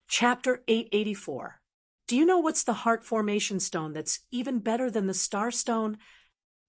Chapter 884. Do you know what's the heart formation stone that's even better than the star stone?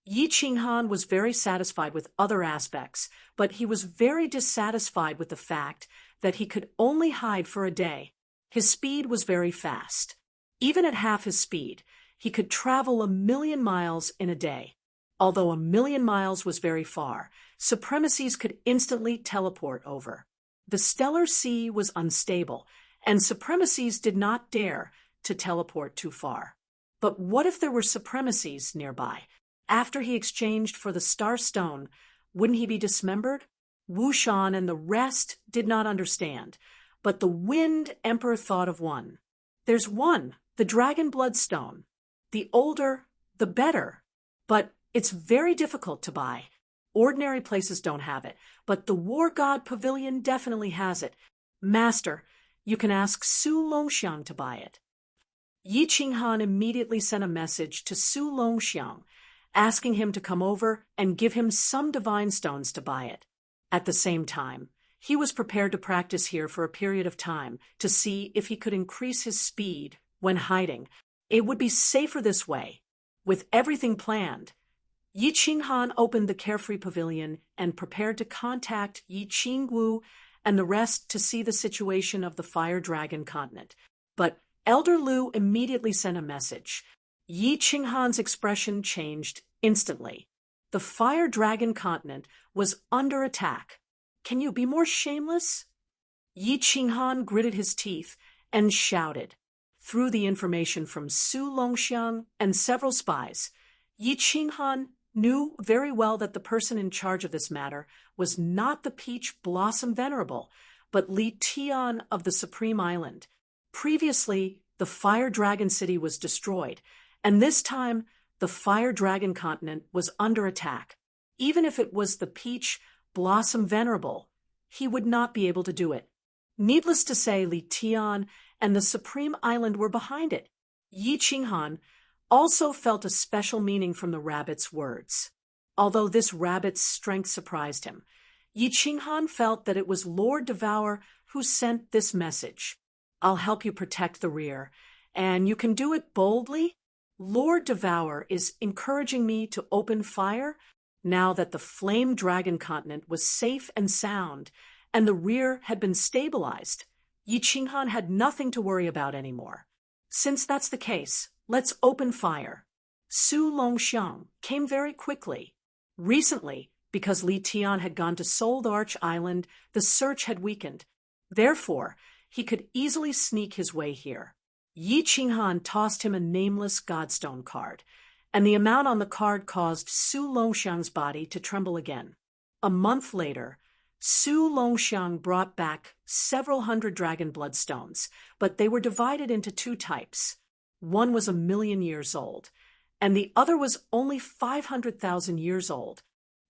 Yi Qinghan was very satisfied with other aspects, but he was very dissatisfied with the fact that he could only hide for a day. His speed was very fast. Even at half his speed, he could travel 1,000,000 miles in a day. Although 1,000,000 miles was very far, supremacies could instantly teleport over. The stellar sea was unstable, and supremacies did not dare to teleport too far. But what if there were supremacies nearby? After he exchanged for the star stone, wouldn't he be dismembered? Wu Shan and the rest did not understand, but the Wind Emperor thought of one. There's one, the Dragon Blood Stone. The older, the better. But it's very difficult to buy. Ordinary places don't have it, but the War God Pavilion definitely has it. Master, you can ask Su Longxiang to buy it. Yi Qinghan immediately sent a message to Su Longxiang, asking him to come over and give him some divine stones to buy it. At the same time, he was prepared to practice here for a period of time to see if he could increase his speed when hiding. It would be safer this way. With everything planned, Yi Qinghan opened the Carefree Pavilion and prepared to contact Yi Qingwu and the rest to see the situation of the Fire Dragon continent. But Elder Lu immediately sent a message. Yi Qinghan's expression changed instantly. The Fire Dragon continent was under attack. Can you be more shameless? Yi Qinghan gritted his teeth and shouted. Through the information from Su Longxiang and several spies, Yi Qinghan knew very well that the person in charge of this matter was not the Peach Blossom Venerable, but Li Tian of the Supreme Island. Previously, the Fire Dragon City was destroyed, and this time the Fire Dragon continent was under attack. Even if it was the Peach Blossom Venerable, he would not be able to do it. Needless to say, Li Tian and the Supreme Island were behind it. Yi Qinghan also felt a special meaning from the rabbit's words. Although this rabbit's strength surprised him, Yi Qinghan felt that it was Lord Devour who sent this message. I'll help you protect the rear, and you can do it boldly. Lord Devour is encouraging me to open fire now that the Flame Dragon continent was safe and sound, and the rear had been stabilized. Yi Qinghan had nothing to worry about anymore. Since that's the case, let's open fire. Su Longxiang came very quickly. Recently, because Li Tian had gone to Soldarch Island, the search had weakened. Therefore, he could easily sneak his way here. Yi Qinghan tossed him a nameless Godstone card, and the amount on the card caused Su Longxiang's body to tremble again. A month later, Su Longxiang brought back several hundred dragon bloodstones, but they were divided into two types. One was 1,000,000 years old, and the other was only 500,000 years old.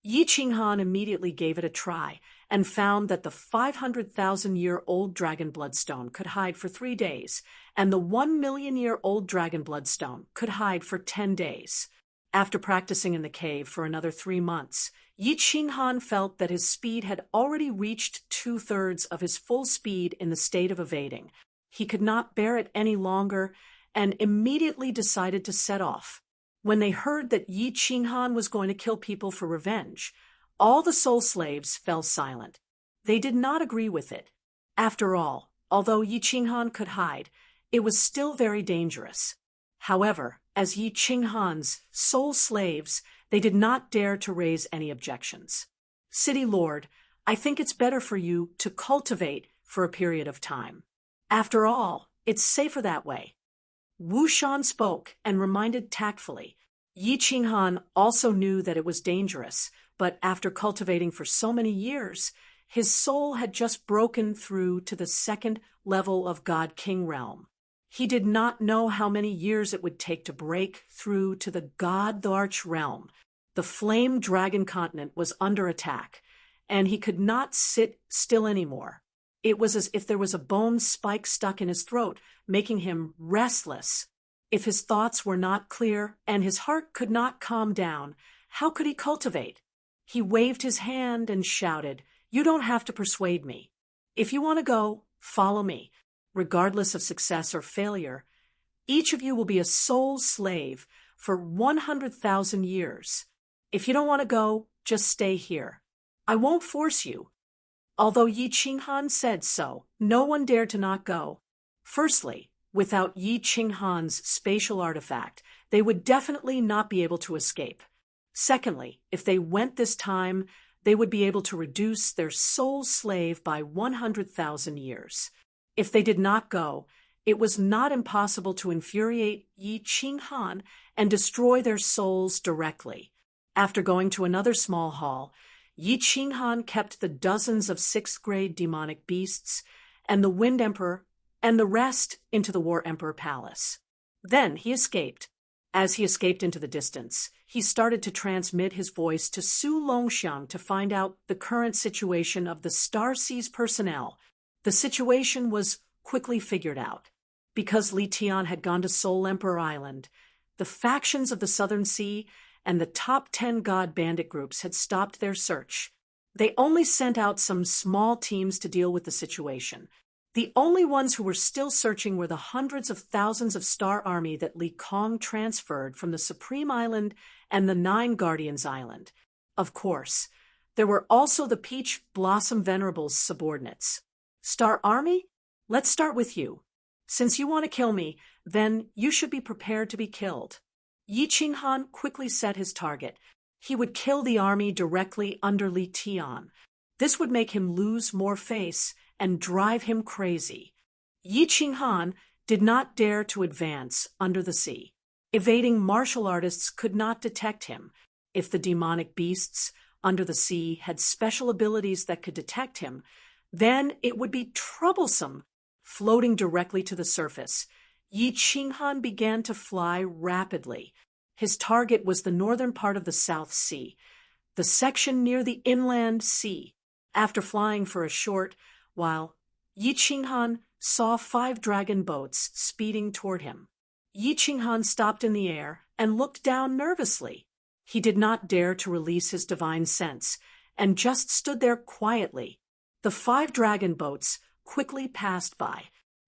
Yi Qinghan immediately gave it a try and found that the 500,000-year-old dragon bloodstone could hide for 3 days, and the 1,000,000-year-old dragon bloodstone could hide for 10 days. After practicing in the cave for another 3 months, Yi Qinghan felt that his speed had already reached 2/3 of his full speed in the state of evading. He could not bear it any longer and immediately decided to set off. When they heard that Yi Qinghan was going to kill people for revenge, all the soul slaves fell silent. They did not agree with it. After all, although Yi Qinghan could hide, it was still very dangerous. However, as Yi Qinghan's soul slaves, they did not dare to raise any objections. City Lord, I think it's better for you to cultivate for a period of time. After all, it's safer that way. Wu Shan spoke and reminded tactfully. Yi Qinghan also knew that it was dangerous, but after cultivating for so many years, his soul had just broken through to the 2nd level of God King realm. He did not know how many years it would take to break through to the Goddarch realm. The Flame Dragon continent was under attack, and he could not sit still anymore. It was as if there was a bone spike stuck in his throat, making him restless. If his thoughts were not clear and his heart could not calm down, how could he cultivate? He waved his hand and shouted, "You don't have to persuade me. If you want to go, follow me. regardless of success or failure. Each of you will be a sole slave for 100,000 years. If you don't want to go, just stay here. I won't force you." Although Yi Qinghan said so, no one dared to not go. Firstly, without Yi Qinghan's spatial artifact, they would definitely not be able to escape. Secondly, if they went this time, they would be able to reduce their sole slave by 100,000 years. If they did not go, it was not impossible to infuriate Yi Qinghan and destroy their souls directly. After going to another small hall, Yi Qinghan kept the dozens of 6th-grade demonic beasts and the Wind Emperor and the rest into the War Emperor Palace. Then he escaped. As he escaped into the distance, he started to transmit his voice to Su Longxiang to find out the current situation of the Star Sea's personnel. The situation was quickly figured out. Because Li Tian had gone to Soul Emperor Island, the factions of the Southern Sea and the top 10 god bandit groups had stopped their search. They only sent out some small teams to deal with the situation. The only ones who were still searching were the hundreds of thousands of Star Army that Li Kong transferred from the Supreme Island and the 9 Guardians Island. Of course, there were also the Peach Blossom Venerable's subordinates. Star Army? Let's start with you. Since you want to kill me, then you should be prepared to be killed. Yi Qinghan quickly set his target. He would kill the army directly under Li Tian. This would make him lose more face and drive him crazy. Yi Qinghan did not dare to advance under the sea. Evading martial artists could not detect him. If the demonic beasts under the sea had special abilities that could detect him, then it would be troublesome. Floating directly to the surface, Yi Qinghan began to fly rapidly. His target was the northern part of the South Sea, the section near the inland sea. After flying for a short while, Yi Qinghan saw 5 dragon boats speeding toward him. Yi Qinghan stopped in the air and looked down nervously. He did not dare to release his divine sense and just stood there quietly. The 5 dragon boats quickly passed by.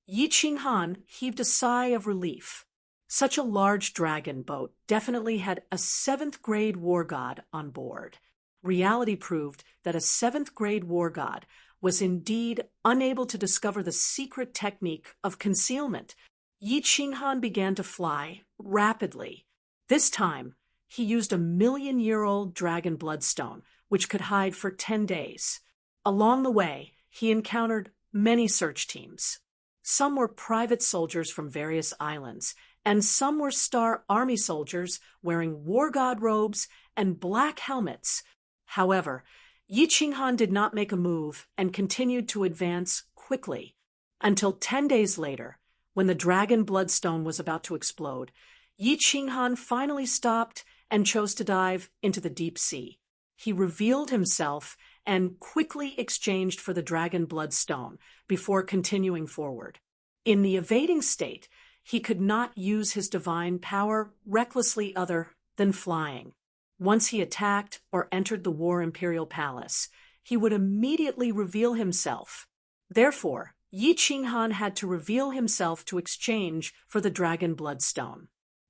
Yi Qinghan heaved a sigh of relief. Such a large dragon boat definitely had a 7th-grade war god on board. Reality proved that a 7th-grade war god was indeed unable to discover the secret technique of concealment. Yi Qinghan began to fly rapidly. This time, he used a 1,000,000-year-old dragon bloodstone, which could hide for 10 days. Along the way, he encountered many search teams. Some were private soldiers from various islands, and some were Star Army soldiers wearing war god robes and black helmets. However, Yi Qinghan did not make a move and continued to advance quickly until 10 days later, when the dragon bloodstone was about to explode. Yi Qinghan finally stopped and chose to dive into the deep sea. He revealed himself and quickly exchanged for the dragon bloodstone before continuing forward. In the evading state, he could not use his divine power recklessly other than flying. Once he attacked or entered the War Imperial Palace, he would immediately reveal himself. Therefore, Yi Qinghan had to reveal himself to exchange for the dragon bloodstone.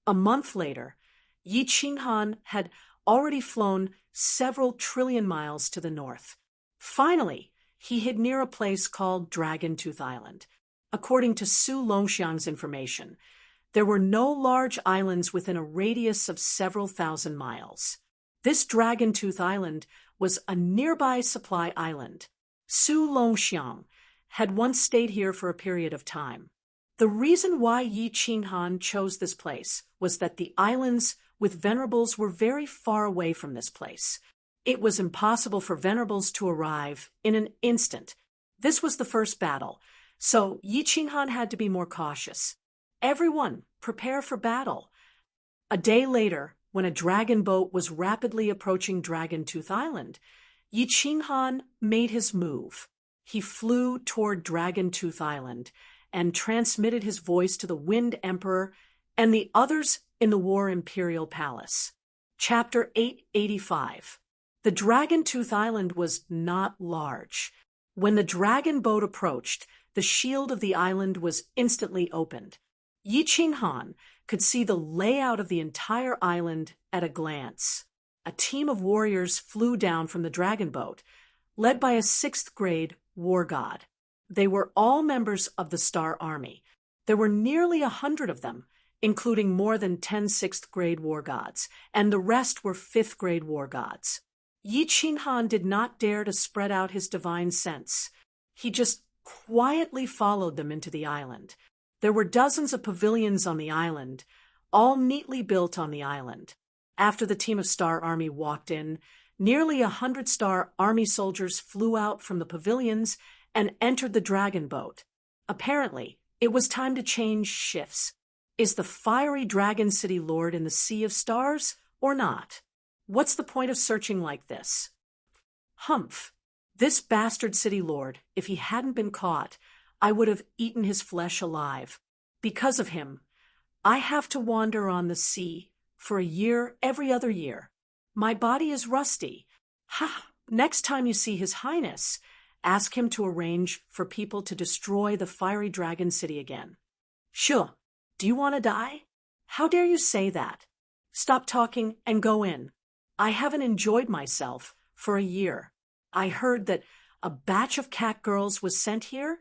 A month later, Yi Qinghan had already flown several trillion miles to the north. Finally, he hid near a place called Dragon Tooth Island. According to Su Longxiang's information, there were no large islands within a radius of several thousand miles. This Dragon Tooth Island was a nearby supply island. Su Longxiang had once stayed here for a period of time. The reason why Yi Qinghan chose this place was that the islands with venerables were very far away from this place. It was impossible for venerables to arrive in an instant. This was the first battle, so Yi Qinghan had to be more cautious. Everyone, prepare for battle. A day later, when a dragon boat was rapidly approaching Dragon Tooth Island, Yi Qinghan made his move. He flew toward Dragon Tooth Island and transmitted his voice to the Wind Emperor and the others in the War Imperial Palace. Chapter 885. The Dragon Tooth Island was not large. When the dragon boat approached, the shield of the island was instantly opened. Yi Qinghan could see the layout of the entire island at a glance. A team of warriors flew down from the dragon boat, led by a 6th grade war god. They were all members of the Star Army. There were nearly 100 of them, including more than 10 6th grade war gods, and the rest were 5th grade war gods. Yi Qinghan did not dare to spread out his divine sense. He just quietly followed them into the island. There were dozens of pavilions on the island, all neatly built on the island. After the team of Star Army walked in, nearly 100 Star Army soldiers flew out from the pavilions and entered the dragon boat. Apparently, it was time to change shifts. Is the fiery dragon city lord in the Sea of Stars or not? What's the point of searching like this? Humph! This bastard city lord, if he hadn't been caught, I would have eaten his flesh alive. Because of him, I have to wander on the sea for a year every other year. My body is rusty. Ha! Next time you see His Highness, ask him to arrange for people to destroy the fiery dragon city again. Sure. Do you want to die? How dare you say that? Stop talking and go in. I haven't enjoyed myself for a year. I heard that a batch of cat girls was sent here.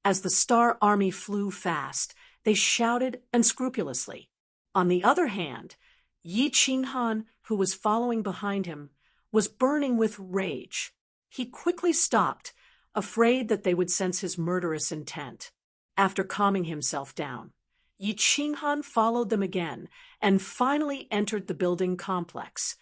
As the Star Army flew fast, they shouted unscrupulously. On the other hand, Yi Qinghan, who was following behind him, was burning with rage. He quickly stopped, afraid that they would sense his murderous intent. After calming himself down, Yi Qinghan followed them again and finally entered the building complex.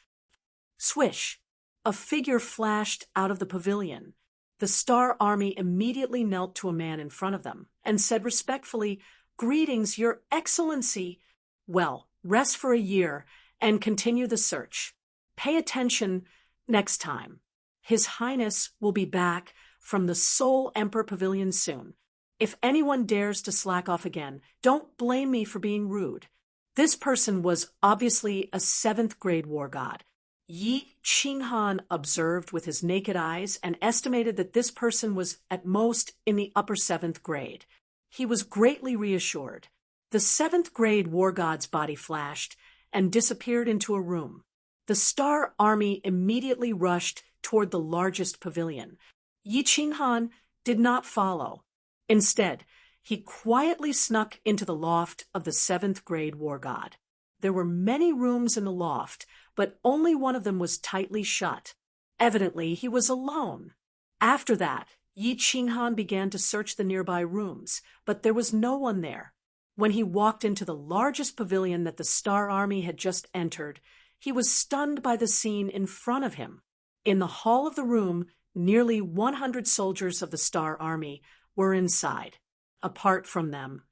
Swish! A figure flashed out of the pavilion. The Star Army immediately knelt to a man in front of them and said respectfully, "Greetings, Your Excellency." Well, rest for a year and continue the search. Pay attention next time. His Highness will be back from the Soul Emperor Pavilion soon. If anyone dares to slack off again, don't blame me for being rude. This person was obviously a 7th grade war god. Yi Qinghan observed with his naked eyes and estimated that this person was at most in the upper 7th grade. He was greatly reassured. The 7th grade war god's body flashed and disappeared into a room. The Star Army immediately rushed toward the largest pavilion. Yi Qinghan did not follow. Instead, he quietly snuck into the loft of the 7th grade war god. There were many rooms in the loft, but only one of them was tightly shut. Evidently, he was alone. After that, Yi Qinghan began to search the nearby rooms, but there was no one there. When he walked into the largest pavilion that the Star Army had just entered, he was stunned by the scene in front of him. In the hall of the room, nearly 100 soldiers of the Star Army were inside. Apart from them,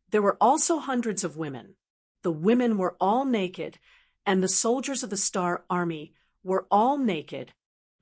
there were also hundreds of women. The women were all naked, and the soldiers of the Star Army were all naked.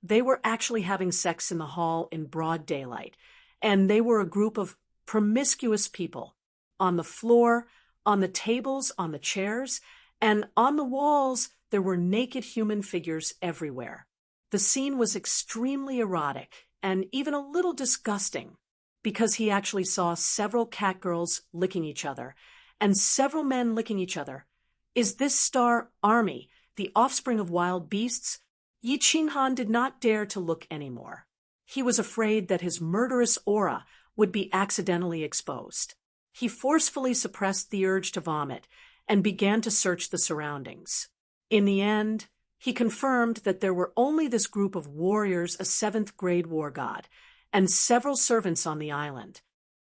They were actually having sex in the hall in broad daylight, and they were a group of promiscuous people. On the floor, on the tables, on the chairs, and on the walls, there were naked human figures everywhere. The scene was extremely erotic and even a little disgusting, because he actually saw several cat girls licking each other and several men licking each other. Is this Star Army the offspring of wild beasts? Yi Qinghan did not dare to look anymore. He was afraid that his murderous aura would be accidentally exposed. He forcefully suppressed the urge to vomit and began to search the surroundings. In the end, he confirmed that there were only this group of warriors, a 7th grade war god, and several servants on the island.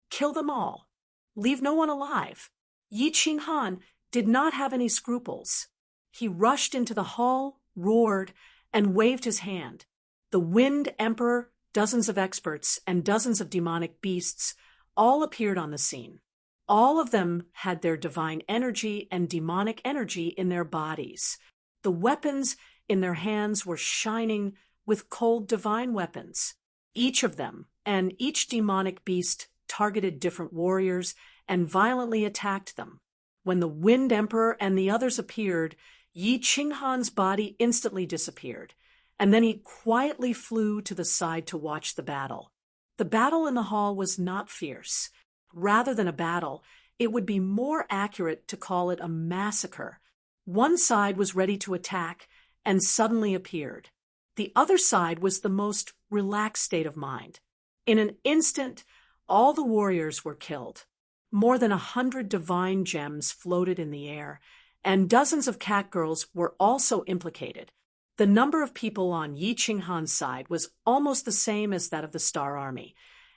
Kill them all. Leave no one alive. Yi Qinghan did not have any scruples. He rushed into the hall, roared, and waved his hand. The Wind Emperor, dozens of experts, and dozens of demonic beasts all appeared on the scene. All of them had their divine energy and demonic energy in their bodies. The weapons in their hands were shining with cold divine weapons. Each of them and each demonic beast targeted different warriors and violently attacked them. When the Wind Emperor and the others appeared, Yi Qinghan's body instantly disappeared, and then he quietly flew to the side to watch the battle. The battle in the hall was not fierce. Rather than a battle, it would be more accurate to call it a massacre. One side was ready to attack and suddenly appeared. The other side was the most relaxed state of mind. In an instant, all the warriors were killed. More than 100 divine gems floated in the air, and dozens of catgirls were also implicated. The number of people on Yi Qinghan's side was almost the same as that of the Star Army,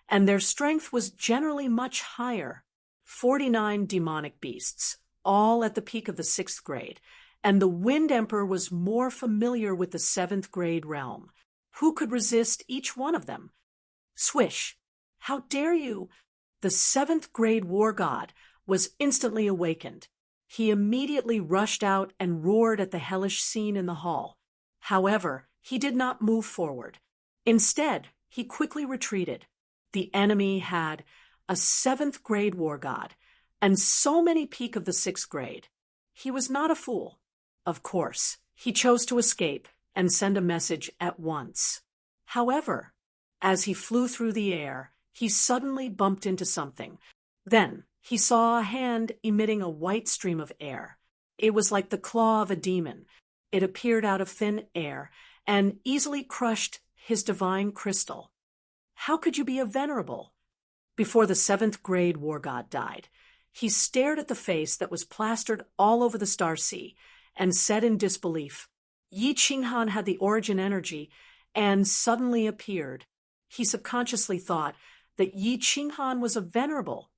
and their strength was generally much higher. 49 demonic beasts, all at the peak of the 6th grade, and the Wind Emperor was more familiar with the 7th grade realm. Who could resist each one of them? Swish! How dare you! The 7th grade war god was instantly awakened. He immediately rushed out and roared at the hellish scene in the hall. However, he did not move forward. Instead, he quickly retreated. The enemy had a 7th grade war god, and so many peak of the 6th grade. He was not a fool. Of course, he chose to escape and send a message at once. However, as he flew through the air, he suddenly bumped into something. Then he saw a hand emitting a white stream of air. It was like the claw of a demon. It appeared out of thin air and easily crushed his divine crystal. How could you be a venerable? Before the 7th grade war god died, he stared at the face that was plastered all over the star sea and said in disbelief, Yi Qinghan had the origin energy and suddenly appeared. He subconsciously thought that Yi Qinghan was a venerable.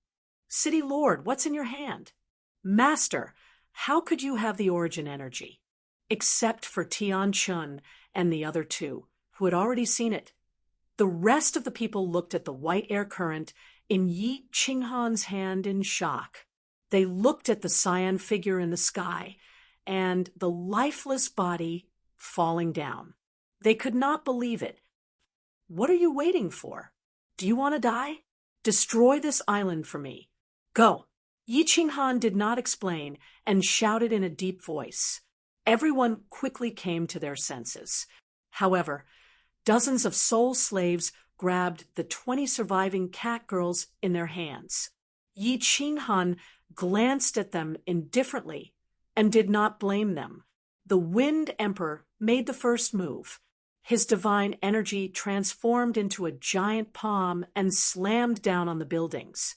City Lord, what's in your hand? Master, how could you have the origin energy? Except for Tian Chun and the other two, who had already seen it. The rest of the people looked at the white air current in Yi Qinghan's hand in shock. They looked at the cyan figure in the sky and the lifeless body falling down. They could not believe it. What are you waiting for? Do you want to die? Destroy this island for me. Go. Yi Qinghan did not explain and shouted in a deep voice. Everyone quickly came to their senses. However, dozens of soul slaves grabbed the 20 surviving catgirls in their hands. Yi Qinghan glanced at them indifferently and did not blame them. The Wind Emperor made the first move. His divine energy transformed into a giant palm and slammed down on the buildings.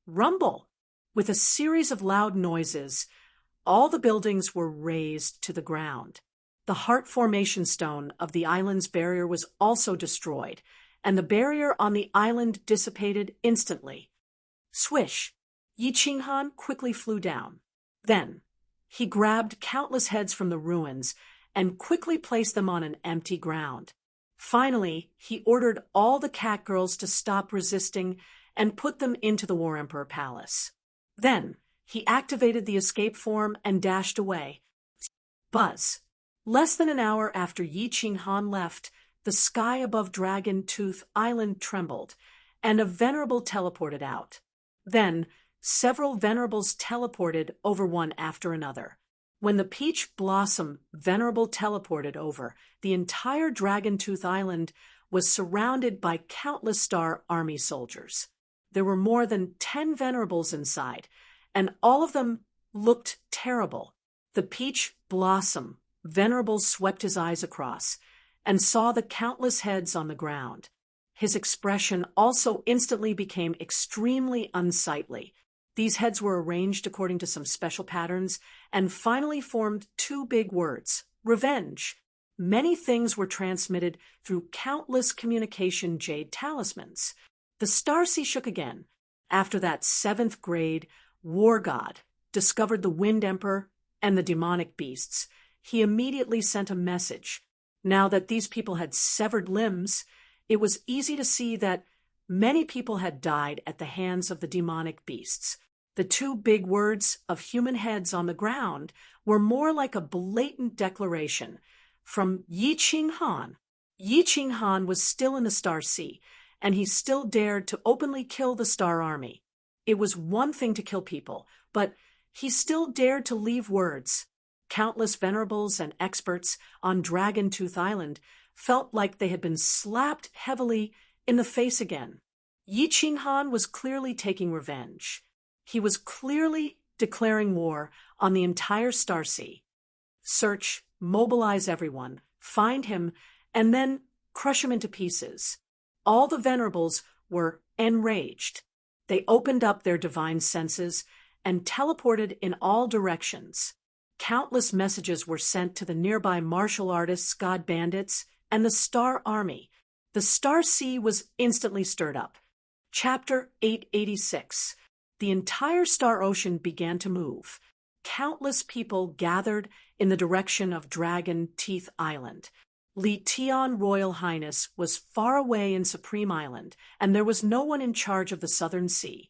Rumble! With a series of loud noises, all the buildings were razed to the ground. The heart formation stone of the island's barrier was also destroyed, and the barrier on the island dissipated instantly. Swish! Yi Qinghan quickly flew down. Then, he grabbed countless heads from the ruins and quickly placed them on an empty ground. Finally, he ordered all the catgirls to stop resisting and put them into the War Emperor Palace. Then, he activated the escape form and dashed away. Buzz! Less than an hour after Yi Qinghan left, the sky above Dragon Tooth Island trembled, and a venerable teleported out. Then, several venerables teleported over one after another. When the Peach Blossom venerable teleported over, the entire Dragon Tooth Island was surrounded by countless Star Army soldiers. There were more than 10 venerables inside, and all of them looked terrible. The Peach Blossom venerable swept his eyes across and saw the countless heads on the ground. His expression also instantly became extremely unsightly. These heads were arranged according to some special patterns and finally formed two big words: revenge. Many things were transmitted through countless communication jade talismans. The Starsea shook again. After that 7th grade war god discovered the Wind Emperor and the demonic beasts, he immediately sent a message. Now that these people had severed limbs, it was easy to see that many people had died at the hands of the demonic beasts. The two big words of human heads on the ground were more like a blatant declaration from Yi Qinghan. Yi Qinghan was still in the Starsea, and he still dared to openly kill the Star Army. It was one thing to kill people, but he still dared to leave words. Countless venerables and experts on Dragon Tooth Island felt like they had been slapped heavily in the face again. Yi Qinghan was clearly taking revenge. He was clearly declaring war on the entire Starsea. Search, mobilize everyone, find him, and then crush him into pieces. All the venerables were enraged. They opened up their divine senses and teleported in all directions. Countless messages were sent to the nearby martial artists, god bandits, and the Star Army. The Starsea was instantly stirred up. Chapter 886. The entire Star Ocean began to move. Countless people gathered in the direction of Dragon Teeth Island. Li Tian Royal Highness was far away in Supreme Island, and there was no one in charge of the Southern Sea.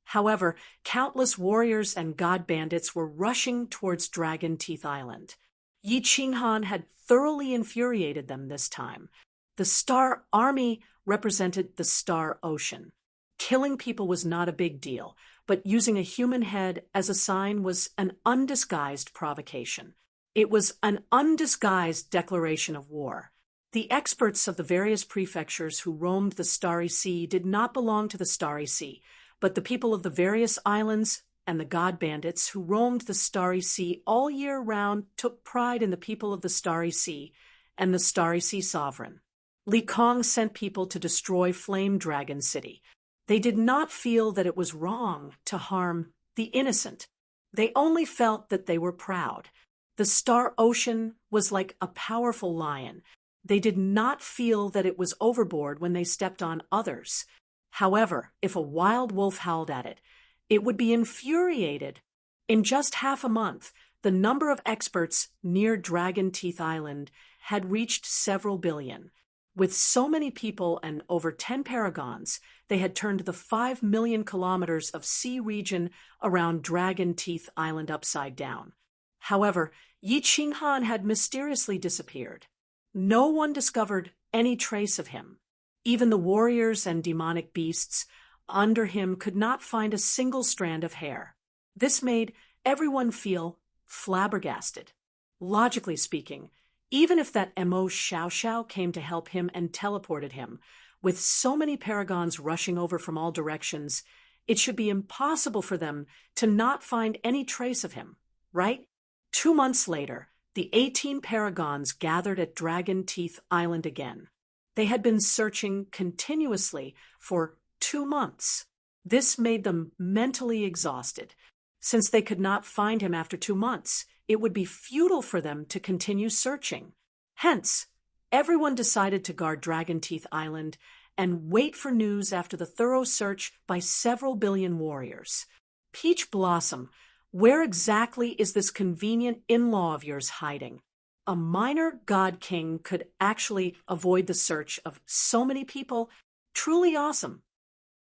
However, countless warriors and god bandits were rushing towards Dragon Teeth Island. Yi Qinghan had thoroughly infuriated them this time. The Star Army represented the Star Ocean. Killing people was not a big deal, but using a human head as a sign was an undisguised provocation. It was an undisguised declaration of war. The experts of the various prefectures who roamed the Starry Sea did not belong to the Starry Sea, but the people of the various islands and the god bandits who roamed the Starry Sea all year round took pride in the people of the Starry Sea and the Starry Sea Sovereign. Li Kong sent people to destroy Flame Dragon City. They did not feel that it was wrong to harm the innocent. They only felt that they were proud. The Star Ocean was like a powerful lion. They did not feel that it was overboard when they stepped on others. However, if a wild wolf howled at it, it would be infuriated. In just half a month, the number of experts near Dragon Teeth Island had reached several billion. With so many people and over 10 paragons, they had turned the 5 million kilometers of sea region around Dragon Teeth Island upside down. However, Yi Qinghan had mysteriously disappeared. No one discovered any trace of him. Even the warriors and demonic beasts under him could not find a single strand of hair. This made everyone feel flabbergasted. Logically speaking, even if that Mo Xiao Xiao came to help him and teleported him, with so many paragons rushing over from all directions, it should be impossible for them to not find any trace of him, right? 2 months later, the 18 paragons gathered at Dragon Teeth Island again. They had been searching continuously for 2 months. This made them mentally exhausted. Since they could not find him after 2 months, it would be futile for them to continue searching. Hence, everyone decided to guard Dragon Teeth Island and wait for news after the thorough search by several billion warriors. Peach Blossom, where exactly is this convenient in-law of yours hiding? A minor god king could actually avoid the search of so many people. Truly awesome.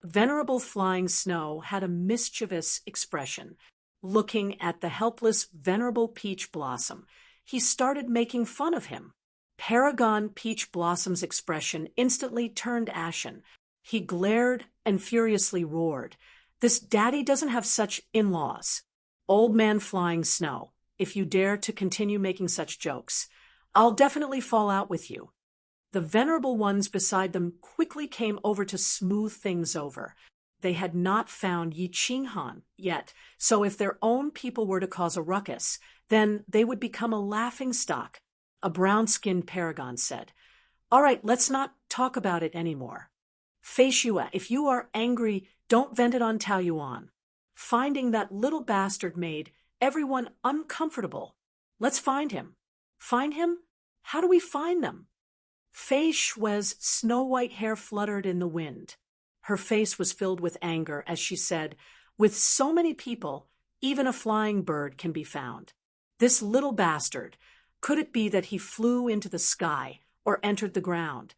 Venerable Flying Snow had a mischievous expression. Looking at the helpless, venerable Peach Blossom, he started making fun of him. Paragon Peach Blossom's expression instantly turned ashen. He glared and furiously roared. This daddy doesn't have such in-laws. Old Man Flying Snow, if you dare to continue making such jokes, I'll definitely fall out with you. The venerable ones beside them quickly came over to smooth things over. They had not found Yi Qinghan yet, so if their own people were to cause a ruckus, then they would become a laughingstock. A brown-skinned paragon said, "All right, let's not talk about it anymore. Fei Shue, if you are angry, don't vent it on Taoyuan." Finding that little bastard made everyone uncomfortable. Let's find him. Find him? How do we find them? Fei Shue's snow-white hair fluttered in the wind. Her face was filled with anger as she said, "With so many people, even a flying bird can be found. This little bastard, could it be that he flew into the sky or entered the ground?"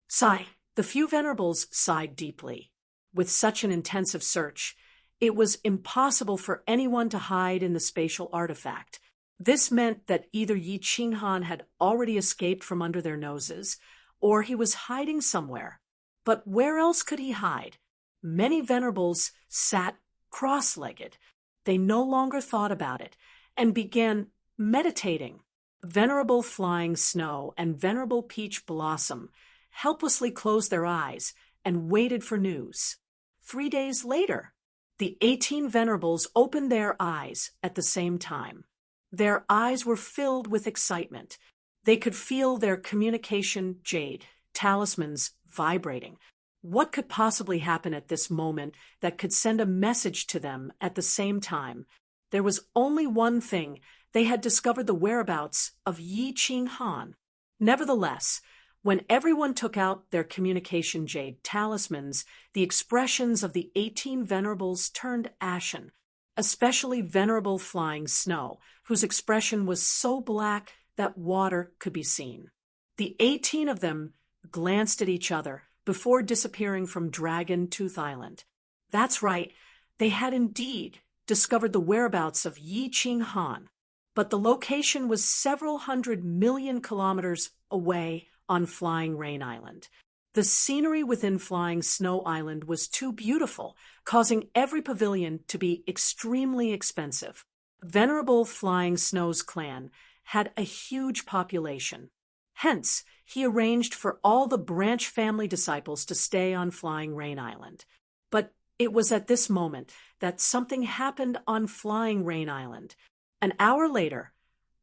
Sigh. The few venerables sighed deeply. With such an intensive search, it was impossible for anyone to hide in the spatial artifact. This meant that either Yi Qinghan had already escaped from under their noses, or he was hiding somewhere. But where else could he hide? Many venerables sat cross-legged. They no longer thought about it and began meditating. Venerable Flying Snow and Venerable Peach Blossom helplessly closed their eyes and waited for news. 3 days later, the 18 venerables opened their eyes at the same time. Their eyes were filled with excitement. They could feel their communication jade talismans vibrating. What could possibly happen at this moment that could send a message to them at the same time? There was only one thing. They had discovered the whereabouts of Yi Ching Han. Nevertheless, when everyone took out their communication jade talismans, the expressions of the 18 venerables turned ashen, especially Venerable Flying Snow, whose expression was so black that water could be seen. The 18 of them glanced at each other before disappearing from Dragon Tooth Island. That's right, they had indeed discovered the whereabouts of Yi Ching Han, but the location was several 100 million kilometers away on Flying Rain Island. The scenery within Flying Snow Island was too beautiful, causing every pavilion to be extremely expensive. Venerable Flying Snow's clan had a huge population. Hence, he arranged for all the branch family disciples to stay on Flying Rain Island. But it was at this moment that something happened on Flying Rain Island. An hour later,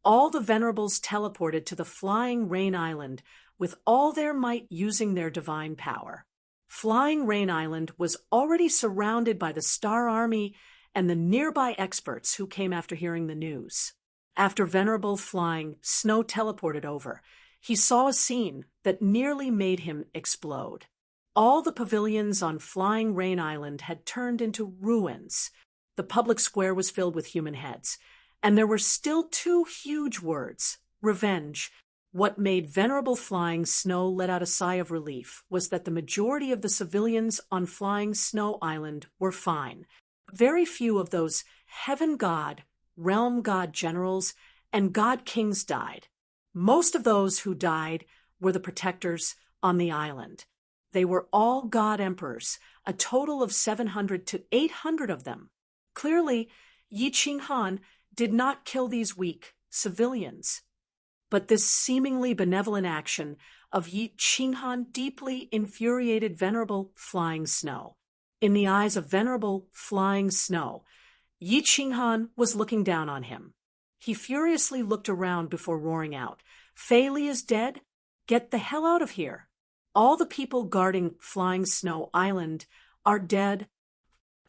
all the venerables teleported to the Flying Rain Island with all their might using their divine power. Flying Rain Island was already surrounded by the Star Army and the nearby experts who came after hearing the news. After Venerable Flying Snow teleported over, he saw a scene that nearly made him explode. All the pavilions on Flying Rain Island had turned into ruins. The public square was filled with human heads, and there were still two huge words, revenge. What made Venerable Flying Snow let out a sigh of relief was that the majority of the civilians on Flying Snow Island were fine. Very few of those heaven god, realm god generals, and god kings died. Most of those who died were the protectors on the island. They were all god emperors, a total of 700 to 800 of them. Clearly, Yi Ching Han did not kill these weak civilians. But this seemingly benevolent action of Yi Ching Han deeply infuriated Venerable Flying Snow. In the eyes of Venerable Flying Snow, Yi Ching Han was looking down on him. He furiously looked around before roaring out, "Fei Li is dead? Get the hell out of here. All the people guarding Flying Snow Island are dead."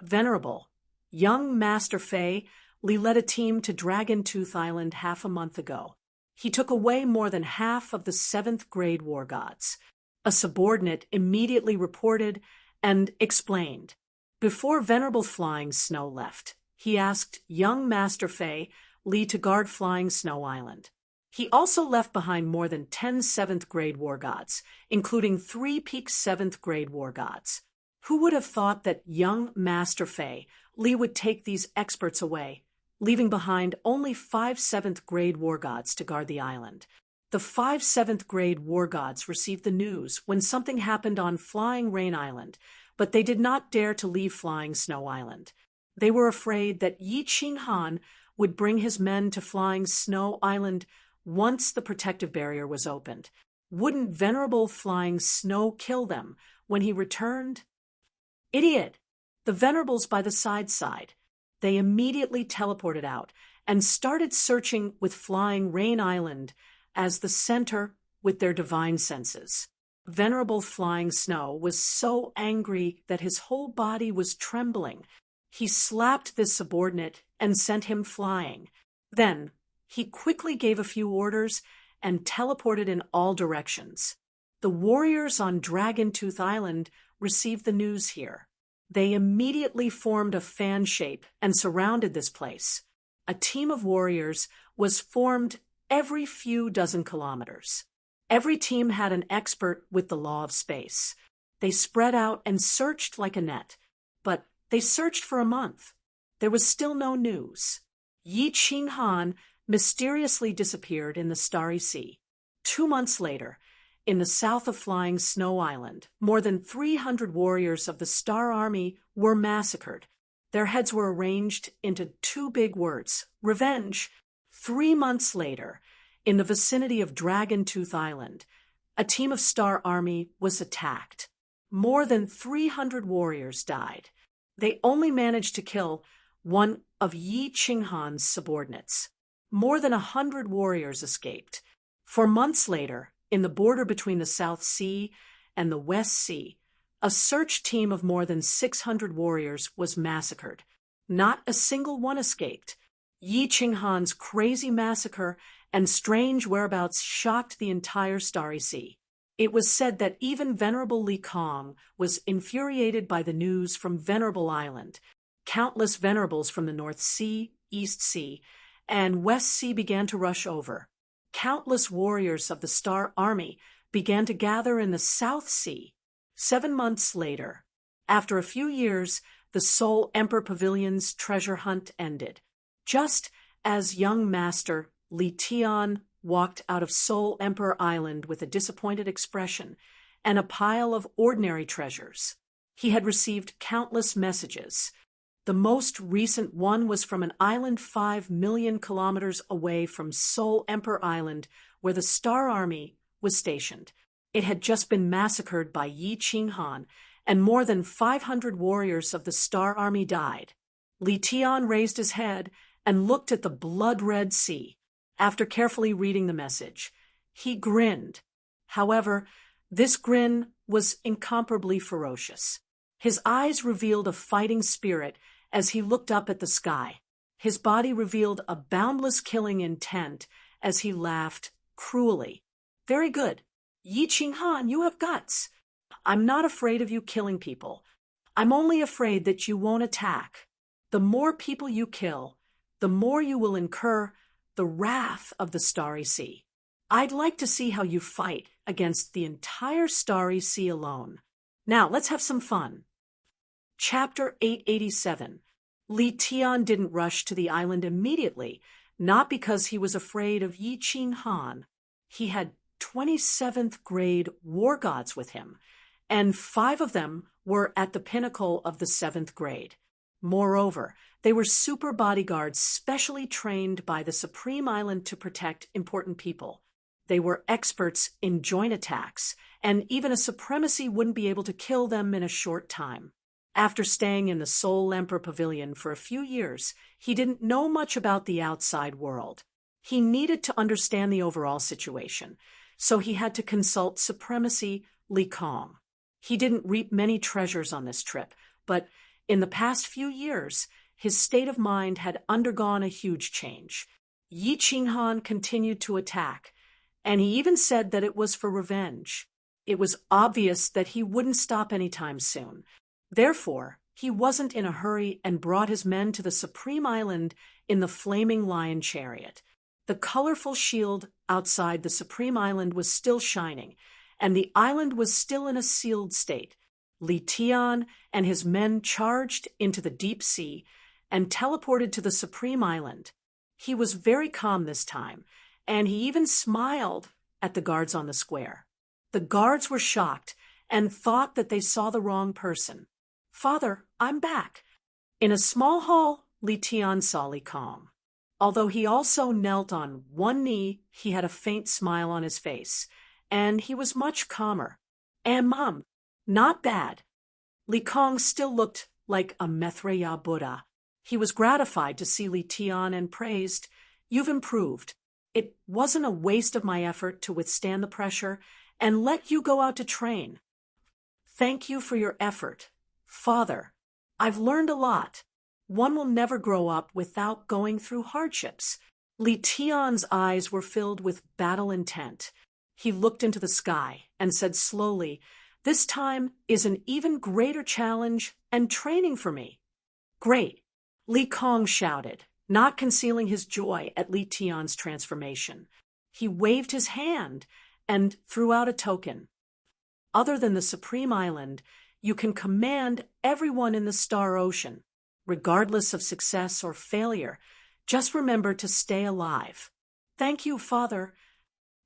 Venerable, young Master Fei Li led a team to Dragon Tooth Island half a month ago. He took away more than half of the 7th grade war gods. A subordinate immediately reported and explained. Before Venerable Flying Snow left, he asked young Master Fei Li to guard Flying Snow Island. He also left behind more than 10 7th grade war gods, including 3 peak 7th grade war gods. Who would have thought that young Master Fei Li would take these experts away, leaving behind only 5 7th grade war gods to guard the island? The 5 7th grade war gods received the news when something happened on Flying Rain Island, but they did not dare to leave Flying Snow Island. They were afraid that Yi Ching Han would bring his men to Flying Snow Island once the protective barrier was opened. Wouldn't Venerable Flying Snow kill them when he returned? Idiot! The venerables by the side. They immediately teleported out and started searching with Flying Rain Island as the center with their divine senses. Venerable Flying Snow was so angry that his whole body was trembling. He slapped this subordinate and sent him flying. Then, he quickly gave a few orders and teleported in all directions. The warriors on Dragon Tooth Island received the news here. They immediately formed a fan shape and surrounded this place. A team of warriors was formed every few dozen kilometers. Every team had an expert with the law of space. They spread out and searched like a net, but they searched for a month. There was still no news. Yi Ching Han mysteriously disappeared in the Starry Sea. 2 months later, in the south of Flying Snow Island, more than 300 warriors of the Star Army were massacred. Their heads were arranged into 2 big words, revenge. 3 months later, in the vicinity of Dragon Tooth Island, a team of Star Army was attacked. More than 300 warriors died. They only managed to kill one of Yi Qinghan's subordinates. More than 100 warriors escaped. For months later, in the border between the South Sea and the West Sea, a search team of more than 600 warriors was massacred. Not a single one escaped. Yi Qinghan's crazy massacre and strange whereabouts shocked the entire Starry Sea. It was said that even Venerable Li Kong was infuriated by the news from Venerable Island. Countless venerables from the North Sea, East Sea, and West Sea began to rush over. Countless warriors of the Star Army began to gather in the South Sea. 7 months later, after a few years, the Soul Emperor Pavilion's treasure hunt ended. Just as young master Li Tian walked out of Soul Emperor Island with a disappointed expression and a pile of ordinary treasures, he had received countless messages. The most recent one was from an island 5 million kilometers away from Soul Emperor Island, where the Star Army was stationed. It had just been massacred by Yi Qinghan, and more than 500 warriors of the Star Army died. Li Tian raised his head and looked at the blood-red sea. After carefully reading the message, he grinned. However, this grin was incomparably ferocious. His eyes revealed a fighting spirit as he looked up at the sky. His body revealed a boundless killing intent as he laughed cruelly. Very good. Yi Qinghan, you have guts. I'm not afraid of you killing people. I'm only afraid that you won't attack. The more people you kill, the more you will incur the wrath of the Starry Sea. I'd like to see how you fight against the entire Starry Sea alone. Now, let's have some fun. Chapter 887. Li Tian didn't rush to the island immediately, not because he was afraid of Yi Qinghan. He had 27th grade war gods with him, and 5 of them were at the pinnacle of the 7th grade. Moreover, they were super bodyguards specially trained by the Supreme Island to protect important people. They were experts in joint attacks, and even a supremacy wouldn't be able to kill them in a short time. After staying in the Soul Emperor Pavilion for a few years, he didn't know much about the outside world. He needed to understand the overall situation, so he had to consult Supremacy Li Kong. He didn't reap many treasures on this trip, but in the past few years, his state of mind had undergone a huge change. Yi Qinghan continued to attack, and he even said that it was for revenge. It was obvious that he wouldn't stop anytime soon. Therefore, he wasn't in a hurry and brought his men to the Supreme Island in the flaming lion chariot. The colorful shield outside the Supreme Island was still shining, and the island was still in a sealed state. Li Tian and his men charged into the deep sea and teleported to the Supreme Island. He was very calm this time, and he even smiled at the guards on the square. The guards were shocked and thought that they saw the wrong person. "Father, I'm back." In a small hall, Li Tian saw Li Kong. Although he also knelt on one knee, he had a faint smile on his face, and he was much calmer. "And Mom, not bad." Li Kong still looked like a Maitreya Buddha. He was gratified to see Li Tian and praised, "You've improved. It wasn't a waste of my effort to withstand the pressure and let you go out to train. Thank you for your effort. Father, I've learned a lot. One will never grow up without going through hardships." Li Tian's eyes were filled with battle intent. He looked into the sky and said slowly, "This time is an even greater challenge and training for me." "Great," Li Kong shouted, not concealing his joy at Li Tian's transformation. He waved his hand and threw out a token. "Other than the Supreme Island, you can command everyone in the Star Ocean. Regardless of success or failure, just remember to stay alive." "Thank you, Father."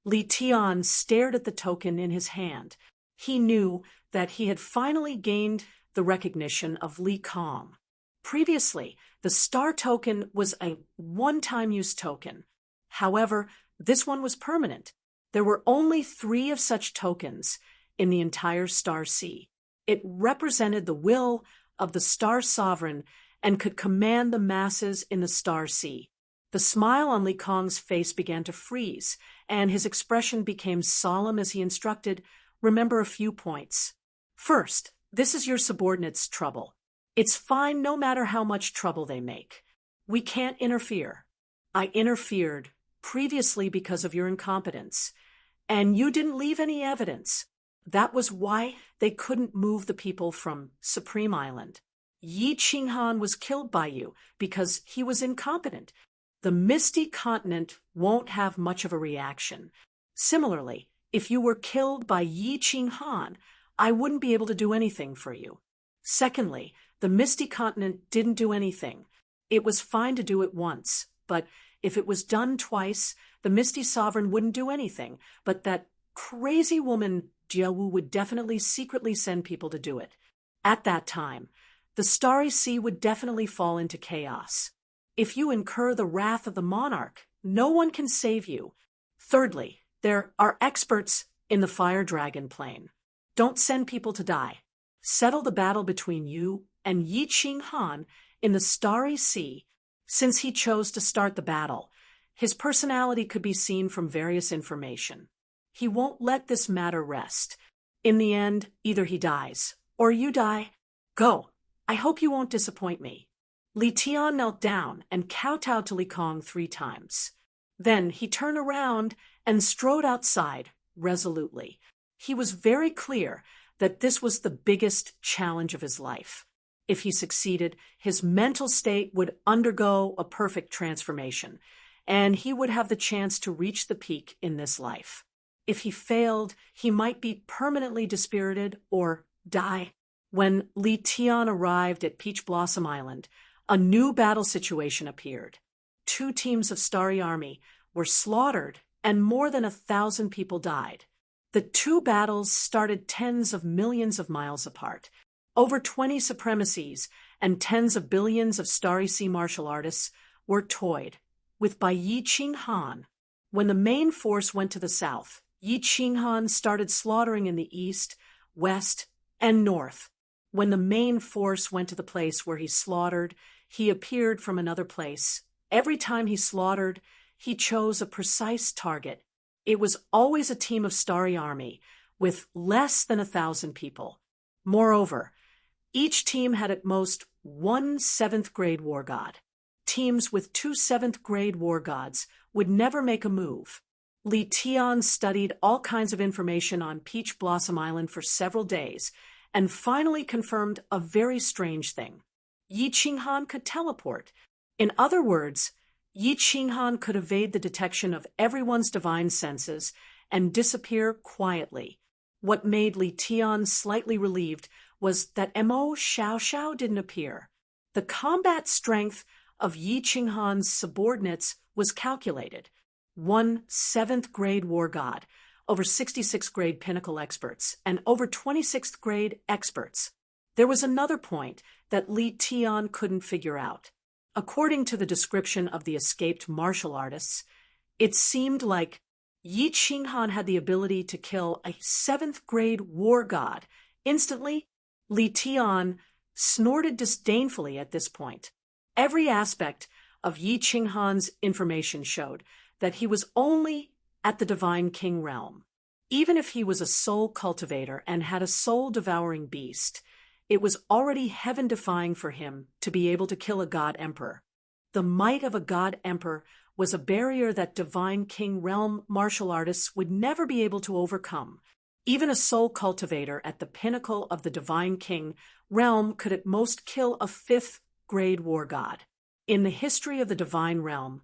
Li Tian stared at the token in his hand. He knew that he had finally gained the recognition of Li Kong. Previously, the star token was a one-time use token. However, this one was permanent. There were only 3 of such tokens in the entire Star Sea. It represented the will of the Star Sovereign and could command the masses in the Star Sea. The smile on Li Kong's face began to freeze, and his expression became solemn as he instructed, "Remember a few points. First, this is your subordinates' trouble. It's fine no matter how much trouble they make. We can't interfere. I interfered previously because of your incompetence, and you didn't leave any evidence. That was why they couldn't move the people from Supreme Island. Yi Qinghan was killed by you because he was incompetent. The Misty Continent won't have much of a reaction. Similarly, if you were killed by Yi Qinghan, I wouldn't be able to do anything for you. Secondly, the Misty Continent didn't do anything. It was fine to do it once, but if it was done twice, the Misty Sovereign wouldn't do anything, but that crazy woman Jiawu would definitely secretly send people to do it. At that time, the Starry Sea would definitely fall into chaos. If you incur the wrath of the monarch, no one can save you. Thirdly, there are experts in the Fire Dragon plane. Don't send people to die. Settle the battle between you and Yi Qinghan in the Starry Sea. Since he chose to start the battle, his personality could be seen from various information. He won't let this matter rest. In the end, either he dies, or you die. Go. I hope you won't disappoint me." Li Tian knelt down and kowtowed to Li Kong 3 times. Then he turned around and strode outside resolutely. He was very clear that this was the biggest challenge of his life. If he succeeded, his mental state would undergo a perfect transformation, and he would have the chance to reach the peak in this life. If he failed, he might be permanently dispirited or die. When Li Tian arrived at Peach Blossom Island, a new battle situation appeared. 2 teams of Starry Army were slaughtered, and more than 1,000 people died. The 2 battles started tens of millions of miles apart. Over 20 supremacies and tens of billions of Starry Sea martial artists were toyed with by Yi Qinghan. When the main force went to the south, Yi Qinghan started slaughtering in the east, west, and north. When the main force went to the place where he slaughtered, he appeared from another place. Every time he slaughtered, he chose a precise target. It was always a team of Starry Army, with less than 1,000 people. Moreover, each team had at most 1 7th-grade war god. Teams with 2 7th-grade war gods would never make a move. Li Tian studied all kinds of information on Peach Blossom Island for several days, and finally confirmed a very strange thing. Yi Qinghan could teleport. In other words, Yi Qinghan could evade the detection of everyone's divine senses and disappear quietly. What made Li Tian slightly relieved was that Mo Xiaoxiao didn't appear. The combat strength of Yi Qinghan's subordinates was calculated. 1 7th-grade war god, over 66th-grade pinnacle experts, and over 26th-grade experts. There was another point that Li Tian couldn't figure out. According to the description of the escaped martial artists, it seemed like Yi Qinghan had the ability to kill a 7th-grade war god. Instantly, Li Tian snorted disdainfully at this point. Every aspect of Yi Qinghan's information showed that he was only at the Divine King realm. Even if he was a soul cultivator and had a soul-devouring beast, it was already heaven-defying for him to be able to kill a god emperor. The might of a god emperor was a barrier that Divine King realm martial artists would never be able to overcome. Even a soul cultivator at the pinnacle of the Divine King realm could at most kill a 5th-grade war god. In the history of the Divine Realm,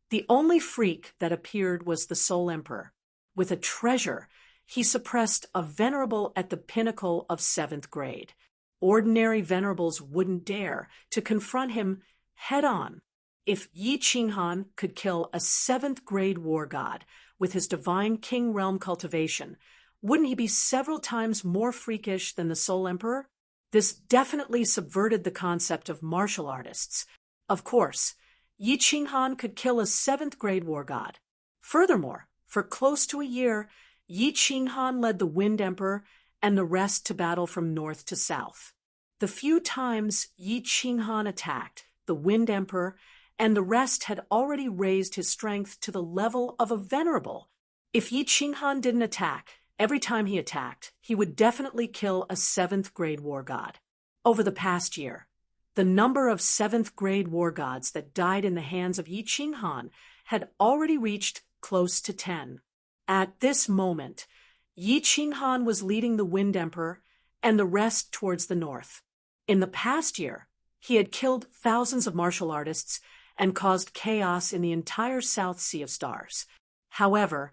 the only freak that appeared was the Soul Emperor. With a treasure, he suppressed a venerable at the pinnacle of 7th grade. Ordinary venerables wouldn't dare to confront him head-on. If Yi Qinghan could kill a 7th-grade war god with his Divine King realm cultivation, wouldn't he be several times more freakish than the Soul Emperor? This definitely subverted the concept of martial artists. Of course, Yi Qinghan could kill a 7th-grade war god. Furthermore, For close to a year, Yi Qinghan led the Wind Emperor and the rest to battle from north to south. The few times Yi Qinghan attacked, the Wind Emperor and the rest had already raised his strength to the level of a venerable. If Yi Qinghan didn't attack, every time he attacked, he would definitely kill a 7th grade war god. Over the past year, the number of 7th grade war gods that died in the hands of Yi Qinghan had already reached close to 10. At this moment, Yi Qinghan was leading the Wind Emperor and the rest towards the north. In the past year, he had killed thousands of martial artists and caused chaos in the entire South Sea of Stars. However,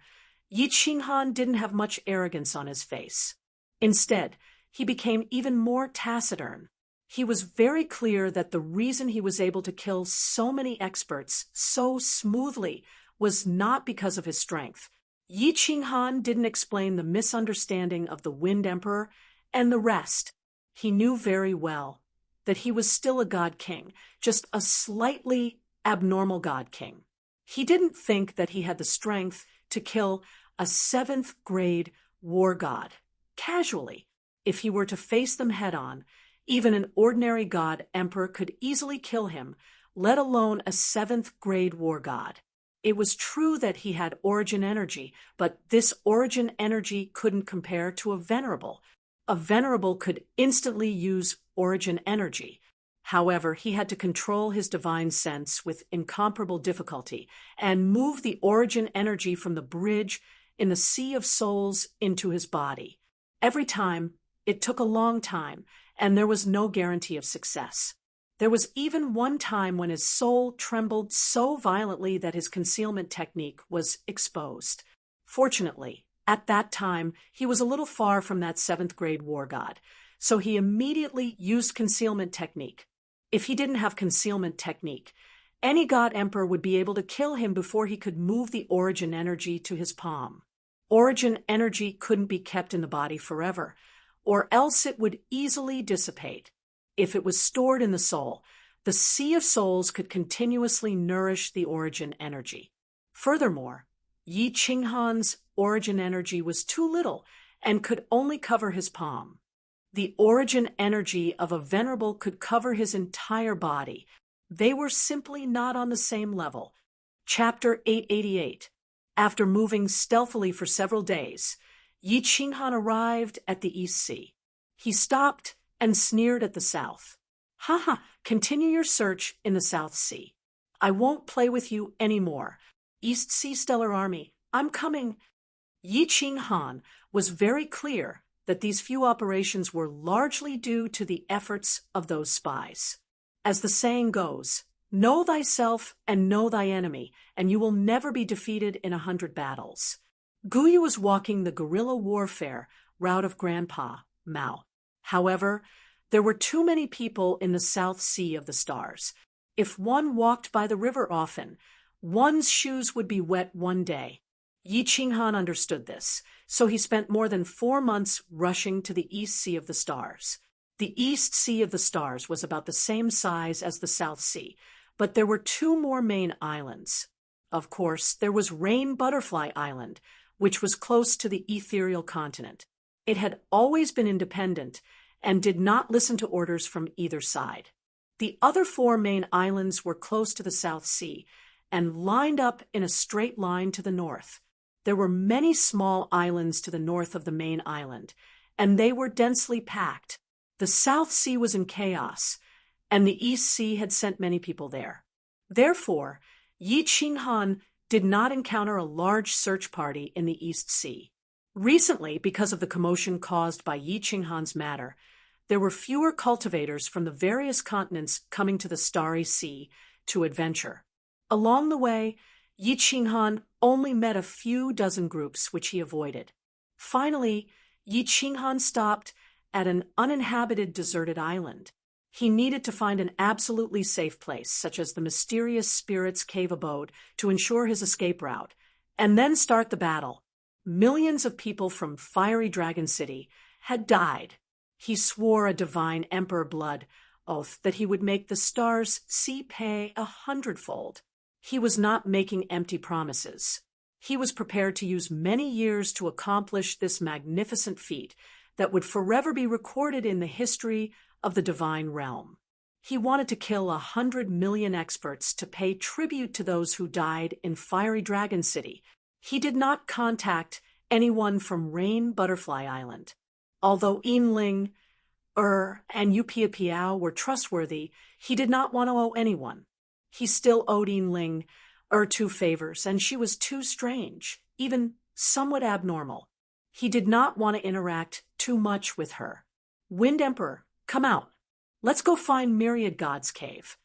Yi Qinghan didn't have much arrogance on his face. Instead, he became even more taciturn. He was very clear that the reason he was able to kill so many experts so smoothly was not because of his strength. Yi Qinghan didn't explain the misunderstanding of the Wind Emperor and the rest. He knew very well that he was still a god king, just a slightly abnormal god king. He didn't think that he had the strength to kill a 7th grade war god casually. If he were to face them head-on, even an ordinary god emperor could easily kill him, let alone a 7th grade war god. It was true that he had origin energy, but this origin energy couldn't compare to a venerable. A venerable could instantly use origin energy. However, he had to control his divine sense with incomparable difficulty and move the origin energy from the bridge in the Sea of Souls into his body. Every time, it took a long time, and there was no guarantee of success. There was even one time when his soul trembled so violently that his concealment technique was exposed. Fortunately, at that time, he was a little far from that 7th grade war god, so he immediately used concealment technique. If he didn't have concealment technique, any god emperor would be able to kill him before he could move the origin energy to his palm. Origin energy couldn't be kept in the body forever, or else it would easily dissipate. If it was stored in the soul, the Sea of Souls could continuously nourish the origin energy. Furthermore, Yi Qinghan's origin energy was too little and could only cover his palm. The origin energy of a venerable could cover his entire body. They were simply not on the same level. Chapter 888. After moving stealthily for several days, Yi Qinghan arrived at the East Sea. He stopped and sneered at the south. "Ha, continue your search in the South Sea. I won't play with you anymore. East Sea Stellar Army, I'm coming." Yi Qinghan was very clear that these few operations were largely due to the efforts of those spies. As the saying goes, know thyself and know thy enemy, and you will never be defeated in 100 battles. Guyu was walking the guerrilla warfare route of Grandpa, Mao. However, there were too many people in the South Sea of the Stars. If one walked by the river often, one's shoes would be wet one day. Yi Qinghan understood this, so he spent more than 4 months rushing to the East Sea of the Stars. The East Sea of the Stars was about the same size as the South Sea, but there were 2 more main islands. Of course, there was Rain Butterfly Island, which was close to the ethereal continent. It had always been independent and did not listen to orders from either side. The other 4 main islands were close to the South Sea and lined up in a straight line to the north. There were many small islands to the north of the main island, and they were densely packed. The South Sea was in chaos, and the East Sea had sent many people there. Therefore, Yi Qinghan did not encounter a large search party in the East Sea. Recently, because of the commotion caused by Yi Qinghan's matter, there were fewer cultivators from the various continents coming to the Starry Sea to adventure. Along the way, Yi Qinghan only met a few dozen groups which he avoided. Finally, Yi Qinghan stopped at an uninhabited deserted island. He needed to find an absolutely safe place, such as the mysterious spirit's cave abode, to ensure his escape route, and then start the battle. Millions of people from Fiery Dragon City had died. He swore a divine emperor blood oath that he would make the Stars Sea pay 100-fold. He was not making empty promises. He was prepared to use many years to accomplish this magnificent feat that would forever be recorded in the history of the divine realm. He wanted to kill 100 million experts to pay tribute to those who died in Fiery Dragon City. He did not contact anyone from Rain Butterfly Island. Although Yinling, and Yupia Piao were trustworthy, he did not want to owe anyone. He still owed Yinling, 2 favors, and she was too strange, even somewhat abnormal. He did not want to interact too much with her. Wind Emperor, come out. Let's go find Myriad God's cave.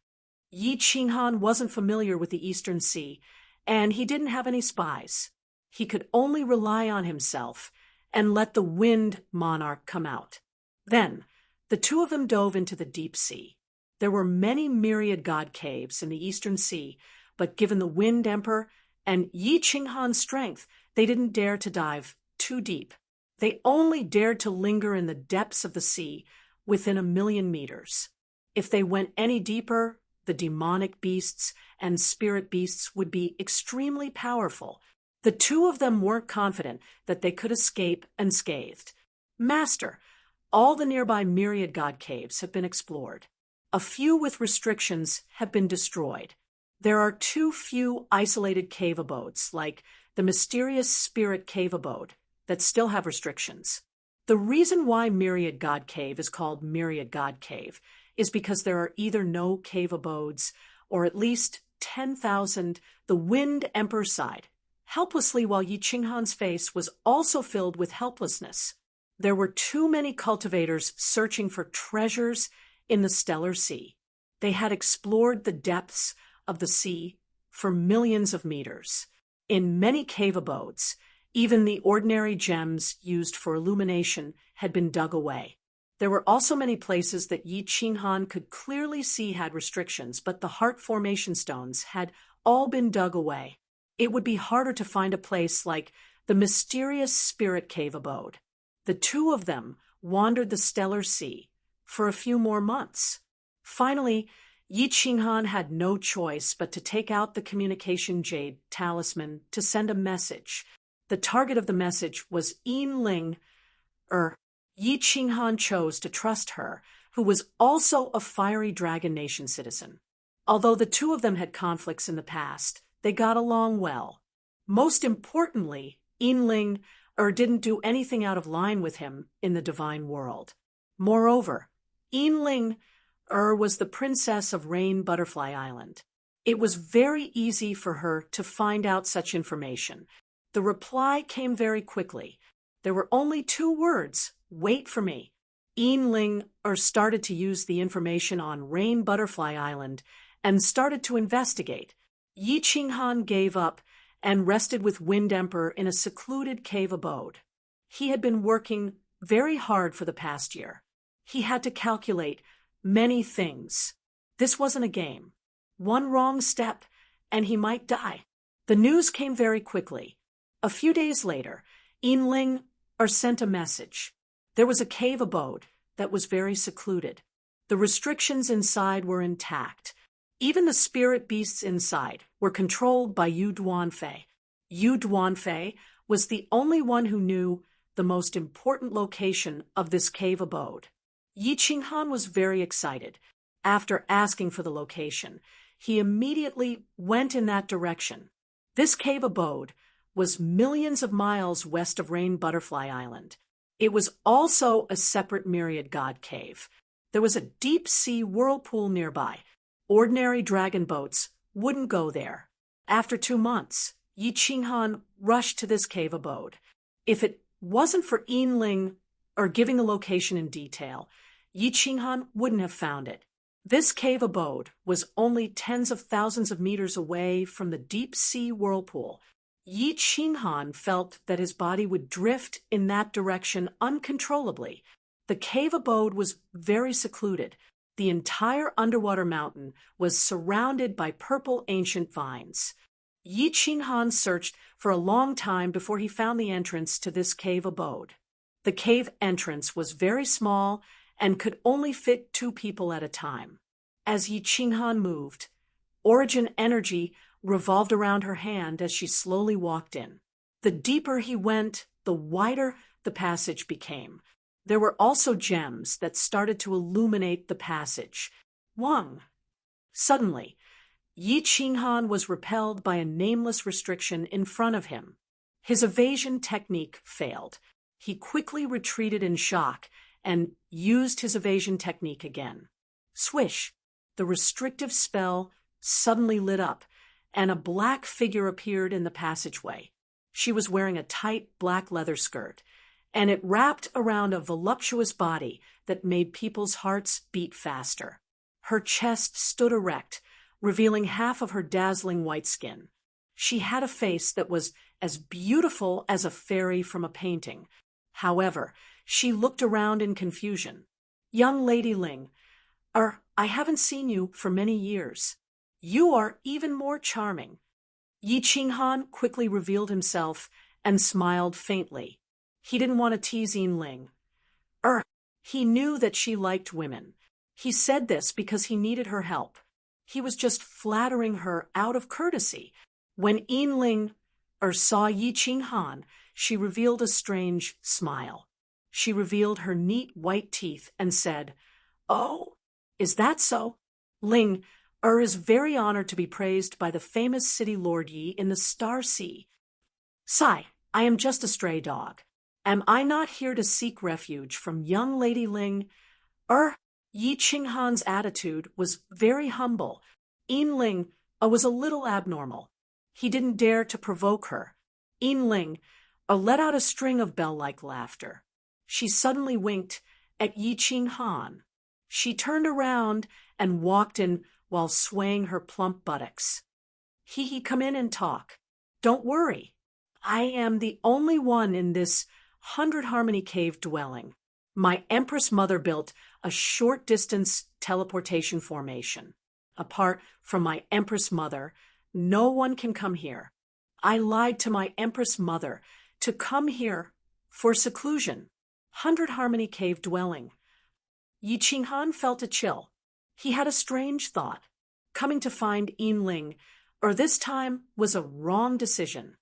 Yi Qinghan wasn't familiar with the Eastern Sea, and he didn't have any spies. He could only rely on himself and let the Wind Monarch come out. Then, the two of them dove into the deep sea. There were many Myriad God caves in the Eastern Sea, but given the Wind Emperor and Yi Qinghan's strength, they didn't dare to dive too deep. They only dared to linger in the depths of the sea within 1,000,000 meters. If they went any deeper, the demonic beasts and spirit beasts would be extremely powerful. The two of them weren't confident that they could escape unscathed. Master, all the nearby Myriad God caves have been explored. A few with restrictions have been destroyed. There are too few isolated cave abodes, like the mysterious Spirit Cave Abode, that still have restrictions. The reason why Myriad God Cave is called Myriad God Cave is because there are either no cave abodes or at least 10,000. The Wind Emperor sighed helplessly while Yi Qinghan's face was also filled with helplessness. There were too many cultivators searching for treasures in the stellar sea. They had explored the depths of the sea for millions of meters. In many cave abodes, even the ordinary gems used for illumination had been dug away. There were also many places that Yi Qinghan could clearly see had restrictions, but the heart formation stones had all been dug away. It would be harder to find a place like the mysterious Spirit Cave Abode. The two of them wandered the stellar sea for a few more months. Finally, Yi Qinghan had no choice but to take out the communication jade talisman to send a message. The target of the message was Yinling. Yi Qinghan chose to trust her, who was also a Fiery Dragon Nation citizen. Although the two of them had conflicts in the past, they got along well. Most importantly, Yinling didn't do anything out of line with him in the divine world. Moreover, Yinling was the princess of Rain Butterfly Island. It was very easy for her to find out such information. The reply came very quickly. There were only 2 words, wait for me. Yinling started to use the information on Rain Butterfly Island and started to investigate. Yi Qinghan gave up and rested with Wind Emperor in a secluded cave abode. He had been working very hard for the past year. He had to calculate many things. This wasn't a game. One wrong step, and he might die. The news came very quickly. A few days later, Yinling sent a message. There was a cave abode that was very secluded. The restrictions inside were intact. Even the spirit beasts inside were controlled by Yu Duanfei. Yu Duanfei was the only one who knew the most important location of this cave abode. Yi Qinghan was very excited. After asking for the location, he immediately went in that direction. This cave abode was millions of miles west of Rain Butterfly Island. It was also a separate Myriad God cave. There was a deep-sea whirlpool nearby. Ordinary dragon boats wouldn't go there. After 2 months, Yi Qinghan rushed to this cave abode. If it wasn't for Yinling giving the location in detail, Yi Qinghan wouldn't have found it. This cave abode was only tens of thousands of meters away from the deep-sea whirlpool. Yi Qinghan felt that his body would drift in that direction uncontrollably. The cave abode was very secluded. The entire underwater mountain was surrounded by purple ancient vines. Yi Qinghan searched for a long time before he found the entrance to this cave abode. The cave entrance was very small and could only fit 2 people at a time. As Yi Qinghan moved, origin energy revolved around her hand as she slowly walked in. The deeper he went, the wider the passage became. There were also gems that started to illuminate the passage. Wang. Suddenly, Yi Qinghan was repelled by a nameless restriction in front of him. His evasion technique failed. He quickly retreated in shock and used his evasion technique again. Swish! The restrictive spell suddenly lit up, and a black figure appeared in the passageway. She was wearing a tight black leather skirt, and it wrapped around a voluptuous body that made people's hearts beat faster. Her chest stood erect, revealing half of her dazzling white skin. She had a face that was as beautiful as a fairy from a painting. However, she looked around in confusion. "Young Lady Ling, I haven't seen you for many years. You are even more charming." Yi Qinghan quickly revealed himself and smiled faintly. He didn't want to tease Ling. He knew that she liked women. He said this because he needed her help. He was just flattering her out of courtesy. When Ling saw Yi Qinghan, she revealed a strange smile. She revealed her neat white teeth and said, "Oh, is that so? Ling is very honored to be praised by the famous city Lord Yi in the Star Sea. Sigh, I am just a stray dog. Am I not here to seek refuge from young Lady Ling?" Yi Qinghan's attitude was very humble. Ling was a little abnormal. He didn't dare to provoke her. Ling let out a string of bell-like laughter. She suddenly winked at Yi Qinghan. She turned around and walked in while swaying her plump buttocks. Come in and talk. Don't worry. I am the only one in this 100 Harmony Cave dwelling. My Empress Mother built a short-distance teleportation formation. Apart from my Empress Mother, no one can come here. I lied to my Empress Mother to come here for seclusion. 100 Harmony Cave dwelling. Yi Qinghan felt a chill. He had a strange thought. Coming to find Ling, this time, was a wrong decision.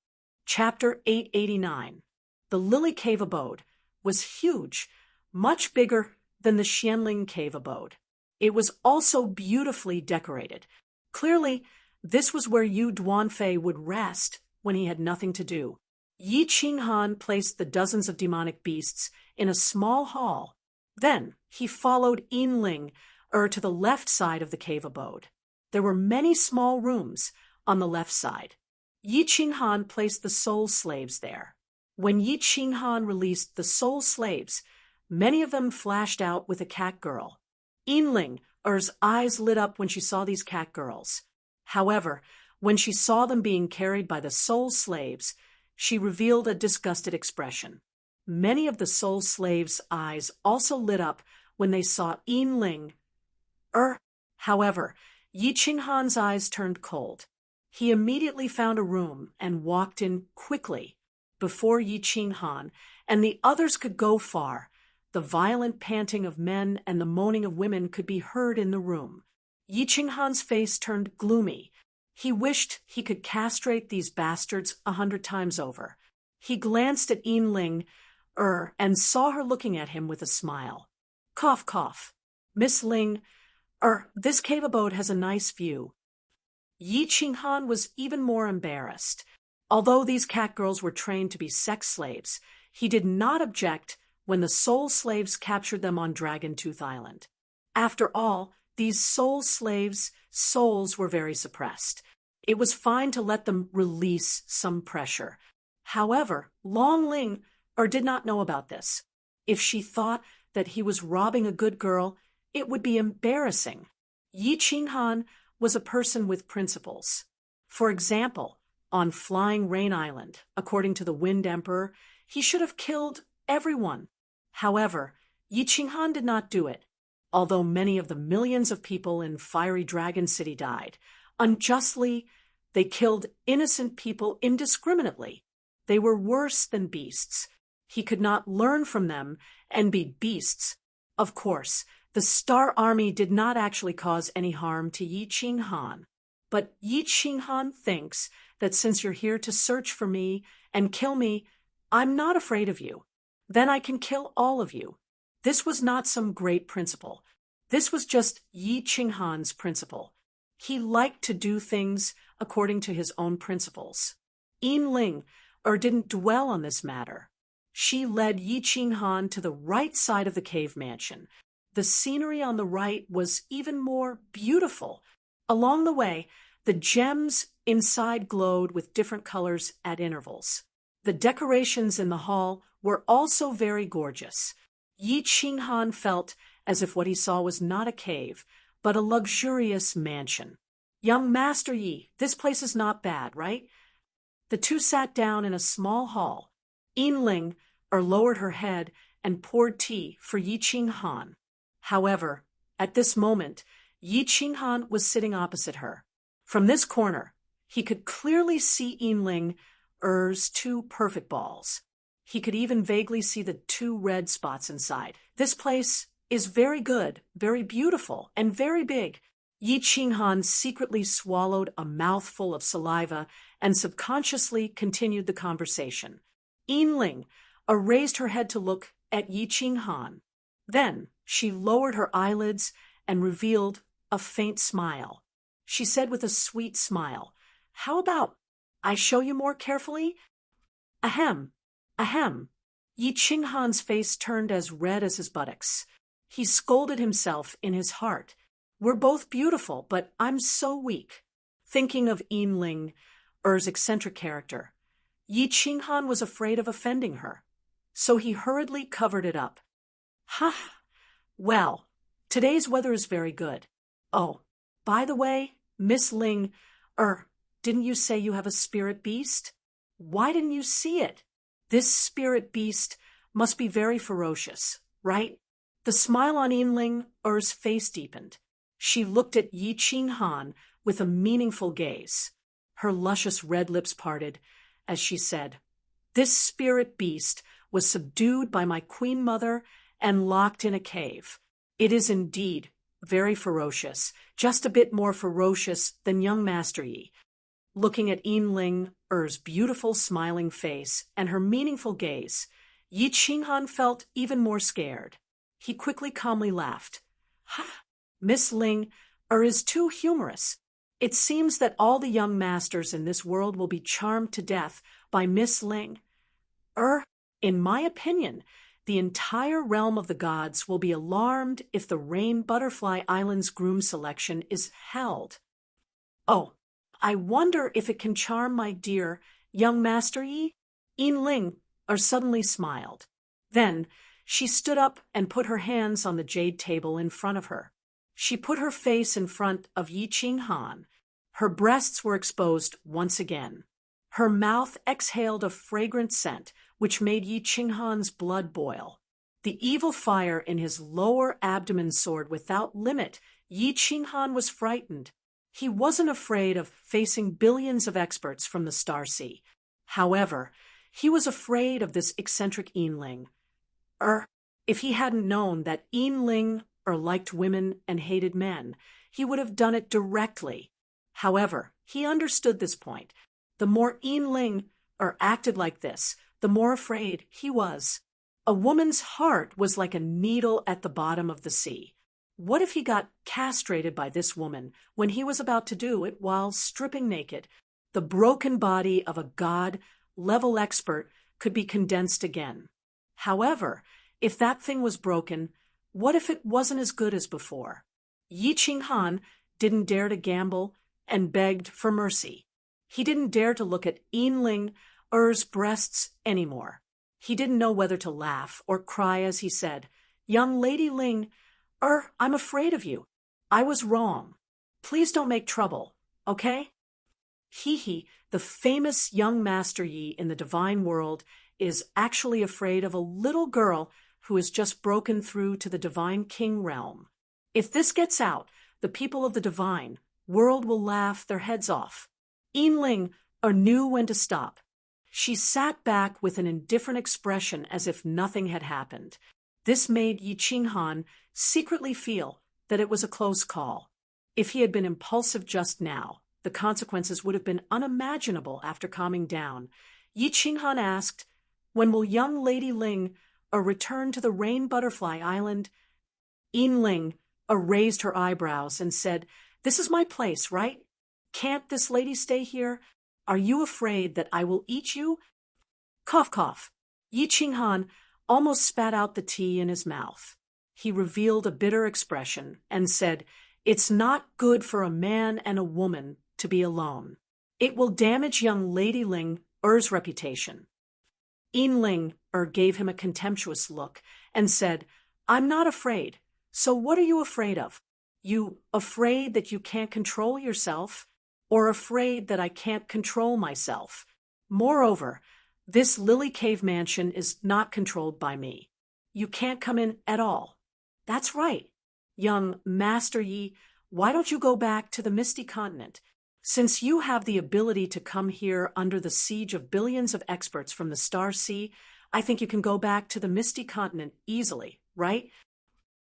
Chapter 889. The Lily Cave Abode was huge, much bigger than the Xianling Cave Abode. It was also beautifully decorated. Clearly, this was where Yu Duanfei would rest when he had nothing to do. Yi Qinghan placed the dozens of demonic beasts in a small hall. Then he followed Ling to the left side of the cave abode. There were many small rooms on the left side. Yi Qinghan placed the soul slaves there. When Yi Qinghan released the soul slaves, many of them flashed out with a cat girl. Ling's eyes lit up when she saw these cat girls. However, when she saw them being carried by the soul slaves, she revealed a disgusted expression. Many of the soul slaves' eyes also lit up when they saw Ling. However, Yi Qinghan's eyes turned cold. He immediately found a room and walked in quickly. Before Yi Qinghan and the others could go far, the violent panting of men and the moaning of women could be heard in the room. Yi Qinghan's face turned gloomy. He wished he could castrate these bastards 100 times over. He glanced at Ling and saw her looking at him with a smile. Cough, cough. "Miss Ling, this cave abode has a nice view." Yi Qinghan was even more embarrassed. Although these cat girls were trained to be sex slaves, he did not object when the soul slaves captured them on Dragon Tooth Island. After all, these soul slaves' souls were very suppressed. It was fine to let them release some pressure. However, Long Ling did not know about this. If she thought that he was robbing a good girl, it would be embarrassing. Yi Qinghan was a person with principles. For example, on Flying Rain Island, according to the Wind Emperor, he should have killed everyone. However, Yi Qinghan did not do it. Although many of the millions of people in Fiery Dragon City died, unjustly, they killed innocent people indiscriminately. They were worse than beasts. He could not learn from them and be beasts. Of course, the Star Army did not actually cause any harm to Yi Qinghan. but Yi Qinghan thinks that since you're here to search for me and kill me, I'm not afraid of you. Then I can kill all of you. This was not some great principle. This was just Yi Qinghan's principle. He liked to do things according to his own principles. Yinling didn't dwell on this matter. She led Yi Qinghan to the right side of the cave mansion. The scenery on the right was even more beautiful. Along the way, the gems inside glowed with different colors at intervals. The decorations in the hall were also very gorgeous. Yi Qinghan felt as if what he saw was not a cave, but a luxurious mansion. Young Master Yi, this place is not bad, right? The two sat down in a small hall. Yinling lowered her head and poured tea for Yi Qinghan. However, at this moment, Yi Qinghan was sitting opposite her. From this corner, he could clearly see Yinling's two perfect balls. He could even vaguely see the two red spots inside. This place is very good, very beautiful, and very big. Yi Qinghan secretly swallowed a mouthful of saliva and subconsciously continued the conversation. Yinling raised her head to look at Yi Qinghan. Then she lowered her eyelids and revealed a faint smile. She said with a sweet smile, "How about I show you more carefully?" Ahem, ahem. Yi Qinghan's face turned as red as his buttocks. He scolded himself in his heart. "We're both beautiful, but I'm so weak." Thinking of Yinling's eccentric character, Yi Qinghan was afraid of offending her, so he hurriedly covered it up. "Ha! Well, today's weather is very good. Oh, by the way, Miss Ling, didn't you say you have a spirit beast? Why didn't you see it? This spirit beast must be very ferocious, right?" The smile on Yinling's face deepened. She looked at Yi Qinghan with a meaningful gaze. Her luscious red lips parted as she said, "This spirit beast was subdued by my queen mother and locked in a cave. It is indeed very ferocious, just a bit more ferocious than young Master Yi." Looking at Yinling's beautiful smiling face and her meaningful gaze, Yi Qinghan felt even more scared. He quickly calmly laughed. "Ha! Miss Ling is too humorous. It seems that all the young masters in this world will be charmed to death by Miss Ling. In my opinion, the entire realm of the gods will be alarmed if the Rain Butterfly Island's groom selection is held. Oh, I wonder if it can charm my dear young Master Yi?" Yinling suddenly smiled. Then she stood up and put her hands on the jade table in front of her. She put her face in front of Yi Qinghan. Her breasts were exposed once again. Her mouth exhaled a fragrant scent, which made Yi Qinghan's blood boil. The evil fire in his lower abdomen soared without limit. Yi Qinghan was frightened. He wasn't afraid of facing billions of experts from the Star Sea. However, he was afraid of this eccentric Yinling. If he hadn't known that Yinling liked women and hated men, he would have done it directly. However, he understood this point. The more Yinling acted like this, the more afraid he was. A woman's heart was like a needle at the bottom of the sea. What if he got castrated by this woman when he was about to do it while stripping naked? The broken body of a god-level expert could be condensed again. However, if that thing was broken, what if it wasn't as good as before? Yi Qinghan didn't dare to gamble and begged for mercy. He didn't dare to look at Yinling's breasts anymore. He didn't know whether to laugh or cry as he said, "Young Lady Ling, I'm afraid of you. I was wrong. Please don't make trouble, okay?" The famous young Master Yi in the divine world is actually afraid of a little girl who has just broken through to the divine king realm. If this gets out, the people of the divine world will laugh their heads off. Yinling knew when to stop. She sat back with an indifferent expression as if nothing had happened. This made Yi Qinghan secretly feel that it was a close call. If he had been impulsive just now, the consequences would have been unimaginable after calming down. Yi Qinghan asked, "When will young Lady Ling return to the Rain Butterfly Island?" Yin Ling raised her eyebrows and said, "This is my place, right? Can't this lady stay here? Are you afraid that I will eat you?" Cough, cough. Yi Qinghan almost spat out the tea in his mouth. He revealed a bitter expression and said, "It's not good for a man and a woman to be alone. It will damage young Lady Ling Er's reputation." Yin Ling gave him a contemptuous look and said, "I'm not afraid. So what are you afraid of? You afraid that you can't control yourself, or afraid that I can't control myself? Moreover, this Lily Cave mansion is not controlled by me. You can't come in at all." "That's right. Young Master Yi, why don't you go back to the Misty Continent? Since you have the ability to come here under the siege of billions of experts from the Star Sea, I think you can go back to the Misty Continent easily, right?"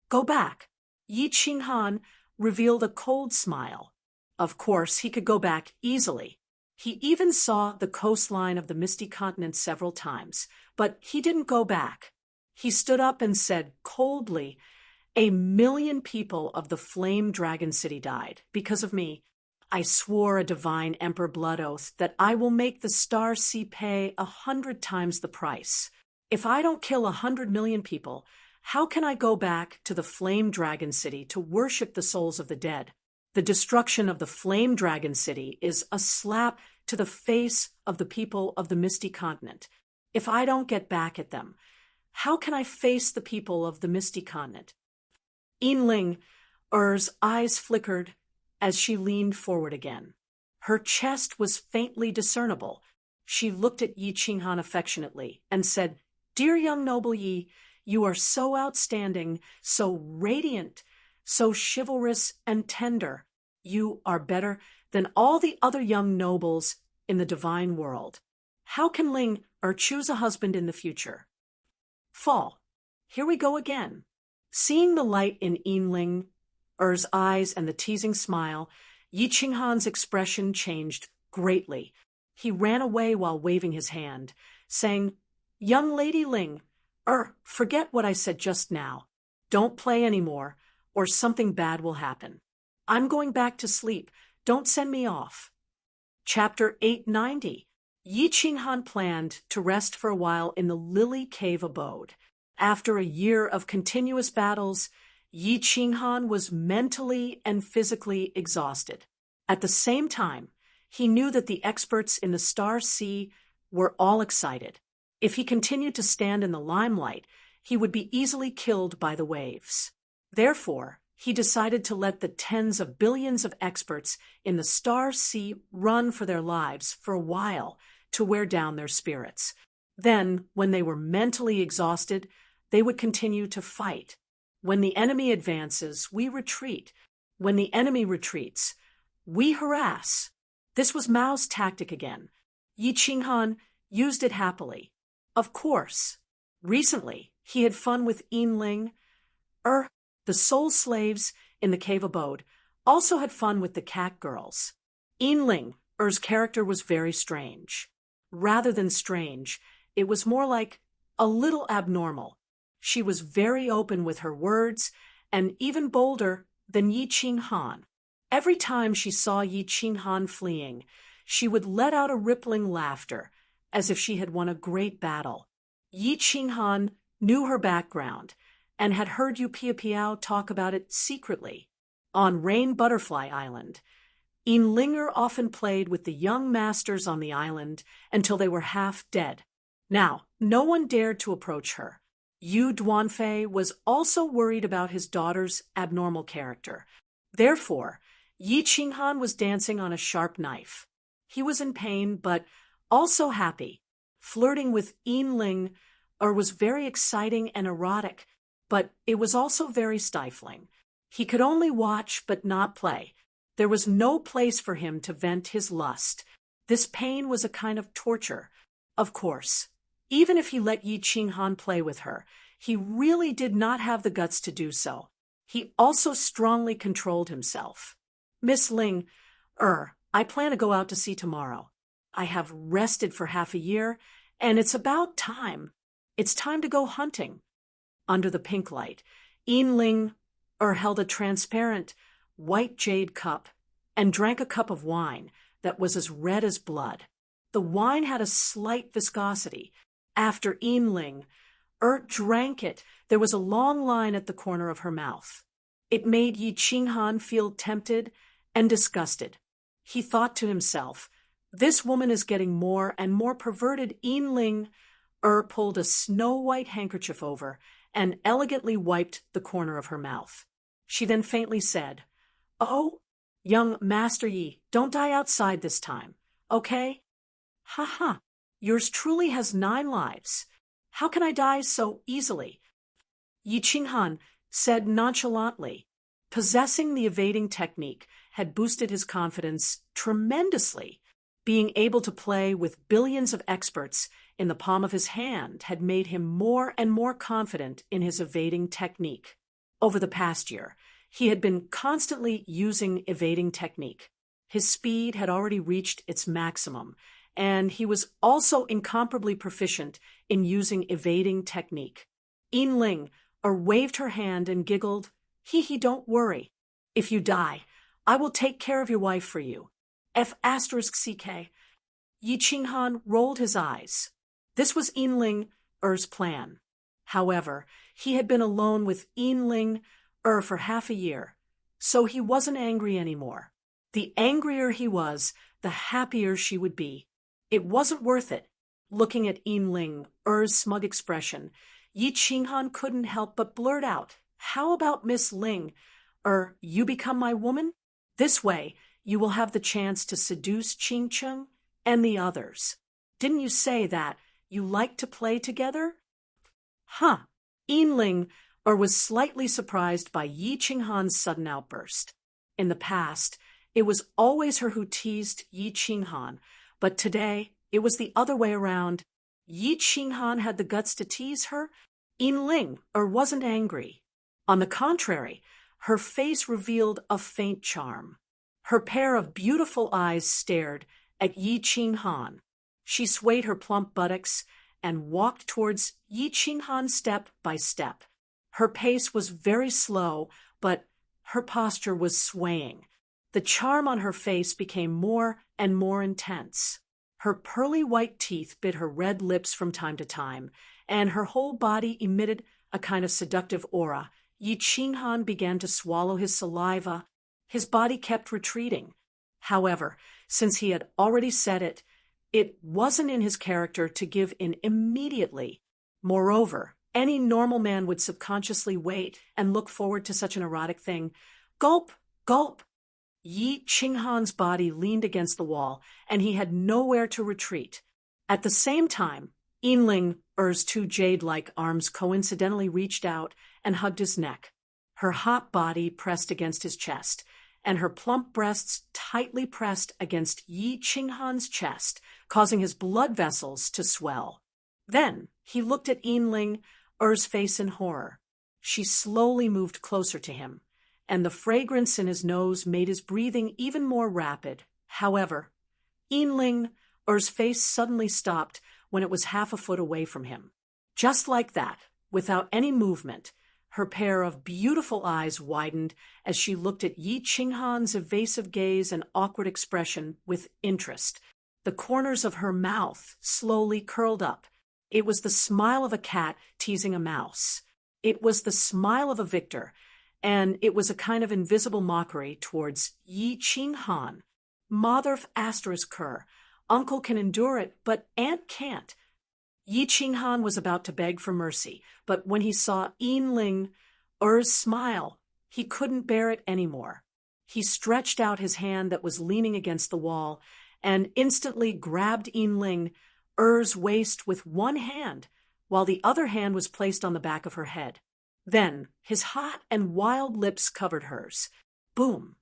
"Go back." Yi Qinghan revealed a cold smile. Of course, he could go back easily. He even saw the coastline of the Misty Continent several times, but he didn't go back. He stood up and said coldly, "1,000,000 people of the Flame Dragon City died because of me. I swore a divine emperor blood oath that I will make the Star Sea pay 100 times the price. If I don't kill 100 million people, how can I go back to the Flame Dragon City to worship the souls of the dead? The destruction of the Flame Dragon City is a slap to the face of the people of the Misty Continent. If I don't get back at them, how can I face the people of the Misty Continent?" Yin Ling's eyes flickered as she leaned forward again. Her chest was faintly discernible. She looked at Yi Qinghan affectionately and said, "Dear young noble Yi, you are so outstanding, so radiant, so chivalrous and tender. You are better than all the other young nobles in the divine world. How can Ling choose a husband in the future?" Fall. Here we go again. Seeing the light in Yin Ling's eyes and the teasing smile, Yi Qinghan's expression changed greatly. He ran away while waving his hand, saying, "Young Lady Ling, forget what I said just now. Don't play anymore, or something bad will happen. I'm going back to sleep. Don't send me off." Chapter 890. Yi Qinghan planned to rest for a while in the Lily Cave abode. After a year of continuous battles, Yi Qinghan was mentally and physically exhausted. At the same time, he knew that the experts in the Star Sea were all excited. If he continued to stand in the limelight, he would be easily killed by the waves. Therefore, he decided to let the tens of billions of experts in the Star Sea run for their lives for a while to wear down their spirits. Then, when they were mentally exhausted, they would continue to fight. When the enemy advances, we retreat. When the enemy retreats, we harass. This was Mao's tactic again. Yi Qinghan used it happily. Of course, recently he had fun with Yin Ling. The soul slaves in the cave abode also had fun with the cat girls. Yin Ling's character was very strange. Rather than strange, it was more like a little abnormal. She was very open with her words, and even bolder than Yi Qinghan. Every time she saw Yi Qinghan fleeing, she would let out a rippling laughter, as if she had won a great battle. Yi Qinghan knew her background, and had heard Yu Piao talk about it secretly. On Rain Butterfly Island, Yin Linger often played with the young masters on the island until they were half dead. Now, no one dared to approach her. Yu Duanfei was also worried about his daughter's abnormal character. Therefore, Yi Qinghan was dancing on a sharp knife. He was in pain, but also happy. Flirting with Yin Ling was very exciting and erotic, but it was also very stifling. He could only watch but not play. There was no place for him to vent his lust. This pain was a kind of torture. Of course, even if he let Yi Qinghan play with her, he really did not have the guts to do so. He also strongly controlled himself. "Miss Ling, I plan to go out to sea tomorrow. I have rested for half a year, and it's about time. It's time to go hunting. Under the pink light, Ling held a transparent white jade cup and drank a cup of wine that was as red as blood. The wine had a slight viscosity. After Ling drank it, there was a long line at the corner of her mouth. It made Yi Qinghan feel tempted and disgusted. He thought to himself, this woman is getting more and more perverted. Ling pulled a snow-white handkerchief over and elegantly wiped the corner of her mouth. She then faintly said, "Oh, young Master Yi, don't die outside this time, okay? Ha ha, yours truly has 9 lives. How can I die so easily?" Yi Qinghan said nonchalantly. Possessing the evading technique had boosted his confidence tremendously. Being able to play with billions of experts in the palm of his hand had made him more and more confident in his evading technique. Over the past year, he had been constantly using evading technique. His speed had already reached its maximum, and he was also incomparably proficient in using evading technique. Ling waved her hand and giggled, "Hee, don't worry. If you die, I will take care of your wife for you. F***CK. Yi Qinghan rolled his eyes. This was Ling's plan. However, he had been alone with Ling for half a year, so he wasn't angry anymore. The angrier he was, the happier she would be. It wasn't worth it. Looking at Ling's smug expression, Yi Qinghan couldn't help but blurt out, "How about Miss Ling? You become my woman? This way, you will have the chance to seduce Qing Cheng and the others. Didn't you say that you like to play together?" Huh. Ling was slightly surprised by Yi Qinghan's sudden outburst. In the past, it was always her who teased Yi Qinghan, but today it was the other way around. Yi Qinghan had the guts to tease her. Ling wasn't angry. On the contrary, her face revealed a faint charm. Her pair of beautiful eyes stared at Yi Qinghan. She swayed her plump buttocks and walked towards Yi Qinghan step by step. Her pace was very slow, but her posture was swaying. The charm on her face became more and more intense. Her pearly white teeth bit her red lips from time to time, and her whole body emitted a kind of seductive aura. Yi Qinghan began to swallow his saliva. His body kept retreating. However, since he had already said it, it wasn't in his character to give in immediately. Moreover, any normal man would subconsciously wait and look forward to such an erotic thing. Gulp, gulp. Yi Qinghan's body leaned against the wall, and he had nowhere to retreat. At the same time, Ling's 2 jade-like arms coincidentally reached out and hugged his neck. Her hot body pressed against his chest, and her plump breasts tightly pressed against Yi Qinghan's chest, causing his blood vessels to swell. Then he looked at Ling's face in horror. She slowly moved closer to him, and the fragrance in his nose made his breathing even more rapid. However, Ling's face suddenly stopped when it was half a foot away from him. Just like that, without any movement, her pair of beautiful eyes widened as she looked at Yi Qinghan's evasive gaze and awkward expression with interest. The corners of her mouth slowly curled up. It was the smile of a cat teasing a mouse. It was the smile of a victor, and it was a kind of invisible mockery towards Yi Qinghan. Mother of ***, uncle can endure it, but aunt can't. Yi Qinghan was about to beg for mercy, but when he saw Ling's smile, he couldn't bear it anymore. He stretched out his hand that was leaning against the wall and instantly grabbed Ling's waist with one hand, while the other hand was placed on the back of her head. Then his hot and wild lips covered hers. Boom!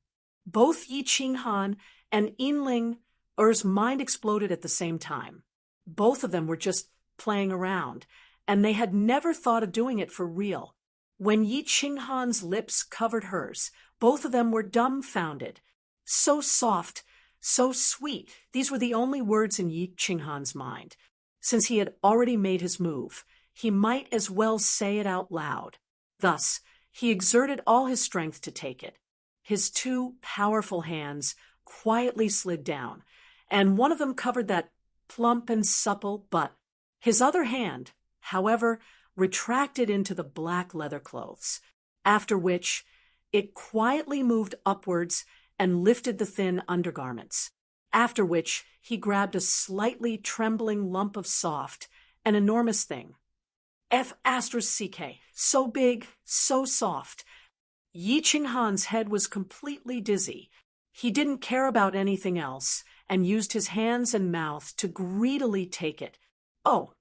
Both Yi Qinghan and Ling's mind exploded at the same time. Both of them were just playing around, and they had never thought of doing it for real. When Yi Qinghan's lips covered hers, both of them were dumbfounded. So soft, So sweet. These were the only words in Yi Qinghan's mind. Since he had already made his move, he might as well say it out loud. Thus, he exerted all his strength to take it. His two powerful hands quietly slid down, and one of them covered that plump and supple butt. His other hand, however, retracted into the black leather clothes, after which it quietly moved upwards and lifted the thin undergarments, after which he grabbed a slightly trembling lump of soft, an enormous thing. F***, so big, so soft. Yi Qinghan's head was completely dizzy. He didn't care about anything else, and used his hands and mouth to greedily take it. Oh,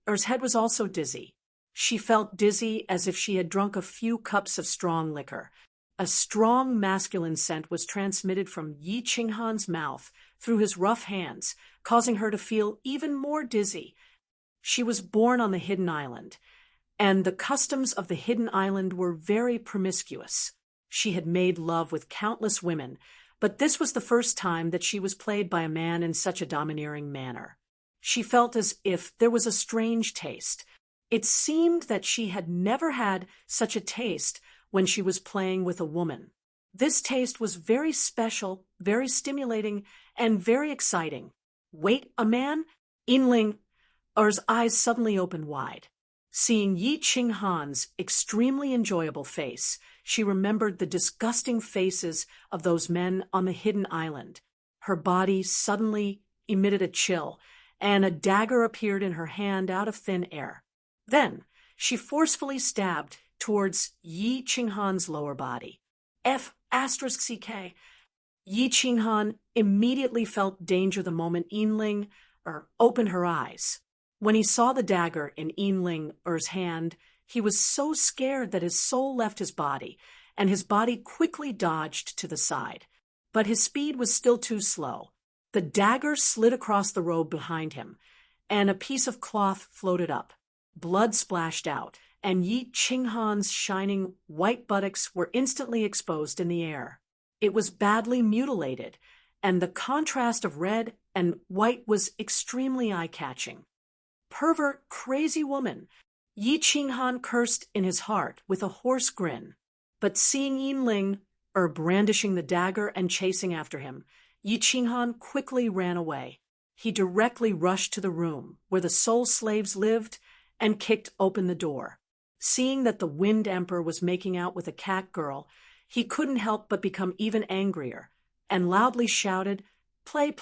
Er's head was also dizzy. She felt dizzy as if she had drunk a few cups of strong liquor. A strong masculine scent was transmitted from Yi Qinghan's mouth through his rough hands, causing her to feel even more dizzy. She was born on the Hidden Island, and the customs of the Hidden Island were very promiscuous. She had made love with countless women, but this was the first time that she was played by a man in such a domineering manner. She felt as if there was a strange taste. It seemed that she had never had such a taste when she was playing with a woman. This taste was very special, very stimulating, and very exciting. Wait, a man? Er's eyes suddenly opened wide. Seeing Yi Qinghan's extremely enjoyable face, she remembered the disgusting faces of those men on the Hidden Island. Her body suddenly emitted a chill, and a dagger appeared in her hand out of thin air. Then she forcefully stabbed towards Yi Qinghan's lower body. F***. Yi Qinghan immediately felt danger the moment opened her eyes. When he saw the dagger in Er's hand, he was so scared that his soul left his body, and his body quickly dodged to the side. But his speed was still too slow. The dagger slid across the robe behind him, and a piece of cloth floated up. Blood splashed out, and Yi Qinghan's shining white buttocks were instantly exposed in the air. It was badly mutilated, and the contrast of red and white was extremely eye-catching. Pervert, crazy woman, Yi Qinghan cursed in his heart with a hoarse grin. But seeing brandishing the dagger and chasing after him, Yi Qinghan quickly ran away. He directly rushed to the room where the soul slaves lived and kicked open the door. Seeing that the Wind Emperor was making out with a cat girl, he couldn't help but become even angrier, and loudly shouted, play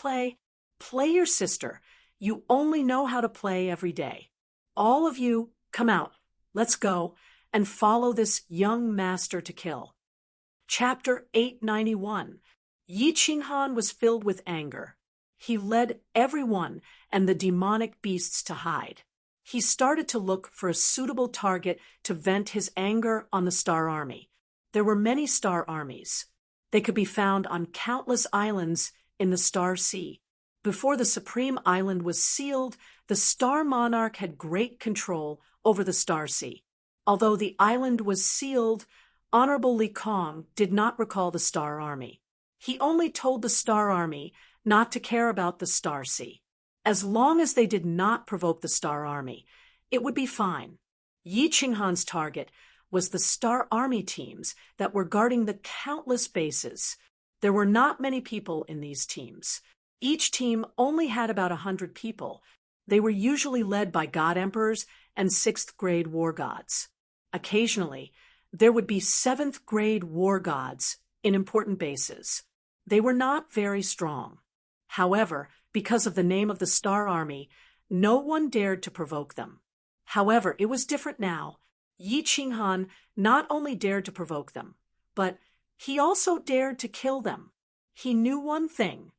your sister. You only know how to play every day. All of you, come out, let's go, and follow this young master to kill. Chapter 891. Yi Qinghan was filled with anger. He led everyone and the demonic beasts to hide. He started to look for a suitable target to vent his anger on the Star Army. There were many star armies. They could be found on countless islands in the Star Sea. Before the Supreme Island was sealed, the Star Monarch had great control over the Star Sea. Although the island was sealed, Honorable Li Kong did not recall the Star Army. He only told the Star Army not to care about the Star Sea. As long as they did not provoke the Star Army, it would be fine. Yi Qinghan's target was the Star Army teams that were guarding the countless bases. There were not many people in these teams. Each team only had about 100 people. They were usually led by God Emperors and 6th-grade war gods. Occasionally, there would be 7th-grade war gods in important bases. They were not very strong. However, because of the name of the Star Army, no one dared to provoke them. However, it was different now. Yi Qinghan not only dared to provoke them, but he also dared to kill them. He knew one thing.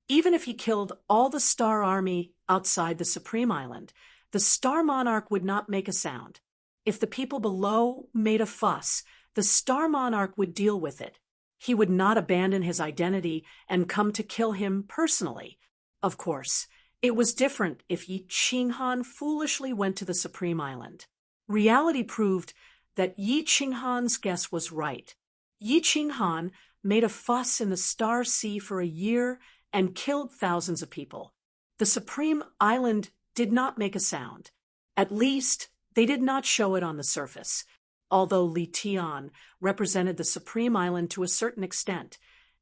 Even if he killed all the Star Army outside the Supreme Island, the Star Monarch would not make a sound. If the people below made a fuss, the Star Monarch would deal with it. He would not abandon his identity and come to kill him personally. Of course, it was different if Yi Qinghan foolishly went to the Supreme Island. Reality proved that Yi Qinghan's guess was right. Yi Qinghan made a fuss in the Star Sea for a year and killed thousands of people. The Supreme Island did not make a sound. At least, they did not show it on the surface, although Li Tian represented the Supreme Island to a certain extent.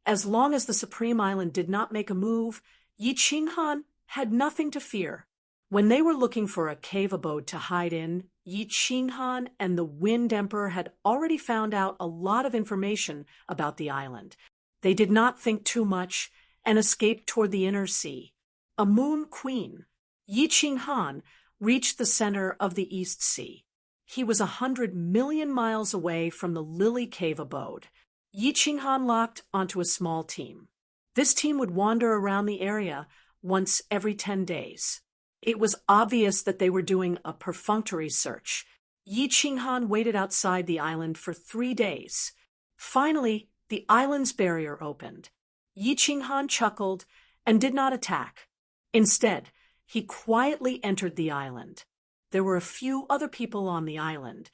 As long as the Supreme Island did not make a move, Yi Qinghan had nothing to fear. When they were looking for a cave abode to hide in, Yi Qinghan and the Wind Emperor had already found out a lot of information about the island. They did not think too much and escaped toward the inner sea. A moon queen, Yi Qinghan, reached the center of the East Sea. He was 100 million miles away from the Lily Cave abode. Yi Qinghan locked onto a small team. This team would wander around the area once every 10 days. It was obvious that they were doing a perfunctory search. Yi Qinghan waited outside the island for 3 days. Finally, the island's barrier opened. Yi Qinghan chuckled and did not attack. Instead, he quietly entered the island. There were a few other people on the island,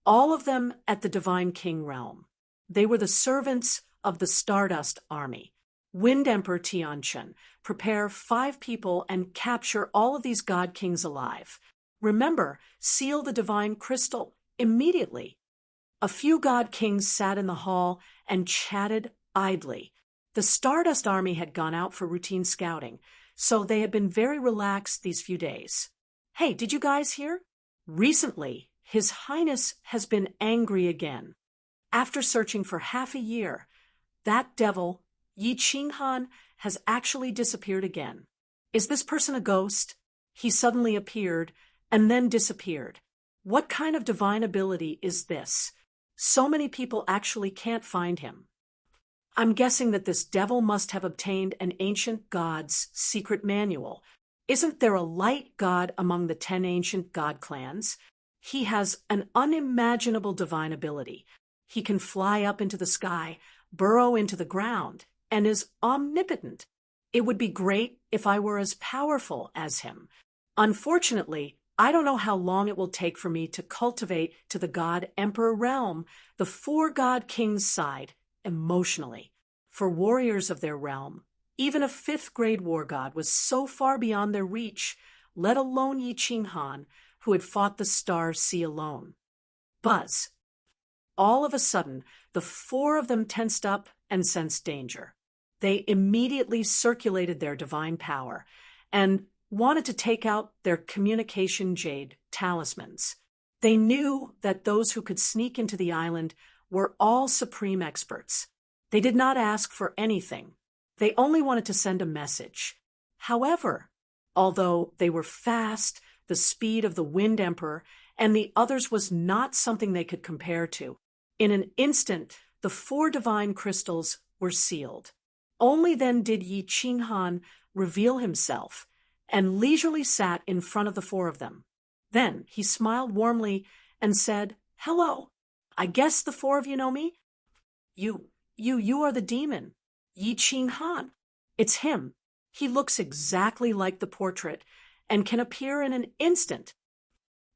all of them at the Divine King realm. They were the servants of the Stardust Army. Wind Emperor Tianchen, prepare 5 people and capture all of these God Kings alive. Remember, seal the divine crystal immediately. A few God Kings sat in the hall and chatted idly. The Stardust Army had gone out for routine scouting, so they had been very relaxed these few days. Hey, did you guys hear? Recently, His Highness has been angry again. After searching for half a year, that devil, Yi Qinghan, has actually disappeared again. Is this person a ghost? He suddenly appeared and then disappeared. What kind of divine ability is this? So many people actually can't find him. I'm guessing that this devil must have obtained an ancient god's secret manual. Isn't there a light god among the 10 ancient god clans? He has an unimaginable divine ability. He can fly up into the sky, burrow into the ground, and is omnipotent. It would be great if I were as powerful as him. Unfortunately, I don't know how long it will take for me to cultivate to the God Emperor realm the 4 God Kings side emotionally. For warriors of their realm, even a 5th grade war god was so far beyond their reach, let alone Yi Qinghan, who had fought the Star Sea alone. Buzz. All of a sudden, the 4 of them tensed up and sensed danger. They immediately circulated their divine power and wanted to take out their communication jade talismans. They knew that those who could sneak into the island were all supreme experts. They did not ask for anything. They only wanted to send a message. However, although they were fast, the speed of the Wind Emperor and the others was not something they could compare to. In an instant, the 4 divine crystals were sealed. Only then did Yi Qinghan reveal himself and leisurely sat in front of the 4 of them. Then he smiled warmly and said, "Hello. I guess the 4 of you know me? You are the demon, Yi Qinghan. It's him. He looks exactly like the portrait and can appear in an instant.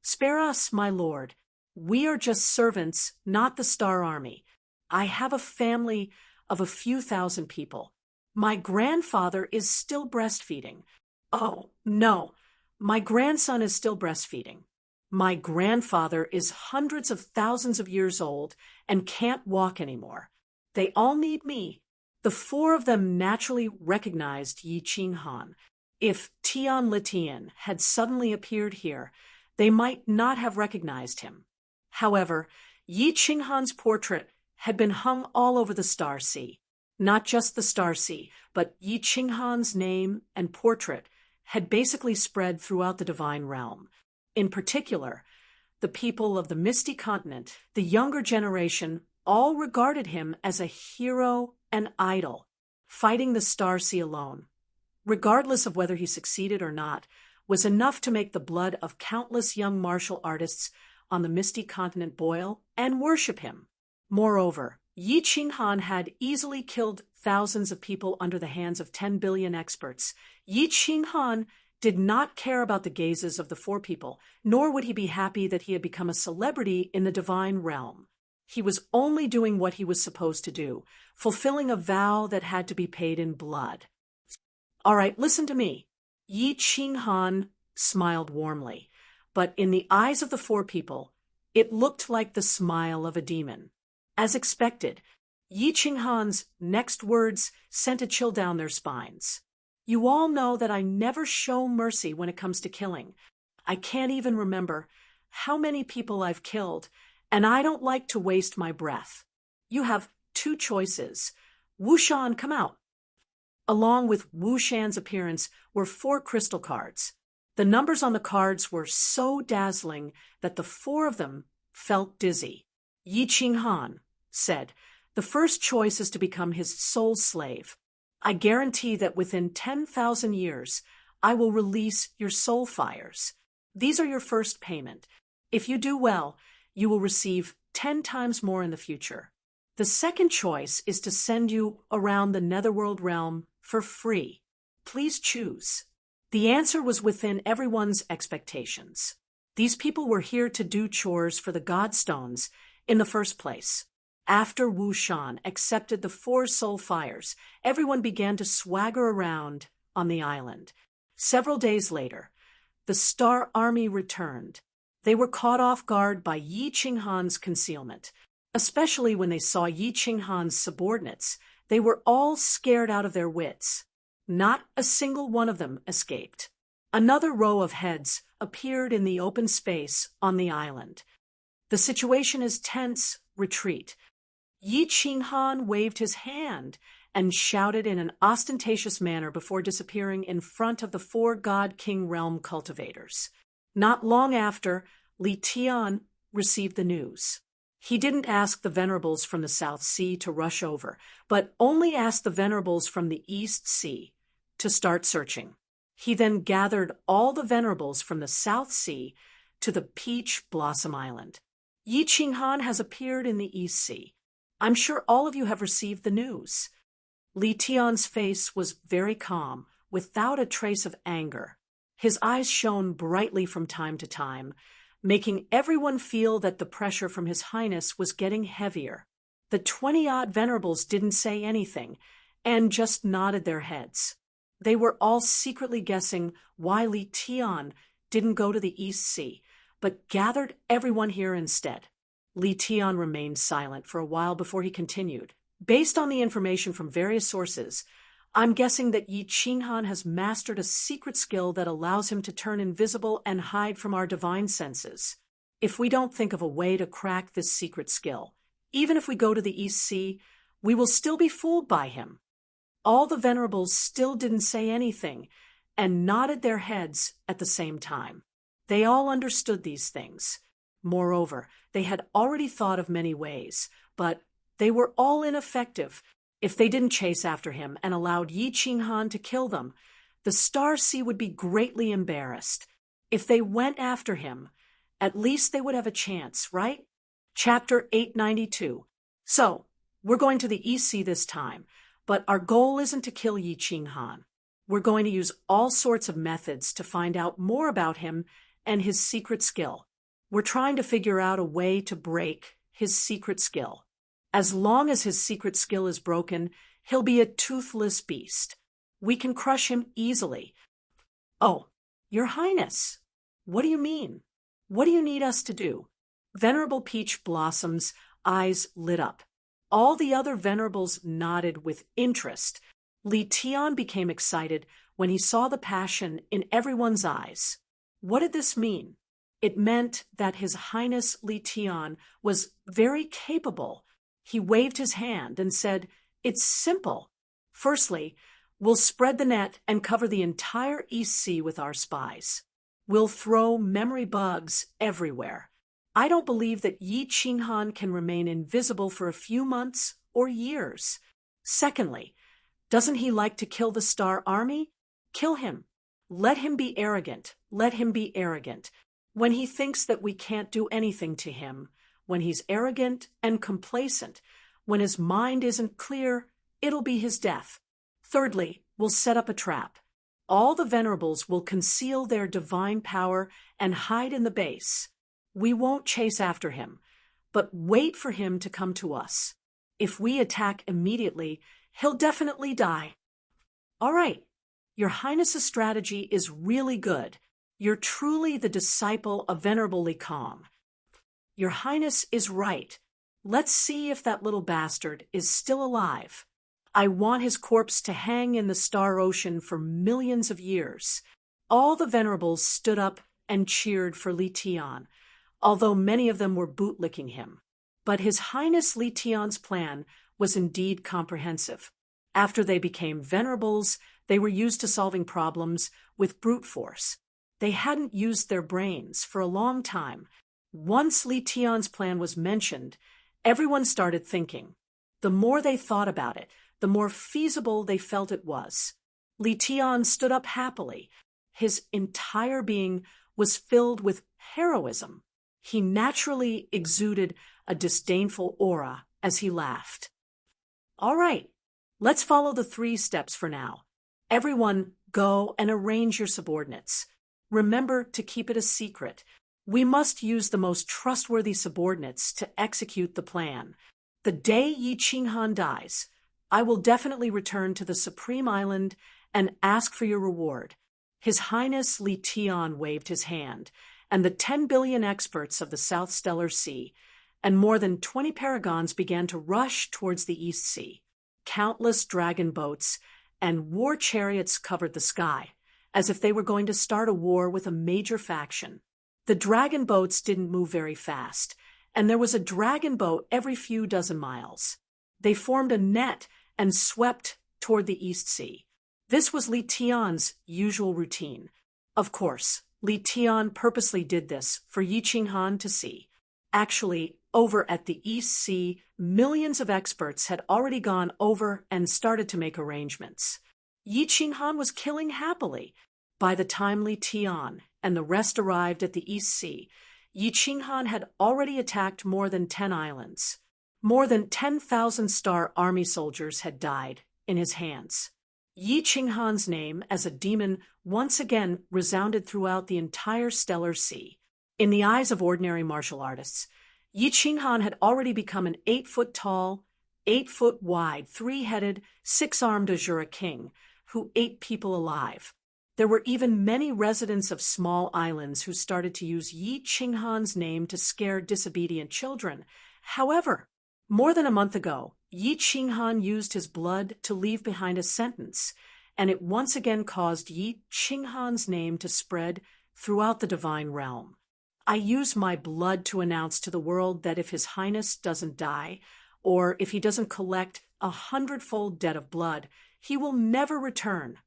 Spare us, my lord. We are just servants, not the Star Army. I have a family of a few thousand people. My grandfather is still breastfeeding. Oh, no, my grandson is still breastfeeding. My grandfather is hundreds of thousands of years old and can't walk anymore. They all need me." The 4 of them naturally recognized Yi Qinghan. If Tian Litian had suddenly appeared here, they might not have recognized him. However, Yi Qinghan's portrait had been hung all over the Star Sea. Not just the Star Sea, but Yi Qinghan's name and portrait had basically spread throughout the divine realm. In particular, the people of the Misty Continent, the younger generation, all regarded him as a hero and idol, fighting the Star Sea alone, regardless of whether he succeeded or not, was enough to make the blood of countless young martial artists on the Misty Continent boil and worship him. Moreover, Yi Qinghan had easily killed thousands of people under the hands of 10 billion experts. Yi Qinghan did not care about the gazes of the 4 people, nor would he be happy that he had become a celebrity in the divine realm. He was only doing what he was supposed to do, fulfilling a vow that had to be paid in blood. All right, listen to me. Yi Qinghan smiled warmly, but in the eyes of the four people, it looked like the smile of a demon. As expected, Yi Qinghan's next words sent a chill down their spines. You all know that I never show mercy when it comes to killing. I can't even remember how many people I've killed, and I don't like to waste my breath. You have two choices. Wu Shan, come out. Along with Wu Shan's appearance were 4 crystal cards. The numbers on the cards were so dazzling that the 4 of them felt dizzy. Yi Qinghan said, "The first choice is to become his soul slave. I guarantee that within 10,000 years, I will release your soul fires. These are your first payment. If you do well, you will receive 10 times more in the future. The second choice is to send you around the Netherworld realm for free. Please choose." The answer was within everyone's expectations. These people were here to do chores for the Godstones in the first place. After Wu Shan accepted the 4 soul fires, everyone began to swagger around on the island. Several days later, the Star Army returned. They were caught off guard by Yi Qinghan's concealment. Especially when they saw Yi Qinghan's subordinates, they were all scared out of their wits. Not a single one of them escaped. Another row of heads appeared in the open space on the island. The situation is tense. Retreat. Yi Qinghan waved his hand and shouted in an ostentatious manner before disappearing in front of the 4 God King realm cultivators. Not long after, Li Tian received the news. He didn't ask the venerables from the South Sea to rush over, but only asked the venerables from the East Sea to start searching. He then gathered all the venerables from the South Sea to the Peach Blossom Island. Yi Qinghan has appeared in the East Sea. I'm sure all of you have received the news. Li Tian's face was very calm, without a trace of anger. His eyes shone brightly from time to time, making everyone feel that the pressure from His Highness was getting heavier. The 20-odd venerables didn't say anything, and just nodded their heads. They were all secretly guessing why Li Tian didn't go to the East Sea, but gathered everyone here instead. Li Tian remained silent for a while before he continued. Based on the information from various sources, I'm guessing that Yi Qinghan has mastered a secret skill that allows him to turn invisible and hide from our divine senses. If we don't think of a way to crack this secret skill, even if we go to the East Sea, we will still be fooled by him. All the venerables still didn't say anything and nodded their heads at the same time. They all understood these things. Moreover, they had already thought of many ways, but they were all ineffective. If they didn't chase after him and allowed Yi Qinghan to kill them, the Star Sea would be greatly embarrassed. If they went after him, at least they would have a chance, right? Chapter 892. So, we're going to the East Sea this time, but our goal isn't to kill Yi Qinghan. We're going to use all sorts of methods to find out more about him and his secret skill. We're trying to figure out a way to break his secret skill. As long as his secret skill is broken, he'll be a toothless beast. We can crush him easily. Oh, Your Highness, what do you mean? What do you need us to do? Venerable Peach Blossom's eyes lit up. All the other venerables nodded with interest. Li Tian became excited when he saw the passion in everyone's eyes. What did this mean? It meant that His Highness Li Tian was very capable. He waved his hand and said, "It's simple. Firstly, we'll spread the net and cover the entire East Sea with our spies. We'll throw memory bugs everywhere. I don't believe that Yi Qinghan can remain invisible for a few months or years. Secondly, doesn't he like to kill the Star Army? Kill him. Let him be arrogant. Let him be arrogant. When he thinks that we can't do anything to him, when he's arrogant and complacent, when his mind isn't clear, it'll be his death. Thirdly, we'll set up a trap. All the venerables will conceal their divine power and hide in the base. We won't chase after him, but wait for him to come to us. If we attack immediately, he'll definitely die." "All right. Your Highness's strategy is really good. You're truly the disciple of Venerable Li Kong. Your Highness is right. Let's see if that little bastard is still alive. I want his corpse to hang in the Star Ocean for millions of years." All the venerables stood up and cheered for Li Tian, although many of them were bootlicking him. But His Highness Li Tian's plan was indeed comprehensive. After they became venerables, they were used to solving problems with brute force. They hadn't used their brains for a long time. Once Li Tian's plan was mentioned, everyone started thinking. The more they thought about it, the more feasible they felt it was. Li Tian stood up happily. His entire being was filled with heroism. He naturally exuded a disdainful aura as he laughed. "All right, let's follow the 3 steps for now. Everyone, go and arrange your subordinates. Remember to keep it a secret. We must use the most trustworthy subordinates to execute the plan. The day Yi Qinghan dies, I will definitely return to the Supreme Island and ask for your reward." His Highness Li Tian waved his hand, and the 10 billion experts of the South Stellar Sea and more than 20 paragons began to rush towards the East Sea. Countless dragon boats and war chariots covered the sky, as if they were going to start a war with a major faction. The dragon boats didn't move very fast, and there was a dragon boat every few dozen miles. They formed a net and swept toward the East Sea. This was Li Tian's usual routine. Of course, Li Tian purposely did this for Yi Qinghan to see. Actually, over at the East Sea, millions of experts had already gone over and started to make arrangements. Yi Qinghan was killing happily. By the time Li Tian and the rest arrived at the East Sea, Yi Qinghan had already attacked more than 10 islands. More than 10,000 Star Army soldiers had died in his hands. Yi Qinghan's name as a demon once again resounded throughout the entire Stellar Sea. In the eyes of ordinary martial artists, Yi Qinghan had already become an 8-foot-tall, 8-foot-wide, 3-headed, 6-armed Azura king who ate people alive. There were even many residents of small islands who started to use Yi Qinghan's name to scare disobedient children. However, more than a month ago, Yi Qinghan used his blood to leave behind a sentence, and it once again caused Yi Qinghan's name to spread throughout the divine realm. "I use my blood to announce to the world that if His Highness doesn't die, or if he doesn't collect 100-fold debt of blood, he will never return."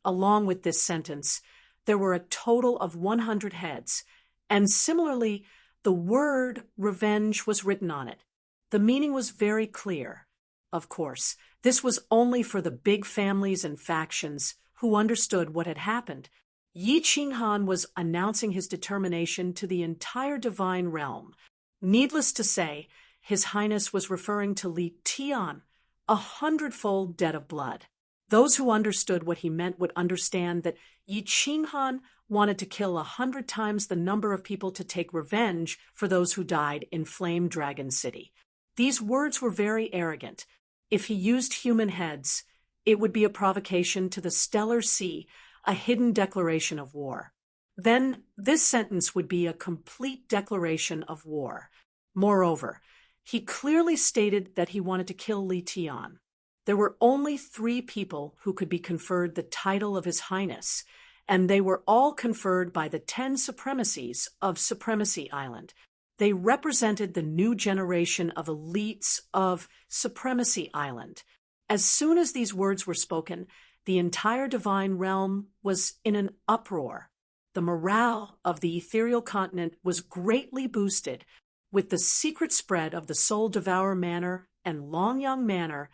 Along with this sentence, there were a total of 100 heads, and similarly, the word revenge was written on it. The meaning was very clear. Of course, this was only for the big families and factions who understood what had happened. Yi Qinghan was announcing his determination to the entire divine realm. Needless to say, His Highness was referring to Li Tian, 100-fold debt of blood. Those who understood what he meant would understand that Yi Qinghan wanted to kill 100 times the number of people to take revenge for those who died in Flame Dragon City. These words were very arrogant. If he used human heads, it would be a provocation to the Stellar Sea, a hidden declaration of war. Then this sentence would be a complete declaration of war. Moreover, he clearly stated that he wanted to kill Li Tian. There were only 3 people who could be conferred the title of His Highness, and they were all conferred by the 10 supremacies of Supremacy Island. They represented the new generation of elites of Supremacy Island. As soon as these words were spoken, the entire divine realm was in an uproar. The morale of the ethereal continent was greatly boosted. With the secret spread of the Soul Devourer Manor and Longyang Manor,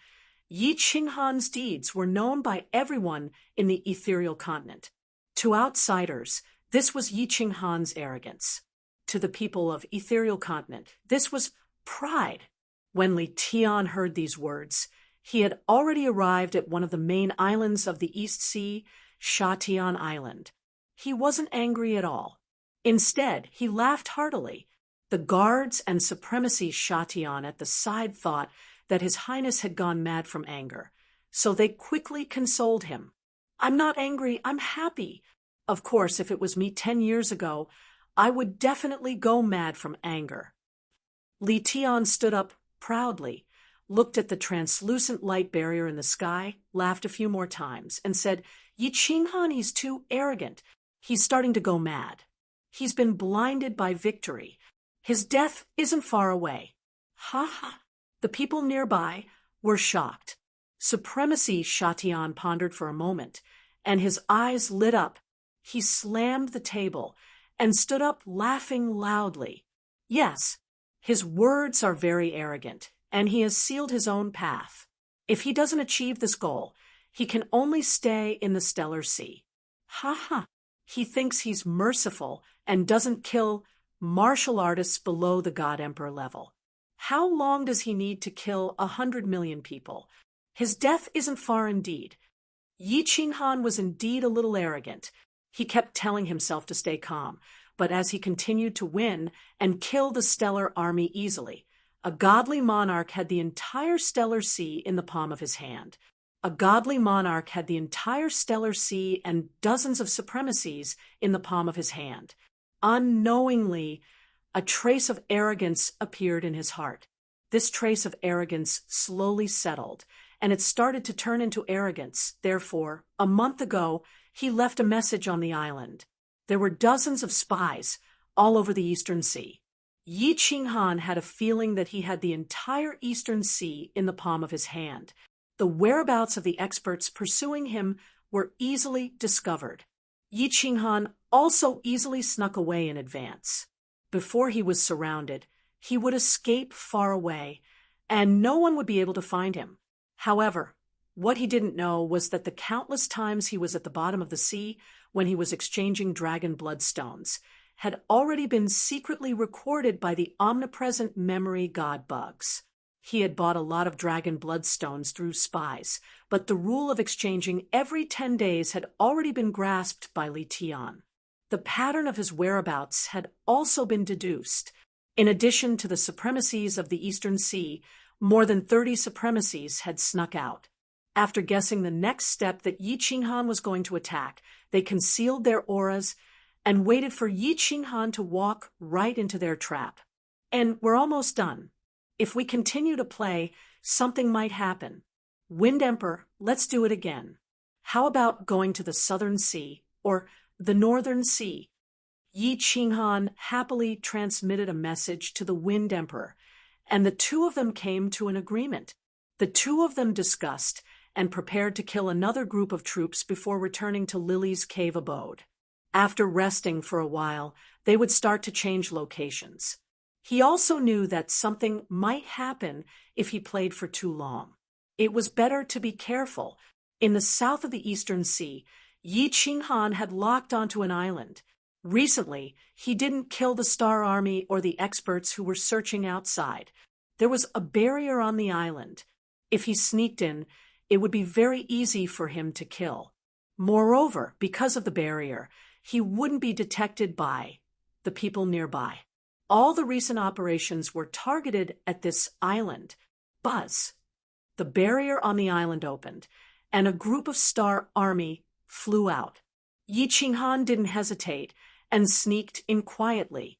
Yi Qinghan's deeds were known by everyone in the ethereal continent. To outsiders, this was Yi Qinghan's arrogance. To the people of ethereal continent, this was pride. When Li Tian heard these words, he had already arrived at one of the main islands of the East Sea, Sha Tian Island. He wasn't angry at all. Instead, he laughed heartily. The guards and supremacy Shatian at the side thought that His Highness had gone mad from anger, so they quickly consoled him. "I'm not angry, I'm happy. Of course, if it was me 10 years ago, I would definitely go mad from anger." Li Tian stood up proudly, looked at the translucent light barrier in the sky, laughed a few more times, and said, "Yi Qinghan, he's too arrogant. He's starting to go mad. He's been blinded by victory. His death isn't far away." Ha ha! The people nearby were shocked. Supremacy Shatian pondered for a moment, and his eyes lit up. He slammed the table and stood up laughing loudly. Yes, his words are very arrogant, and he has sealed his own path. If he doesn't achieve this goal, he can only stay in the stellar sea. Ha ha! He thinks he's merciful and doesn't kill martial artists below the God Emperor level. How long does he need to kill 100 million people? His death isn't far indeed. Yi Qinghan was indeed a little arrogant. He kept telling himself to stay calm, but as he continued to win and kill the stellar army easily, a godly monarch had the entire stellar sea in the palm of his hand. A godly monarch had the entire stellar sea and dozens of supremacies in the palm of his hand. Unknowingly, a trace of arrogance appeared in his heart. This trace of arrogance slowly settled, and it started to turn into arrogance. Therefore, a month ago, he left a message on the island. There were dozens of spies all over the Eastern Sea. Yi Qinghan had a feeling that he had the entire Eastern Sea in the palm of his hand. The whereabouts of the experts pursuing him were easily discovered. Yi Qinghan also easily snuck away in advance. Before he was surrounded, he would escape far away, and no one would be able to find him. However, what he didn't know was that the countless times he was at the bottom of the sea when he was exchanging dragon bloodstones had already been secretly recorded by the omnipresent memory god bugs. He had bought a lot of dragon bloodstones through spies, but the rule of exchanging every 10 days had already been grasped by Li Tian. The pattern of his whereabouts had also been deduced. In addition to the supremacies of the Eastern Sea, more than 30 supremacies had snuck out. After guessing the next step that Yi Qinghan was going to attack, they concealed their auras and waited for Yi Qinghan to walk right into their trap. And we're almost done. If we continue to play, something might happen. Wind Emperor, let's do it again. How about going to the Southern Sea, or the Northern Sea? Yi Qinghan happily transmitted a message to the Wind Emperor, and the two of them came to an agreement. The two of them discussed and prepared to kill another group of troops before returning to Lily's cave abode. After resting for a while, they would start to change locations. He also knew that something might happen if he played for too long. It was better to be careful. In the south of the Eastern Sea, Yi Qinghan had locked onto an island. Recently, he didn't kill the Star Army or the experts who were searching outside. There was a barrier on the island. If he sneaked in, it would be very easy for him to kill. Moreover, because of the barrier, he wouldn't be detected by the people nearby. All the recent operations were targeted at this island. Buzz. The barrier on the island opened, and a group of Star Army flew out. Yi Qinghan didn't hesitate and sneaked in quietly.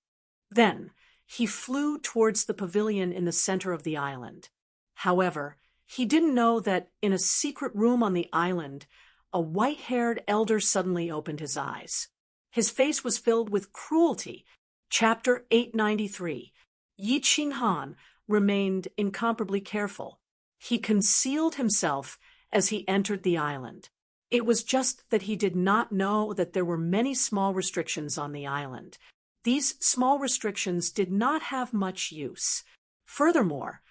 Then, he flew towards the pavilion in the center of the island. However, he didn't know that in a secret room on the island, a white-haired elder suddenly opened his eyes. His face was filled with cruelty. Chapter 893. Yi Qinghan remained incomparably careful. He concealed himself as he entered the island. It was just that he did not know that there were many small restrictions on the island. These small restrictions did not have much use. Furthermore,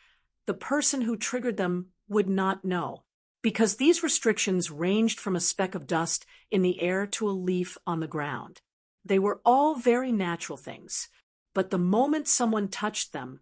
the person who triggered them would not know, because these restrictions ranged from a speck of dust in the air to a leaf on the ground. They were all very natural things, but the moment someone touched them,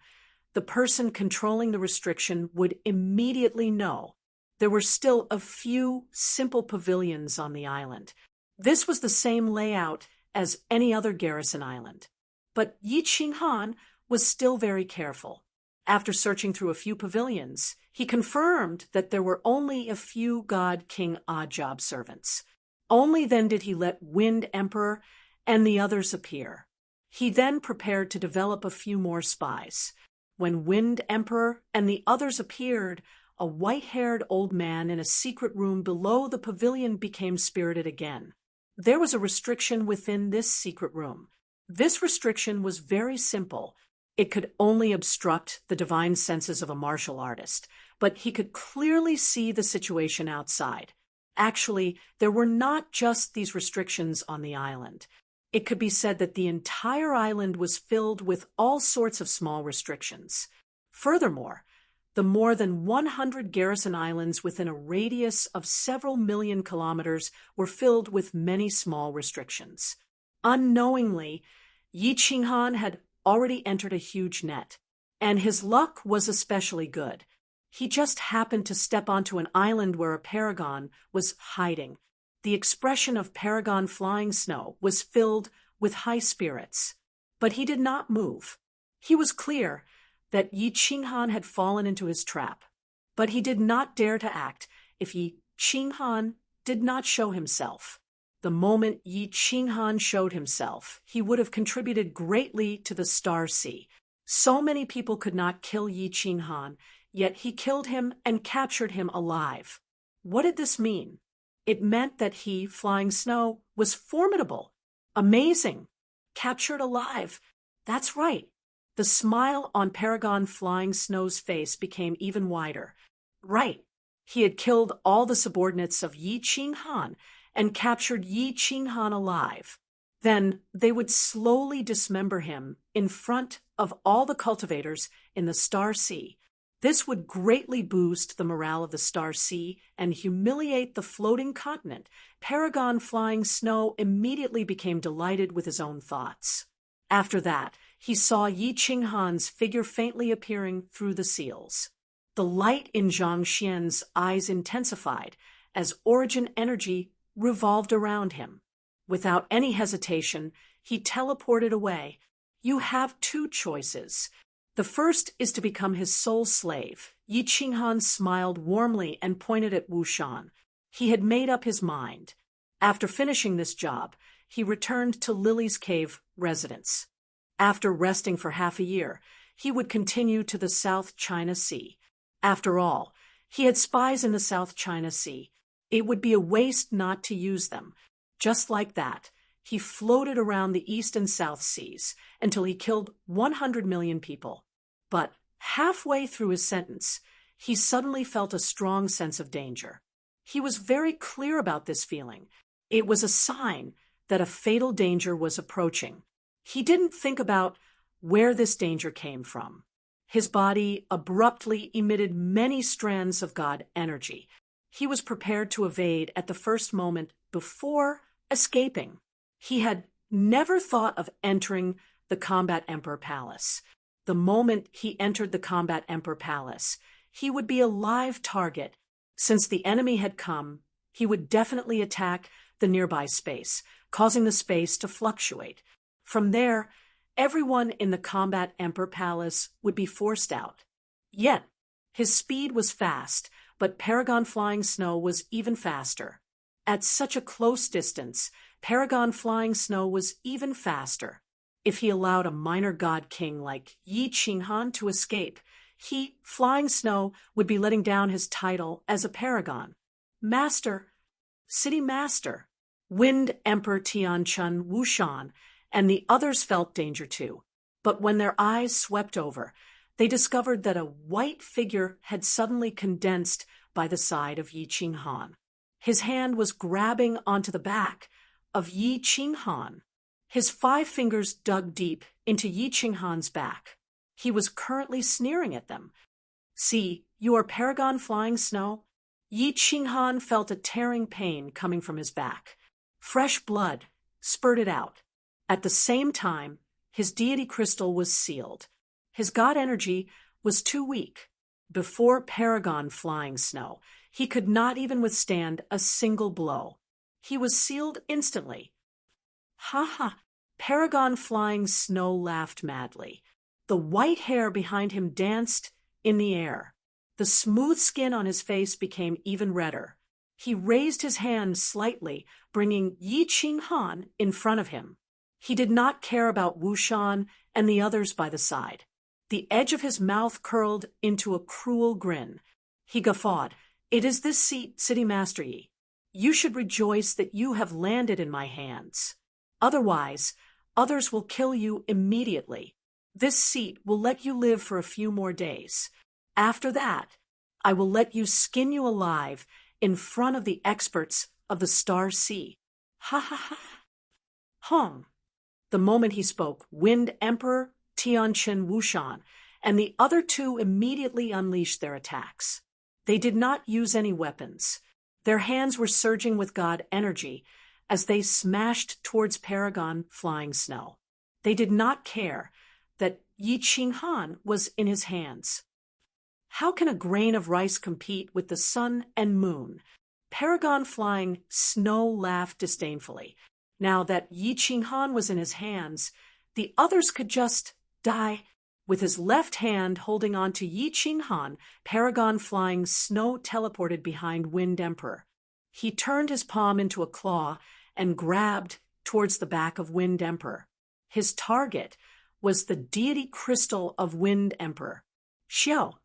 the person controlling the restriction would immediately know. There were still a few simple pavilions on the island. This was the same layout as any other garrison island. But Yi Qinghan was still very careful. After searching through a few pavilions, he confirmed that there were only a few God King Oddjob servants. Only then did he let Wind Emperor and the others appear. He then prepared to develop a few more spies. When Wind Emperor and the others appeared, a white-haired old man in a secret room below the pavilion became spirited again. There was a restriction within this secret room. This restriction was very simple. It could only obstruct the divine senses of a martial artist, but he could clearly see the situation outside. Actually, there were not just these restrictions on the island. It could be said that the entire island was filled with all sorts of small restrictions. Furthermore, the more than 100 garrison islands within a radius of several million kilometers were filled with many small restrictions. Unknowingly, Yi Qinghan had already entered a huge net, and his luck was especially good. He just happened to step onto an island where a paragon was hiding. The expression of Paragon Flying Snow was filled with high spirits, but he did not move. He was clear that Yi Qinghan had fallen into his trap, but he did not dare to act if Yi Qinghan did not show himself. The moment Yi Qinghan showed himself, he would have contributed greatly to the Star Sea. So many people could not kill Yi Qinghan, yet he killed him and captured him alive. What did this mean? It meant that he, Flying Snow, was formidable, amazing, captured alive. That's right. The smile on Paragon Flying Snow's face became even wider. Right. He had killed all the subordinates of Yi Qinghan and captured Yi Qinghan alive. Then they would slowly dismember him in front of all the cultivators in the Star Sea. This would greatly boost the morale of the Star Sea and humiliate the floating continent. Paragon Flying Snow immediately became delighted with his own thoughts. After that, he saw Yi Qinghan's figure faintly appearing through the seals. The light in Zhang Xian's eyes intensified as origin energy revolved around him. Without any hesitation, he teleported away. You have two choices. The first is to become his sole slave. Yi Qinghan smiled warmly and pointed at Wu Shan. He had made up his mind. After finishing this job, he returned to Lily's Cave residence. After resting for half a year, he would continue to the South China Sea. After all, he had spies in the South China Sea. It would be a waste not to use them. Just like that, he floated around the East and South Seas until he killed 100 million people. But halfway through his sentence, he suddenly felt a strong sense of danger. He was very clear about this feeling. It was a sign that a fatal danger was approaching. He didn't think about where this danger came from. His body abruptly emitted many strands of God energy. He was prepared to evade at the first moment before escaping. He had never thought of entering the Combat Emperor Palace. The moment he entered the Combat Emperor Palace, he would be a live target. Since the enemy had come, he would definitely attack the nearby space, causing the space to fluctuate. From there, everyone in the Combat Emperor Palace would be forced out. Yet, his speed was fast, but Paragon Flying Snow was even faster. At such a close distance, Paragon Flying Snow was even faster. If he allowed a minor god king like Yi Qinghan to escape, he, Flying Snow, would be letting down his title as a paragon. Master, City Master, Wind Emperor Tianchun Wushan, and the others felt danger too. But when their eyes swept over, they discovered that a white figure had suddenly condensed by the side of Yi Qinghan. His hand was grabbing onto the back of Yi Qinghan. His 5 fingers dug deep into Yi Qinghan's back. He was currently sneering at them. See, you are Paragon Flying Snow? Yi Qinghan felt a tearing pain coming from his back. Fresh blood spurted out. At the same time, his deity crystal was sealed. His god energy was too weak. Before Paragon Flying Snow, he could not even withstand a single blow. He was sealed instantly. Ha ha! Paragon Flying Snow laughed madly. The white hair behind him danced in the air. The smooth skin on his face became even redder. He raised his hand slightly, bringing Yi Qinghan in front of him. He did not care about Wu Shan and the others by the side. The edge of his mouth curled into a cruel grin. He guffawed. "It is this seat, City Master Yi. You should rejoice that you have landed in my hands. Otherwise, others will kill you immediately. This seat will let you live for a few more days. After that, I will let you skin you alive in front of the experts of the Star Sea." Ha ha ha. Hum. The moment he spoke, Wind Emperor, Tianqin Wushan, and the other two immediately unleashed their attacks. They did not use any weapons. Their hands were surging with God energy as they smashed towards Paragon Flying Snow. They did not care that Yi Qinghan was in his hands. How can a grain of rice compete with the sun and moon? Paragon Flying Snow laughed disdainfully. Now that Yi Qinghan was in his hands, the others could just die. With his left hand holding on to Yi Qinghan, Paragon Flying Snow teleported behind Wind Emperor. He turned his palm into a claw and grabbed towards the back of Wind Emperor. His target was the deity crystal of Wind Emperor. Xiao,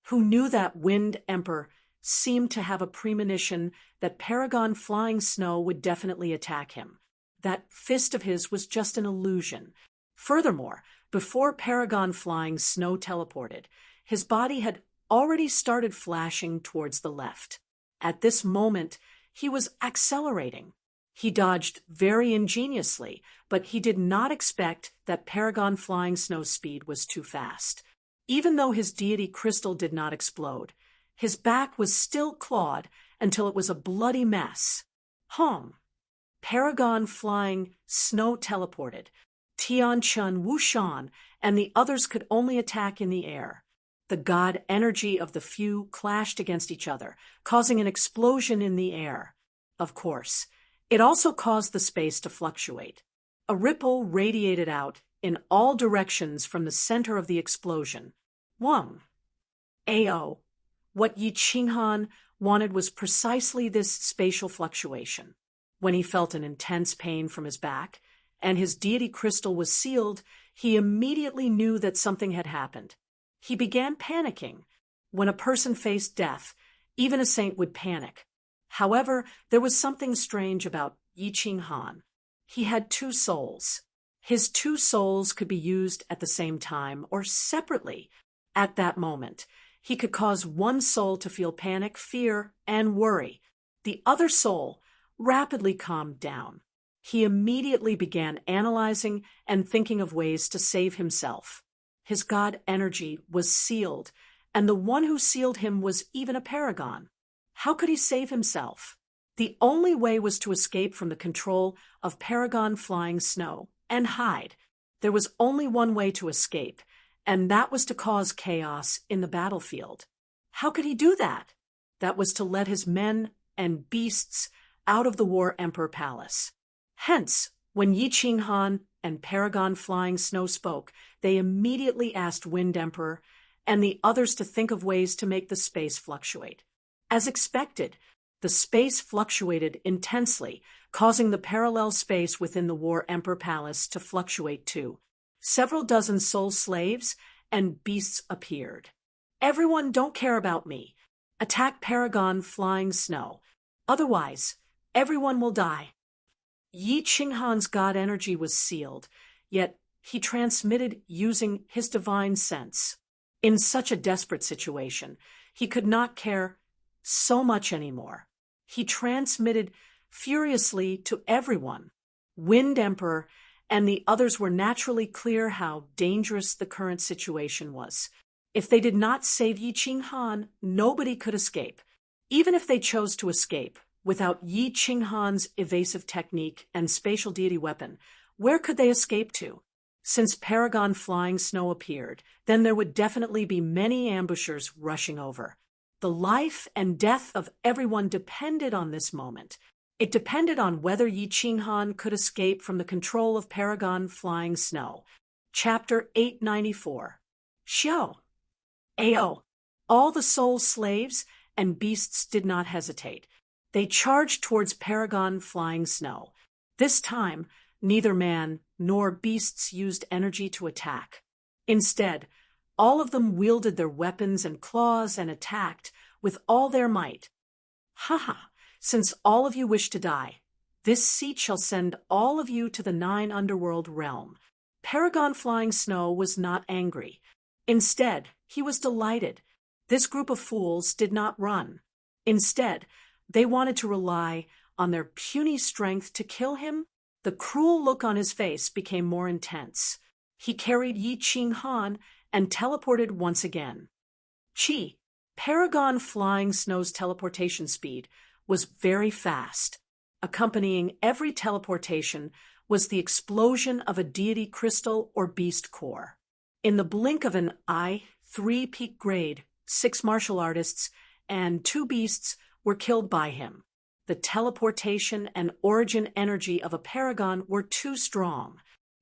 who knew that Wind Emperor seemed to have a premonition that Paragon Flying Snow would definitely attack him. That fist of his was just an illusion. Furthermore, before Paragon Flying Snow teleported, his body had already started flashing towards the left. At this moment, he was accelerating. He dodged very ingeniously, but he did not expect that Paragon Flying Snow's speed was too fast. Even though his deity crystal did not explode, his back was still clawed until it was a bloody mess. Paragon Flying Snow teleported. Tianqin Wushan and the others could only attack in the air. The god energy of the few clashed against each other, causing an explosion in the air. Of course, it also caused the space to fluctuate. A ripple radiated out in all directions from the center of the explosion. Ao. What Yi Qinghan wanted was precisely this spatial fluctuation. When he felt an intense pain from his back, and his deity crystal was sealed, he immediately knew that something had happened. He began panicking. When a person faced death, even a saint would panic. However, there was something strange about Yi Qinghan. He had two souls. His two souls could be used at the same time or separately. At that moment, he could cause one soul to feel panic, fear, and worry. The other soul rapidly calmed down. He immediately began analyzing and thinking of ways to save himself. His god energy was sealed, and the one who sealed him was even a paragon. How could he save himself? The only way was to escape from the control of Paragon Flying Snow and hide. There was only one way to escape, and that was to cause chaos in the battlefield. How could he do that? That was to let his men and beasts out of the War Emperor Palace. Hence, when Yi Qinghan and Paragon Flying Snow spoke, they immediately asked Wind Emperor and the others to think of ways to make the space fluctuate. As expected, the space fluctuated intensely, causing the parallel space within the War Emperor Palace to fluctuate too. Several dozen soul slaves and beasts appeared. "Everyone, don't care about me. Attack Paragon Flying Snow. Otherwise, everyone will die." Yi Qinghan's god energy was sealed, yet he transmitted using his divine sense. In such a desperate situation, he could not care so much anymore. He transmitted furiously to everyone. Wind Emperor and the others were naturally clear how dangerous the current situation was. If they did not save Yi Qinghan, nobody could escape. Even if they chose to escape, without Yi Qinghan's evasive technique and spatial deity weapon, where could they escape to? Since Paragon Flying Snow appeared, then there would definitely be many ambushers rushing over. The life and death of everyone depended on this moment. It depended on whether Yi Qinghan could escape from the control of Paragon Flying Snow. Chapter 894. Xiao. Ao. All the soul slaves and beasts did not hesitate. They charged towards Paragon Flying Snow. This time, neither man nor beasts used energy to attack. Instead, all of them wielded their weapons and claws and attacked with all their might. Ha! Since all of you wish to die, this seat shall send all of you to the 9 underworld realm. Paragon Flying Snow was not angry. Instead, he was delighted. This group of fools did not run. Instead, they wanted to rely on their puny strength to kill him. The cruel look on his face became more intense. He carried Yi Ching Han and teleported once again. Chi. Paragon Flying Snow's teleportation speed was very fast. Accompanying every teleportation was the explosion of a deity crystal or beast core. In the blink of an eye, 3 peak grade, 6 martial artists, and 2 beasts were killed by him. The teleportation and origin energy of a paragon were too strong.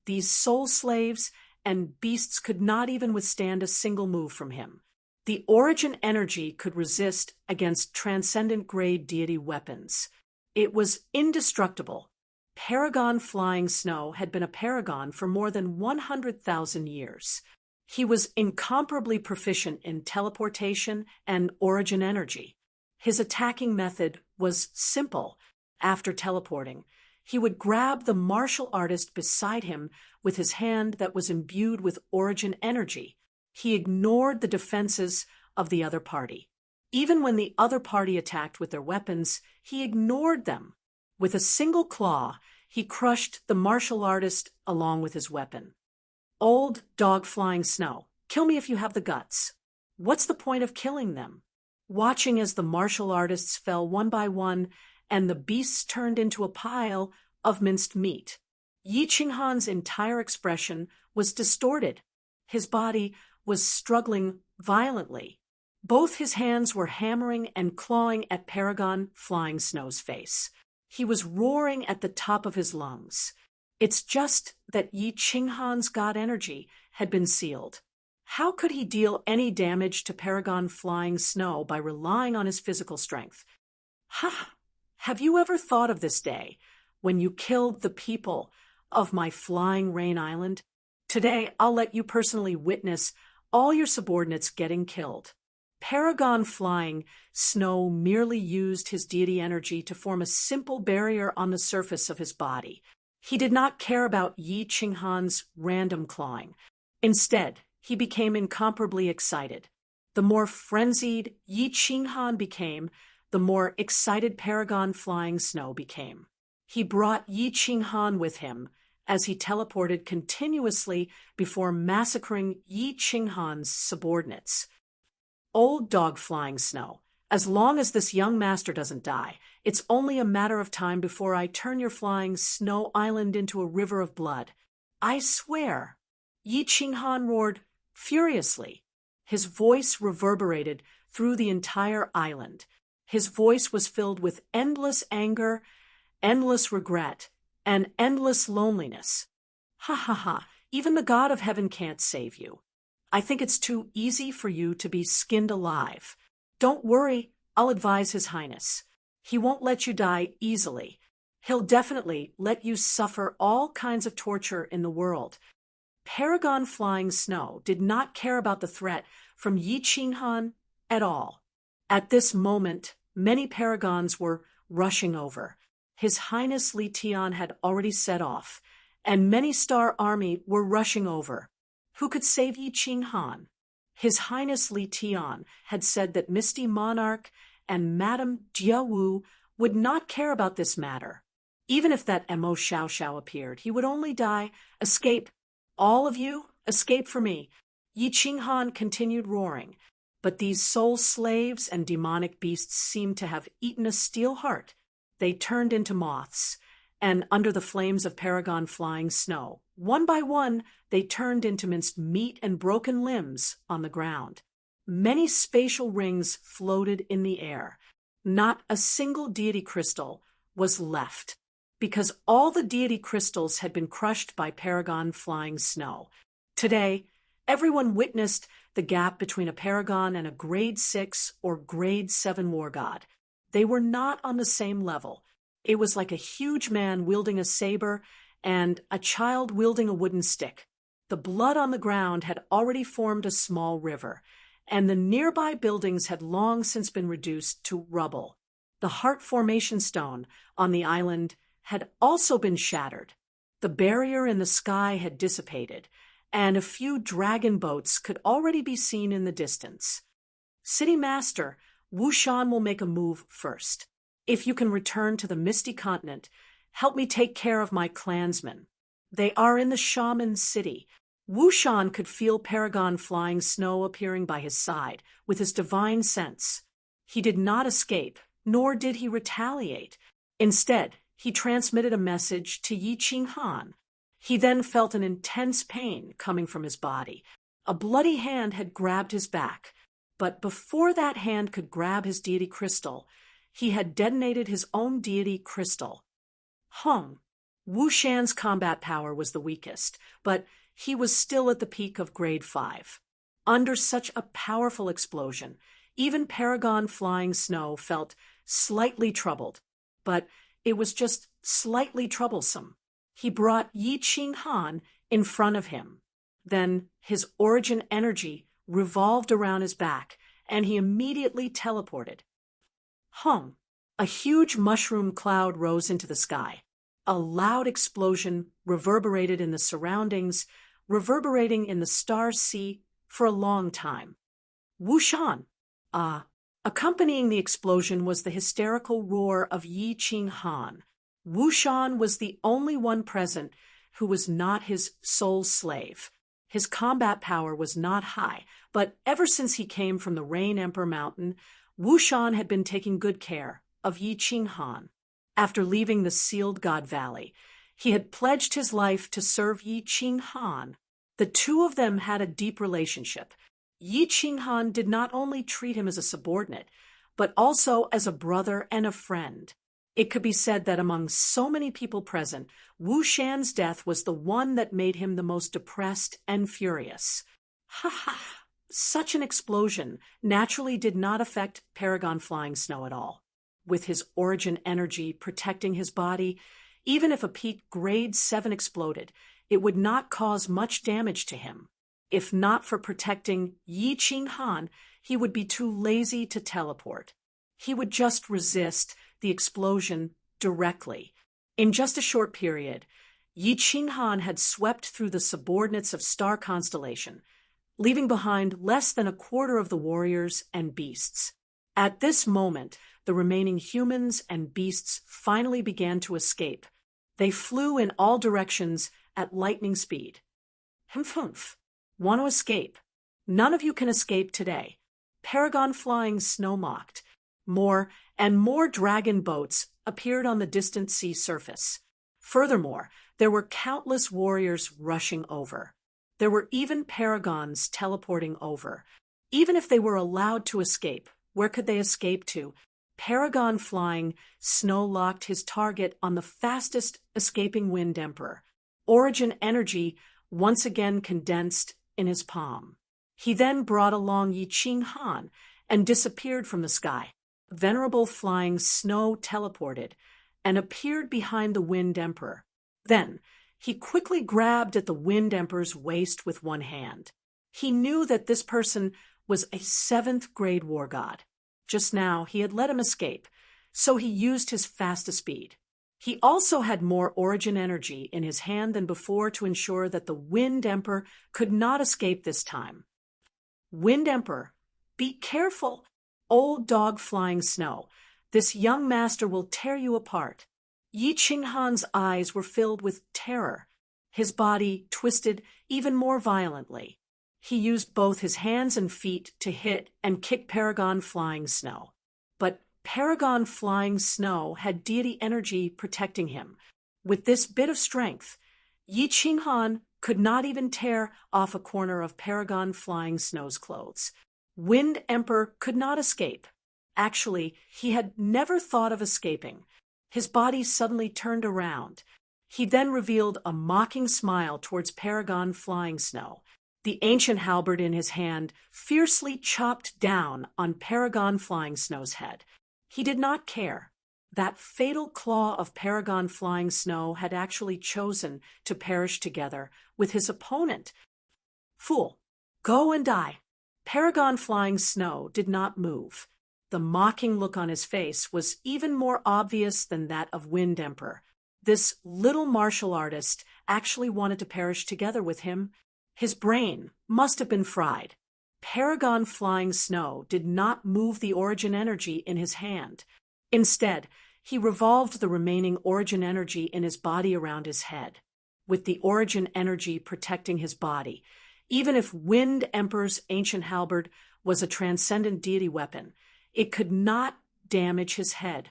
These soul slaves and beasts could not even withstand a single move from him. The origin energy could resist against transcendent grade deity weapons. It was indestructible. Paragon Flying Snow had been a paragon for more than 100,000 years. He was incomparably proficient in teleportation and origin energy. His attacking method was simple. After teleporting, he would grab the martial artist beside him with his hand that was imbued with origin energy. He ignored the defenses of the other party. Even when the other party attacked with their weapons, he ignored them. With a single claw, he crushed the martial artist along with his weapon. Old Dog Flying Snow, kill me if you have the guts. What's the point of killing them? Watching as the martial artists fell one by one and the beasts turned into a pile of minced meat. Yi Ching Han's entire expression was distorted. His body was struggling violently. Both his hands were hammering and clawing at Paragon Flying Snow's face. He was roaring at the top of his lungs. It's just that Yi Ching Han's god energy had been sealed. How could he deal any damage to Paragon Flying Snow by relying on his physical strength? Have you ever thought of this day when you killed the people of my Flying Rain Island? Today, I'll let you personally witness all your subordinates getting killed. Paragon Flying Snow merely used his deity energy to form a simple barrier on the surface of his body. He did not care about Yi Ching Han's random clawing. Instead, he became incomparably excited. The more frenzied Yi Ching Han became, the more excited Paragon Flying Snow became. He brought Yi Ching Han with him as he teleported continuously before massacring Yi Ching Han's subordinates. Old Dog Flying Snow, as long as this young master doesn't die, it's only a matter of time before I turn your Flying Snow Island into a river of blood. I swear. Yi Ching Han roared furiously. His voice reverberated through the entire island. His voice was filled with endless anger, endless regret, and endless loneliness. Even the God of Heaven can't save you. I think it's too easy for you to be skinned alive. Don't worry, I'll advise His Highness. He won't let you die easily. He'll definitely let you suffer all kinds of torture in the world. Paragon Flying Snow did not care about the threat from Yi Ching Han at all. At this moment, many paragons were rushing over. His Highness Li Tian had already set off, and many star army were rushing over. Who could save Yi Ching Han? His Highness Li Tian had said that Misty Monarch and Madame Jia Wu would not care about this matter. Even if that Mo Xiao Xiao appeared, he would only die. Escape. All of you, escape for me. Yi Ching Han continued roaring, but these soul slaves and demonic beasts seemed to have eaten a steel heart. They turned into moths, and under the flames of Paragon Flying Snow, one by one, they turned into minced meat and broken limbs on the ground. Many spatial rings floated in the air. Not a single deity crystal was left, because all the deity crystals had been crushed by Paragon Flying Snow. Today, everyone witnessed the gap between a paragon and a grade 6 or grade 7 war god. They were not on the same level. It was like a huge man wielding a saber and a child wielding a wooden stick. The blood on the ground had already formed a small river, and the nearby buildings had long since been reduced to rubble. The heart formation stone on the island had also been shattered. The barrier in the sky had dissipated, and a few dragon boats could already be seen in the distance. City Master, Wu Shan will make a move first. If you can return to the Misty Continent, help me take care of my clansmen. They are in the Shaman City. Wu Shan could feel Paragon flying snow appearing by his side with his divine sense. He did not escape, nor did he retaliate. Instead, he transmitted a message to Yi Qinghan. He then felt an intense pain coming from his body. A bloody hand had grabbed his back, but before that hand could grab his deity crystal, he had detonated his own deity crystal. Wu Shan's combat power was the weakest, but he was still at the peak of grade 5. Under such a powerful explosion, even Paragon flying snow felt slightly troubled, but it was just slightly troublesome. He brought Yi Qinghan in front of him. Then his origin energy revolved around his back, and he immediately teleported. A huge mushroom cloud rose into the sky. A loud explosion reverberated in the surroundings, reverberating in the star sea for a long time. Wu Shan! Accompanying the explosion was the hysterical roar of Yi Qinghan. Wu Shan was the only one present who was not his soul slave. His combat power was not high, but ever since he came from the Rain Emperor Mountain, Wu Shan had been taking good care of Yi Qinghan. After leaving the Sealed God Valley, he had pledged his life to serve Yi Qinghan. The two of them had a deep relationship. Yi Qinghan did not only treat him as a subordinate, but also as a brother and a friend. It could be said that among so many people present, Wu Shan's death was the one that made him the most depressed and furious. Such an explosion naturally did not affect Paragon flying snow at all. With his origin energy protecting his body, even if a peak grade 7 exploded, it would not cause much damage to him. If not for protecting Yi Qinghan, he would be too lazy to teleport. He would just resist the explosion directly. In just a short period, Yi Qinghan had swept through the subordinates of Star Constellation, leaving behind less than a quarter of the warriors and beasts. At this moment, the remaining humans and beasts finally began to escape. They flew in all directions at lightning speed. Humph. Want to escape? None of you can escape today. Paragon flying snow mocked. More and more dragon boats appeared on the distant sea surface. Furthermore, there were countless warriors rushing over. There were even paragons teleporting over. Even if they were allowed to escape, where could they escape to? Paragon flying snow locked his target on the fastest escaping Wind Emperor. Origin energy once again condensed in his palm. He then brought along Yi Qinghan and disappeared from the sky. Venerable flying snow teleported and appeared behind the Wind Emperor. Then he quickly grabbed at the Wind Emperor's waist with one hand. He knew that this person was a 7th grade war god. Just now, he had let him escape, so he used his fastest speed. He also had more origin energy in his hand than before to ensure that the Wind Emperor could not escape this time. Wind Emperor, be careful, old dog flying snow. This young master will tear you apart. Yi Qinghan's eyes were filled with terror. His body twisted even more violently. He used both his hands and feet to hit and kick Paragon flying snow. But Paragon flying snow had deity energy protecting him. With this bit of strength, Yi Qinghan could not even tear off a corner of Paragon flying snow's clothes. Wind Emperor could not escape. Actually, he had never thought of escaping. His body suddenly turned around. He then revealed a mocking smile towards Paragon Flying Snow. The ancient halberd in his hand fiercely chopped down on Paragon Flying Snow's head. He did not care. That fatal claw of Paragon Flying Snow had actually chosen to perish together with his opponent. Fool, go and die. Paragon Flying Snow did not move. The mocking look on his face was even more obvious than that of Wind Emperor. This little martial artist actually wanted to perish together with him. His brain must have been fried. Paragon Flying Snow did not move the origin energy in his hand. Instead, he revolved the remaining origin energy in his body around his head, with the origin energy protecting his body. Even if Wind Emperor's ancient halberd was a transcendent deity weapon, it could not damage his head.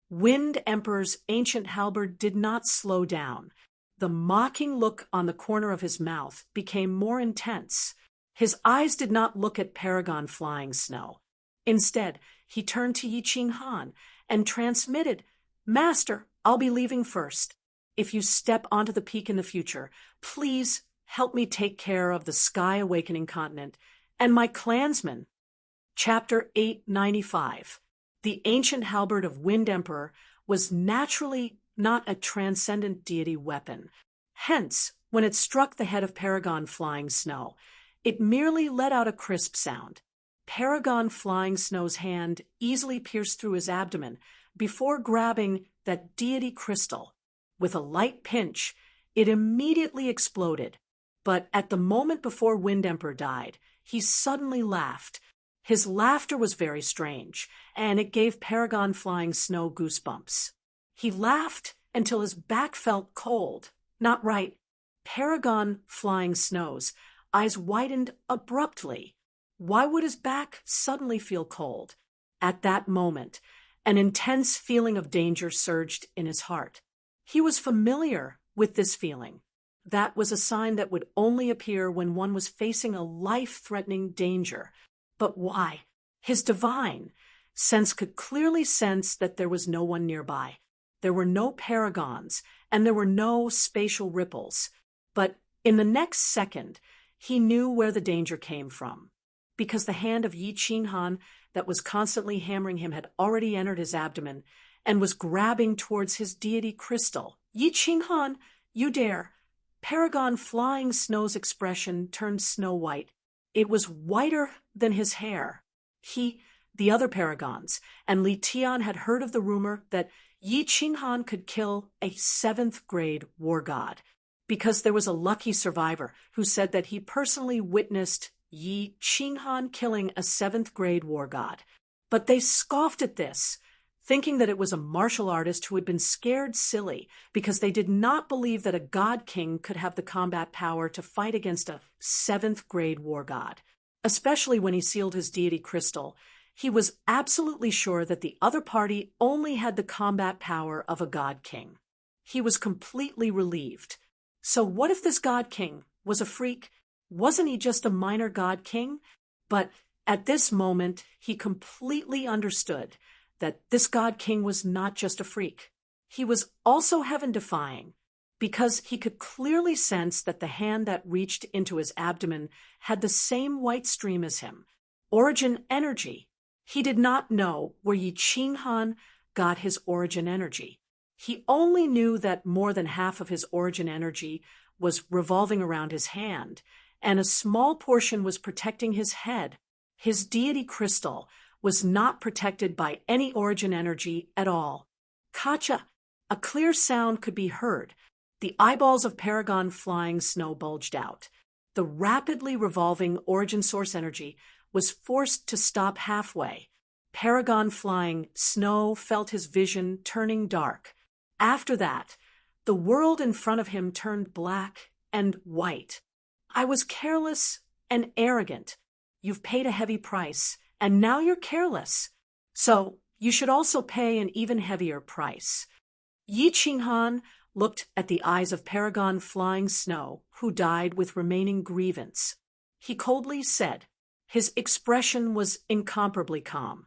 Wind Emperor's ancient halberd did not slow down. The mocking look on the corner of his mouth became more intense. His eyes did not look at Paragon Flying Snow. Instead, he turned to Yi Han and transmitted, "Master, I'll be leaving first. If you step onto the peak in the future, please help me take care of the Sky Awakening continent and my clansmen." Chapter 895. The ancient halberd of Wind Emperor was naturally not a transcendent deity weapon. Hence, when it struck the head of Paragon Flying Snow, it merely let out a crisp sound. Paragon Flying Snow's hand easily pierced through his abdomen before grabbing that deity crystal. With a light pinch, it immediately exploded. But at the moment before Wind Emperor died, he suddenly laughed. His laughter was very strange, and it gave Paragon Flying Snow goosebumps. He laughed until his back felt cold. Not right. Paragon Flying Snow's eyes widened abruptly. Why would his back suddenly feel cold? At that moment, an intense feeling of danger surged in his heart. He was familiar with this feeling. That was a sign that would only appear when one was facing a life-threatening danger. But why? His divine sense could clearly sense that there was no one nearby. There were no paragons, and there were no spatial ripples. But in the next second, he knew where the danger came from. Because the hand of Yi Han that was constantly hammering him had already entered his abdomen and was grabbing towards his deity crystal. "Yi Han, you dare!" Paragon Flying Snow's expression turned snow white. It was whiter than his hair. He, the other paragons, and Li Tian had heard of the rumor that Yi Han could kill a 7th grade war god, because there was a lucky survivor who said that he personally witnessed Yi Han killing a 7th grade war god. But they scoffed at this, thinking that it was a martial artist who had been scared silly because they did not believe that a god king could have the combat power to fight against a 7th grade war god. Especially when he sealed his deity crystal, he was absolutely sure that the other party only had the combat power of a god king. He was completely relieved. So what if this god king was a freak? Wasn't he just a minor god king? But at this moment, he completely understood that this god king was not just a freak. He was also heaven-defying, because he could clearly sense that the hand that reached into his abdomen had the same white stream as him, origin energy. He did not know where Yi Han got his origin energy. He only knew that more than half of his origin energy was revolving around his hand, and a small portion was protecting his head. His deity crystal was not protected by any origin energy at all. Kacha! A clear sound could be heard. The eyeballs of Paragon Flying Snow bulged out. The rapidly revolving origin source energy was forced to stop halfway. Paragon Flying Snow felt his vision turning dark. After that, the world in front of him turned black and white. "I was careless and arrogant. You've paid a heavy price, and now you're careless. So you should also pay an even heavier price." Yi Han looked at the eyes of Paragon Flying Snow, who died with remaining grievance. He coldly said, his expression was incomparably calm.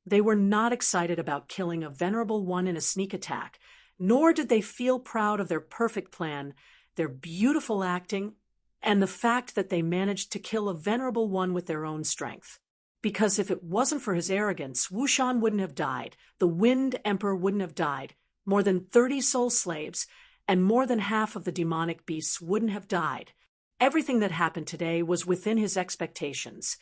They were not excited about killing a venerable one in a sneak attack. nor did they feel proud of their perfect plan, their beautiful acting, and the fact that they managed to kill a venerable one with their own strength. Because if it wasn't for his arrogance, Wushan wouldn't have died, the Wind Emperor wouldn't have died, more than 30 soul slaves, and more than half of the demonic beasts wouldn't have died. Everything that happened today was within his expectations,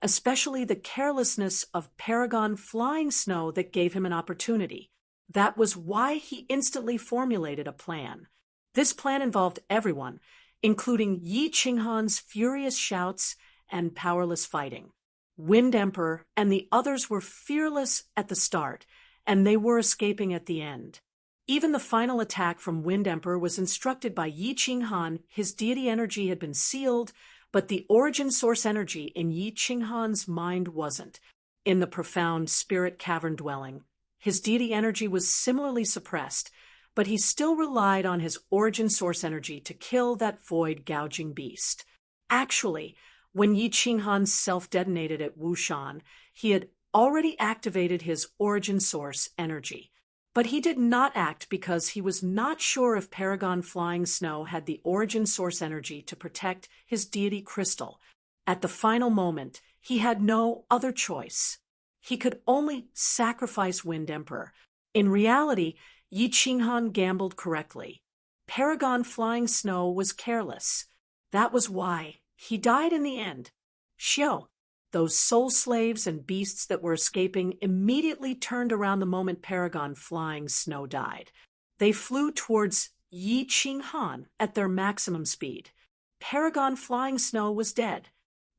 especially the carelessness of Paragon Flying Snow that gave him an opportunity. That was why he instantly formulated a plan. This plan involved everyone, including Yi Qinghan's furious shouts and powerless fighting. Wind Emperor and the others were fearless at the start, and they were escaping at the end. Even the final attack from Wind Emperor was instructed by Yi Qinghan. His deity energy had been sealed, but the origin source energy in Yi Qinghan's mind wasn't. In the profound spirit cavern dwelling, his deity energy was similarly suppressed, but he still relied on his origin source energy to kill that void-gouging beast. Actually, when Yi Qinghan self-detonated at Wushan, he had already activated his origin source energy. But he did not act because he was not sure if Paragon Flying Snow had the origin source energy to protect his deity crystal. At the final moment, he had no other choice. He could only sacrifice Wind Emperor. In reality, Yi Qinghan gambled correctly. Paragon Flying Snow was careless. That was why he died in the end. Xiao. Those soul slaves and beasts that were escaping immediately turned around the moment Paragon Flying Snow died. They flew towards Yi Qinghan at their maximum speed. Paragon Flying Snow was dead.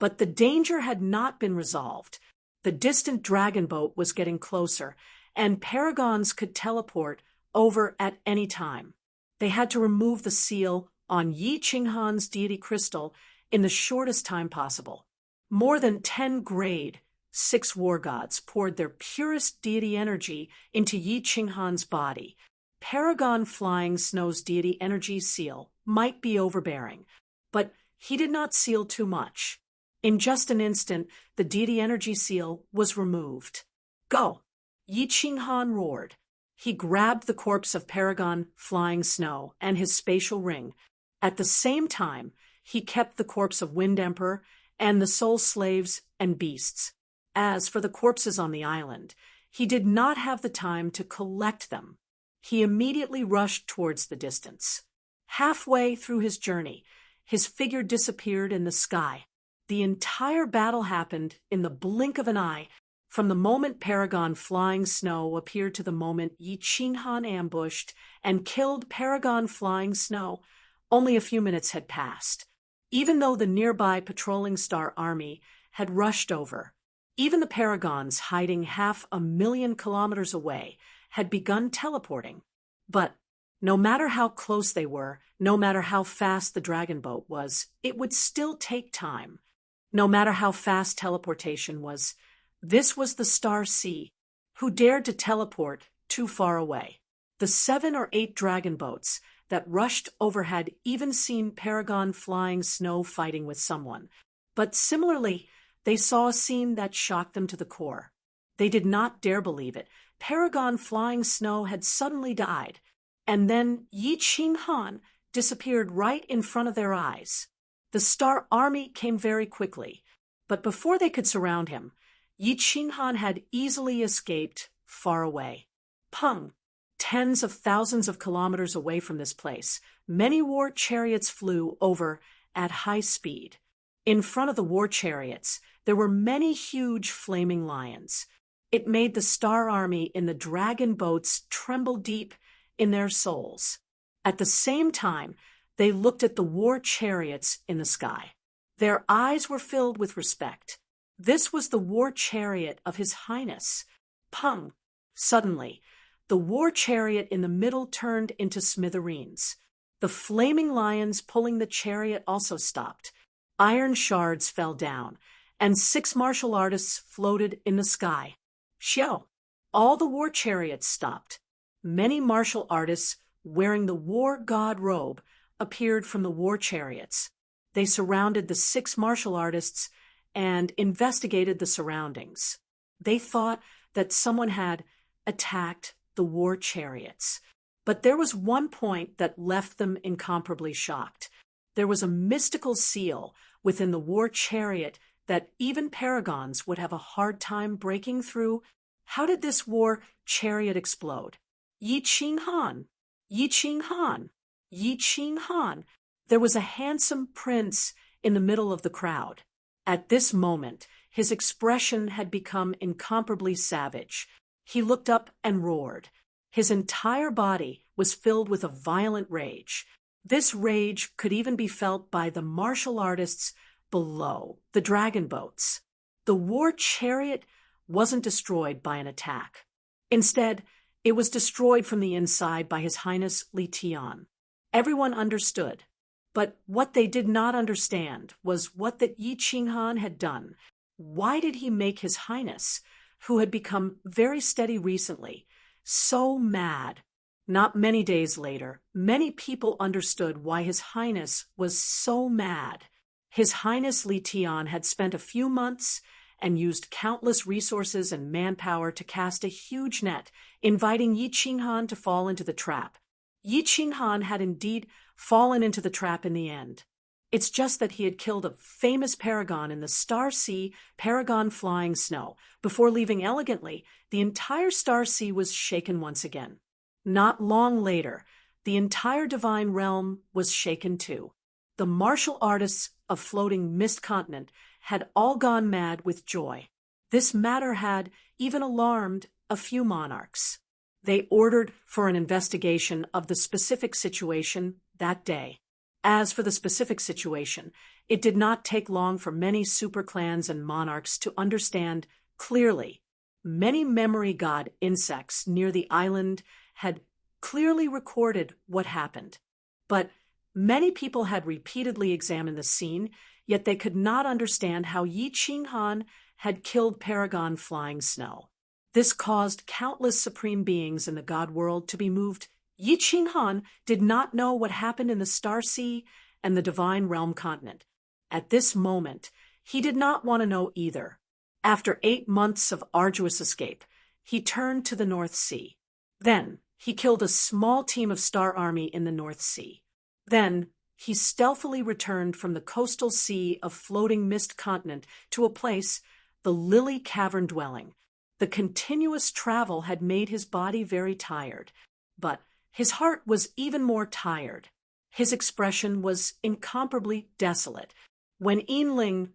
But the danger had not been resolved. The distant dragon boat was getting closer, and Paragons could teleport over at any time. They had to remove the seal on Yi Qinghan's deity crystal in the shortest time possible. More than 10 grade 6 war gods poured their purest deity energy into Yi Qinghan's body. Paragon Flying Snow's deity energy seal might be overbearing, but he did not seal too much. In just an instant, the deity energy seal was removed. Go! Yi Qinghan roared. He grabbed the corpse of Paragon Flying Snow and his spatial ring. At the same time, he kept the corpse of Wind Emperor and the soul slaves and beasts. As for the corpses on the island, he did not have the time to collect them. He immediately rushed towards the distance. Halfway through his journey, his figure disappeared in the sky. The entire battle happened in the blink of an eye, from the moment Paragon Flying Snow appeared to the moment Yi Qinghan ambushed and killed Paragon Flying Snow. Only a few minutes had passed. Even though the nearby patrolling star army had rushed over, even the Paragons hiding 500,000 kilometers away had begun teleporting. But no matter how close they were, no matter how fast the dragon boat was, it would still take time. No matter how fast teleportation was, this was the Star Sea, who dared to teleport too far away. The 7 or 8 dragon boats that rushed over had even seen Paragon Flying Snow fighting with someone. But similarly, they saw a scene that shocked them to the core. They did not dare believe it. Paragon Flying Snow had suddenly died, and then Yi Qinghan disappeared right in front of their eyes. The Star Army came very quickly, but before they could surround him, Yi Qinghan had easily escaped far away. Peng! Tens of thousands of kilometers away from this place, many war chariots flew over at high speed. In front of the war chariots, there were many huge flaming lions. It made the Star Army in the dragon boats tremble deep in their souls. At the same time, they looked at the war chariots in the sky. Their eyes were filled with respect. This was the war chariot of His Highness. Peng! Suddenly, the war chariot in the middle turned into smithereens. The flaming lions pulling the chariot also stopped. Iron shards fell down, and 6 martial artists floated in the sky. Xiao! All the war chariots stopped. Many martial artists wearing the war god robe appeared from the war chariots. They surrounded the 6 martial artists and investigated the surroundings. They thought that someone had attacked the war chariots. But there was one point that left them incomparably shocked. There was a mystical seal within the war chariot that even paragons would have a hard time breaking through. How did this war chariot explode? Yi Ching Han! Yi Ching Han! Yi Ching Han! There was a handsome prince in the middle of the crowd. At this moment, his expression had become incomparably savage. He looked up and roared. His entire body was filled with a violent rage. This rage could even be felt by the martial artists below, the dragon boats. The war chariot wasn't destroyed by an attack. Instead, it was destroyed from the inside by His Highness Li Tian. Everyone understood. But what they did not understand was what that Yi Ching Han had done. Why did he make His Highness, who had become very steady recently, so mad? Not many days later, many people understood why His Highness was so mad. His Highness Li Tian had spent a few months and used countless resources and manpower to cast a huge net, inviting Yi Ching Han to fall into the trap. Yi Ching Han had indeed fallen into the trap in the end. It's just that he had killed a famous paragon in the Star Sea, Paragon Flying Snow. Before leaving elegantly, the entire Star Sea was shaken once again. Not long later, the entire divine realm was shaken too. The martial artists of Floating Mist Continent had all gone mad with joy. This matter had even alarmed a few monarchs. They ordered for an investigation of the specific situation that day. As for the specific situation, it did not take long for many superclans and monarchs to understand clearly. Many memory god insects near the island had clearly recorded what happened. But many people had repeatedly examined the scene, yet they could not understand how Yi Ching Han had killed Paragon Flying Snow. This caused countless supreme beings in the god world to be moved. Yi Ching Han did not know what happened in the Star Sea and the Divine Realm continent. At this moment, he did not want to know either. After 8 months of arduous escape, he turned to the North Sea. Then, he killed a small team of Star Army in the North Sea. Then, he stealthily returned from the coastal sea of Floating Mist Continent to a place, the Lily Cavern Dwelling. The continuous travel had made his body very tired, but his heart was even more tired. His expression was incomparably desolate. When Yinling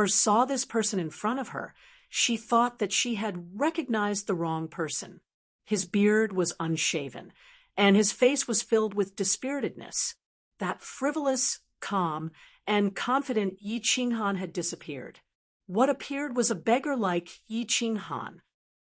saw this person in front of her, she thought that she had recognized the wrong person. His beard was unshaven, and his face was filled with dispiritedness. That frivolous, calm, and confident Yi Ching Han had disappeared. What appeared was a beggar like Yi Ching Han.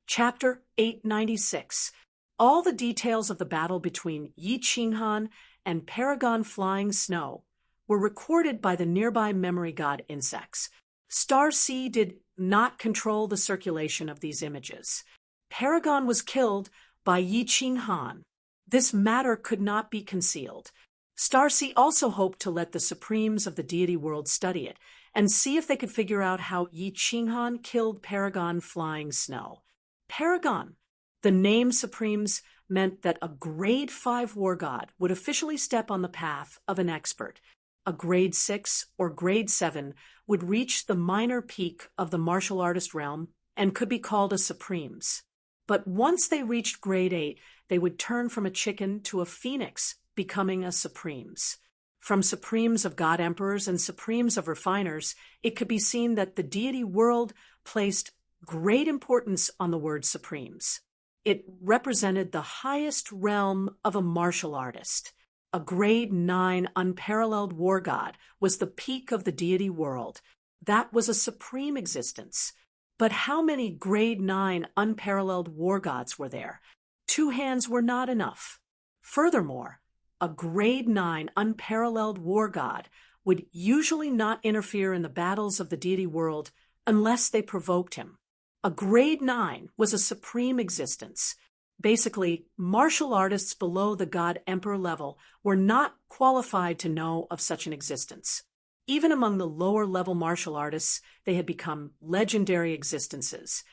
Chapter 896. All the details of the battle between Yi Ching Han and Paragon Flying Snow were recorded by the nearby memory god insects. Star Sea did not control the circulation of these images. Paragon was killed by Yi Ching Han. This matter could not be concealed. Star Sea also hoped to let the Supremes of the deity world study it and see if they could figure out how Yi Ching Han killed Paragon Flying Snow. Paragon. The name Supremes meant that a grade 5 war god would officially step on the path of an expert. A grade 6 or grade 7 would reach the minor peak of the martial artist realm and could be called a Supremes. But once they reached grade 8, they would turn from a chicken to a phoenix, becoming a Supremes. From Supremes of God Emperors and Supremes of Refiners, it could be seen that the deity world placed great importance on the word Supremes. It represented the highest realm of a martial artist. A grade 9 unparalleled war god was the peak of the deity world. That was a supreme existence. But how many grade 9 unparalleled war gods were there? 2 hands were not enough. Furthermore, a grade 9 unparalleled war god would usually not interfere in the battles of the deity world unless they provoked him. A grade 9 was a supreme existence. Basically, martial artists below the God Emperor level were not qualified to know of such an existence. Even among the lower-level martial artists, they had become legendary existences.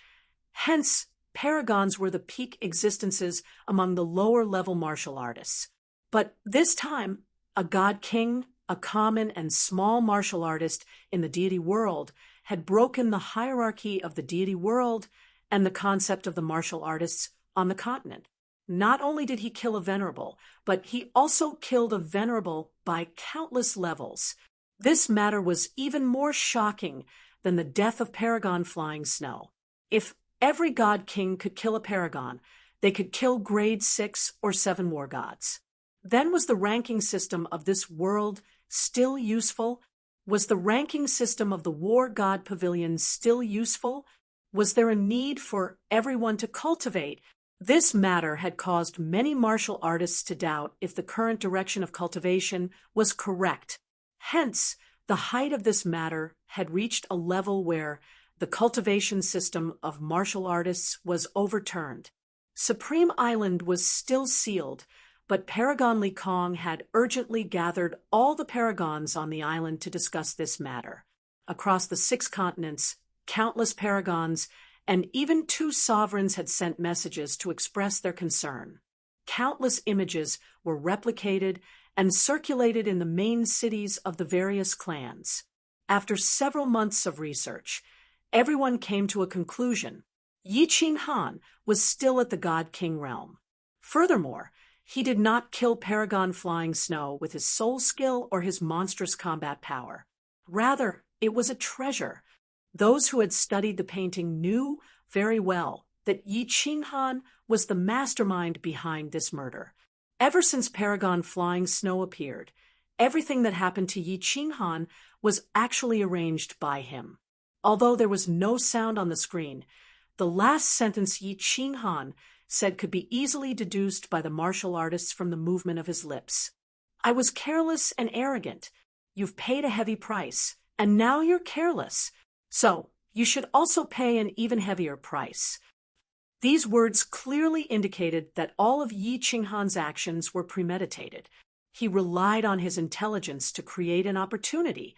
Hence, paragons were the peak existences among the lower-level martial artists. But this time, a god king, a common and small martial artist in the deity world, had broken the hierarchy of the deity world and the concept of the martial artists on the continent. Not only did he kill a venerable, but he also killed a venerable by countless levels. This matter was even more shocking than the death of Paragon Flying Snow. If every god king could kill a paragon, they could kill grade 6 or 7 war gods. Then was the ranking system of this world still useful? Was the ranking system of the War God Pavilion still useful? Was there a need for everyone to cultivate? This matter had caused many martial artists to doubt if the current direction of cultivation was correct. Hence, the height of this matter had reached a level where the cultivation system of martial artists was overturned. Supreme Island was still sealed, but Paragon Li Kong had urgently gathered all the paragons on the island to discuss this matter. Across the 6 continents, countless paragons and even 2 sovereigns had sent messages to express their concern. Countless images were replicated and circulated in the main cities of the various clans. After several months of research, everyone came to a conclusion. Yi Qing Han was still at the God King realm. Furthermore, he did not kill Paragon Flying Snow with his soul skill or his monstrous combat power. Rather, it was a treasure. Those who had studied the painting knew very well that Yi Qing Han was the mastermind behind this murder. Ever since Paragon Flying Snow appeared, everything that happened to Yi Qing Han was actually arranged by him. Although there was no sound on the screen, the last sentence Yi Qing Han said could be easily deduced by the martial artists from the movement of his lips. I was careless and arrogant. You've paid a heavy price, and now you're careless. So, you should also pay an even heavier price. These words clearly indicated that all of Yi Qing Han's actions were premeditated. He relied on his intelligence to create an opportunity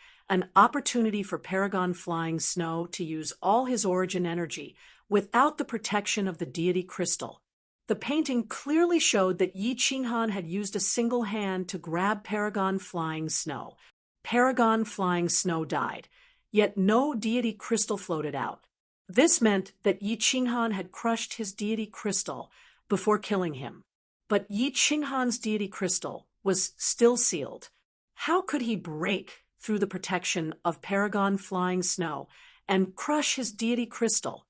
for Paragon Flying Snow to use all his origin energy without the protection of the deity crystal. The painting clearly showed that Yi Qing Han had used a single hand to grab Paragon Flying Snow. Paragon Flying Snow died, yet no deity crystal floated out. This meant that Yi Qing Han had crushed his deity crystal before killing him. But Yi Qing Han's deity crystal was still sealed. How could he break through the protection of Paragon Flying Snow and crush his deity crystal?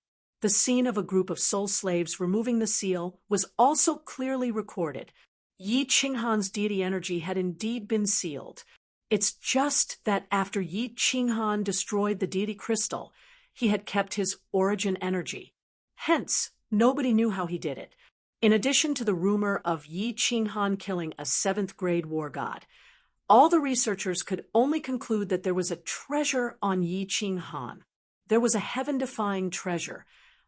The scene of a group of soul slaves removing the seal was also clearly recorded. Yi Qing Han's deity energy had indeed been sealed. It's just that after Yi Qing Han destroyed the deity crystal, he had kept his origin energy. Hence, nobody knew how he did it. In addition to the rumor of Yi Qing Han killing a 7th-grade war god, all the researchers could only conclude that there was a treasure on Yi Qing Han. There was a heaven-defying treasure,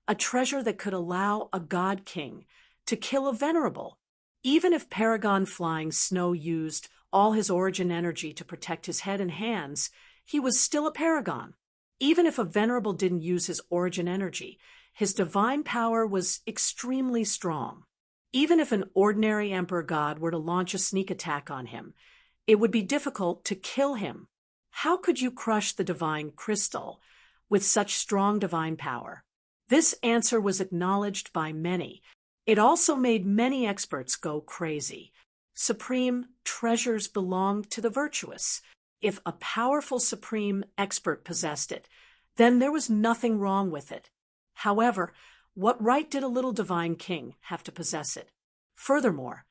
a treasure that could allow a god king to kill a venerable. Even if Paragon Flying Snow used all his origin energy to protect his head and hands, he was still a paragon. Even if a venerable didn't use his origin energy, his divine power was extremely strong. Even if an ordinary emperor god were to launch a sneak attack on him, it would be difficult to kill him. How could you crush the divine crystal with such strong divine power? This answer was acknowledged by many. It also made many experts go crazy. Supreme treasures belong to the virtuous. If a powerful supreme expert possessed it, then there was nothing wrong with it. However, what right did a little divine king have to possess it? Furthermore,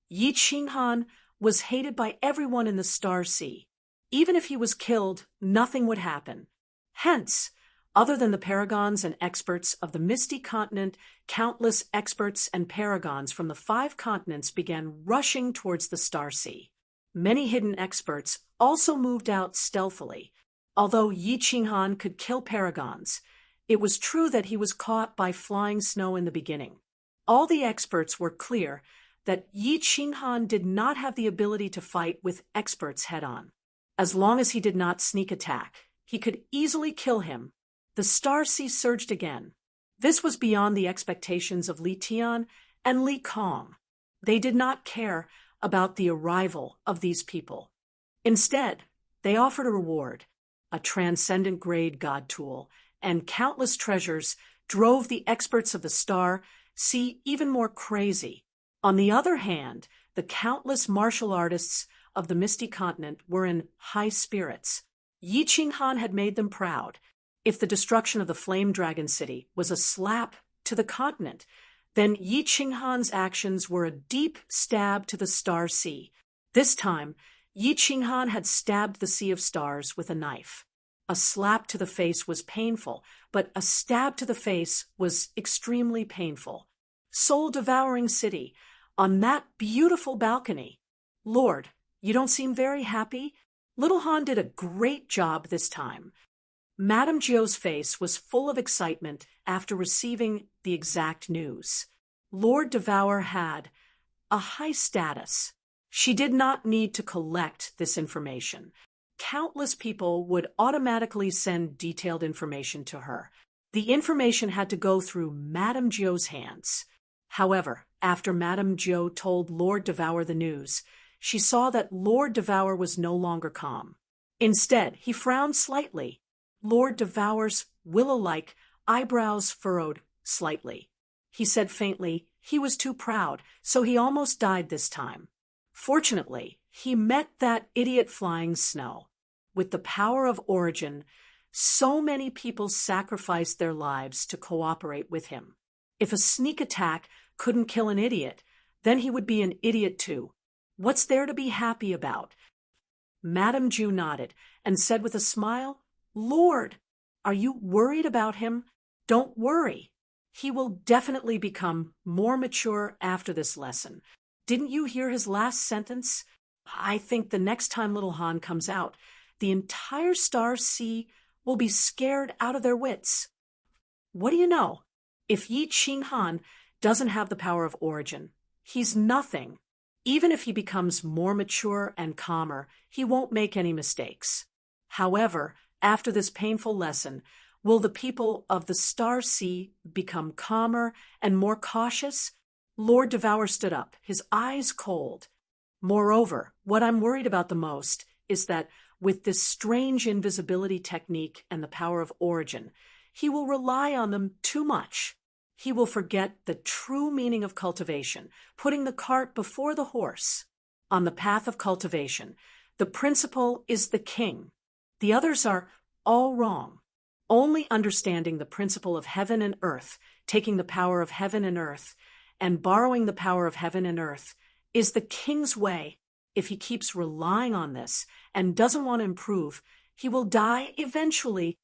Yi Qing Han was hated by everyone in the Star Sea. Even if he was killed, nothing would happen. Hence, other than the paragons and experts of the Misty Continent, countless experts and paragons from the 5 continents began rushing towards the Star Sea. Many hidden experts also moved out stealthily. Although Yi Qing Han could kill paragons, it was true that he was caught by Flying Snow in the beginning. All the experts were clear that Yi Qing Han did not have the ability to fight with experts head-on. As long as he did not sneak attack, he could easily kill him. The Star Sea surged again. This was beyond the expectations of Li Tian and Li Kong. They did not care about the arrival of these people. Instead, they offered a reward, a transcendent-grade god tool, and countless treasures drove the experts of the Star Sea even more crazy. On the other hand, the countless martial artists of the Misty Continent were in high spirits. Yi Qinghan had made them proud. If the destruction of the Flame Dragon City was a slap to the continent, then Yi Qinghan's actions were a deep stab to the Star Sea. This time, Yi Qinghan had stabbed the Sea of Stars with a knife. A slap to the face was painful, but a stab to the face was extremely painful. Soul-devouring city, on that beautiful balcony. Lord, you don't seem very happy? Little Han did a great job this time. Madame Jiao's face was full of excitement after receiving the exact news. Lord Devour had a high status. She did not need to collect this information. Countless people would automatically send detailed information to her. The information had to go through Madame Jiao's hands. However, after Madame Jiao told Lord Devour the news, she saw that Lord Devour was no longer calm. Instead, he frowned slightly. Lord Devour's willow-like eyebrows furrowed slightly. He said faintly he was too proud, so he almost died this time. Fortunately, he met that idiot flying snow. With the power of origin, so many people sacrificed their lives to cooperate with him. If a sneak attack couldn't kill an idiot, then he would be an idiot too. What's there to be happy about? Madame Jiu nodded and said with a smile, Lord, are you worried about him? Don't worry. He will definitely become more mature after this lesson. Didn't you hear his last sentence? I think the next time little Han comes out, the entire Star Sea will be scared out of their wits. What do you know? If Yi Qinghan doesn't have the power of origin, he's nothing. Even if he becomes more mature and calmer, he won't make any mistakes. However, after this painful lesson, will the people of the Star Sea become calmer and more cautious? Lord Devour stood up, his eyes cold. Moreover, what I'm worried about the most is that with this strange invisibility technique and the power of origin, he will rely on them too much. He will forget the true meaning of cultivation, putting the cart before the horse. On the path of cultivation, the principle is the king. The others are all wrong. Only understanding the principle of heaven and earth, taking the power of heaven and earth, and borrowing the power of heaven and earth is the king's way. If he keeps relying on this and doesn't want to improve, he will die eventually.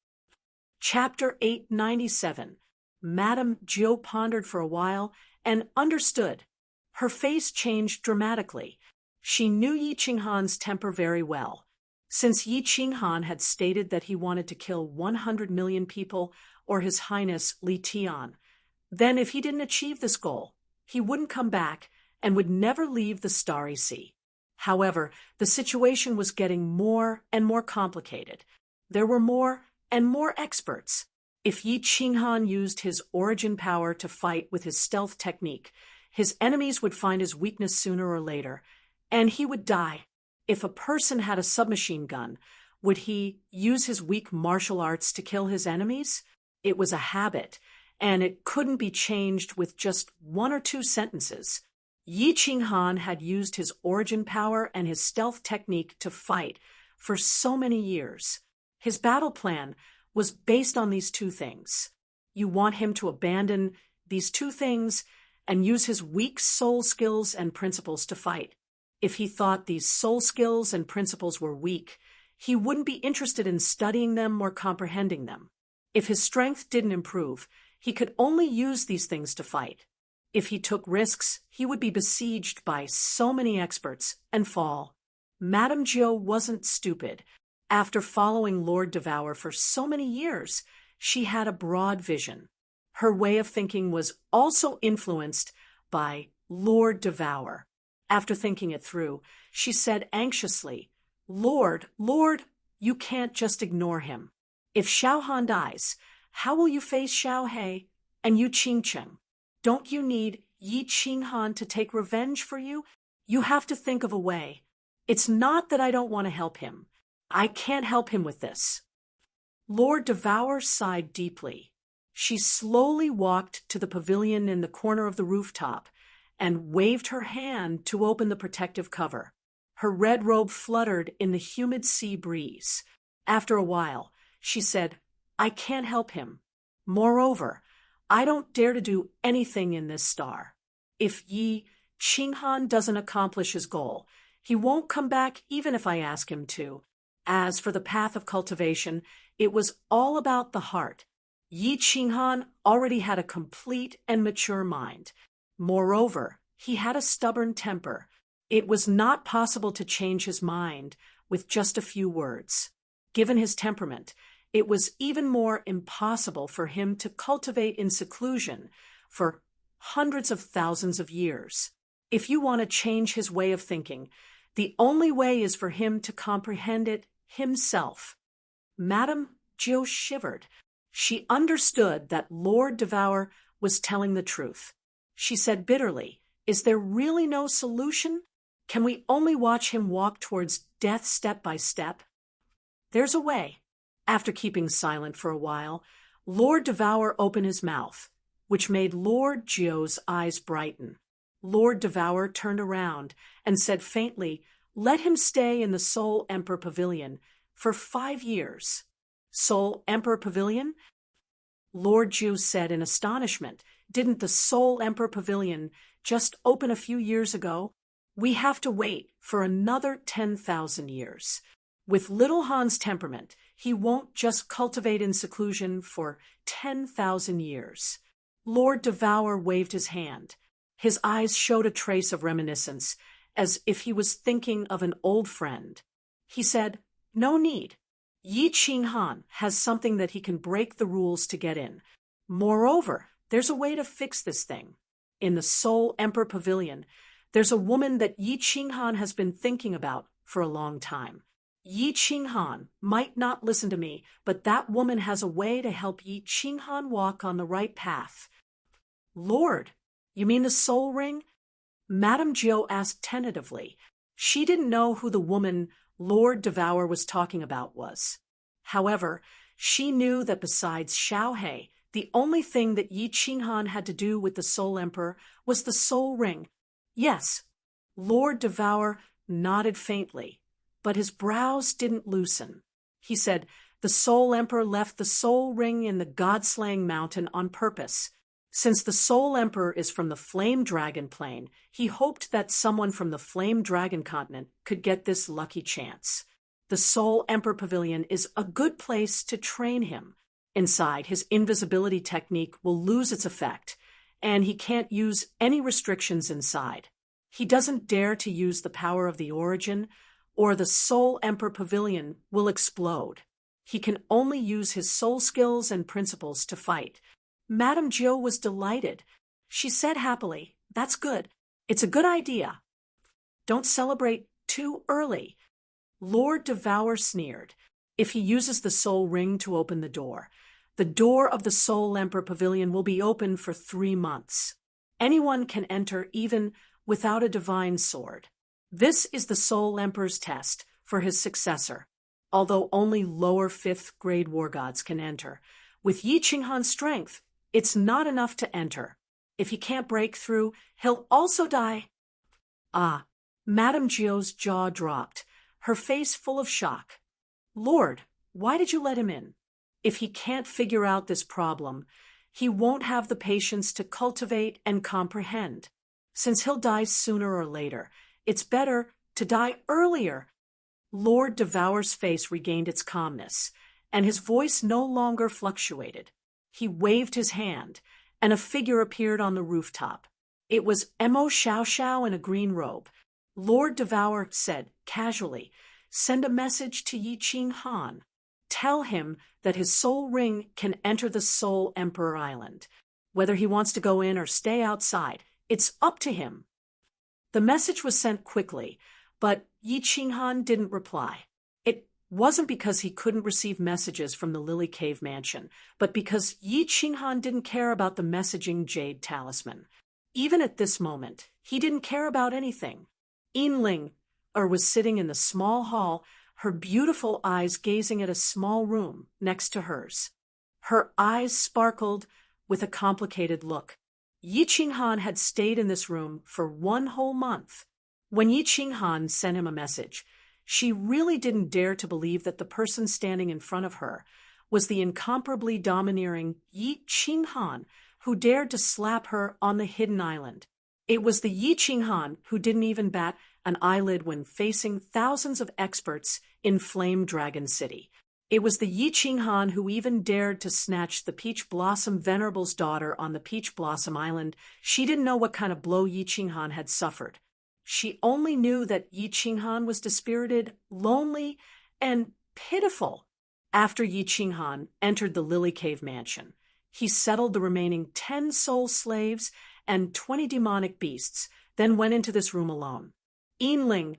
Chapter 897. Madame Jiao pondered for a while and understood. Her face changed dramatically. She knew Yi Qinghan's temper very well. Since Yi Qinghan had stated that he wanted to kill 100 million people or His Highness Li Tian, then if he didn't achieve this goal, he wouldn't come back and would never leave the Starry Sea. However, the situation was getting more and more complicated. There were more and more experts. If Yi Qinghan used his origin power to fight with his stealth technique, his enemies would find his weakness sooner or later, and he would die. If a person had a submachine gun, would he use his weak martial arts to kill his enemies? It was a habit, and it couldn't be changed with just 1 or 2 sentences. Yi Qinghan had used his origin power and his stealth technique to fight for so many years. His battle plan was based on these 2 things. You want him to abandon these 2 things and use his weak soul skills and principles to fight. If he thought these soul skills and principles were weak, he wouldn't be interested in studying them or comprehending them. If his strength didn't improve, he could only use these things to fight. If he took risks, he would be besieged by so many experts and fall. Madame Jiao wasn't stupid. After following Lord Devour for so many years, she had a broad vision. Her way of thinking was also influenced by Lord Devour. After thinking it through, she said anxiously, Lord, you can't just ignore him. If Xiao Han dies, how will you face Xiao He And you Qingchen, don't you need Yi Qinghan to take revenge for you? You have to think of a way. It's not that I don't want to help him. I can't help him with this. Lord Devour sighed deeply. She slowly walked to the pavilion in the corner of the rooftop and waved her hand to open the protective cover. Her red robe fluttered in the humid sea breeze. After a while, she said, I can't help him. Moreover, I don't dare to do anything in this star. If Yi Qinghan doesn't accomplish his goal, he won't come back even if I ask him to. As for the path of cultivation, it was all about the heart. Yi Qinghan already had a complete and mature mind. Moreover, he had a stubborn temper. It was not possible to change his mind with just a few words. Given his temperament, it was even more impossible for him to cultivate in seclusion for hundreds of thousands of years. If you want to change his way of thinking, the only way is for him to comprehend it himself. Madame Jiu shivered. She understood that Lord Devour was telling the truth. She said bitterly, Is there really no solution? Can we only watch him walk towards death step by step? There's a way. After keeping silent for a while, Lord Devour opened his mouth, which made Lord Jiu's eyes brighten. Lord Devour turned around and said faintly, Let him stay in the Soul Emperor Pavilion for 5 years. Soul Emperor Pavilion? Lord Jiu said in astonishment, Didn't the Soul Emperor Pavilion just open a few years ago? We have to wait for another 10,000 years. With little Han's temperament, he won't just cultivate in seclusion for 10,000 years. Lord Devour waved his hand. His eyes showed a trace of reminiscence, as if he was thinking of an old friend. He said, No need. Yi Qinghan has something that he can break the rules to get in. Moreover, there's a way to fix this thing. In the Soul Emperor Pavilion, there's a woman that Yi Qinghan has been thinking about for a long time. Yi Qinghan might not listen to me, but that woman has a way to help Yi Qinghan walk on the right path. Lord, you mean the soul ring? Madame Jiu asked tentatively. She didn't know who the woman Lord Devour was talking about was. However, she knew that besides Xiaohe, the only thing that Yi Qinghan had to do with the Soul Emperor was the soul ring. Yes, Lord Devour nodded faintly, but his brows didn't loosen. He said, The Soul Emperor left the soul ring in the God-slaying mountain on purpose. Since the Soul Emperor is from the Flame Dragon plane, he hoped that someone from the Flame Dragon continent could get this lucky chance. The Soul Emperor Pavilion is a good place to train him. Inside, his invisibility technique will lose its effect, and he can't use any restrictions inside. He doesn't dare to use the power of the origin, or the Soul Emperor Pavilion will explode. He can only use his soul skills and principles to fight. Madame Jiu was delighted. She said happily, That's good. It's a good idea. Don't celebrate too early. Lord Devour sneered. If he uses the soul ring to open the door of the Soul Emperor Pavilion will be open for 3 months. Anyone can enter even without a divine sword. This is the Soul Emperor's test for his successor, although only lower 5th grade war gods can enter. With Yi Qinghan's strength, it's not enough to enter. If he can't break through, he'll also die. Madame Jiu's jaw dropped, her face full of shock. Lord, why did you let him in? If he can't figure out this problem, he won't have the patience to cultivate and comprehend. Since he'll die sooner or later, it's better to die earlier. Lord Devour's face regained its calmness, and his voice no longer fluctuated. He waved his hand, and a figure appeared on the rooftop. It was Emo Xiao Xiao in a green robe. Lord Devour said casually, Send a message to Yi Qinghan. Tell him that his soul ring can enter the Soul Emperor Island. Whether he wants to go in or stay outside, it's up to him. The message was sent quickly, but Yi Qinghan didn't reply. It wasn't because he couldn't receive messages from the Lily Cave Mansion, but because Yi Qinghan didn't care about the messaging jade talisman. Even at this moment, he didn't care about anything. Yinling was sitting in the small hall, her beautiful eyes gazing at a small room next to hers. Her eyes sparkled with a complicated look. Yi Qinghan had stayed in this room for 1 whole month. When Yi Qinghan sent him a message, she really didn't dare to believe that the person standing in front of her was the incomparably domineering Yi Qinghan who dared to slap her on the hidden island. It was the Yi Qinghan who didn't even bat an eyelid when facing thousands of experts in Flame Dragon City. It was the Yi Qinghan who even dared to snatch the Peach Blossom Venerable's daughter on the Peach Blossom Island. She didn't know what kind of blow Yi Qinghan had suffered. She only knew that Yi Qinghan was dispirited, lonely, and pitiful. After Yi Qinghan entered the Lily Cave Mansion, he settled the remaining 10 soul slaves and 20 demonic beasts, then went into this room alone. Yinling,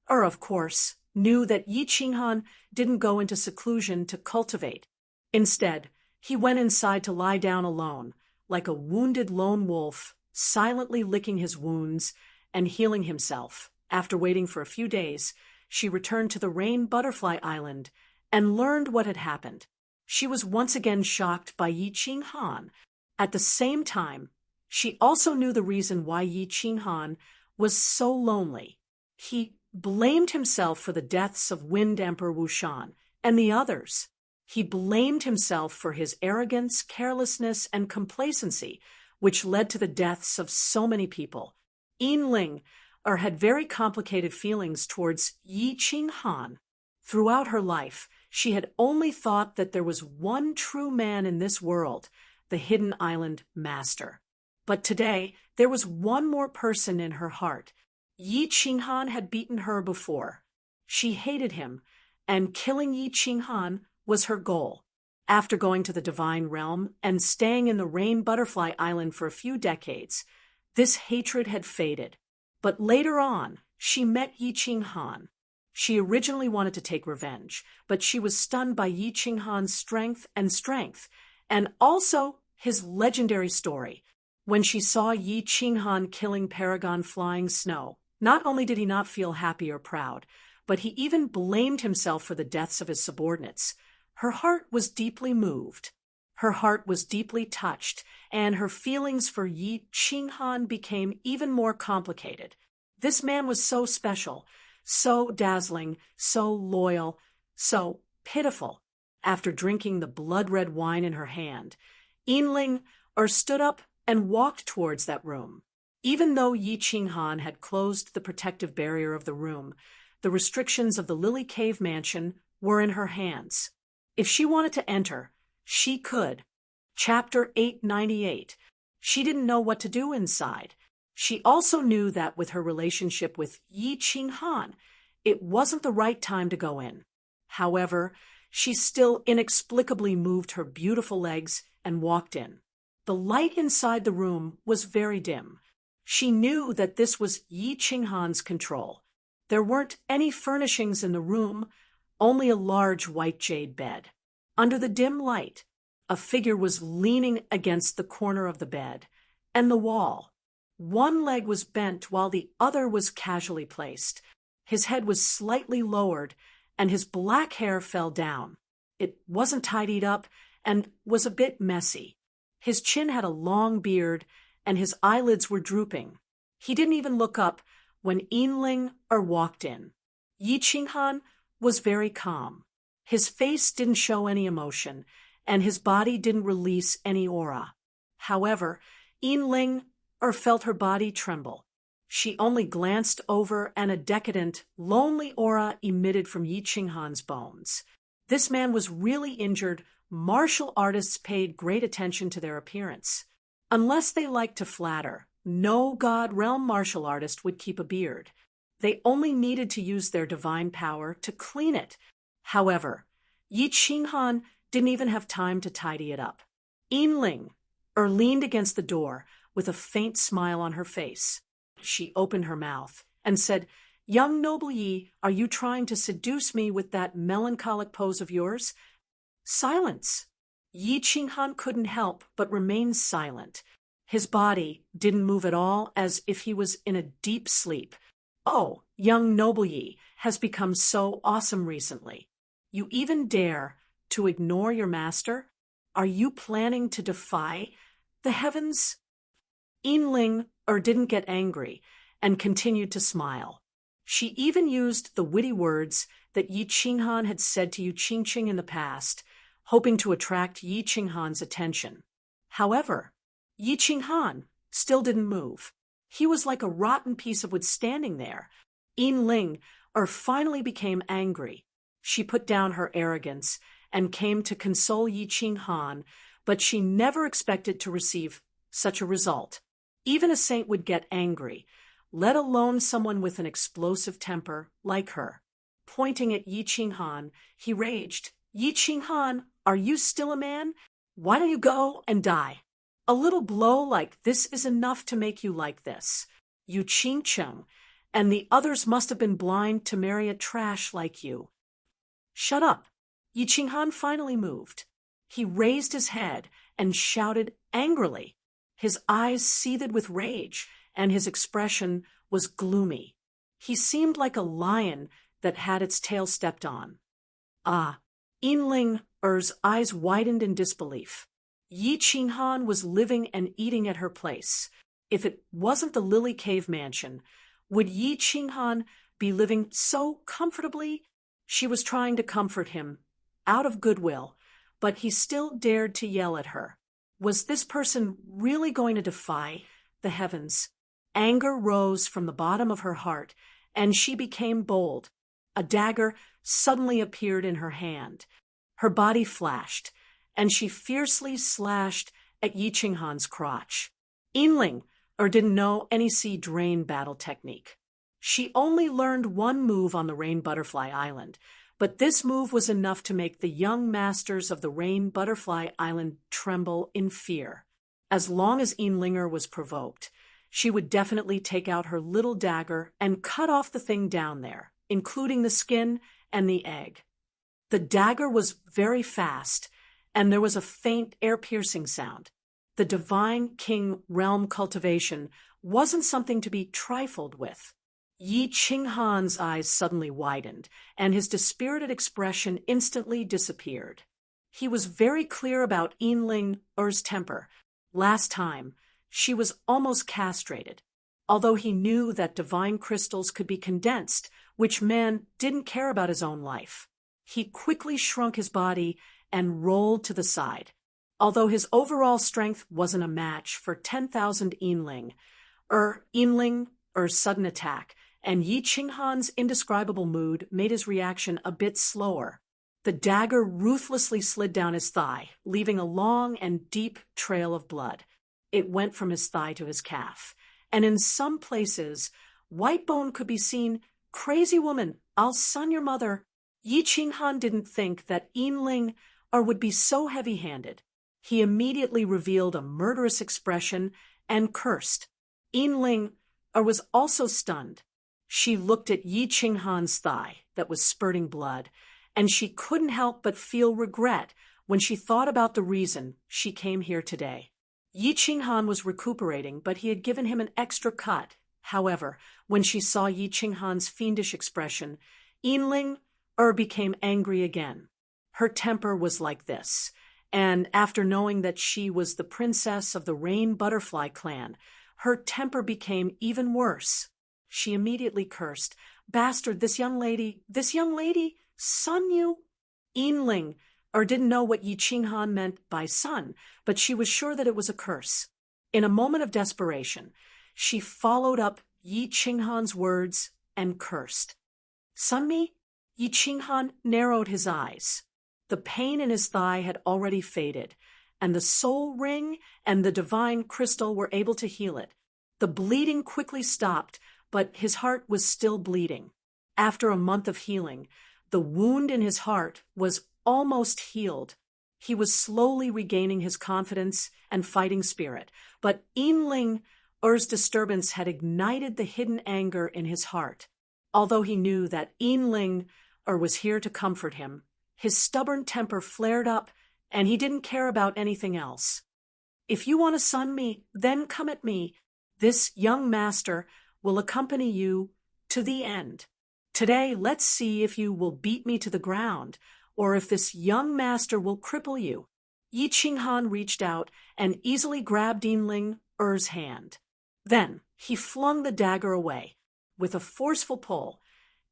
of course, knew that Yi Qinghan didn't go into seclusion to cultivate. Instead, he went inside to lie down alone, like a wounded lone wolf, silently licking his wounds and healing himself. After waiting for a few days, she returned to the Rain Butterfly Island and learned what had happened. She was once again shocked by Yi Qinghan. At the same time, she also knew the reason why Yi Qinghan was so lonely. He blamed himself for the deaths of Wind Emperor Wushan and the others. He blamed himself for his arrogance, carelessness, and complacency, which led to the deaths of so many people. Yinling had very complicated feelings towards Yi Qinghan. Throughout her life, she had only thought that there was one true man in this world, the Hidden Island Master. But today, there was one more person in her heart. Yi Qinghan had beaten her before. She hated him, and killing Yi Qinghan was her goal. After going to the Divine Realm and staying in the Rain Butterfly Island for a few decades, this hatred had faded. But later on, she met Yi Qinghan. She originally wanted to take revenge, but she was stunned by Yi Qinghan's strength, and also his legendary story. When she saw Yi Qinghan killing Paragon Flying Snow, not only did he not feel happy or proud, but he even blamed himself for the deaths of his subordinates. Her heart was deeply moved. Her heart was deeply touched, and her feelings for Yi Qinghan became even more complicated. This man was so special, so dazzling, so loyal, so pitiful. After drinking the blood-red wine in her hand, Yinling stood up and walked towards that room. Even though Yi Qinghan had closed the protective barrier of the room, the restrictions of the Lily Cave Mansion were in her hands. If she wanted to enter, she could. Chapter 898. She didn't know what to do inside. She also knew that with her relationship with Yi Qinghan, it wasn't the right time to go in. However, she still inexplicably moved her beautiful legs and walked in. The light inside the room was very dim. She knew that this was Yi Qinghan's control. There weren't any furnishings in the room, only a large white jade bed. Under the dim light, a figure was leaning against the corner of the bed and the wall. One leg was bent while the other was casually placed. His head was slightly lowered, and his black hair fell down. It wasn't tidied up and was a bit messy. His chin had a long beard, and his eyelids were drooping. He didn't even look up when Yinling walked in. Yi Qinghan was very calm. His face didn't show any emotion, and his body didn't release any aura. However, Yinling felt her body tremble. She only glanced over, and a decadent, lonely aura emitted from Yi Qinghan's bones. This man was really injured. Martial artists paid great attention to their appearance. Unless they liked to flatter, no God Realm martial artist would keep a beard. They only needed to use their divine power to clean it. However, Yi Qinghan didn't even have time to tidy it up. Yinling leaned against the door with a faint smile on her face. She opened her mouth and said, Young noble Yi, are you trying to seduce me with that melancholic pose of yours? Silence. Yi Qinghan couldn't help but remain silent. His body didn't move at all, as if he was in a deep sleep. Oh, young noble Yi has become so awesome recently. You even dare to ignore your master? Are you planning to defy the heavens? Yinling didn't get angry and continued to smile. She even used the witty words that Yi Qinghan had said to Yu Qingqing in the past, hoping to attract Yi Qinghan's attention. However, Yi Qinghan still didn't move. He was like a rotten piece of wood standing there. Yinling finally became angry. She put down her arrogance and came to console Yi Qinghan, but she never expected to receive such a result. Even a saint would get angry, let alone someone with an explosive temper like her. Pointing at Yi Qinghan, he raged, Yi Qinghan, are you still a man? Why don't you go and die? A little blow like this is enough to make you like this. Yu Qingqing and the others must have been blind to marry a trash like you. Shut up. Yi Qinghan finally moved. He raised his head and shouted angrily. His eyes seethed with rage, and his expression was gloomy. He seemed like a lion that had its tail stepped on. Ah! Yinling's eyes widened in disbelief. Yi Qinghan was living and eating at her place. If it wasn't the Lily Cave mansion, would Yi Qinghan be living so comfortably? She was trying to comfort him, out of goodwill, but he still dared to yell at her. Was this person really going to defy the heavens? Anger rose from the bottom of her heart, and she became bold. A dagger suddenly appeared in her hand. Her body flashed, and she fiercely slashed at Yi Qinghan's crotch. Yinling didn't know any seed rain battle technique. She only learned one move on the Rain Butterfly Island, but this move was enough to make the young masters of the Rain Butterfly Island tremble in fear. As long as Yinlinger was provoked, she would definitely take out her little dagger and cut off the thing down there, including the skin and the egg. The dagger was very fast, and there was a faint air-piercing sound. The Divine King realm cultivation wasn't something to be trifled with. Yi Qinghan's eyes suddenly widened, and his dispirited expression instantly disappeared. He was very clear about Yinling's temper. Last time, she was almost castrated, although he knew that divine crystals could be condensed, which man didn't care about his own life. He quickly shrunk his body and rolled to the side. Although his overall strength wasn't a match for 10,000 Yinling's sudden attack, and Yi Qinghan's indescribable mood made his reaction a bit slower. The dagger ruthlessly slid down his thigh, leaving a long and deep trail of blood. It went from his thigh to his calf, and in some places, white bone could be seen. Crazy woman, I'll son your mother. Yi Qinghan didn't think that Yinling would be so heavy-handed. He immediately revealed a murderous expression and cursed. Yinling was also stunned. She looked at Yi Qinghan's thigh that was spurting blood, and she couldn't help but feel regret when she thought about the reason she came here today. Yi Qinghan was recuperating, but he had given him an extra cut. However, when she saw Yi Qinghan's fiendish expression, Yinling became angry again. Her temper was like this, and after knowing that she was the princess of the Rain Butterfly clan, her temper became even worse. She immediately cursed, "Bastard, this young lady, son you?" Yinling didn't know what Yi Qinghan meant by son, but she was sure that it was a curse. In a moment of desperation, she followed up Yi Qinghan's words and cursed. "Son me?" Yi Qinghan narrowed his eyes. The pain in his thigh had already faded, and the soul ring and the divine crystal were able to heal it. The bleeding quickly stopped, but his heart was still bleeding. After a month of healing, the wound in his heart was almost healed. He was slowly regaining his confidence and fighting spirit, but Yinling's disturbance had ignited the hidden anger in his heart. Although he knew that Yinling was here to comfort him, his stubborn temper flared up, and he didn't care about anything else. If you want to sun me, then come at me. This young master will accompany you to the end. Today, let's see if you will beat me to the ground, or if this young master will cripple you. Yi Qinghan reached out and easily grabbed Yinling's hand. Then he flung the dagger away. With a forceful pull,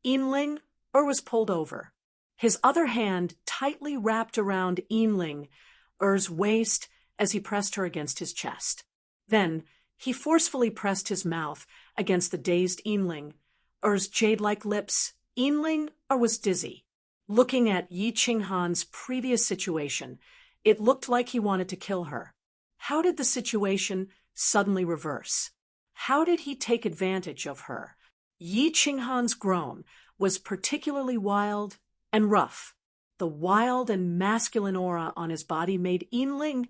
Yinling was pulled over. His other hand tightly wrapped around Yinling's waist as he pressed her against his chest. Then he forcefully pressed his mouth against the dazed Yinling's jade-like lips. Yinling was dizzy. Looking at Yi Qinghan's previous situation, it looked like he wanted to kill her. How did the situation suddenly reverse? How did he take advantage of her? Yi Qinghan's groan was particularly wild and rough. The wild and masculine aura on his body made Yinling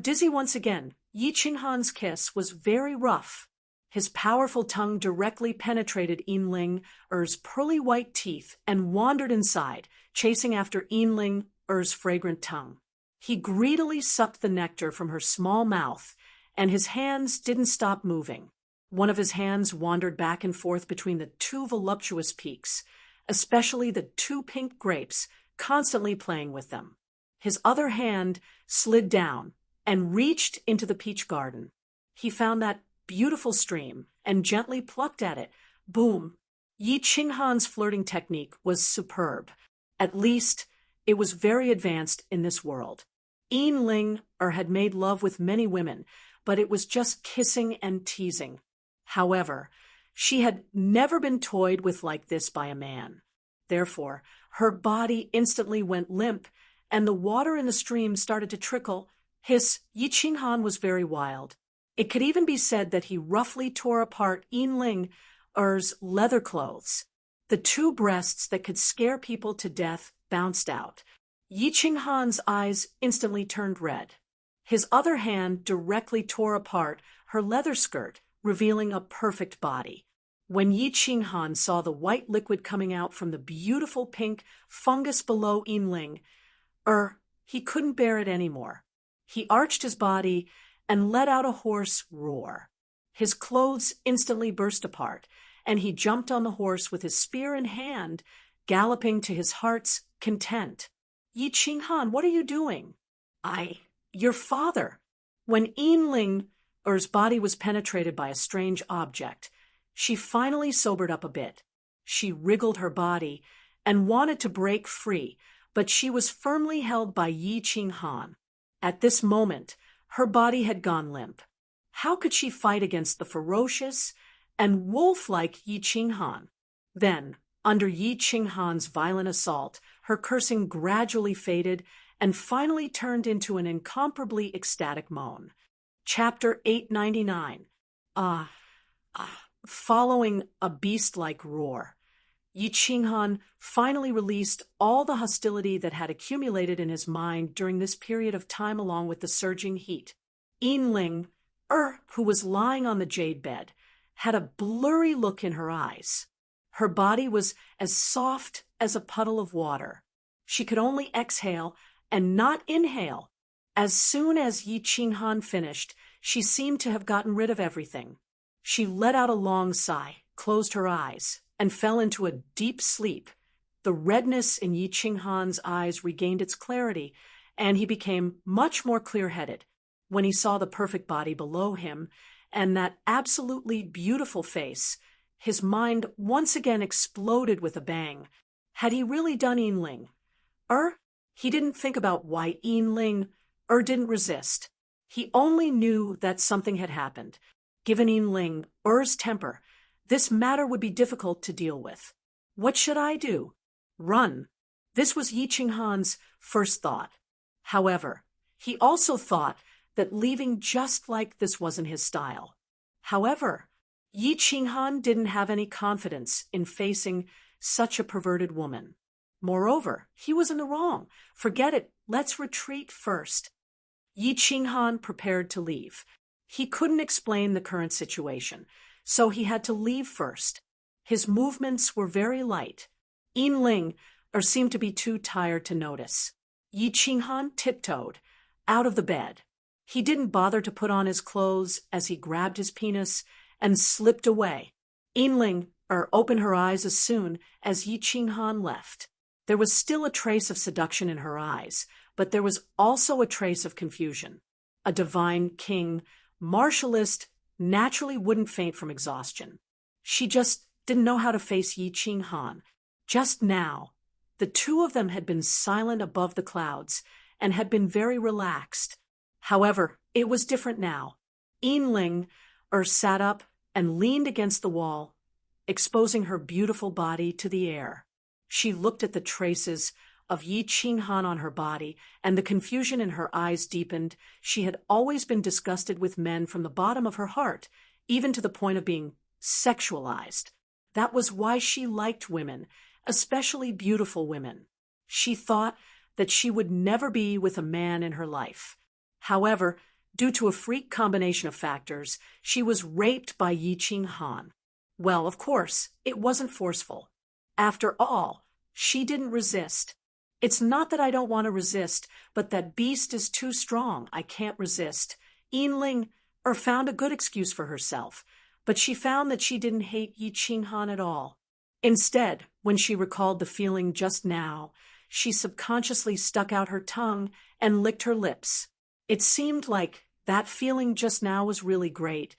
dizzy once again. Yi Qinghan's kiss was very rough. His powerful tongue directly penetrated Yinling's pearly white teeth and wandered inside, chasing after Yinling's fragrant tongue. He greedily sucked the nectar from her small mouth, and his hands didn't stop moving. One of his hands wandered back and forth between the two voluptuous peaks, especially the two pink grapes, constantly playing with them. His other hand slid down and reached into the peach garden. He found that beautiful stream and gently plucked at it. Boom! Yi Qinghan's flirting technique was superb. At least, it was very advanced in this world. Yinling had made love with many women, but it was just kissing and teasing. However, she had never been toyed with like this by a man. Therefore, her body instantly went limp, and the water in the stream started to trickle. Yi Qinghan was very wild. It could even be said that he roughly tore apart Yinling's leather clothes. The two breasts that could scare people to death bounced out. Yi Qinghan's eyes instantly turned red. His other hand directly tore apart her leather skirt, revealing a perfect body. When Yi Qinghan saw the white liquid coming out from the beautiful pink fungus below Yinling, he couldn't bear it anymore. He arched his body and let out a hoarse roar. His clothes instantly burst apart, and he jumped on the horse with his spear in hand, galloping to his heart's content. Yi Qinghan, what are you doing? Your father. When Yinling's body was penetrated by a strange object, she finally sobered up a bit. She wriggled her body and wanted to break free, but she was firmly held by Yi Qinghan. At this moment, her body had gone limp. How could she fight against the ferocious and wolf-like Yi Qinghan? Then, under Yi Qinghan's violent assault, her cursing gradually faded and finally turned into an incomparably ecstatic moan. Chapter 899. Following a beast-like roar, Yi Qinghan finally released all the hostility that had accumulated in his mind during this period of time along with the surging heat. Yinling, who was lying on the jade bed, had a blurry look in her eyes. Her body was as soft as a puddle of water. She could only exhale and not inhale. As soon as Yi Qinghan finished, she seemed to have gotten rid of everything. She let out a long sigh, closed her eyes, and fell into a deep sleep. The redness in Yi Qinghan's eyes regained its clarity, and he became much more clear-headed. When he saw the perfect body below him and that absolutely beautiful face, his mind once again exploded with a bang. Had he really done Yinling? He didn't think about why Yinling didn't resist. He only knew that something had happened. Given Yinling's temper, this matter would be difficult to deal with. What should I do? Run. This was Yi Qinghan's first thought. However, he also thought that leaving just like this wasn't his style. However, Yi Qinghan didn't have any confidence in facing such a perverted woman. Moreover, he was in the wrong. Forget it. Let's retreat first. Yi Qinghan prepared to leave. He couldn't explain the current situation, so he had to leave first. His movements were very light. Ling seemed to be too tired to notice. Yi Qinghan tiptoed out of the bed. He didn't bother to put on his clothes as he grabbed his penis and slipped away. Ling opened her eyes as soon as Yi Qinghan left. There was still a trace of seduction in her eyes, but there was also a trace of confusion. A divine king, martialist, naturally wouldn't faint from exhaustion. She just didn't know how to face Yi Qinghan. Just now, the two of them had been silent above the clouds and had been very relaxed. However, it was different now. Ling sat up and leaned against the wall, exposing her beautiful body to the air. She looked at the traces of Yi Qinghan on her body, and the confusion in her eyes deepened. She had always been disgusted with men from the bottom of her heart, even to the point of being sexualized. That was why she liked women, especially beautiful women. She thought that she would never be with a man in her life. However, due to a freak combination of factors, she was raped by Yi Qinghan. Well, of course, it wasn't forceful. After all, she didn't resist. It's not that I don't want to resist, but that beast is too strong. I can't resist. Ling found a good excuse for herself, but she found that she didn't hate Yi Qinghan at all. Instead, when she recalled the feeling just now, she subconsciously stuck out her tongue and licked her lips. It seemed like that feeling just now was really great.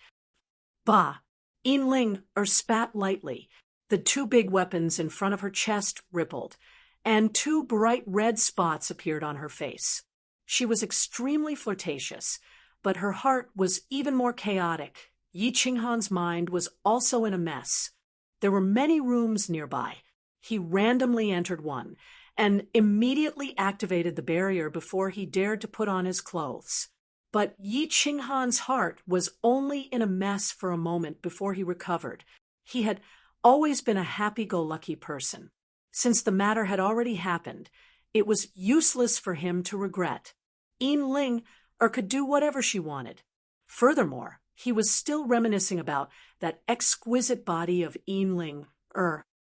Bah! Ling spat lightly. The two big weapons in front of her chest rippled, and two bright red spots appeared on her face. She was extremely flirtatious, but her heart was even more chaotic. Yi Qinghan's mind was also in a mess. There were many rooms nearby. He randomly entered one and immediately activated the barrier before he dared to put on his clothes. But Yi Qinghan's heart was only in a mess for a moment before he recovered. He had always been a happy-go-lucky person. Since the matter had already happened, it was useless for him to regret. Ling could do whatever she wanted. Furthermore, he was still reminiscing about that exquisite body of Ling.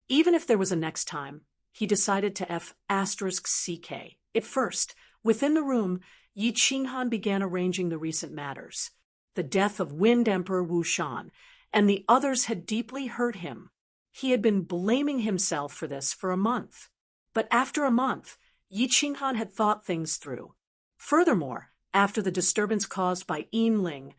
Even if there was a next time, he decided to *CK. At first, within the room, Yi Qinghan began arranging the recent matters. The death of Wind Emperor Wu Shan and the others had deeply hurt him. He had been blaming himself for this for a month. But after a month, Yi Qinghan had thought things through. Furthermore, after the disturbance caused by Ling,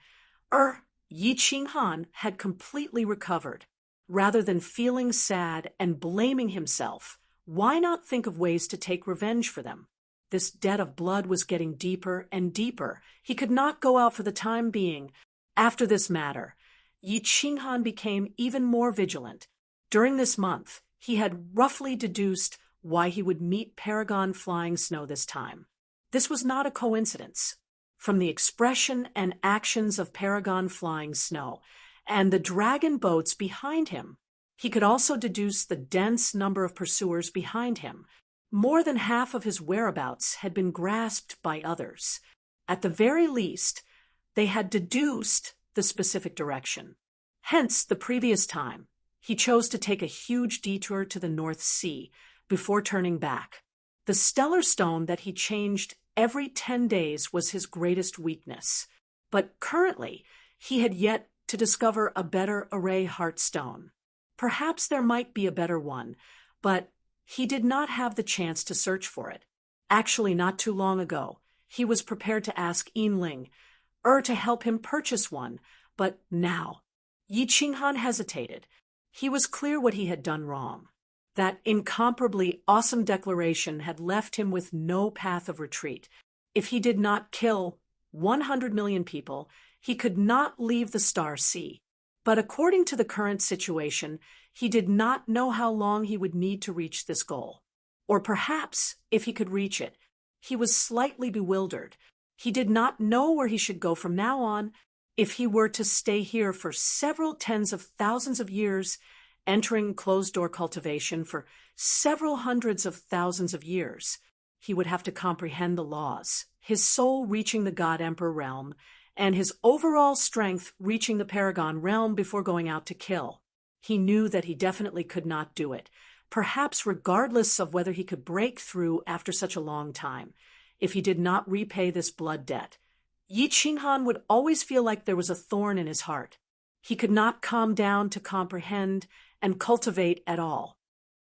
Yi Qinghan had completely recovered. Rather than feeling sad and blaming himself, why not think of ways to take revenge for them? This debt of blood was getting deeper and deeper. He could not go out for the time being. After this matter, Yi Qinghan became even more vigilant. During this month, he had roughly deduced why he would meet Paragon Flying Snow this time. This was not a coincidence. From the expression and actions of Paragon Flying Snow and the dragon boats behind him, he could also deduce the dense number of pursuers behind him. More than half of his whereabouts had been grasped by others. At the very least, they had deduced the specific direction. Hence, the previous time, he chose to take a huge detour to the North Sea before turning back. The stellar stone that he changed every 10 days was his greatest weakness. But currently, he had yet to discover a better array heartstone. Perhaps there might be a better one, but he did not have the chance to search for it. Actually, not too long ago, he was prepared to ask Ling to help him purchase one, but now, Yi Qinghan hesitated. He was clear what he had done wrong. That incomparably awesome declaration had left him with no path of retreat. If he did not kill 100 million people, he could not leave the Star Sea. But according to the current situation, he did not know how long he would need to reach this goal. Or perhaps, if he could reach it, he was slightly bewildered. He did not know where he should go from now on. If he were to stay here for several tens of thousands of years, entering closed-door cultivation for several hundreds of thousands of years, he would have to comprehend the laws, his soul reaching the God-Emperor realm, and his overall strength reaching the Paragon realm before going out to kill. He knew that he definitely could not do it, perhaps regardless of whether he could break through after such a long time. If he did not repay this blood debt, Yi Qinghan would always feel like there was a thorn in his heart. He could not calm down to comprehend and cultivate at all.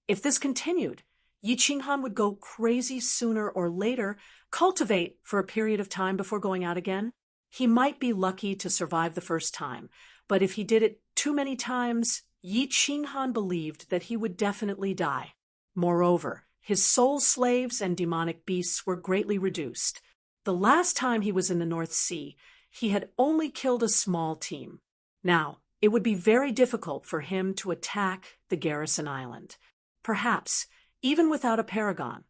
If this continued, Yi Qinghan would go crazy sooner or later, cultivate for a period of time before going out again. He might be lucky to survive the first time, but if he did it too many times, Yi Qinghan believed that he would definitely die. Moreover, his soul slaves and demonic beasts were greatly reduced. The last time he was in the North Sea, he had only killed a small team. Now, it would be very difficult for him to attack the garrison island. Perhaps, even without a paragon,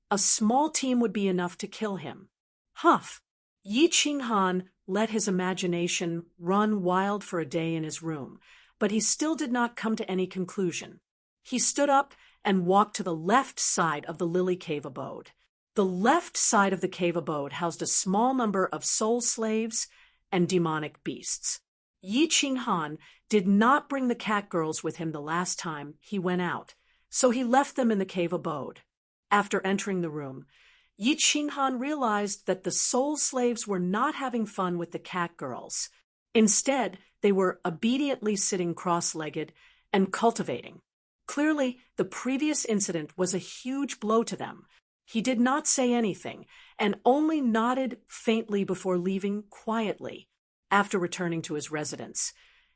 a small team would be enough to kill him. Humph! Yi Qinghan let his imagination run wild for a day in his room, but he still did not come to any conclusion. He stood up and walked to the left side of the lily cave abode. The left side of the cave abode housed a small number of soul slaves and demonic beasts. Yi Qinghan did not bring the cat girls with him the last time he went out, so he left them in the cave abode. After entering the room, Yi Qinghan realized that the soul slaves were not having fun with the cat girls. Instead, they were obediently sitting cross-legged and cultivating. Clearly, the previous incident was a huge blow to them. He did not say anything and only nodded faintly before leaving quietly. After returning to his residence,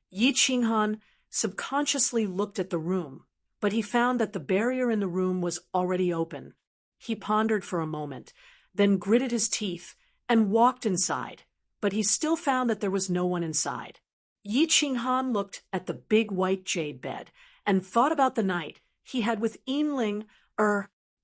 Yi Qinghan subconsciously looked at the room, but he found that the barrier in the room was already open. He pondered for a moment, then gritted his teeth and walked inside, but he still found that there was no one inside. Yi Qinghan looked at the big white jade bed and thought about the night he had with Enling.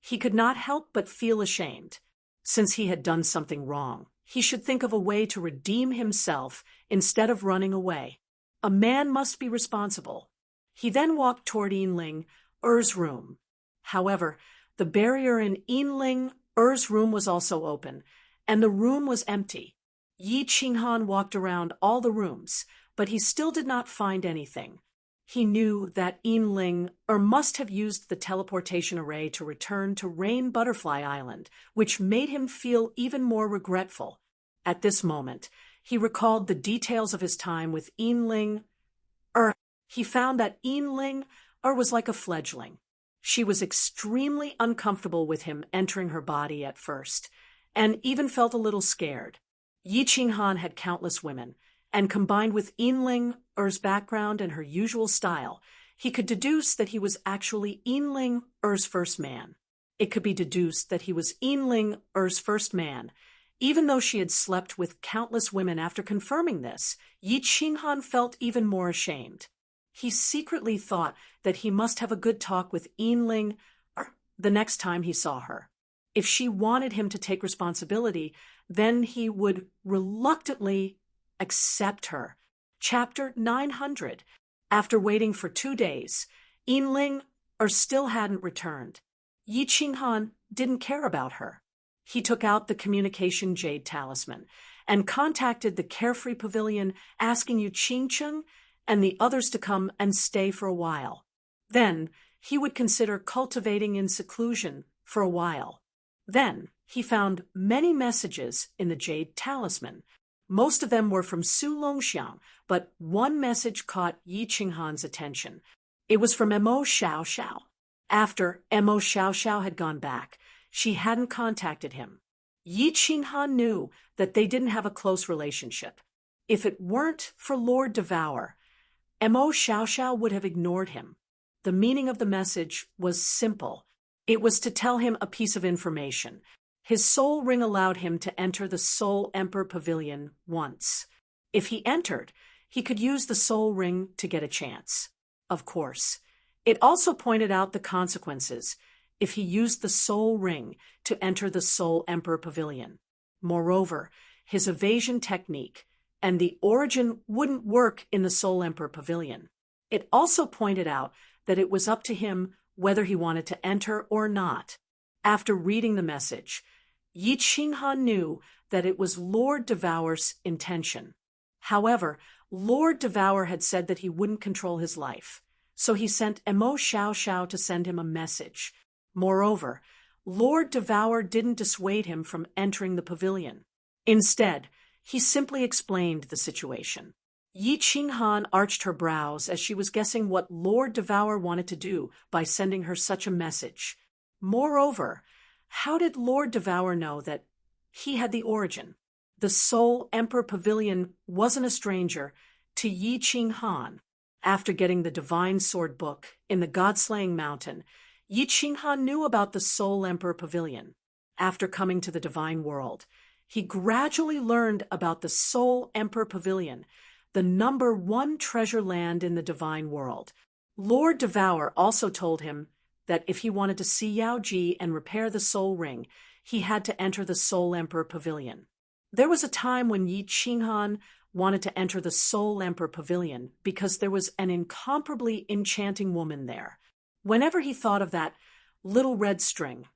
He could not help but feel ashamed. Since he had done something wrong, he should think of a way to redeem himself instead of running away. A man must be responsible. He then walked toward Enling's room. However, the barrier in Enling's room was also open, and the room was empty. Yi Qinghan walked around all the rooms, but he still did not find anything. He knew that Enling must have used the teleportation array to return to Rain Butterfly Island, which made him feel even more regretful. At this moment, he recalled the details of his time with Enling. He found that Enling was like a fledgling. She was extremely uncomfortable with him entering her body at first, and even felt a little scared. Yi Qinghan had countless women, and combined with Enling's background and her usual style, he could deduce that he was actually Enling's first man. It could be deduced that he was Enling's first man. Even though she had slept with countless women after confirming this, Yi Qinghan felt even more ashamed. He secretly thought that he must have a good talk with Enling the next time he saw her. If she wanted him to take responsibility, then he would reluctantly accept her. Chapter 900. After waiting for 2 days, Enling still hadn't returned. Yi Qinghan didn't care about her. He took out the communication jade talisman and contacted the Carefree Pavilion, asking Yu Qingcheng and the others to come and stay for a while. Then he would consider cultivating in seclusion for a while. Then he found many messages in the jade talisman. Most of them were from Su Longxiang, but one message caught Yi Qinghan's attention. It was from Mo Xiao Xiao. After Mo Xiao Xiao had gone back, she hadn't contacted him. Yi Qinghan knew that they didn't have a close relationship. If it weren't for Lord Devour, Mo Xiao Xiao would have ignored him. The meaning of the message was simple. It was to tell him a piece of information. His soul ring allowed him to enter the Soul Emperor Pavilion once. If he entered, he could use the soul ring to get a chance. Of course, it also pointed out the consequences if he used the soul ring to enter the Soul Emperor Pavilion. Moreover, his evasion technique and the origin wouldn't work in the Soul Emperor Pavilion. It also pointed out that it was up to him whether he wanted to enter or not. After reading the message, Yi Qinghan knew that it was Lord Devour's intention. However, Lord Devour had said that he wouldn't control his life, so he sent Mo Xiao Xiao to send him a message. Moreover, Lord Devour didn't dissuade him from entering the pavilion. Instead, he simply explained the situation. Yi Qinghan arched her brows as she was guessing what Lord Devour wanted to do by sending her such a message. Moreover, how did Lord Devour know that he had the origin? The Soul Emperor Pavilion wasn't a stranger to Yi Qinghan. After getting the Divine Sword Book in the God-Slaying Mountain, Yi Qinghan knew about the Soul Emperor Pavilion. After coming to the Divine World, he gradually learned about the Soul Emperor Pavilion, the #1 treasure land in the Divine World. Lord Devour also told him that if he wanted to see Yao Ji and repair the Soul Ring, he had to enter the Soul Emperor Pavilion. There was a time when Yi Qinghan wanted to enter the Soul Emperor Pavilion because there was an incomparably enchanting woman there. Whenever he thought of that little red string,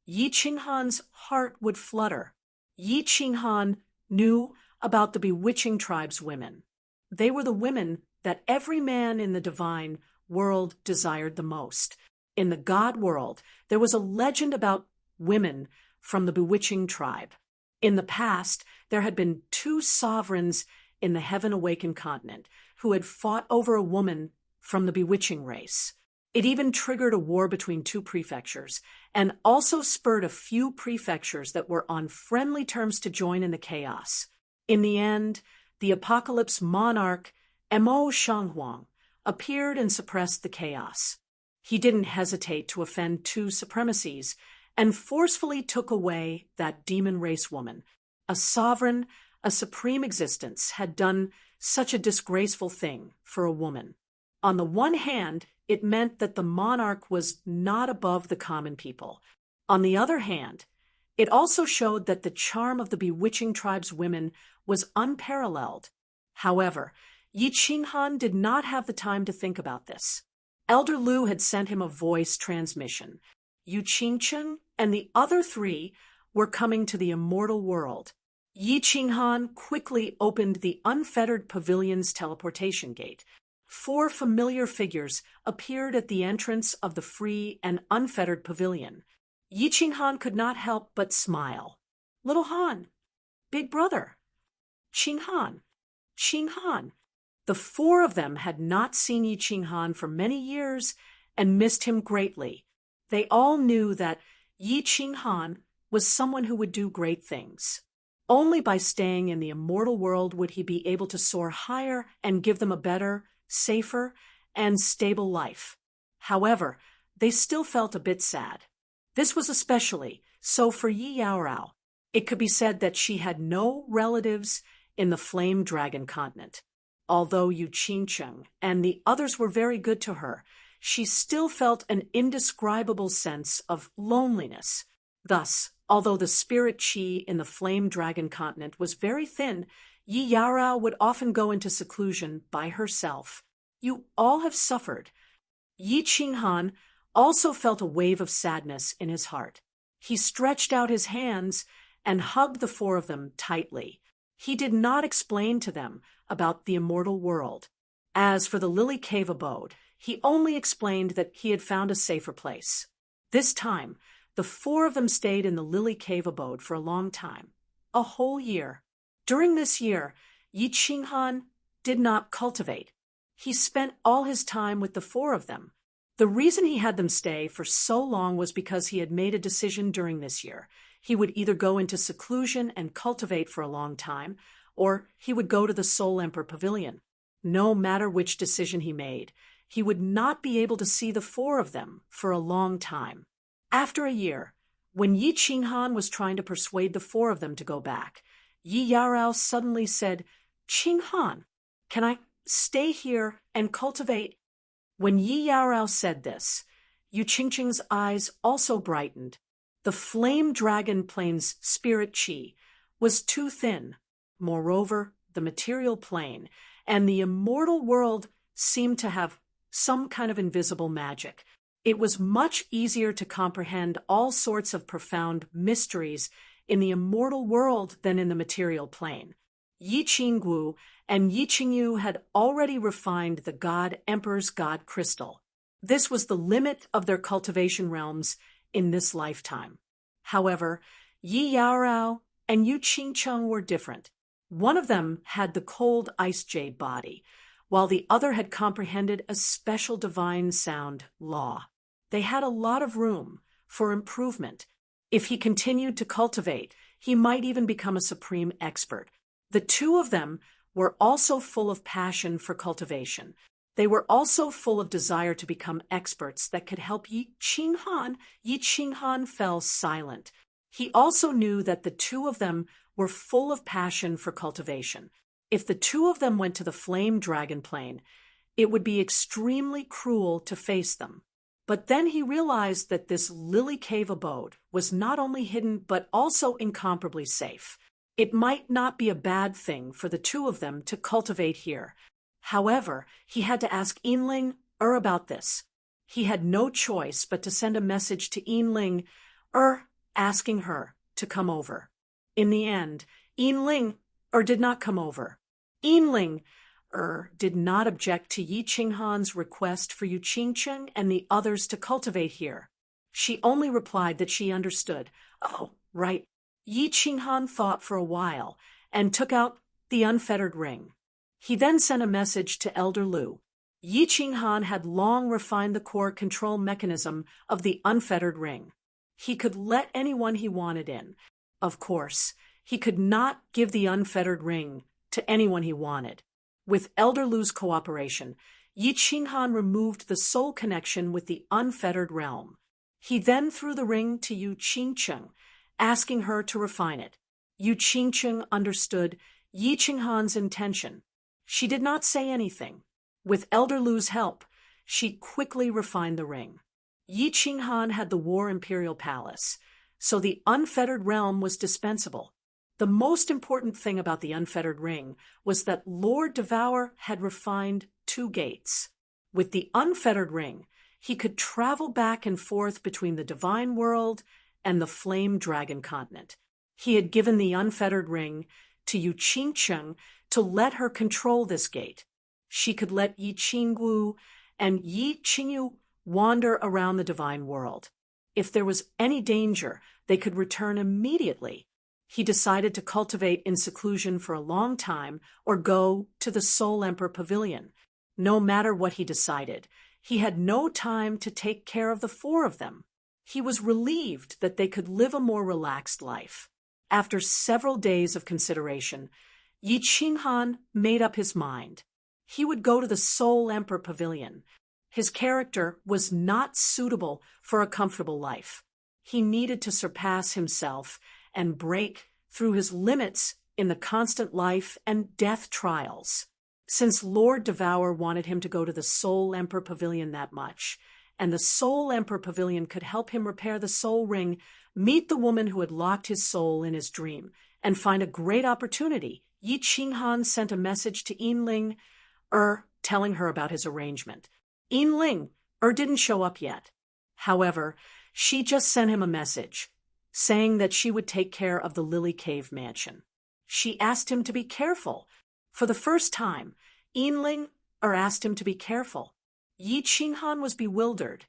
Yi Qinghan's heart would flutter. Yi Qinghan knew about the bewitching tribe's women. They were the women that every man in the divine world desired the most. In the God world, there was a legend about women from the bewitching tribe. In the past, there had been 2 sovereigns in the Heaven-Awakened continent who had fought over a woman from the bewitching race. It even triggered a war between 2 prefectures, and also spurred a few prefectures that were on friendly terms to join in the chaos. In the end, the Apocalypse monarch, Mo Shanghuang, appeared and suppressed the chaos. He didn't hesitate to offend 2 supremacies, and forcefully took away that demon race woman. A sovereign, a supreme existence, had done such a disgraceful thing for a woman. On the one hand, it meant that the monarch was not above the common people. On the other hand, it also showed that the charm of the bewitching tribe's women was unparalleled. However, Yi Qinghan did not have the time to think about this. Elder Lu had sent him a voice transmission. Yu Qingcheng and the other 3 were coming to the immortal world. Yi Qinghan quickly opened the unfettered pavilion's teleportation gate. 4 familiar figures appeared at the entrance of the free and unfettered pavilion. Yi Qinghan could not help but smile. Little Han, Big Brother, Qinghan, Qinghan. The 4 of them had not seen Yi Qinghan for many years and missed him greatly. They all knew that Yi Qinghan was someone who would do great things. Only by staying in the immortal world would he be able to soar higher and give them a better, safer, and stable life. However, they still felt a bit sad. This was especially so for Yi Yaorao. It could be said that she had no relatives in the Flame Dragon continent. Although Yu Qingcheng and the others were very good to her, she still felt an indescribable sense of loneliness. Thus, although the spirit qi in the Flame Dragon continent was very thin, Yi Yarao would often go into seclusion by herself. You all have suffered. Yi Qinghan also felt a wave of sadness in his heart. He stretched out his hands and hugged the 4 of them tightly. He did not explain to them about the immortal world. As for the Lily Cave abode, he only explained that he had found a safer place. This time, the 4 of them stayed in the Lily Cave abode for a long time, a whole year. During this year, Yi Qinghan did not cultivate. He spent all his time with the 4 of them. The reason he had them stay for so long was because he had made a decision during this year. He would either go into seclusion and cultivate for a long time, or he would go to the Soul Emperor Pavilion. No matter which decision he made, he would not be able to see the 4 of them for a long time. After a year, when Yi Qinghan was trying to persuade the 4 of them to go back, Yi Yarao suddenly said, "Qinghan, can I stay here and cultivate?" When Yi Yarao said this, Yu Qingcheng's eyes also brightened. The Flame Dragon Plane's spirit qi was too thin. Moreover, the material plane and the immortal world seemed to have some kind of invisible magic. It was much easier to comprehend all sorts of profound mysteries in the immortal world than in the material plane. Yi Qinggu and Yi Qingyu had already refined the God Emperor's God crystal. This was the limit of their cultivation realms in this lifetime. However, Yi Yaorao and Yu Qingcheng were different. One of them had the cold ice jade body, while the other had comprehended a special divine sound law. They had a lot of room for improvement. If he continued to cultivate, he might even become a supreme expert. The two of them were also full of passion for cultivation. They were also full of desire to become experts that could help Yi Qinghan. Yi Qinghan fell silent. He also knew that the two of them were full of passion for cultivation. If the two of them went to the flame dragon plane, it would be extremely cruel to face them. But then he realized that this lily cave abode was not only hidden but also incomparably safe. It might not be a bad thing for the two of them to cultivate here. However, he had to ask Yinling about this. He had no choice but to send a message to Yinling asking her to come over. In the end, Yinling did not come over. Yinling did not object to Yi Qinghan's request for Yu Qingcheng and the others to cultivate here. She only replied that she understood. Oh, right. Yi Qinghan thought for a while and took out the unfettered ring. He then sent a message to Elder Lu. Yi Qinghan had long refined the core control mechanism of the unfettered ring. He could let anyone he wanted in. Of course, he could not give the unfettered ring to anyone he wanted. With Elder Lu's cooperation, Yi Qinghan removed the soul connection with the unfettered realm. He then threw the ring to Yu Qingcheng, asking her to refine it. Yu Qingcheng understood Yi Qinghan's intention. She did not say anything. With Elder Lu's help, she quickly refined the ring. Yi Qinghan had the War Imperial Palace, so the unfettered realm was dispensable. The most important thing about the unfettered ring was that Lord Devour had refined 2 gates. With the unfettered ring, he could travel back and forth between the divine world and the flame dragon continent. He had given the unfettered ring to Yu Qingcheng to let her control this gate. She could let Yi Qinggu and Yi Qingyu wander around the divine world. If there was any danger, they could return immediately. He decided to cultivate in seclusion for a long time or go to the Soul Emperor Pavilion. No matter what he decided, he had no time to take care of the 4 of them. He was relieved that they could live a more relaxed life. After several days of consideration, Yi Qinghan made up his mind. He would go to the Soul Emperor Pavilion. His character was not suitable for a comfortable life. He needed to surpass himself and break through his limits in the constant life and death trials. Since Lord Devour wanted him to go to the Soul Emperor Pavilion that much, and the Soul Emperor Pavilion could help him repair the soul ring, meet the woman who had locked his soul in his dream, and find a great opportunity, Yi Qinghan sent a message to Yinling, telling her about his arrangement. Yinling, didn't show up yet. However, she just sent him a message, saying that she would take care of the Lily Cave mansion. She asked him to be careful. For the first time, Yinling asked him to be careful. Yi Qinghan was bewildered.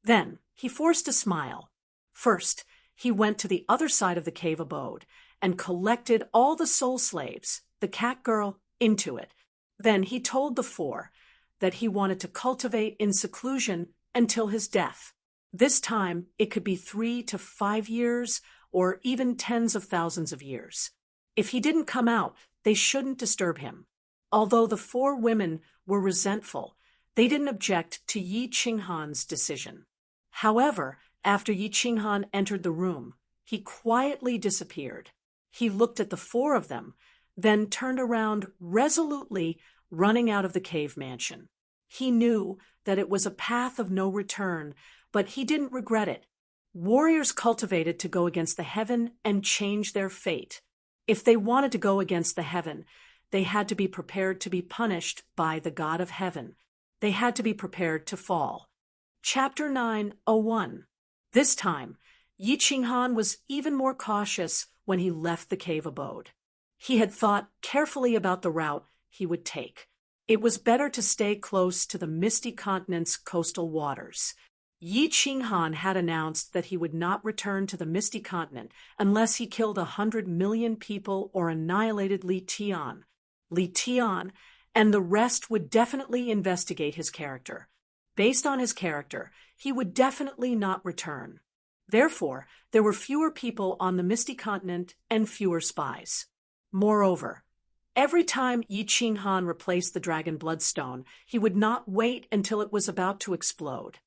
Then he forced a smile. First, he went to the other side of the cave abode and collected all the soul slaves, the cat girl, into it. Then he told the 4 that he wanted to cultivate in seclusion until his death. This time, it could be 3 to 5 years or even tens of thousands of years. If he didn't come out, they shouldn't disturb him. Although the 4 women were resentful, they didn't object to Yi Qinghan's decision. However, after Yi Qinghan entered the room, he quietly disappeared. He looked at the 4 of them, then turned around resolutely, running out of the cave mansion. He knew that it was a path of no return, but he didn't regret it. Warriors cultivated to go against the heaven and change their fate. If they wanted to go against the heaven, they had to be prepared to be punished by the God of heaven. They had to be prepared to fall. Chapter 9:01. This time, Yi Qinghan was even more cautious when he left the cave abode. He had thought carefully about the route he would take. It was better to stay close to the Misty Continent's coastal waters. Yi Qinghan had announced that he would not return to the Misty Continent unless he killed 100 million people or annihilated Li Tian. Li Tian and the rest would definitely investigate his character. Based on his character, he would definitely not return. Therefore, there were fewer people on the Misty Continent and fewer spies. Moreover, every time Yi Qinghan replaced the Dragon Bloodstone, he would not wait until it was about to explode.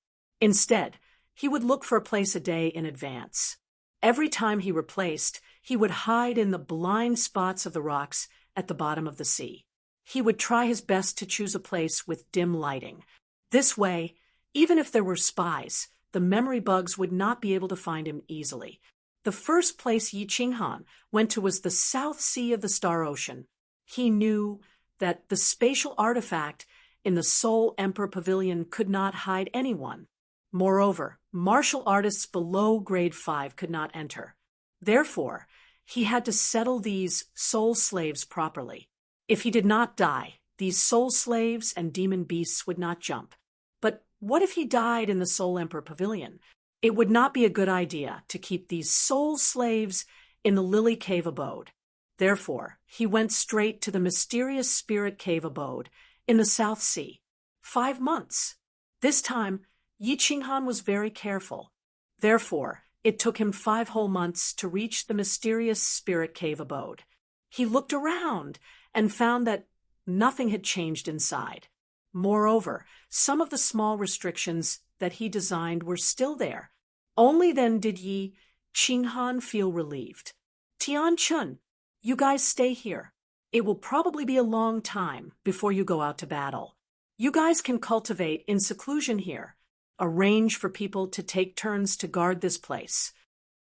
Instead, he would look for a place a day in advance. Every time he replaced, he would hide in the blind spots of the rocks at the bottom of the sea. He would try his best to choose a place with dim lighting. This way, even if there were spies, the memory bugs would not be able to find him easily. The first place Yi Qinghan went to was the South Sea of the Star Ocean. He knew that the spatial artifact in the Soul Emperor Pavilion could not hide anyone. Moreover, martial artists below grade 5 could not enter. Therefore, he had to settle these soul slaves properly. If he did not die, these soul slaves and demon beasts would not jump. But what if he died in the Soul Emperor Pavilion? It would not be a good idea to keep these soul slaves in the Lily Cave abode. Therefore, he went straight to the mysterious Spirit Cave abode in the South Sea. 5 months. This time, Yi Qinghan was very careful. Therefore, it took him 5 whole months to reach the mysterious Spirit Cave abode. He looked around and found that nothing had changed inside. Moreover, some of the small restrictions that he designed were still there. Only then did Yi Qinghan feel relieved. Tian Chun, you guys stay here. It will probably be a long time before you go out to battle. You guys can cultivate in seclusion here. Arrange for people to take turns to guard this place.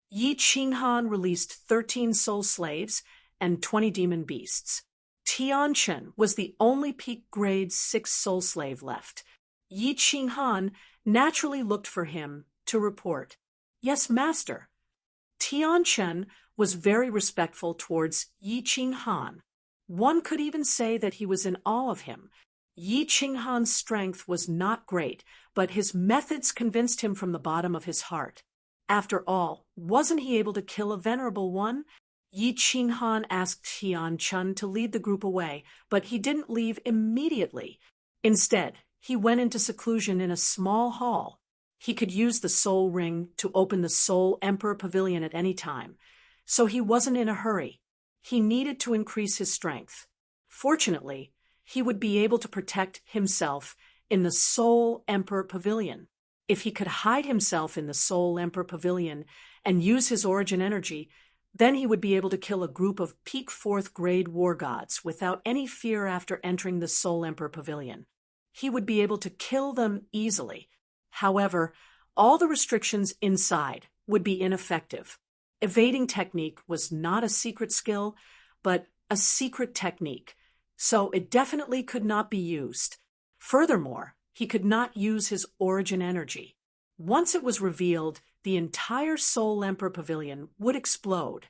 Yi Qinghan released 13 soul slaves and 20 demon beasts. Tianchen was the only peak grade 6 soul slave left. Yi Qinghan naturally looked for him to report. Yes, master. Tianchen was very respectful towards Yi Qinghan. One could even say that he was in awe of him. Yi Qinghan's strength was not great, but his methods convinced him from the bottom of his heart. After all, wasn't he able to kill a venerable one? Yi Qinghan asked Tian Chun to lead the group away, but he didn't leave immediately. Instead, he went into seclusion in a small hall. He could use the soul ring to open the Soul Emperor Pavilion at any time, so he wasn't in a hurry. He needed to increase his strength. Fortunately, he would be able to protect himself in the Soul Emperor Pavilion. If he could hide himself in the Soul Emperor Pavilion and use his origin energy, then he would be able to kill a group of peak 4th grade war gods without any fear after entering the Soul Emperor Pavilion. He would be able to kill them easily. However, all the restrictions inside would be ineffective. Evading technique was not a secret skill, but a secret technique, so it definitely could not be used. Furthermore, he could not use his origin energy. Once it was revealed, the entire Soul Emperor Pavilion would explode.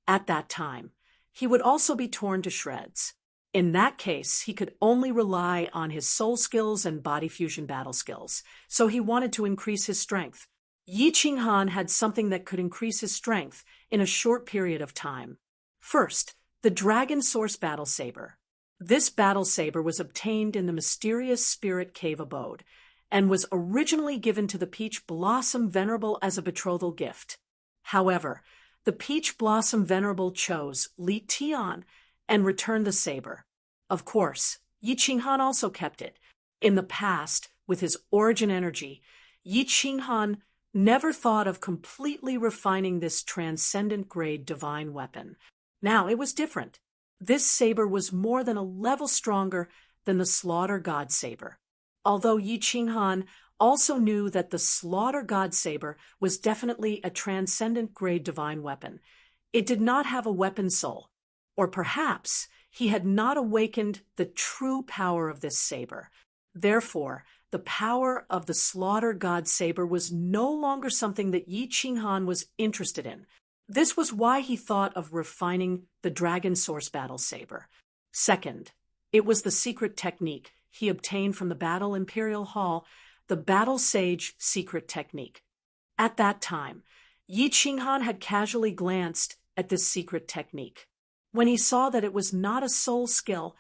At that time, he would also be torn to shreds. In that case, he could only rely on his soul skills and body fusion battle skills, so he wanted to increase his strength. Yi Qinghan had something that could increase his strength in a short period of time. First, the Dragon Source Battle Saber. This battle saber was obtained in the mysterious Spirit Cave abode, and was originally given to the Peach Blossom Venerable as a betrothal gift. However, the Peach Blossom Venerable chose Li Tian and returned the saber. Of course, Yi Qinghan also kept it. In the past, with his origin energy, Yi Qinghan never thought of completely refining this transcendent grade divine weapon. Now it was different. This saber was more than a level stronger than the Slaughter God Saber. Although Yi Qinghan also knew that the Slaughter God Saber was definitely a transcendent grade divine weapon, it did not have a weapon soul. Or perhaps he had not awakened the true power of this saber. Therefore, the power of the Slaughter God Saber was no longer something that Yi Qinghan was interested in. This was why he thought of refining the Dragon Source Battle Saber. Second, it was the secret technique he obtained from the Battle Imperial Hall, the Battle Sage secret technique. At that time, Yi Qinghan had casually glanced at this secret technique. When he saw that it was not a soul skill,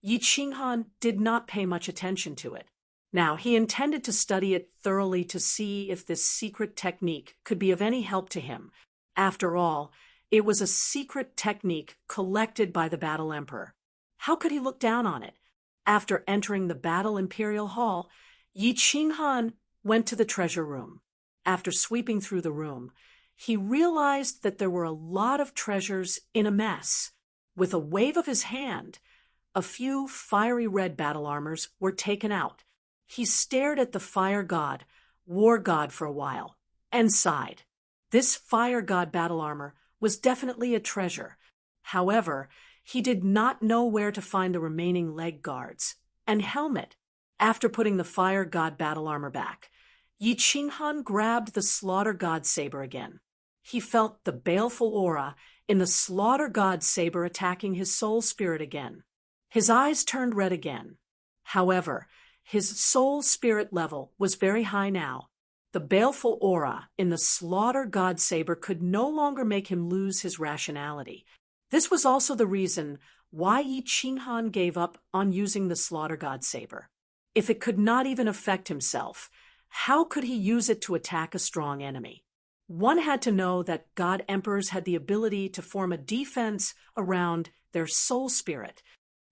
Yi Qinghan did not pay much attention to it. Now, he intended to study it thoroughly to see if this secret technique could be of any help to him. After all, it was a secret technique collected by the Battle Emperor. How could he look down on it? After entering the Battle Imperial Hall, Yi Qinghan went to the treasure room. After sweeping through the room, he realized that there were a lot of treasures in a mess. With a wave of his hand, a few fiery red battle armors were taken out. He stared at the fire god, war god for a while, and sighed. This fire god battle armor was definitely a treasure. However, he did not know where to find the remaining leg guards and helmet. After putting the fire god battle armor back, Yi Qinghan grabbed the slaughter god saber again. He felt the baleful aura in the slaughter god saber attacking his soul spirit again. His eyes turned red again. However, his soul spirit level was very high now. The baleful aura in the slaughter god saber could no longer make him lose his rationality. This was also the reason why Yi Qinghan gave up on using the slaughter god saber. If it could not even affect himself, how could he use it to attack a strong enemy? One had to know that god emperors had the ability to form a defense around their soul spirit.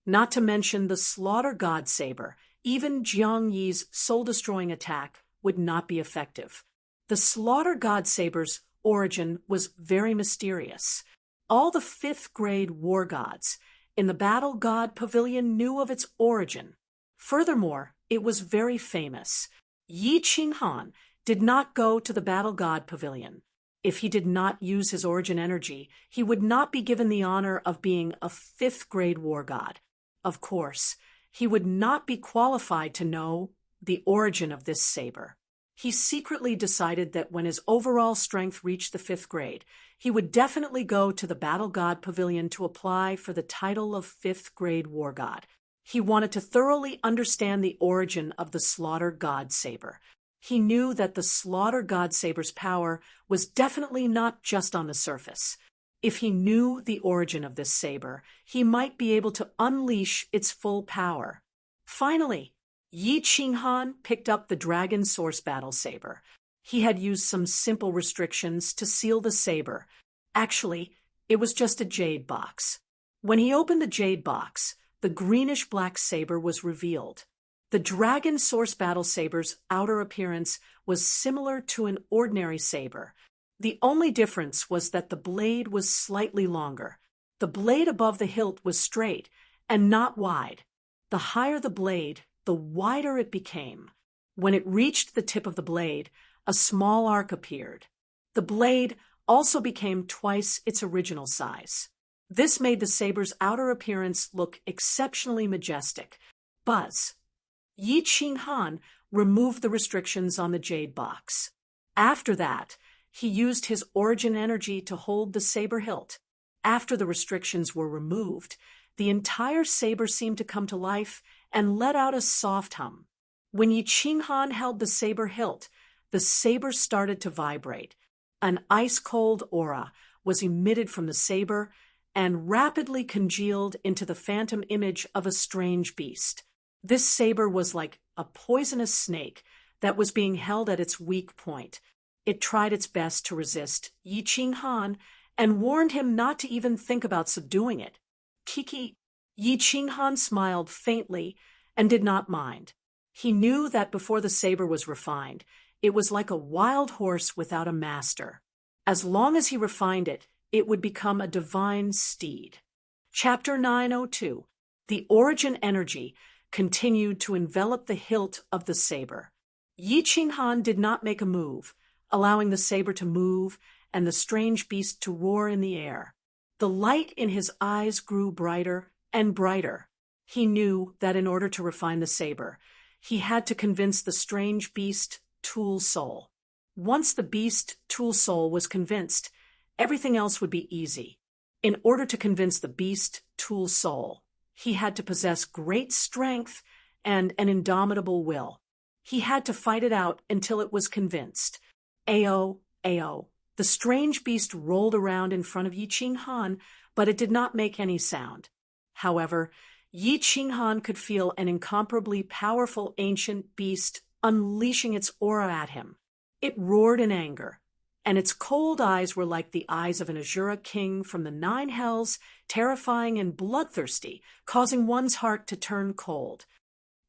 Not to mention the slaughter god saber, even Jiang Yi's soul-destroying attack would not be effective. The slaughter god saber's origin was very mysterious. All the 5th grade war gods in the Battle God Pavilion knew of its origin. Furthermore, it was very famous. Yi Qinghan did not go to the Battle God Pavilion. If he did not use his origin energy, he would not be given the honor of being a 5th grade war god. Of course, he would not be qualified to know the origin of this saber. He secretly decided that when his overall strength reached the 5th grade, he would definitely go to the Battle God Pavilion to apply for the title of 5th grade war god. He wanted to thoroughly understand the origin of the Slaughter God Saber. He knew that the Slaughter God Saber's power was definitely not just on the surface. If he knew the origin of this saber, he might be able to unleash its full power. Finally, Yi Qinghan picked up the Dragon Source Battle Saber. He had used some simple restrictions to seal the saber. Actually, it was just a jade box. When he opened the jade box, the greenish-black saber was revealed. The Dragon Source Battle Saber's outer appearance was similar to an ordinary saber. The only difference was that the blade was slightly longer. The blade above the hilt was straight and not wide. The higher the blade, the wider it became. When it reached the tip of the blade, a small arc appeared. The blade also became twice its original size. This made the saber's outer appearance look exceptionally majestic. Buzz. Yi Qinghan removed the restrictions on the jade box. After that, he used his origin energy to hold the saber hilt. After the restrictions were removed, the entire saber seemed to come to life and let out a soft hum. When Yi Qinghan held the saber hilt, the saber started to vibrate. An ice-cold aura was emitted from the saber and rapidly congealed into the phantom image of a strange beast. This saber was like a poisonous snake that was being held at its weak point. It tried its best to resist Yi Qinghan and warned him not to even think about subduing it. Kiki. Yi Qinghan smiled faintly and did not mind. He knew that before the saber was refined, it was like a wild horse without a master. As long as he refined it, it would become a divine steed. Chapter 902. The origin energy continued to envelop the hilt of the saber. Yi Qinghan did not make a move, allowing the saber to move and the strange beast to roar in the air. The light in his eyes grew brighter and brighter. He knew that in order to refine the saber, he had to convince the strange beast Tool Soul. Once the beast Tool Soul was convinced, Everything else would be easy. In order to convince the beast tool soul, he had to possess great strength and an indomitable will. He had to fight it out until it was convinced. Ao, Ao. The strange beast rolled around in front of Yi Qinghan, but it did not make any sound. However, Yi Qinghan could feel an incomparably powerful ancient beast unleashing its aura at him. It roared in anger, and its cold eyes were like the eyes of an Azura king from the 9 hells, terrifying and bloodthirsty, causing one's heart to turn cold.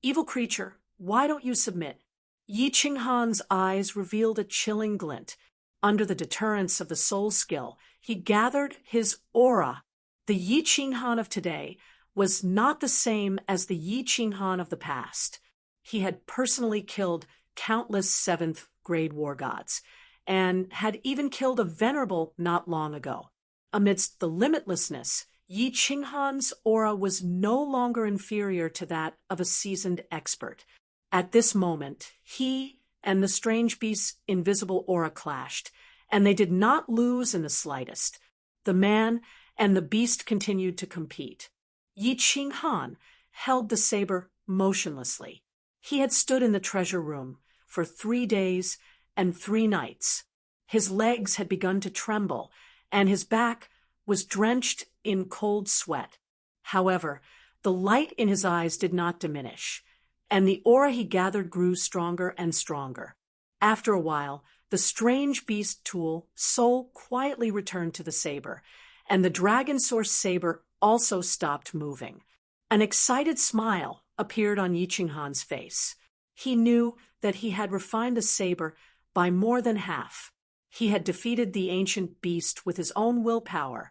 Evil creature, why don't you submit? Yi Qinghan's eyes revealed a chilling glint. Under the deterrence of the soul skill, he gathered his aura. The Yi Qinghan of today was not the same as the Yi Qinghan of the past. He had personally killed countless 7th grade war gods, and had even killed a venerable not long ago. Amidst the limitlessness, Yi Qinghan's aura was no longer inferior to that of a seasoned expert. At this moment, he and the strange beast's invisible aura clashed, and they did not lose in the slightest. The man and the beast continued to compete. Yi Qinghan held the saber motionlessly. He had stood in the treasure room for 3 days and 3 nights. His legs had begun to tremble, and his back was drenched in cold sweat. However, the light in his eyes did not diminish, and the aura he gathered grew stronger and stronger. After a while, the strange beast tool soul quietly returned to the saber, and the dragon source saber also stopped moving. An excited smile appeared on Yi Qinghan's face. He knew that he had refined the saber by more than half. He had defeated the ancient beast with his own willpower,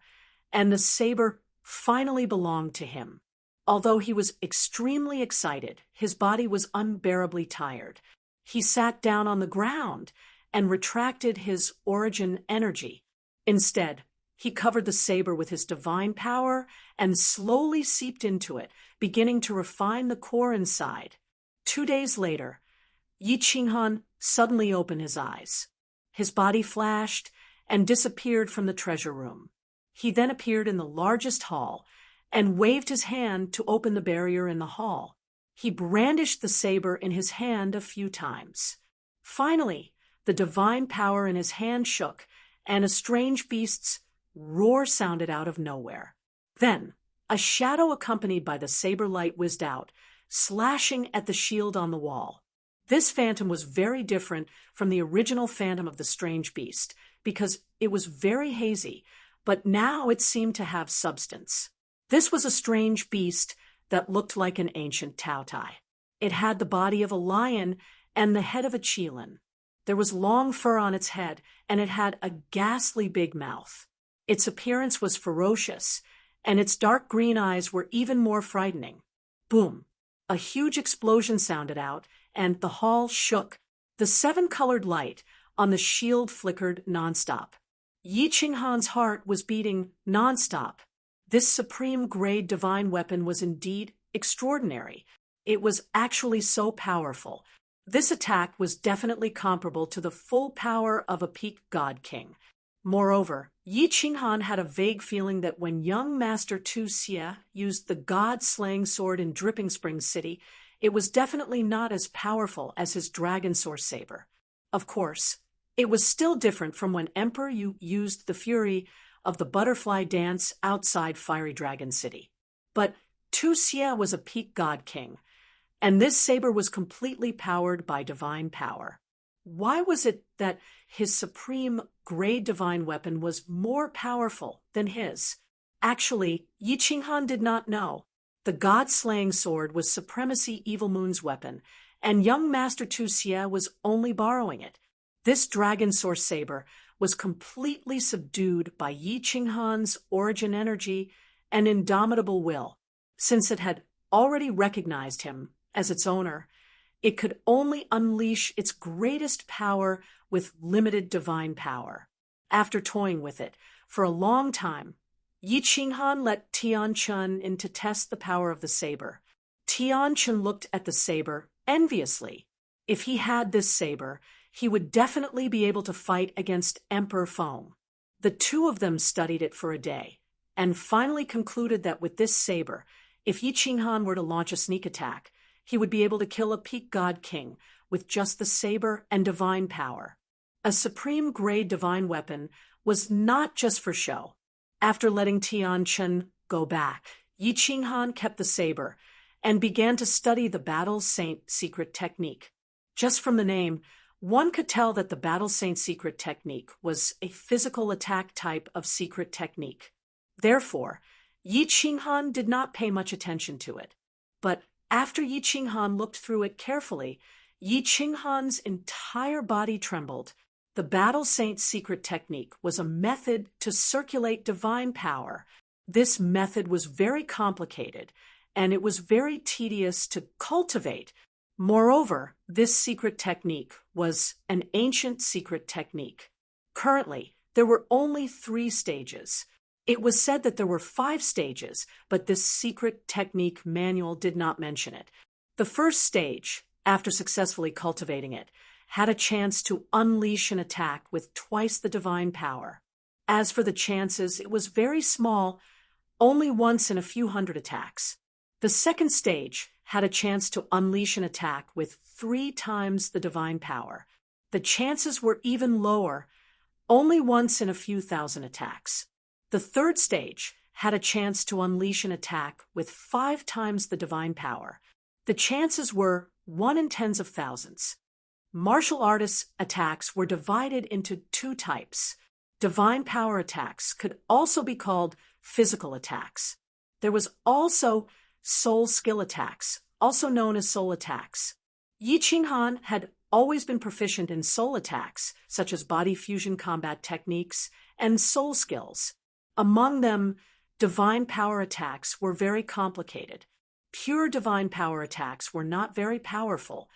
and the saber finally belonged to him. Although he was extremely excited, his body was unbearably tired. He sat down on the ground and retracted his origin energy. Instead, he covered the saber with his divine power and slowly seeped into it, beginning to refine the core inside. 2 days later, Yi Qinghan suddenly opened his eyes. His body flashed and disappeared from the treasure room. He then appeared in the largest hall and waved his hand to open the barrier in the hall. He brandished the saber in his hand a few times. Finally, the divine power in his hand shook, and a strange beast's roar sounded out of nowhere. Then, a shadow accompanied by the saber light whizzed out, slashing at the shield on the wall. This phantom was very different from the original phantom of the strange beast, because it was very hazy, but now it seemed to have substance. This was a strange beast that looked like an ancient Taotai. It had the body of a lion and the head of a qilin. There was long fur on its head, and it had a ghastly big mouth. Its appearance was ferocious, and its dark green eyes were even more frightening. Boom! A huge explosion sounded out, and the hall shook. The 7-colored light on the shield flickered nonstop. Yi Qinghan's heart was beating nonstop. This supreme-grade divine weapon was indeed extraordinary. It was actually so powerful. This attack was definitely comparable to the full power of a peak god king. Moreover, Yi Qinghan had a vague feeling that when young Master Tu Xie used the god-slaying sword in Dripping Springs City, it was definitely not as powerful as his dragon source saber. Of course, it was still different from when Emperor Yu used the fury of the butterfly dance outside Fiery Dragon City. But Tu Xie was a peak god king, and this saber was completely powered by divine power. Why was it that his supreme grade divine weapon was more powerful than his? Actually, Yi Qinghan did not know. The god-slaying sword was Supremacy Evil Moon's weapon, and young Master Tu Xie was only borrowing it. This dragon source saber was completely subdued by Yi Qinghan's origin energy and indomitable will. Since it had already recognized him as its owner, it could only unleash its greatest power with limited divine power. After toying with it for a long time, Yi Qinghan let Tianchun in to test the power of the saber. Tianchun looked at the saber enviously. If he had this saber, he would definitely be able to fight against Emperor Feng. The two of them studied it for a day, and finally concluded that with this saber, if Yi Qinghan were to launch a sneak attack, he would be able to kill a peak god king with just the saber and divine power. A supreme grade divine weapon was not just for show. After letting Tian Chen go back, Yi Qinghan kept the saber and began to study the Battle Saint secret technique. Just from the name, one could tell that the Battle Saint secret technique was a physical attack type of secret technique. Therefore, Yi Qinghan did not pay much attention to it. But after Yi Qinghan looked through it carefully, Yi Qinghan's entire body trembled. The Battle Saint secret technique was a method to circulate divine power. This method was very complicated, and it was very tedious to cultivate. Moreover, this secret technique was an ancient secret technique. Currently, there were only 3 stages. It was said that there were 5 stages, but this secret technique manual did not mention it. The first stage, after successfully cultivating it, had a chance to unleash an attack with twice the divine power. As for the chances, it was very small, only once in a few hundred attacks. The second stage had a chance to unleash an attack with 3 times the divine power. The chances were even lower, only once in a few thousand attacks. The third stage had a chance to unleash an attack with 5 times the divine power. The chances were 1 in tens of thousands. Martial artists' attacks were divided into 2 types. Divine power attacks could also be called physical attacks. There was also soul skill attacks, also known as soul attacks. Yi Qinghan had always been proficient in soul attacks, such as body fusion combat techniques and soul skills. Among them, divine power attacks were very complicated. Pure divine power attacks were not very powerful,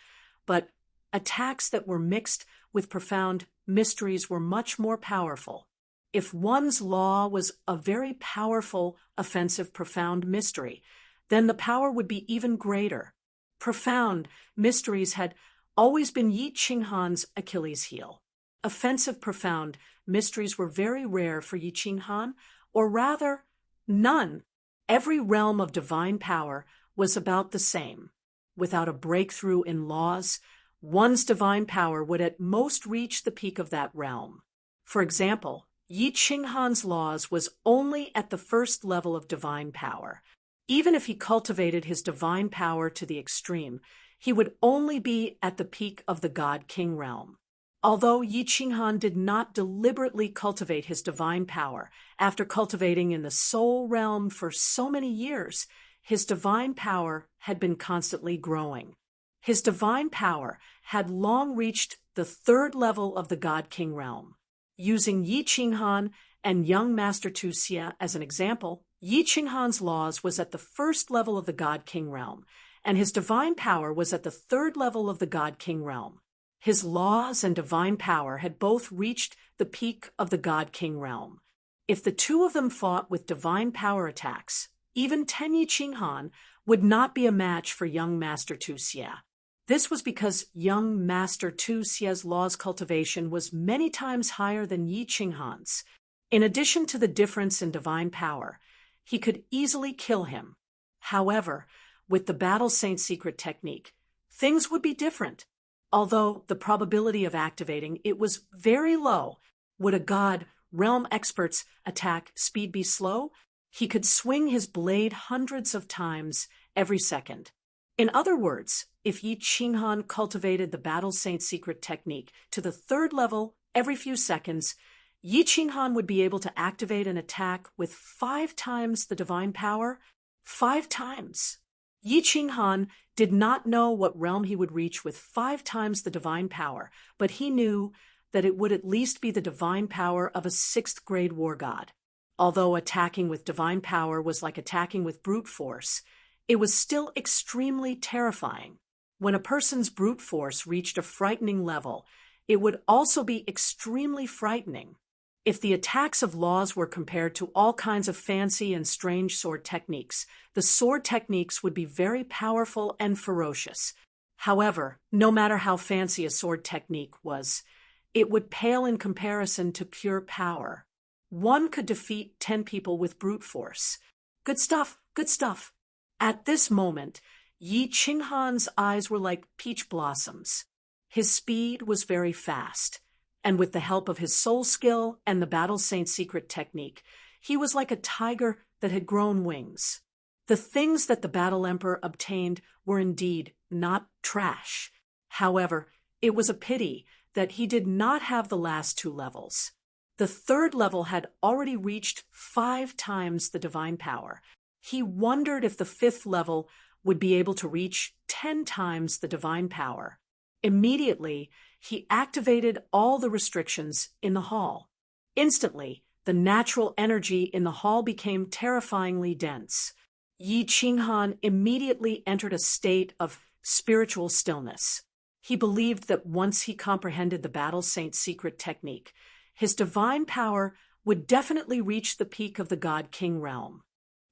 but attacks that were mixed with profound mysteries were much more powerful. If one's law was a very powerful, offensive, profound mystery, then the power would be even greater. Profound mysteries had always been Yi Qinghan's Achilles heel. Offensive, profound mysteries were very rare for Yi Qinghan, or rather, none. Every realm of divine power was about the same. Without a breakthrough in laws, one's divine power would at most reach the peak of that realm. For example, Yi Qinghan's laws was only at the first level of divine power. Even if he cultivated his divine power to the extreme, he would only be at the peak of the God-King realm. Although Yi Qinghan did not deliberately cultivate his divine power, after cultivating in the soul realm for so many years, his divine power had been constantly growing. His divine power had long reached the 3rd level of the God-King realm. Using Yi Qinghan and young Master Tu Xie as an example, Yi Qinghan's laws was at the 1st level of the God-King realm, and his divine power was at the 3rd level of the God-King realm. His laws and divine power had both reached the peak of the God-King realm. If the two of them fought with divine power attacks, even 10 Yi Qinghan would not be a match for young Master Tu Xie. This was because young Master Tu Xie's law's cultivation was many times higher than Yi Qinghan's. In addition to the difference in divine power, he could easily kill him. However, with the Battle Saint secret technique, things would be different. Although the probability of activating it was very low, would a god realm expert's attack speed be slow? He could swing his blade hundreds of times every second. In other words, if Yi Qinghan cultivated the Battle Saint secret technique to the 3rd level every few seconds, Yi Qinghan would be able to activate an attack with 5 times the divine power. 5 times. Yi Qinghan did not know what realm he would reach with 5 times the divine power, but he knew that it would at least be the divine power of a 6th grade war god. Although attacking with divine power was like attacking with brute force, it was still extremely terrifying. When a person's brute force reached a frightening level, it would also be extremely frightening. If the attacks of laws were compared to all kinds of fancy and strange sword techniques, the sword techniques would be very powerful and ferocious. However, no matter how fancy a sword technique was, it would pale in comparison to pure power. One could defeat 10 people with brute force. Good stuff, good stuff. At this moment, Yi Qinghan's eyes were like peach blossoms. His speed was very fast, and with the help of his soul skill and the Battle Saint's secret technique, he was like a tiger that had grown wings. The things that the Battle Emperor obtained were indeed not trash. However, it was a pity that he did not have the last 2 levels. The 3rd level had already reached 5 times the divine power. He wondered if the 5th level would be able to reach 10 times the divine power. Immediately, he activated all the restrictions in the hall. Instantly, the natural energy in the hall became terrifyingly dense. Yi Qinghan immediately entered a state of spiritual stillness. He believed that once he comprehended the Battle Saint's secret technique, his divine power would definitely reach the peak of the God King realm.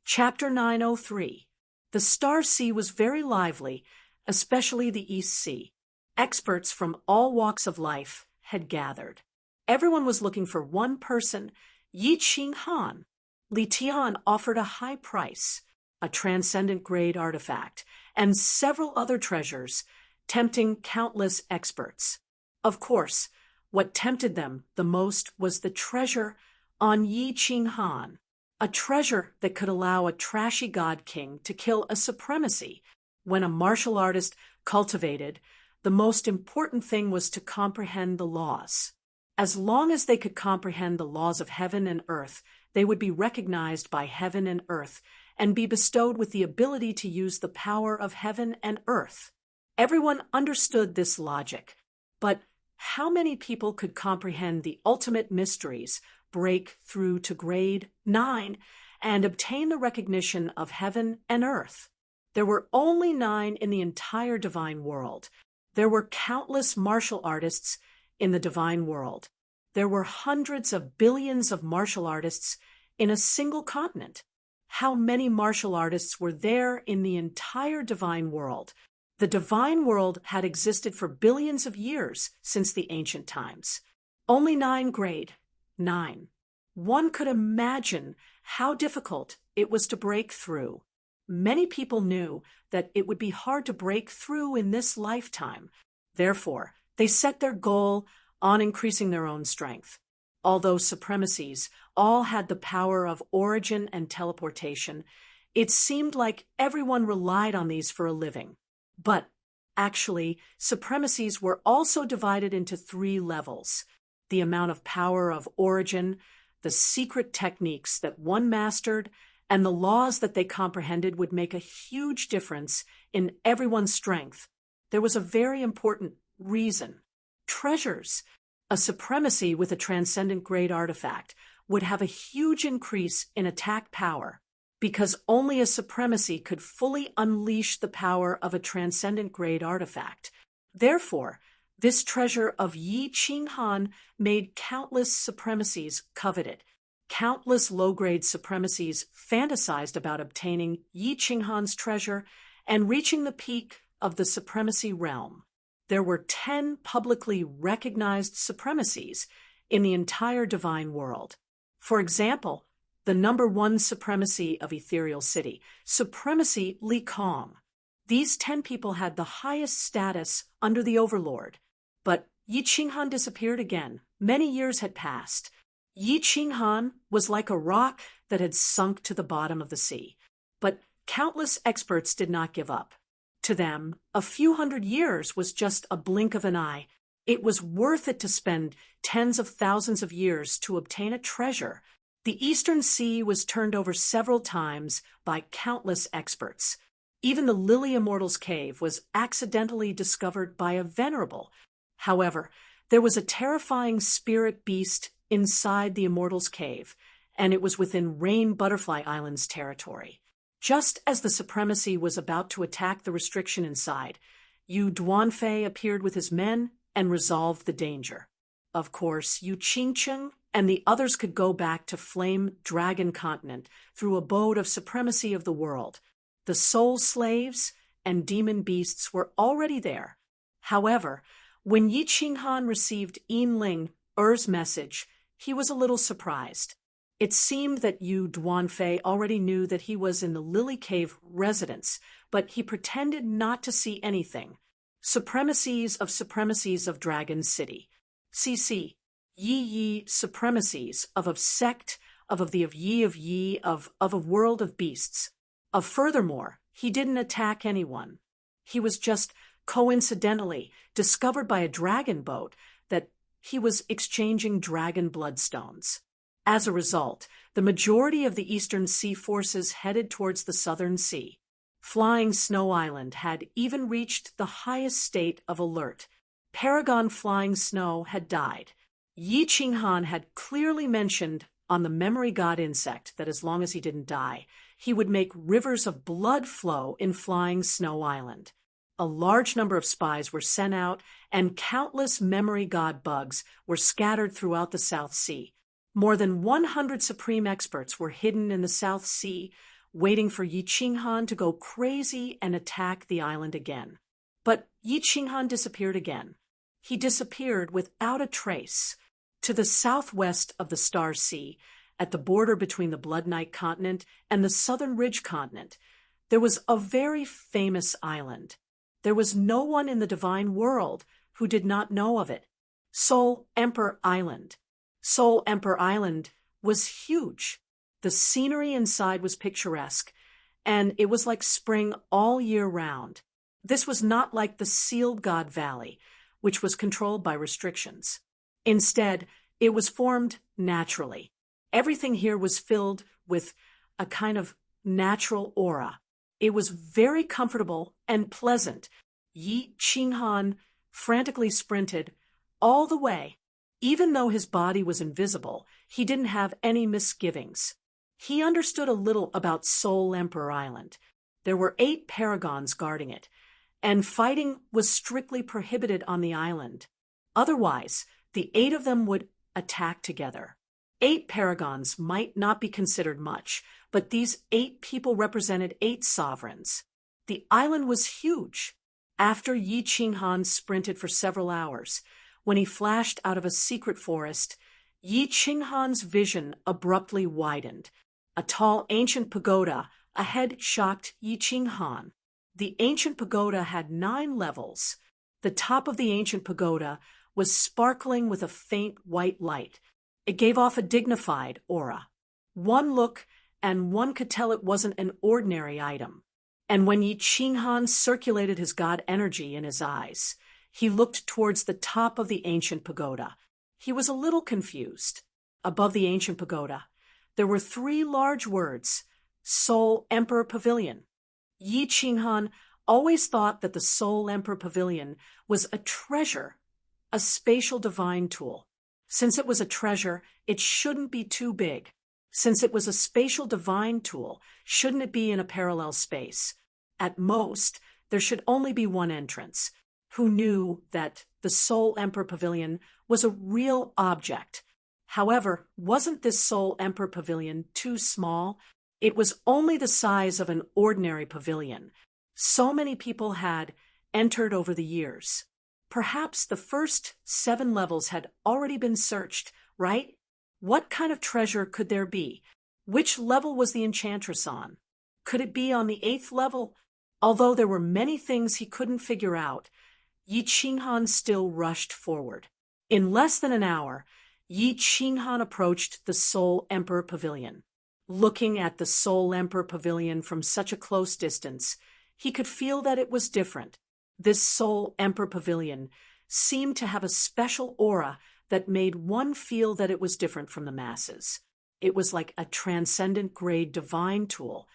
Chapter 903. The Star Sea was very lively, especially the East Sea. Experts from all walks of life had gathered. Everyone was looking for one person, Yi Qinghan. Li Tian offered a high price, a transcendent-grade artifact, and several other treasures, tempting countless experts. Of course, what tempted them the most was the treasure on Yi Qinghan, a treasure that could allow a trashy god king to kill a supremacy. When a martial artist cultivated, the most important thing was to comprehend the laws. As long as they could comprehend the laws of heaven and earth, they would be recognized by heaven and earth and be bestowed with the ability to use the power of heaven and earth. Everyone understood this logic, but how many people could comprehend the ultimate mysteries, break through to grade 9, and obtain the recognition of heaven and earth? There were only 9 in the entire divine world. There were countless martial artists in the divine world. There were hundreds of billions of martial artists in a single continent. How many martial artists were there in the entire divine world? The divine world had existed for billions of years since the ancient times. Only 9 grade 9. One could imagine how difficult it was to break through. Many people knew that it would be hard to break through in this lifetime. Therefore, they set their goal on increasing their own strength. Although supremacies all had the power of origin and teleportation, it seemed like everyone relied on these for a living. But actually, supremacies were also divided into 3 levels: the amount of power of origin, the secret techniques that one mastered, and the laws that they comprehended would make a huge difference in everyone's strength. There was a very important reason. Treasures. A supremacy with a transcendent-grade artifact would have a huge increase in attack power, because only a supremacy could fully unleash the power of a transcendent-grade artifact. Therefore, this treasure of Yi Qinghan made countless supremacies coveted. Countless low-grade supremacies fantasized about obtaining Yi Qinghan's treasure and reaching the peak of the supremacy realm. There were 10 publicly recognized supremacies in the entire divine world. For example, the number 1 supremacy of Ethereal City, Supremacy Li Kong. These 10 people had the highest status under the Overlord. But Yi Qinghan disappeared again. Many years had passed. Yi Qinghan was like a rock that had sunk to the bottom of the sea. But countless experts did not give up. To them, a few hundred years was just a blink of an eye. It was worth it to spend tens of thousands of years to obtain a treasure. The Eastern Sea was turned over several times by countless experts. Even the Lily Immortal's cave was accidentally discovered by a venerable. However, there was a terrifying spirit beast inside the Immortal's cave, and it was within Rain Butterfly Island's territory. Just as the supremacy was about to attack the restriction inside, Yu Duanfei appeared with his men and resolved the danger. Of course, Yu Qingcheng and the others could go back to Flame Dragon Continent through abode of supremacy of the world. The soul slaves and demon beasts were already there. However, when Yi Qinghan received Yinling Er's message, he was a little surprised. It seemed that Yu Duanfei already knew that he was in the Lily Cave residence, but he pretended not to see anything. Supremacies of Dragon City. CC. Yi supremacies of sect, of Yi, of a world of beasts. Furthermore, he didn't attack anyone. He was just coincidentally discovered by a dragon boat that he was exchanging dragon bloodstones. As a result, the majority of the Eastern Sea forces headed towards the Southern Sea. Flying Snow Island had even reached the highest state of alert. Paragon Flying Snow had died. Yi Qinghan had clearly mentioned on the memory god insect that as long as he didn't die, he would make rivers of blood flow in Flying Snow Island. A large number of spies were sent out, and countless memory god bugs were scattered throughout the South Sea. More than 100 supreme experts were hidden in the South Sea, waiting for Yi Qinghan to go crazy and attack the island again. But Yi Qinghan disappeared again. He disappeared without a trace. To the southwest of the Star Sea, at the border between the Blood Knight continent and the Southern Ridge continent, there was a very famous island. There was no one in the divine world who did not know of it. Soul Emperor Island. Soul Emperor Island was huge. The scenery inside was picturesque, and it was like spring all year round. This was not like the Sealed God Valley, which was controlled by restrictions. Instead, it was formed naturally. Everything here was filled with a kind of natural aura. It was very comfortable and pleasant. Yi Qinghan frantically sprinted all the way. Even though his body was invisible, he didn't have any misgivings. He understood a little about Soul Emperor Island. There were 8 paragons guarding it, and fighting was strictly prohibited on the island. Otherwise, the 8 of them would attack together. 8 paragons might not be considered much, but these 8 people represented 8 sovereigns. The island was huge. After Yi Qinghan sprinted for several hours, when he flashed out of a secret forest, Yi Qinghan's vision abruptly widened. A tall ancient pagoda ahead shocked Yi Qinghan. The ancient pagoda had 9 levels. The top of the ancient pagoda was sparkling with a faint white light. It gave off a dignified aura. One look, and one could tell it wasn't an ordinary item. And when Yi Qinghan circulated his god energy in his eyes, he looked towards the top of the ancient pagoda. He was a little confused. Above the ancient pagoda, there were 3 large words, Soul Emperor Pavilion. Yi Qinghan always thought that the Soul Emperor Pavilion was a treasure, a spatial divine tool. Since it was a treasure, it shouldn't be too big. Since it was a spatial divine tool, shouldn't it be in a parallel space? At most, there should only be one entrance. Who knew that the Soul Emperor Pavilion was a real object? However, wasn't this Soul Emperor Pavilion too small? It was only the size of an ordinary pavilion. So many people had entered over the years. Perhaps the first 7 levels had already been searched, right? What kind of treasure could there be? Which level was the enchantress on? Could it be on the 8th level? Although there were many things he couldn't figure out, Yi Qinghan still rushed forward. In less than an hour, Yi Qinghan approached the Soul Emperor Pavilion. Looking at the Soul Emperor Pavilion from such a close distance, he could feel that it was different. This Soul Emperor Pavilion seemed to have a special aura that made one feel that it was different from the masses. It was like a transcendent grade divine tool,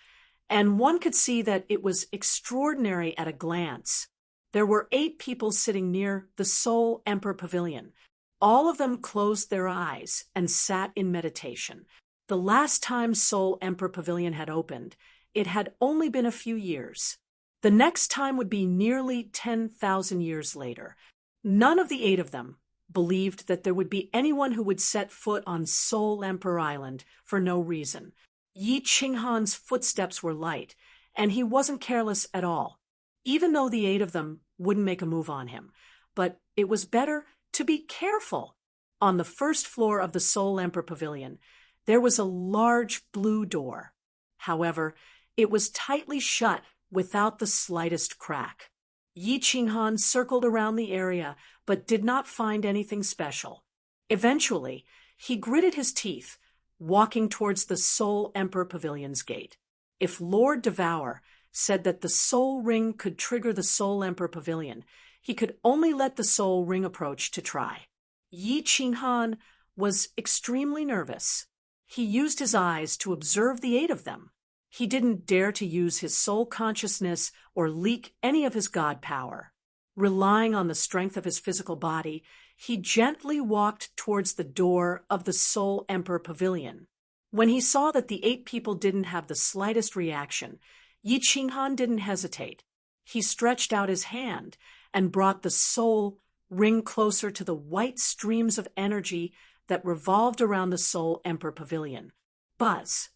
and one could see that it was extraordinary at a glance. There were 8 people sitting near the Soul Emperor Pavilion. All of them closed their eyes and sat in meditation. The last time Soul Emperor Pavilion had opened, it had only been a few years. The next time would be nearly 10,000 years later. None of the 8 of them believed that there would be anyone who would set foot on Soul Emperor Island for no reason. Yi Qinghan's footsteps were light, and he wasn't careless at all, even though the 8 of them wouldn't make a move on him. But it was better to be careful. On the first floor of the Soul Emperor Pavilion, There was a large blue door. However, it was tightly shut without the slightest crack. Yi Qinghan circled around the area but did not find anything special. Eventually, he gritted his teeth, walking towards the Soul Emperor Pavilion's gate. If Lord Devour said that the Soul Ring could trigger the Soul Emperor Pavilion, he could only let the Soul Ring approach to try. Yi Qinghan was extremely nervous. He used his eyes to observe the 8 of them. He didn't dare to use his soul consciousness or leak any of his god power. Relying on the strength of his physical body, he gently walked towards the door of the Soul Emperor Pavilion. When he saw that the 8 people didn't have the slightest reaction, Yi Qinghan didn't hesitate. He stretched out his hand and brought the Soul Ring closer to the white streams of energy that revolved around the Soul Emperor Pavilion. Buzz!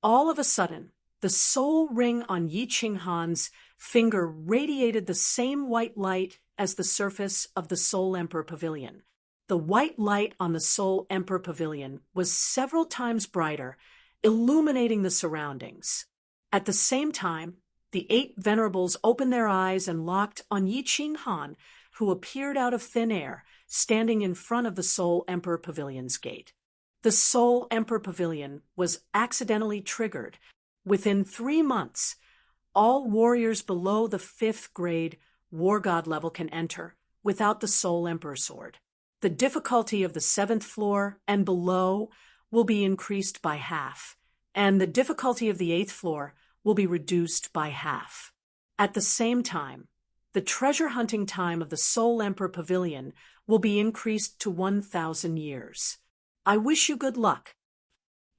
All of a sudden, the Soul Ring on Yi Qinghan's finger radiated the same white light as the surface of the Soul Emperor Pavilion. The white light on the Soul Emperor Pavilion was several times brighter, illuminating the surroundings. At the same time, the 8 venerables opened their eyes and locked on Yi Qinghan, who appeared out of thin air, standing in front of the Soul Emperor Pavilion's gate. The Soul Emperor Pavilion was accidentally triggered. Within 3 months, all warriors below the 5th grade War God level can enter without the Soul Emperor sword. The difficulty of the 7th floor and below will be increased by half, and the difficulty of the 8th floor will be reduced by half. At the same time, the treasure hunting time of the Soul Emperor Pavilion will be increased to 1,000 years. I wish you good luck.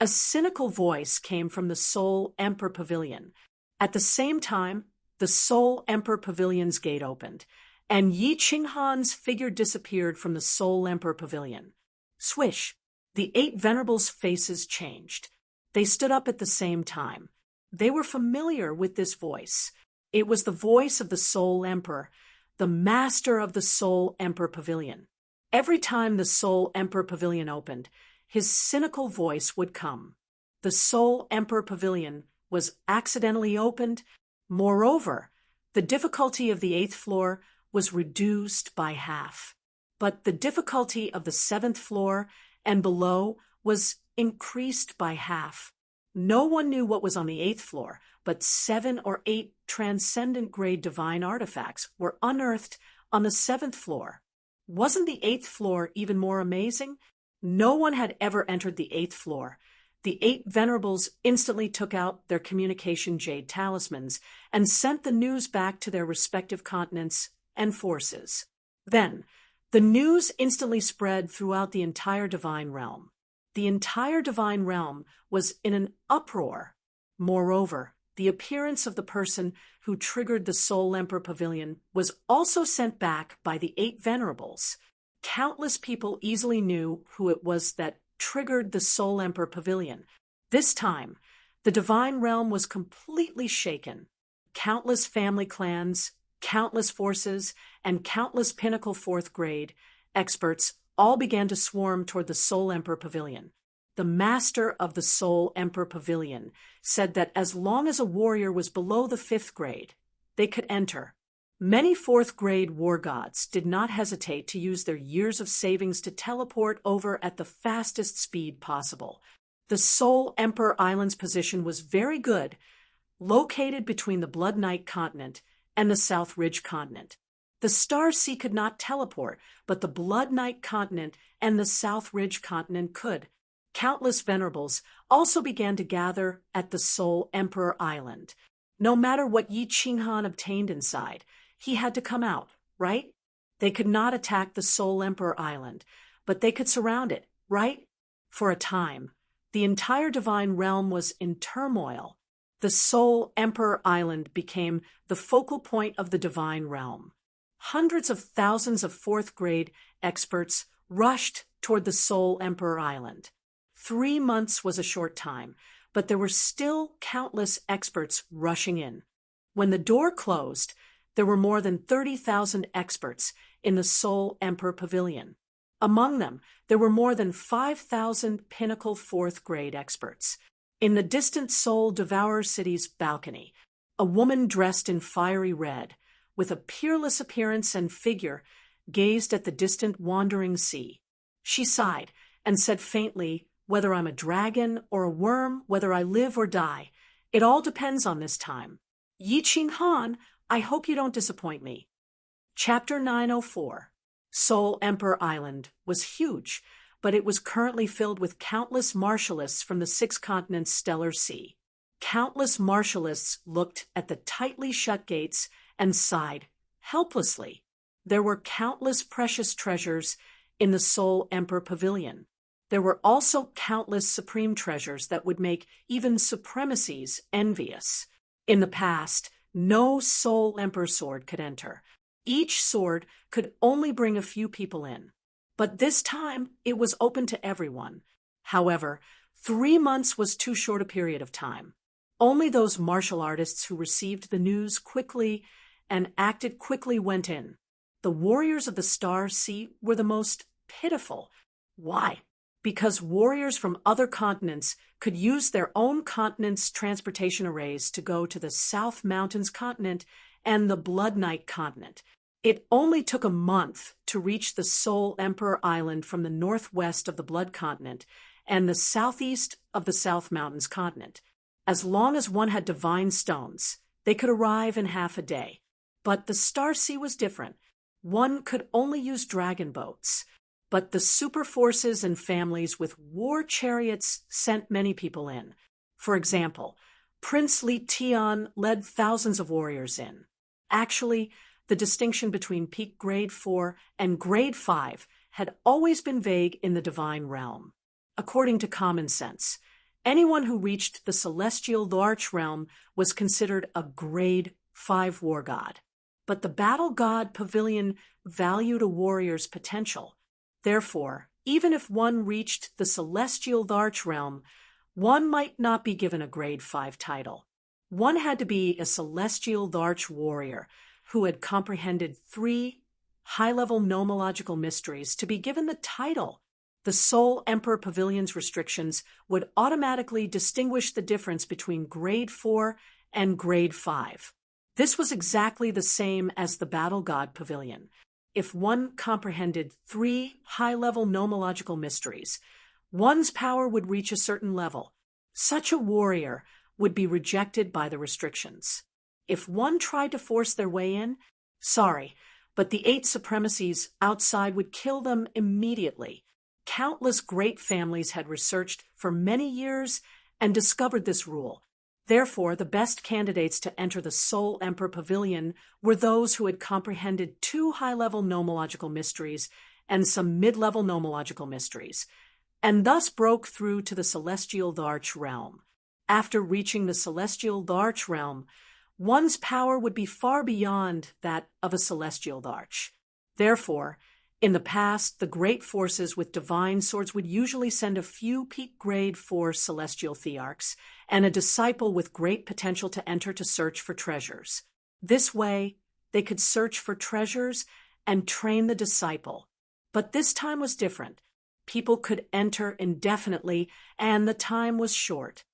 A cynical voice came from the Soul Emperor Pavilion. At the same time, the Soul Emperor Pavilion's gate opened, and Yi Qinghan's figure disappeared from the Soul Emperor Pavilion. Swish! The 8 venerables' faces changed. They stood up at the same time. They were familiar with this voice. It was the voice of the Soul Emperor, the master of the Soul Emperor Pavilion. Every time the Soul Emperor Pavilion opened, his cynical voice would come. The Soul Emperor Pavilion was accidentally opened. Moreover, the difficulty of the 8th floor was reduced by half. But the difficulty of the 7th floor and below was increased by half. No one knew what was on the 8th floor, but 7 or 8 transcendent grade divine artifacts were unearthed on the 7th floor. Wasn't the 8th floor even more amazing? No one had ever entered the 8th floor. The 8 venerables instantly took out their communication jade talismans and sent the news back to their respective continents and forces. Then, the news instantly spread throughout the entire divine realm. The entire divine realm was in an uproar. Moreover, the appearance of the person who triggered the Soul Emperor Pavilion was also sent back by the 8 venerables. Countless people easily knew who it was that triggered the Soul Emperor Pavilion. This time, the divine realm was completely shaken. Countless family clans, countless forces, and countless pinnacle 4th grade experts all began to swarm toward the Soul Emperor Pavilion. The master of the Soul Emperor Pavilion said that as long as a warrior was below the 5th grade, they could enter. Many 4th grade war gods did not hesitate to use their years of savings to teleport over at the fastest speed possible. The Soul Emperor Island's position was very good, located between the Blood Knight continent and the South Ridge continent. The Star Sea could not teleport, but the Blood Knight continent and the South Ridge continent could. Countless venerables also began to gather at the Soul Emperor Island. No matter what Yi Qinghan obtained inside, he had to come out, right? They could not attack the Soul Emperor Island, but they could surround it, right? For a time, the entire divine realm was in turmoil. The Soul Emperor Island became the focal point of the divine realm. Hundreds of thousands of 4th grade experts rushed toward the Soul Emperor Island. 3 months was a short time, but there were still countless experts rushing in. When the door closed, there were more than 30,000 experts in the Soul Emperor Pavilion. Among them, there were more than 5,000 pinnacle fourth-grade experts. In the distant Soul Devourer city's balcony, a woman dressed in fiery red, with a peerless appearance and figure, gazed at the distant wandering sea. She sighed and said faintly, "Whether I'm a dragon or a worm, whether I live or die, it all depends on this time. Yi Ching Han, I hope you don't disappoint me." Chapter 904. Soul Emperor Island was huge, but it was currently filled with countless martialists from the six continents' stellar sea. Countless martialists looked at the tightly shut gates and sighed helplessly. There were countless precious treasures in the Soul Emperor Pavilion. There were also countless supreme treasures that would make even supremacies envious. In the past, no Soul Emperor sword could enter. Each sword could only bring a few people in. But this time, it was open to everyone. However, 3 months was too short a period of time. Only those martial artists who received the news quickly and acted quickly went in. The warriors of the Star Sea were the most pitiful. Why? Because warriors from other continents could use their own continent's transportation arrays to go to the South Mountains continent and the Blood Knight continent. It only took a month to reach the Soul Emperor Island from the northwest of the Blood continent and the southeast of the South Mountains continent. As long as one had divine stones, they could arrive in half a day. But the Star Sea was different. One could only use dragon boats. But the super forces and families with war chariots sent many people in. For example, Prince Li Tian led thousands of warriors in. Actually, the distinction between peak grade 4 and grade 5 had always been vague in the divine realm. According to common sense, anyone who reached the celestial large realm was considered a grade 5 war god. But the battle god pavilion valued a warrior's potential. Therefore, even if one reached the celestial large realm, one might not be given a grade 5 title. One had to be a celestial large warrior who had comprehended 3 high-level nomological mysteries to be given the title. The Soul Emperor Pavilion's restrictions would automatically distinguish the difference between grade 4 and grade 5. This was exactly the same as the Battle God Pavilion. If one comprehended 3 high-level nomological mysteries, one's power would reach a certain level. Such a warrior would be rejected by the restrictions. If one tried to force their way in, sorry, but the 8 supremacies outside would kill them immediately. Countless great families had researched for many years and discovered this rule. Therefore, the best candidates to enter the Soul Emperor Pavilion were those who had comprehended 2 high-level nomological mysteries and some mid-level nomological mysteries, and thus broke through to the Celestial Larch Realm. After reaching the Celestial Larch Realm, one's power would be far beyond that of a Celestial Larch. Therefore, in the past, the great forces with divine swords would usually send a few peak grade 4 celestial thearchs and a disciple with great potential to enter to search for treasures. This way, they could search for treasures and train the disciple. But this time was different. People could enter indefinitely, and the time was short.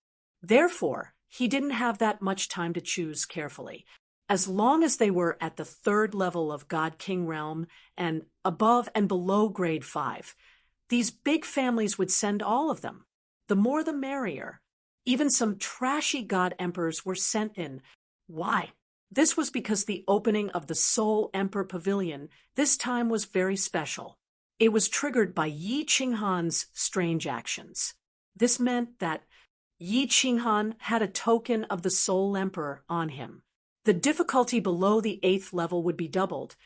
Therefore, he didn't have that much time to choose carefully. As long as they were at the 3rd level of God-King realm and above and below grade 5, these big families would send all of them. The more the merrier. Even some trashy god emperors were sent in. Why? This was because the opening of the Soul Emperor Pavilion this time was very special. It was triggered by Yi Ching Han's strange actions. This meant that Yi Ching Han had a token of the Soul Emperor on him. The difficulty below the 8th level would be doubled,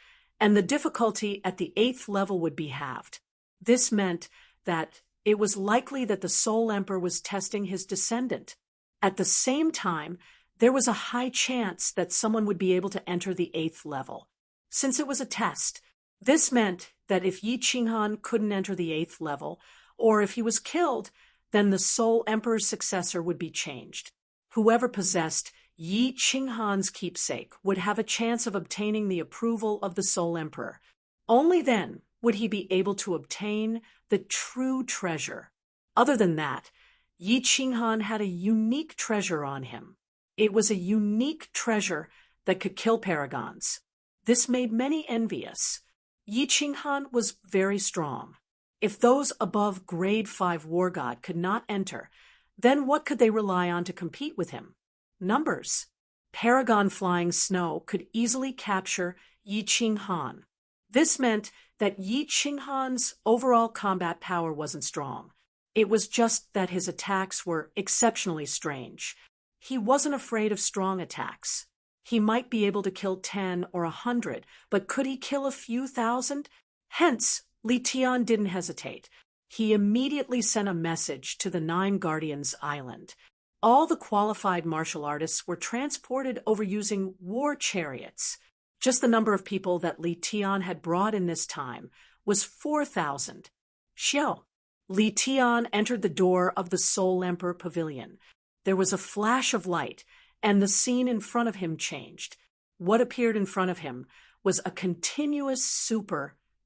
and the difficulty at the 8th level would be halved. This meant that it was likely that the Soul Emperor was testing his descendant. At the same time, there was a high chance that someone would be able to enter the 8th level. Since it was a test, this meant that if Yi Ching Han couldn't enter the 8th level, or if he was killed, then the Soul Emperor's successor would be changed. Whoever possessed Yi Ching Han's keepsake would have a chance of obtaining the approval of the Soul Emperor. Only then would he be able to obtain the true treasure? Other than that, Yi Qinghan had a unique treasure on him. It was a unique treasure that could kill paragons. This made many envious. Yi Qinghan was very strong. If those above grade 5 war god could not enter, then what could they rely on to compete with him? Numbers. Paragon flying snow could easily capture Yi Qinghan. This meant that Yi Qinghan's overall combat power wasn't strong. It was just that his attacks were exceptionally strange. He wasn't afraid of strong attacks. He might be able to kill 10 or 100, but could he kill a few thousand? Hence, Li Tian didn't hesitate. He immediately sent a message to the 9 Guardians Island. All the qualified martial artists were transported over using war chariots. Just the number of people that Li Tian had brought in this time was 4,000. Xiao. Li Tian entered the door of the Soul Emperor Pavilion. There was a flash of light, and the scene in front of him changed. What appeared in front of him was a continuous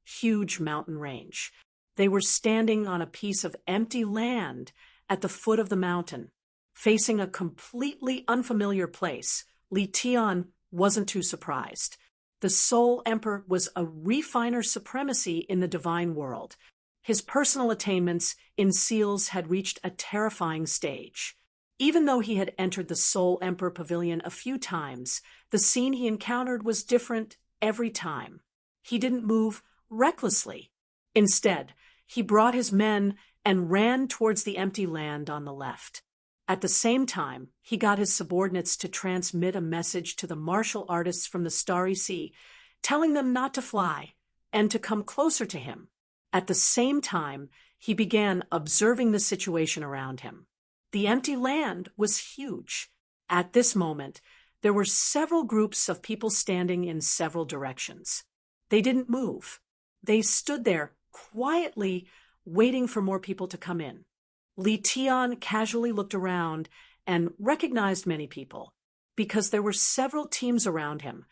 huge mountain range. They were standing on a piece of empty land at the foot of the mountain, facing a completely unfamiliar place. Li Tian wasn't too surprised. The Soul Emperor was a refiner's supremacy in the divine world. His personal attainments in seals had reached a terrifying stage. Even though he had entered the Soul Emperor Pavilion a few times, the scene he encountered was different every time. He didn't move recklessly. Instead, he brought his men and ran towards the empty land on the left. At the same time, he got his subordinates to transmit a message to the martial artists from the Starry Sea, telling them not to fly and to come closer to him. At the same time, he began observing the situation around him. The empty land was huge. At this moment, there were several groups of people standing in several directions. They didn't move. They stood there quietly, waiting for more people to come in. Li Tian casually looked around and recognized many people, because there were several teams around him,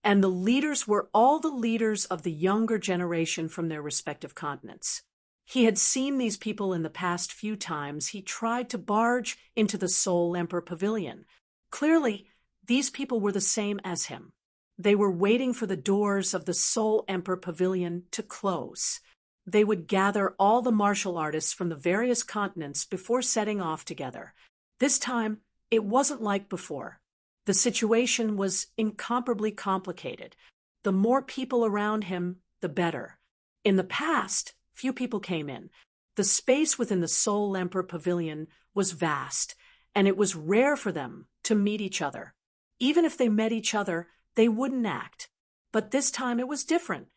and the leaders were all the leaders of the younger generation from their respective continents. He had seen these people in the past few times he tried to barge into the Soul Emperor Pavilion. Clearly, these people were the same as him. They were waiting for the doors of the Soul Emperor Pavilion to close. They would gather all the martial artists from the various continents before setting off together. This time, it wasn't like before. The situation was incomparably complicated. The more people around him, the better. In the past, few people came in. The space within the Soul Emperor Pavilion was vast, and it was rare for them to meet each other. Even if they met each other, they wouldn't act. But this time it was different.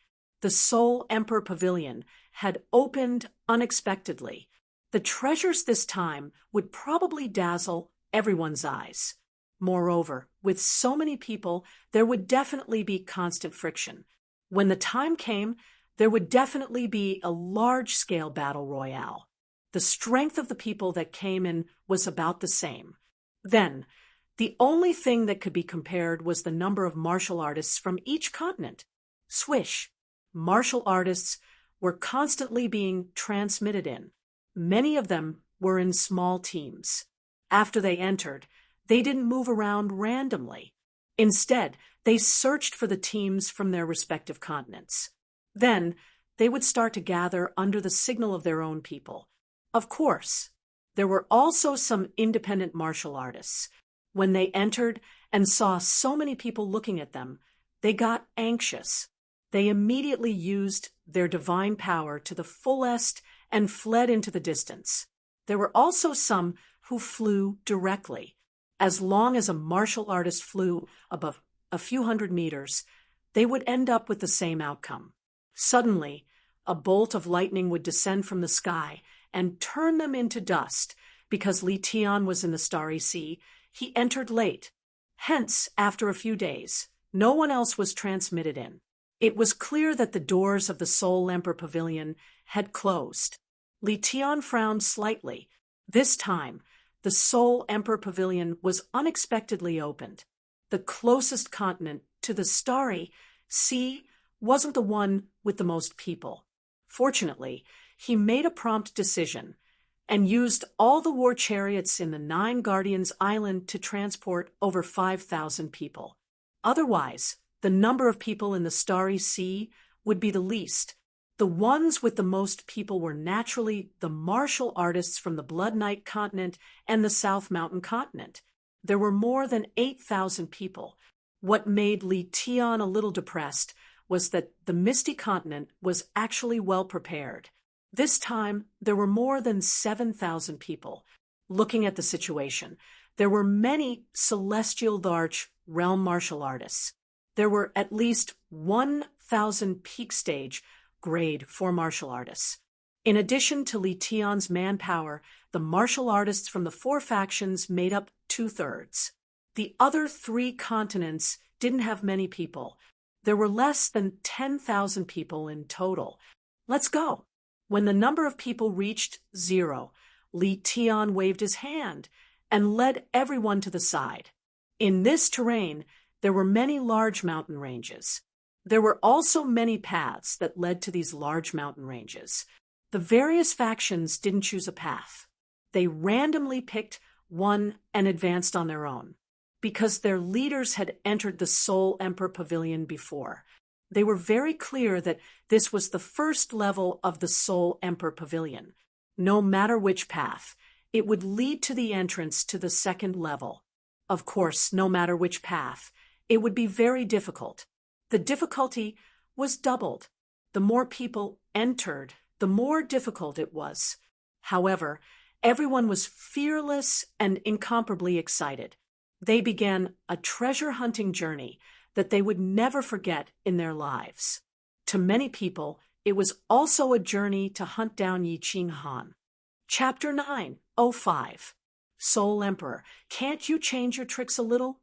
The Soul Emperor Pavilion had opened unexpectedly. The treasures this time would probably dazzle everyone's eyes. Moreover, with so many people, there would definitely be constant friction. When the time came, there would definitely be a large-scale battle royale. The strength of the people that came in was about the same. Then, the only thing that could be compared was the number of martial artists from each continent. Swish! Martial artists were constantly being transmitted in. Many of them were in small teams. After they entered, they didn't move around randomly. Instead, they searched for the teams from their respective continents. Then, they would start to gather under the signal of their own people. Of course, there were also some independent martial artists. When they entered and saw so many people looking at them, they got anxious. They immediately used their divine power to the fullest and fled into the distance. There were also some who flew directly. As long as a martial artist flew above a few hundred meters, they would end up with the same outcome. Suddenly, a bolt of lightning would descend from the sky and turn them into dust. Because Li Tian was in the Starry Sea, he entered late. Hence, after a few days, no one else was transmitted in. It was clear that the doors of the Soul Emperor Pavilion had closed. Li Tian frowned slightly. This time, the Soul Emperor Pavilion was unexpectedly opened. The closest continent to the Starry Sea wasn't the one with the most people. Fortunately, he made a prompt decision and used all the war chariots in the 9 Guardians Island to transport over 5,000 people. Otherwise, the number of people in the Starry Sea would be the least. The ones with the most people were naturally the martial artists from the Blood Knight continent and the South Mountain continent. There were more than 8,000 people. What made Li Tian a little depressed was that the Misty Continent was actually well prepared. This time, there were more than 7,000 people. Looking at the situation, there were many Celestial Larch realm martial artists. There were at least 1,000 peak stage grade 4 martial artists. In addition to Li Tian's manpower, the martial artists from the 4 factions made up 2/3. The other 3 continents didn't have many people. There were less than 10,000 people in total. Let's go. When the number of people reached 0, Li Tian waved his hand and led everyone to the side. In this terrain, there were many large mountain ranges. There were also many paths that led to these large mountain ranges. The various factions didn't choose a path. They randomly picked one and advanced on their own. Because their leaders had entered the Soul Emperor Pavilion before, they were very clear that this was the first level of the Soul Emperor Pavilion. No matter which path, it would lead to the entrance to the second level. Of course, no matter which path, it would be very difficult. The difficulty was doubled. The more people entered, the more difficult it was. However, everyone was fearless and incomparably excited. They began a treasure-hunting journey that they would never forget in their lives. To many people, it was also a journey to hunt down Yiqing Han. Chapter 9:05. Soul Emperor, can't you change your tricks a little?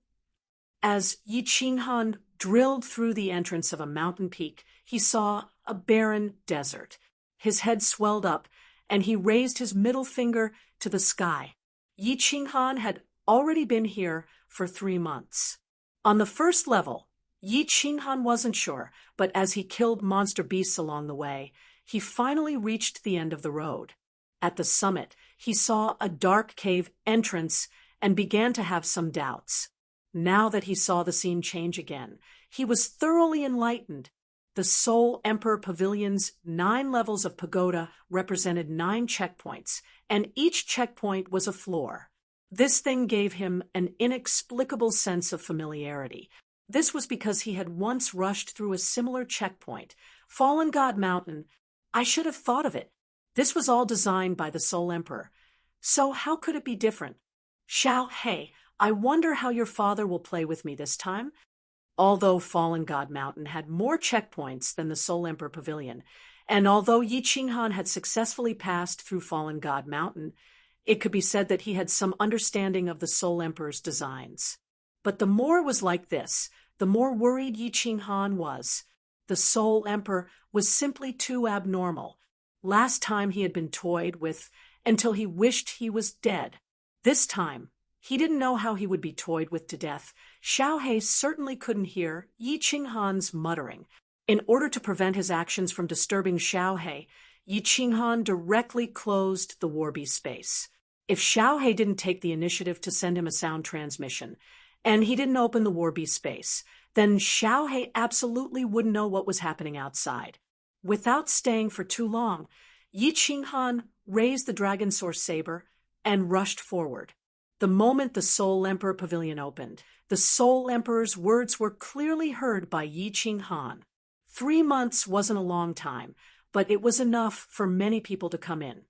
As Yiqing Han drilled through the entrance of a mountain peak, he saw a barren desert. His head swelled up, and he raised his middle finger to the sky. Yiqing Han had already been here for 3 months. On the first level, Yiqing Han wasn't sure, but as he killed monster beasts along the way, he finally reached the end of the road. At the summit, he saw a dark cave entrance and began to have some doubts. Now that he saw the scene change again, he was thoroughly enlightened. The Soul Emperor Pavilion's 9 levels of pagoda represented 9 checkpoints, and each checkpoint was a floor. This thing gave him an inexplicable sense of familiarity. This was because he had once rushed through a similar checkpoint, Fallen God Mountain. I should have thought of it. This was all designed by the Soul Emperor. So how could it be different? Xiao He, I wonder how your father will play with me this time. Although Fallen God Mountain had more checkpoints than the Soul Emperor Pavilion, and although Yiqing Han had successfully passed through Fallen God Mountain, it could be said that he had some understanding of the Soul Emperor's designs. But the more it was like this, the more worried Yiqing Han was. The Soul Emperor was simply too abnormal. Last time he had been toyed with until he wished he was dead. This time, he didn't know how he would be toyed with to death. Xiao He certainly couldn't hear Yiqing Han's muttering. In order to prevent his actions from disturbing Xiao He, Yiqing Han directly closed the Warbeast space. If Xiao He didn't take the initiative to send him a sound transmission, and he didn't open the Warbeast space, then Xiao He absolutely wouldn't know what was happening outside. Without staying for too long, Yiqing Han raised the Dragon Source Saber and rushed forward. The moment the Soul Emperor Pavilion opened, the Soul Emperor's words were clearly heard by Yiqing Han. 3 months wasn't a long time, but it was enough for many people to come in.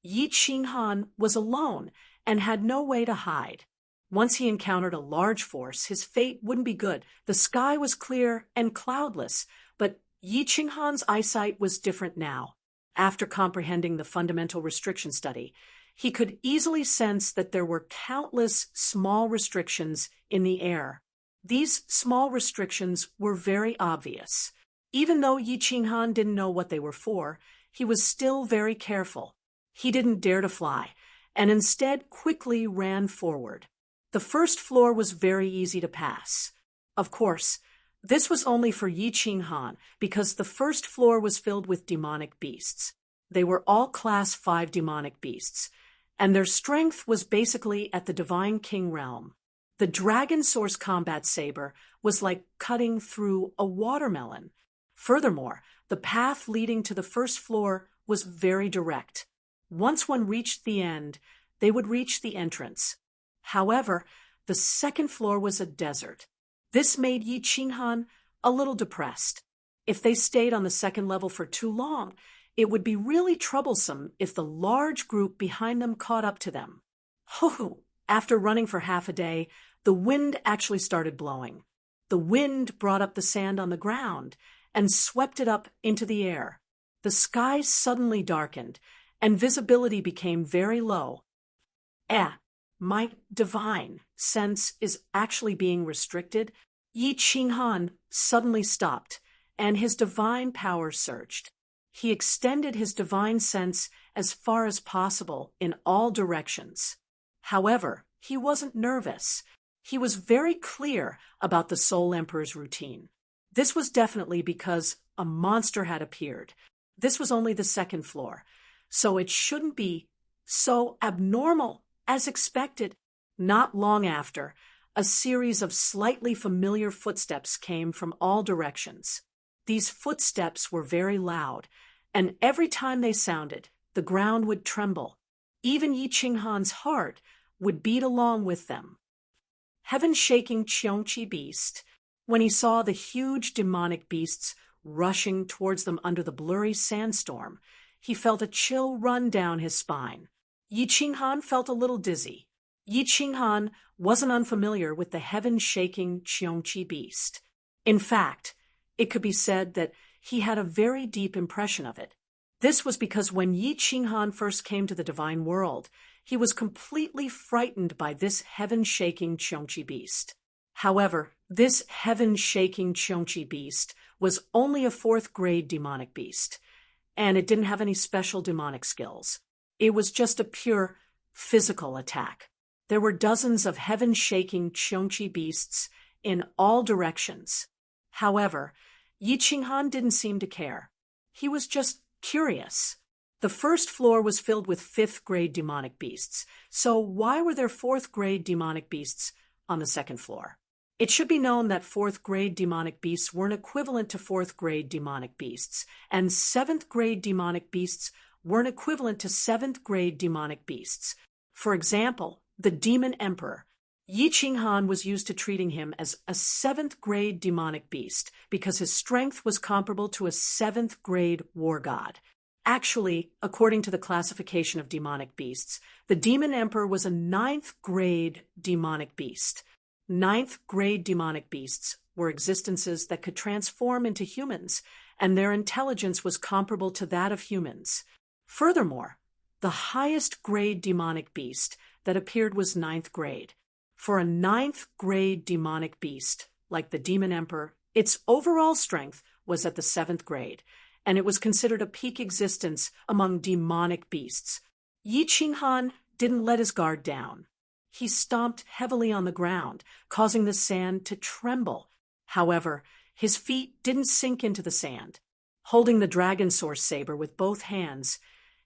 Yiqing Han was alone and had no way to hide. Once he encountered a large force, his fate wouldn't be good. The sky was clear and cloudless, but Yiqing Han's eyesight was different now. After comprehending the fundamental restriction study, he could easily sense that there were countless small restrictions in the air. These small restrictions were very obvious. Even though Yiqing Han didn't know what they were for, he was still very careful. He didn't dare to fly, and instead quickly ran forward. The first floor was very easy to pass. Of course, This was only for Yi Qinghan because the first floor was filled with demonic beasts. They were all Class 5 demonic beasts, and their strength was basically at the Divine King realm. The Dragon Source Combat Saber was like cutting through a watermelon. Furthermore, the path leading to the first floor was very direct. Once one reached the end, they would reach the entrance. However, the second floor was a desert. This made Yi Qinghan a little depressed. If they stayed on the second level for too long, it would be really troublesome if the large group behind them caught up to them. After running for half a day, the wind actually started blowing. The wind brought up the sand on the ground and swept it up into the air. The sky suddenly darkened, and visibility became very low. My divine sense is actually being restricted. Yi Qinghan suddenly stopped, and his divine power surged. He extended his divine sense as far as possible in all directions. However, he wasn't nervous. He was very clear about the Soul Emperor's routine. This was definitely because a monster had appeared. This was only the second floor, so it shouldn't be so abnormal as expected. Not long after, a series of slightly familiar footsteps came from all directions. These footsteps were very loud, and every time they sounded, the ground would tremble. Even Yi Qinghan's heart would beat along with them. Heaven-shaking Qiongqi beast, when he saw the huge demonic beasts rushing towards them under the blurry sandstorm, he felt a chill run down his spine. Yi Qinghan felt a little dizzy. Yi Qinghan wasn't unfamiliar with the heaven-shaking Qiongqi beast. In fact, it could be said that he had a very deep impression of it. This was because when Yi Qinghan first came to the divine world, he was completely frightened by this heaven-shaking Qiongqi beast. However, this heaven-shaking Qiongqi beast was only a 4th-grade demonic beast, and it didn't have any special demonic skills. It was just a pure physical attack. There were dozens of heaven-shaking Qiongqi beasts in all directions. However, Yi Qinghan didn't seem to care. He was just curious. The first floor was filled with 5th-grade demonic beasts, so why were there 4th-grade demonic beasts on the second floor? It should be known that 4th-grade demonic beasts weren't equivalent to 4th-grade demonic beasts, and 7th-grade demonic beasts weren't equivalent to 7th-grade demonic beasts. For example, the Demon Emperor. Yi Qinghan was used to treating him as a 7th-grade demonic beast because his strength was comparable to a 7th-grade war god. Actually, according to the classification of demonic beasts, the Demon Emperor was a 9th-grade demonic beast. 9th-grade demonic beasts were existences that could transform into humans, and their intelligence was comparable to that of humans. Furthermore, the highest grade demonic beast that appeared was 9th grade. For a 9th-grade demonic beast, like the Demon Emperor, its overall strength was at the 7th grade, and it was considered a peak existence among demonic beasts. Yi Qinghan didn't let his guard down. He stomped heavily on the ground, causing the sand to tremble. However, his feet didn't sink into the sand. Holding the Dragon Source Saber with both hands,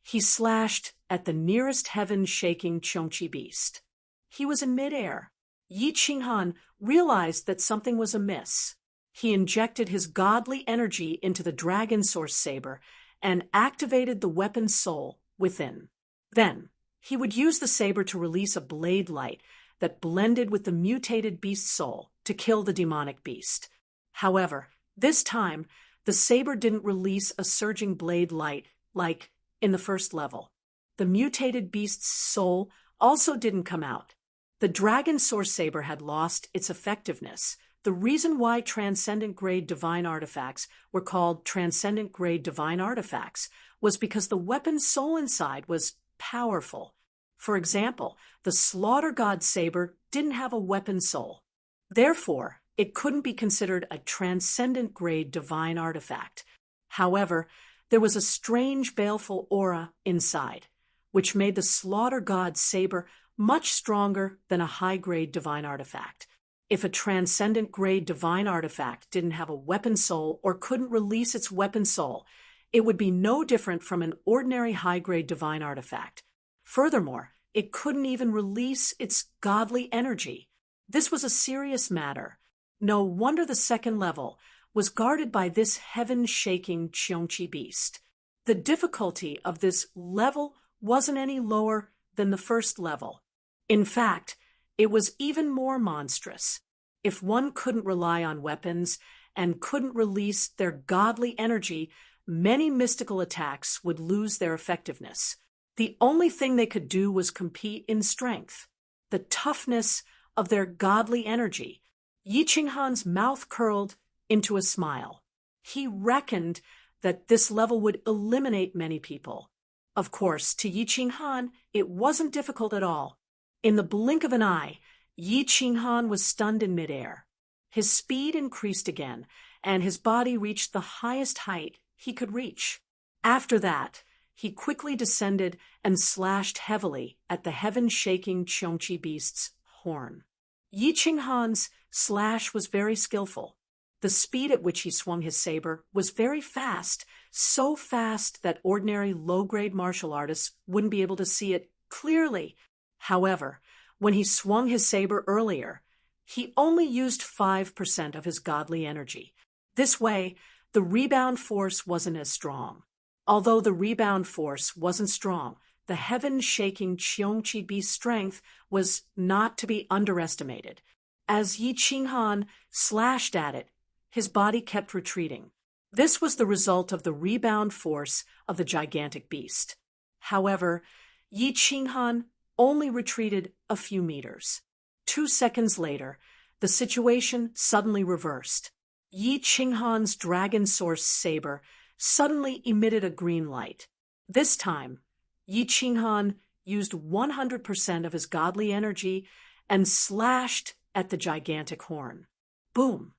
he slashed at the nearest heaven-shaking Qiongqi beast. He was in midair. Yi Qinghan realized that something was amiss. He injected his godly energy into the Dragon Source Saber and activated the weapon's soul within. Then, he would use the saber to release a blade light that blended with the mutated beast's soul to kill the demonic beast. However, this time, the saber didn't release a surging blade light like in the first level. The mutated beast's soul also didn't come out. The Dragon Source Saber had lost its effectiveness. The reason why Transcendent-grade divine artifacts were called Transcendent-grade divine artifacts was because the weapon's soul inside was powerful. For example, the Slaughter God Saber didn't have a weapon soul. Therefore, it couldn't be considered a Transcendent-grade divine artifact. However, there was a strange baleful aura inside, which made the Slaughter God Saber much stronger than a high-grade divine artifact. If a transcendent-grade divine artifact didn't have a weapon soul or couldn't release its weapon soul, it would be no different from an ordinary high-grade divine artifact. Furthermore, it couldn't even release its godly energy. This was a serious matter. No wonder the second level was guarded by this heaven-shaking Cheonchi beast. The difficulty of this level wasn't any lower than the first level. In fact, it was even more monstrous. If one couldn't rely on weapons and couldn't release their godly energy, many mystical attacks would lose their effectiveness. The only thing they could do was compete in strength, the toughness of their godly energy. Yi Qinghan's mouth curled into a smile. He reckoned that this level would eliminate many people. Of course, to Yi Qinghan, it wasn't difficult at all. In the blink of an eye, Yi Qinghan was stunned in midair. His speed increased again, and his body reached the highest height he could reach. After that, he quickly descended and slashed heavily at the heaven-shaking Cheonchi beast's horn. Yi Qinghan's slash was very skillful. The speed at which he swung his saber was very fast, so fast that ordinary low-grade martial artists wouldn't be able to see it clearly. However, when he swung his saber earlier, he only used 5% of his godly energy. This way, the rebound force wasn't as strong. Although the rebound force wasn't strong, the heaven-shaking Cheonchi beast's strength was not to be underestimated. As Yi Qinghan slashed at it, his body kept retreating. This was the result of the rebound force of the gigantic beast. However, Yi Qinghan only retreated a few meters. 2 seconds later, the situation suddenly reversed. Yi Qinghan's dragon source saber suddenly emitted a green light. This time, Yi Qinghan used 100% of his godly energy and slashed at the gigantic horn. Boom!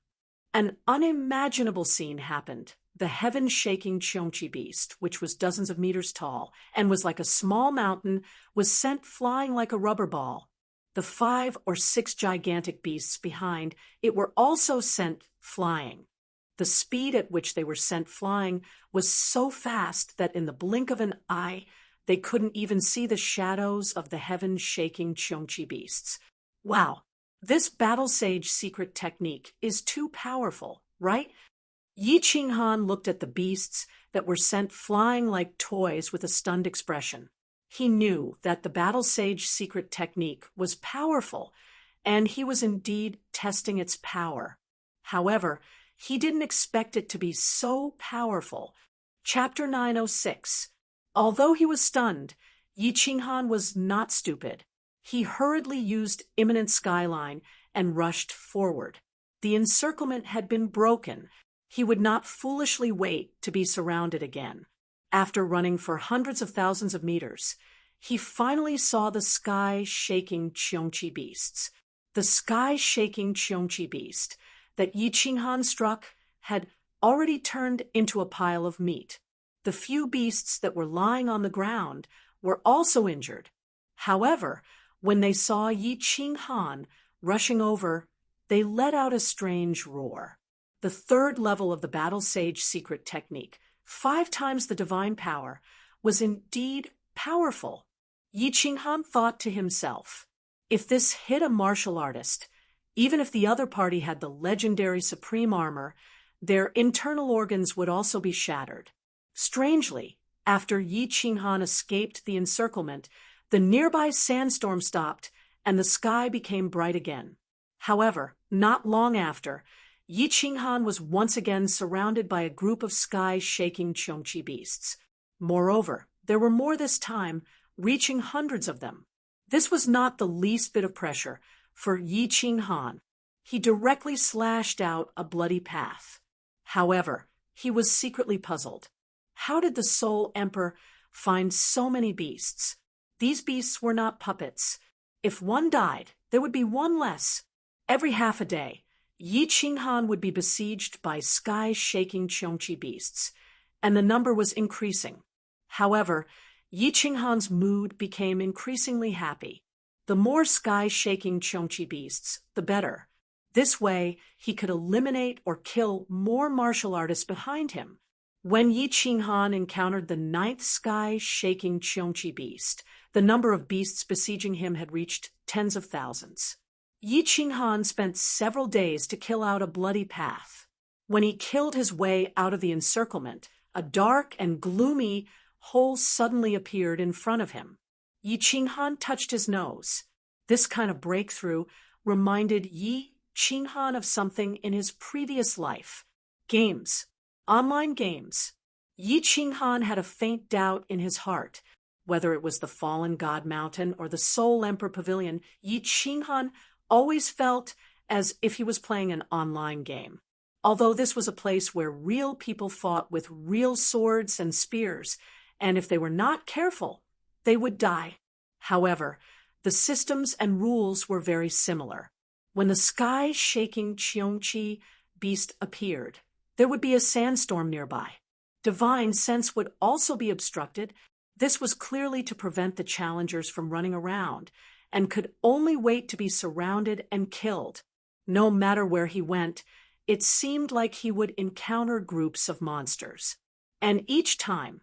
An unimaginable scene happened. The heaven-shaking Cheonchi beast, which was dozens of meters tall and was like a small mountain, was sent flying like a rubber ball. The 5 or 6 gigantic beasts behind it were also sent flying. The speed at which they were sent flying was so fast that in the blink of an eye, they couldn't even see the shadows of the heaven-shaking Cheonchi beasts. Wow, this battle sage secret technique is too powerful, right? Yi Qinghan looked at the beasts that were sent flying like toys with a stunned expression. He knew that the battle sage secret technique was powerful, and he was indeed testing its power. However, he didn't expect it to be so powerful. Chapter 906. Although he was stunned, Yi Qinghan was not stupid. He hurriedly used Imminent Skyline and rushed forward. The encirclement had been broken. He would not foolishly wait to be surrounded again. After running for hundreds of thousands of meters, he finally saw the sky-shaking Cheonchi beasts. The sky-shaking Cheonchi beast that Yi Qinghan struck had already turned into a pile of meat. The few beasts that were lying on the ground were also injured. However, when they saw Yi Qinghan rushing over, they let out a strange roar. The third level of the Battle Sage secret technique, 5 times the divine power, was indeed powerful. Yi Qinghan thought to himself, if this hit a martial artist, even if the other party had the legendary supreme armor, their internal organs would also be shattered. Strangely, after Yi Qinghan escaped the encirclement, the nearby sandstorm stopped and the sky became bright again. However, not long after, Yi Qinghan was once again surrounded by a group of sky-shaking Cheonchi beasts. Moreover, there were more this time, reaching hundreds of them. This was not the least bit of pressure for Yi Qinghan. He directly slashed out a bloody path. However, he was secretly puzzled. How did the Soul Emperor find so many beasts? These beasts were not puppets. If one died, there would be one less. Every half a day, Yi Qinghan would be besieged by sky-shaking Cheonchi beasts, and the number was increasing. However, Yi Qinghan's mood became increasingly happy. The more sky-shaking Cheonchi beasts, the better. This way, he could eliminate or kill more martial artists behind him. When Yi Qinghan encountered the ninth sky-shaking Qiongqi beast, the number of beasts besieging him had reached tens of thousands. Yi Qinghan spent several days to kill out a bloody path. When he killed his way out of the encirclement, a dark and gloomy hole suddenly appeared in front of him. Yi Qinghan touched his nose. This kind of breakthrough reminded Yi Qinghan of something in his previous life. Games. Online games. Yi Qinghan had a faint doubt in his heart. Whether it was the Fallen God Mountain or the Soul Emperor Pavilion, Yi Qinghan always felt as if he was playing an online game. Although this was a place where real people fought with real swords and spears, and if they were not careful, they would die. However, the systems and rules were very similar. When the sky-shaking Qiongqi beast appeared, there would be a sandstorm nearby. Divine sense would also be obstructed. This was clearly to prevent the challengers from running around, and could only wait to be surrounded and killed. No matter where he went, it seemed like he would encounter groups of monsters. And each time,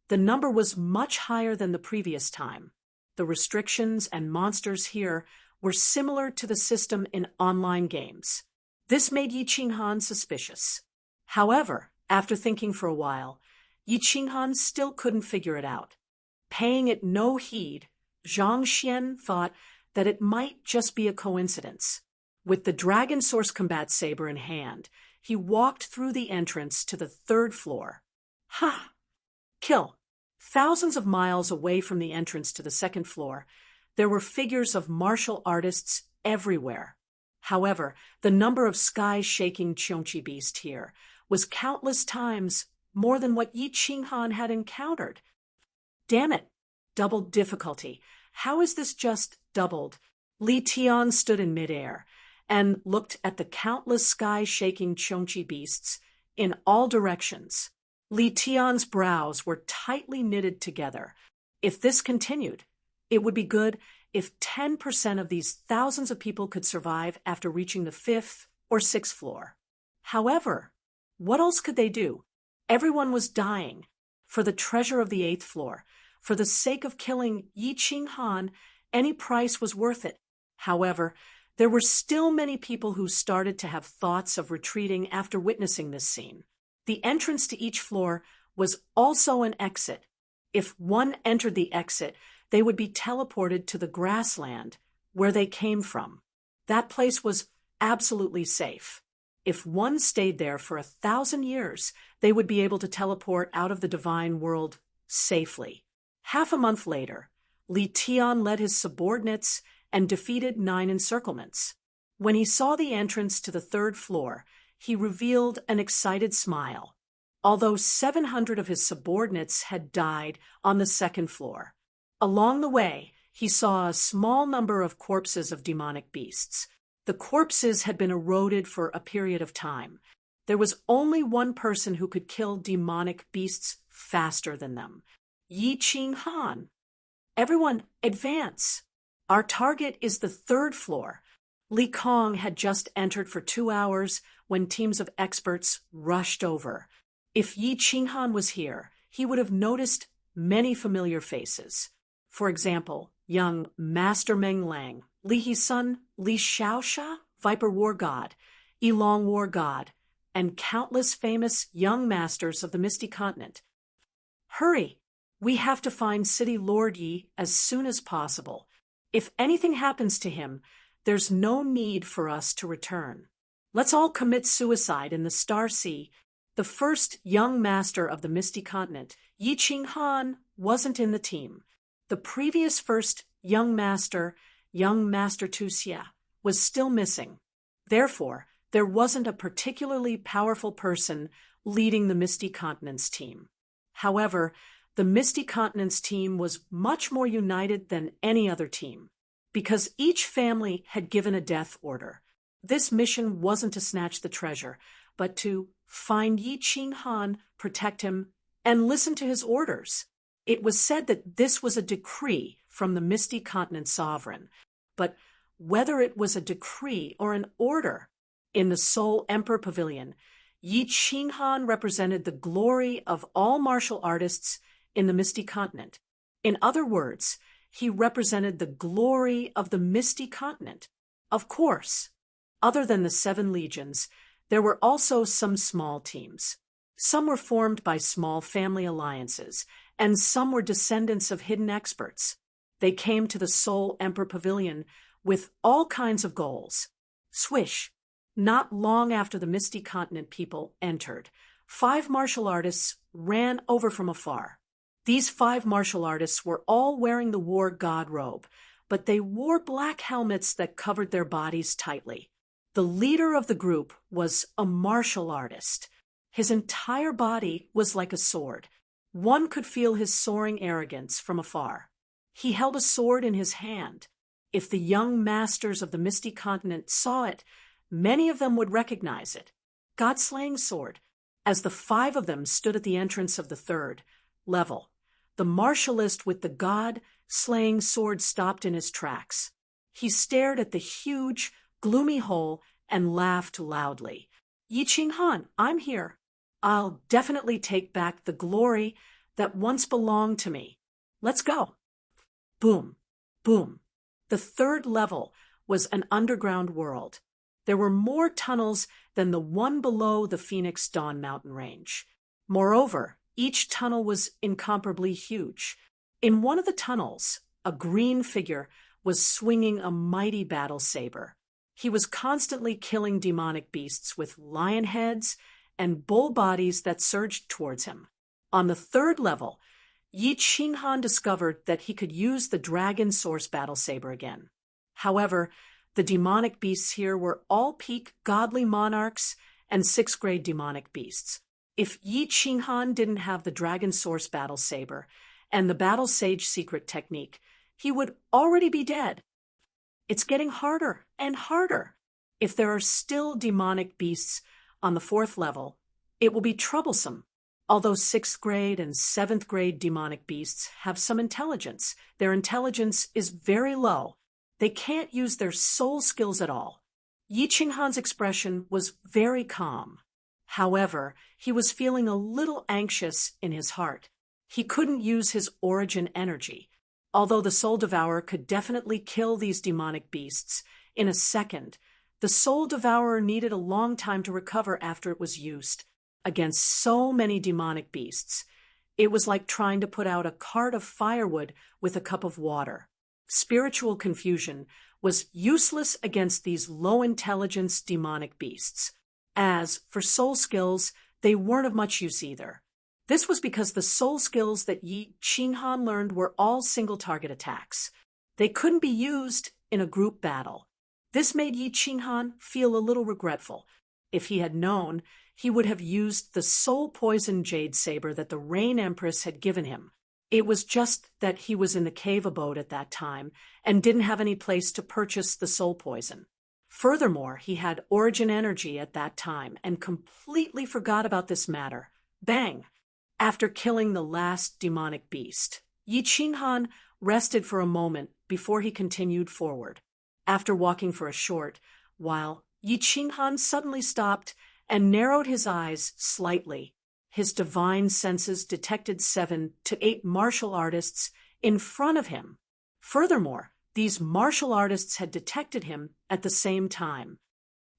the number was much higher than the previous time. The restrictions and monsters here were similar to the system in online games. This made Yi Qinghan suspicious. However, after thinking for a while, Yi Qinghan still couldn't figure it out. Paying it no heed, Zhang Xian thought that it might just be a coincidence. With the Dragon Source Combat Saber in hand, he walked through the entrance to the third floor. Ha! Kill! Thousands of miles away from the entrance to the second floor, there were figures of martial artists everywhere. However, the number of sky-shaking Qiongqi beast here was countless times more than what Yi Qinghan had encountered. Damn it! Doubled difficulty. How is this just doubled? Li Tian stood in midair and looked at the countless sky-shaking Qiongqi beasts in all directions. Li Tian's brows were tightly knitted together. If this continued, it would be good if 10% of these thousands of people could survive after reaching the 5th or 6th floor. However, what else could they do? Everyone was dying. For the treasure of the 8th floor, for the sake of killing Yi Qinghan, any price was worth it. However, there were still many people who started to have thoughts of retreating after witnessing this scene. The entrance to each floor was also an exit. If one entered the exit, they would be teleported to the grassland where they came from. That place was absolutely safe. If one stayed there for 1,000 years, they would be able to teleport out of the divine world safely. Half a month later, Li Tian led his subordinates and defeated 9 encirclements. When he saw the entrance to the 3rd floor, he revealed an excited smile. Although 700 of his subordinates had died on the 2nd floor. Along the way, he saw a small number of corpses of demonic beasts. The corpses had been eroded for a period of time. There was only one person who could kill demonic beasts faster than them. Yi Qinghan. Everyone, advance. Our target is the 3rd floor. Li Kong had just entered for 2 hours when teams of experts rushed over. If Yi Qinghan was here, he would have noticed many familiar faces. For example, young Master Meng Lang, Li Hesun, Li Shaosha, Viper War God, Elong War God, and countless famous young masters of the Misty Continent. Hurry! We have to find City Lord Yi as soon as possible. If anything happens to him, there's no need for us to return. Let's all commit suicide in the Star Sea. The first young master of the Misty Continent, Yi Qinghan, wasn't in the team. The previous first young master Tuxia, was still missing. Therefore, there wasn't a particularly powerful person leading the Misty Continent's team. However, the Misty Continent's team was much more united than any other team, because each family had given a death order. This mission wasn't to snatch the treasure, but to find Yi Qinghan, protect him, and listen to his orders. It was said that this was a decree from the Misty Continent sovereign, but whether it was a decree or an order, In the Seoul Emperor Pavilion, Yi Qinghan represented the glory of all martial artists in the Misty Continent. In other words, he represented the glory of the Misty Continent. Of course, other than the 7 legions, there were also some small teams. Some were formed by small family alliances, and some were descendants of hidden experts. They came to the Seoul Emperor Pavilion with all kinds of goals. Swish! Not long after the Misty Continent people entered, 5 martial artists ran over from afar. These 5 martial artists were all wearing the war god robe, but they wore black helmets that covered their bodies tightly. The leader of the group was a martial artist. His entire body was like a sword. One could feel his soaring arrogance from afar. He held a sword in his hand. If the young masters of the Misty Continent saw it, many of them would recognize it. God-slaying sword. As the 5 of them stood at the entrance of the 3rd level, the martialist with the god-slaying sword stopped in his tracks. He stared at the huge, gloomy hole and laughed loudly. Yi Qinghan, I'm here. I'll definitely take back the glory that once belonged to me. Let's go. Boom, boom. The 3rd level was an underground world. There were more tunnels than the one below the Phoenix Dawn mountain range. Moreover, each tunnel was incomparably huge. In one of the tunnels, a green figure was swinging a mighty battle saber. He was constantly killing demonic beasts with lion heads and bull bodies that surged towards him. On the 3rd level, Yi Qinghan discovered that he could use the dragon source battle saber again. However, the demonic beasts here were all peak godly monarchs and 6th grade demonic beasts. If Yi Qinghan didn't have the dragon source battle saber and the battle sage secret technique, he would already be dead. It's getting harder and harder. If there are still demonic beasts on the 4th level, it will be troublesome. Although 6th grade and 7th grade demonic beasts have some intelligence, their intelligence is very low. They can't use their soul skills at all. Yi Qinghan's expression was very calm. However, he was feeling a little anxious in his heart. He couldn't use his origin energy. Although the Soul Devourer could definitely kill these demonic beasts in a second, the Soul Devourer needed a long time to recover after it was used. Against so many demonic beasts, it was like trying to put out a cart of firewood with a cup of water. Spiritual confusion was useless against these low-intelligence demonic beasts. As for soul skills, they weren't of much use either. This was because the soul skills that Yi Qinghan learned were all single-target attacks. They couldn't be used in a group battle. This made Yi Qinghan feel a little regretful. If he had known, he would have used the soul poison jade saber that the Rain Empress had given him. It was just that he was in the cave abode at that time and didn't have any place to purchase the soul poison. Furthermore, he had origin energy at that time and completely forgot about this matter. Bang! After killing the last demonic beast, Yi Qinghan rested for a moment before he continued forward. After walking for a short while, Yi Qinghan suddenly stopped and narrowed his eyes slightly. His divine senses detected 7 to 8 martial artists in front of him. Furthermore, these martial artists had detected him at the same time.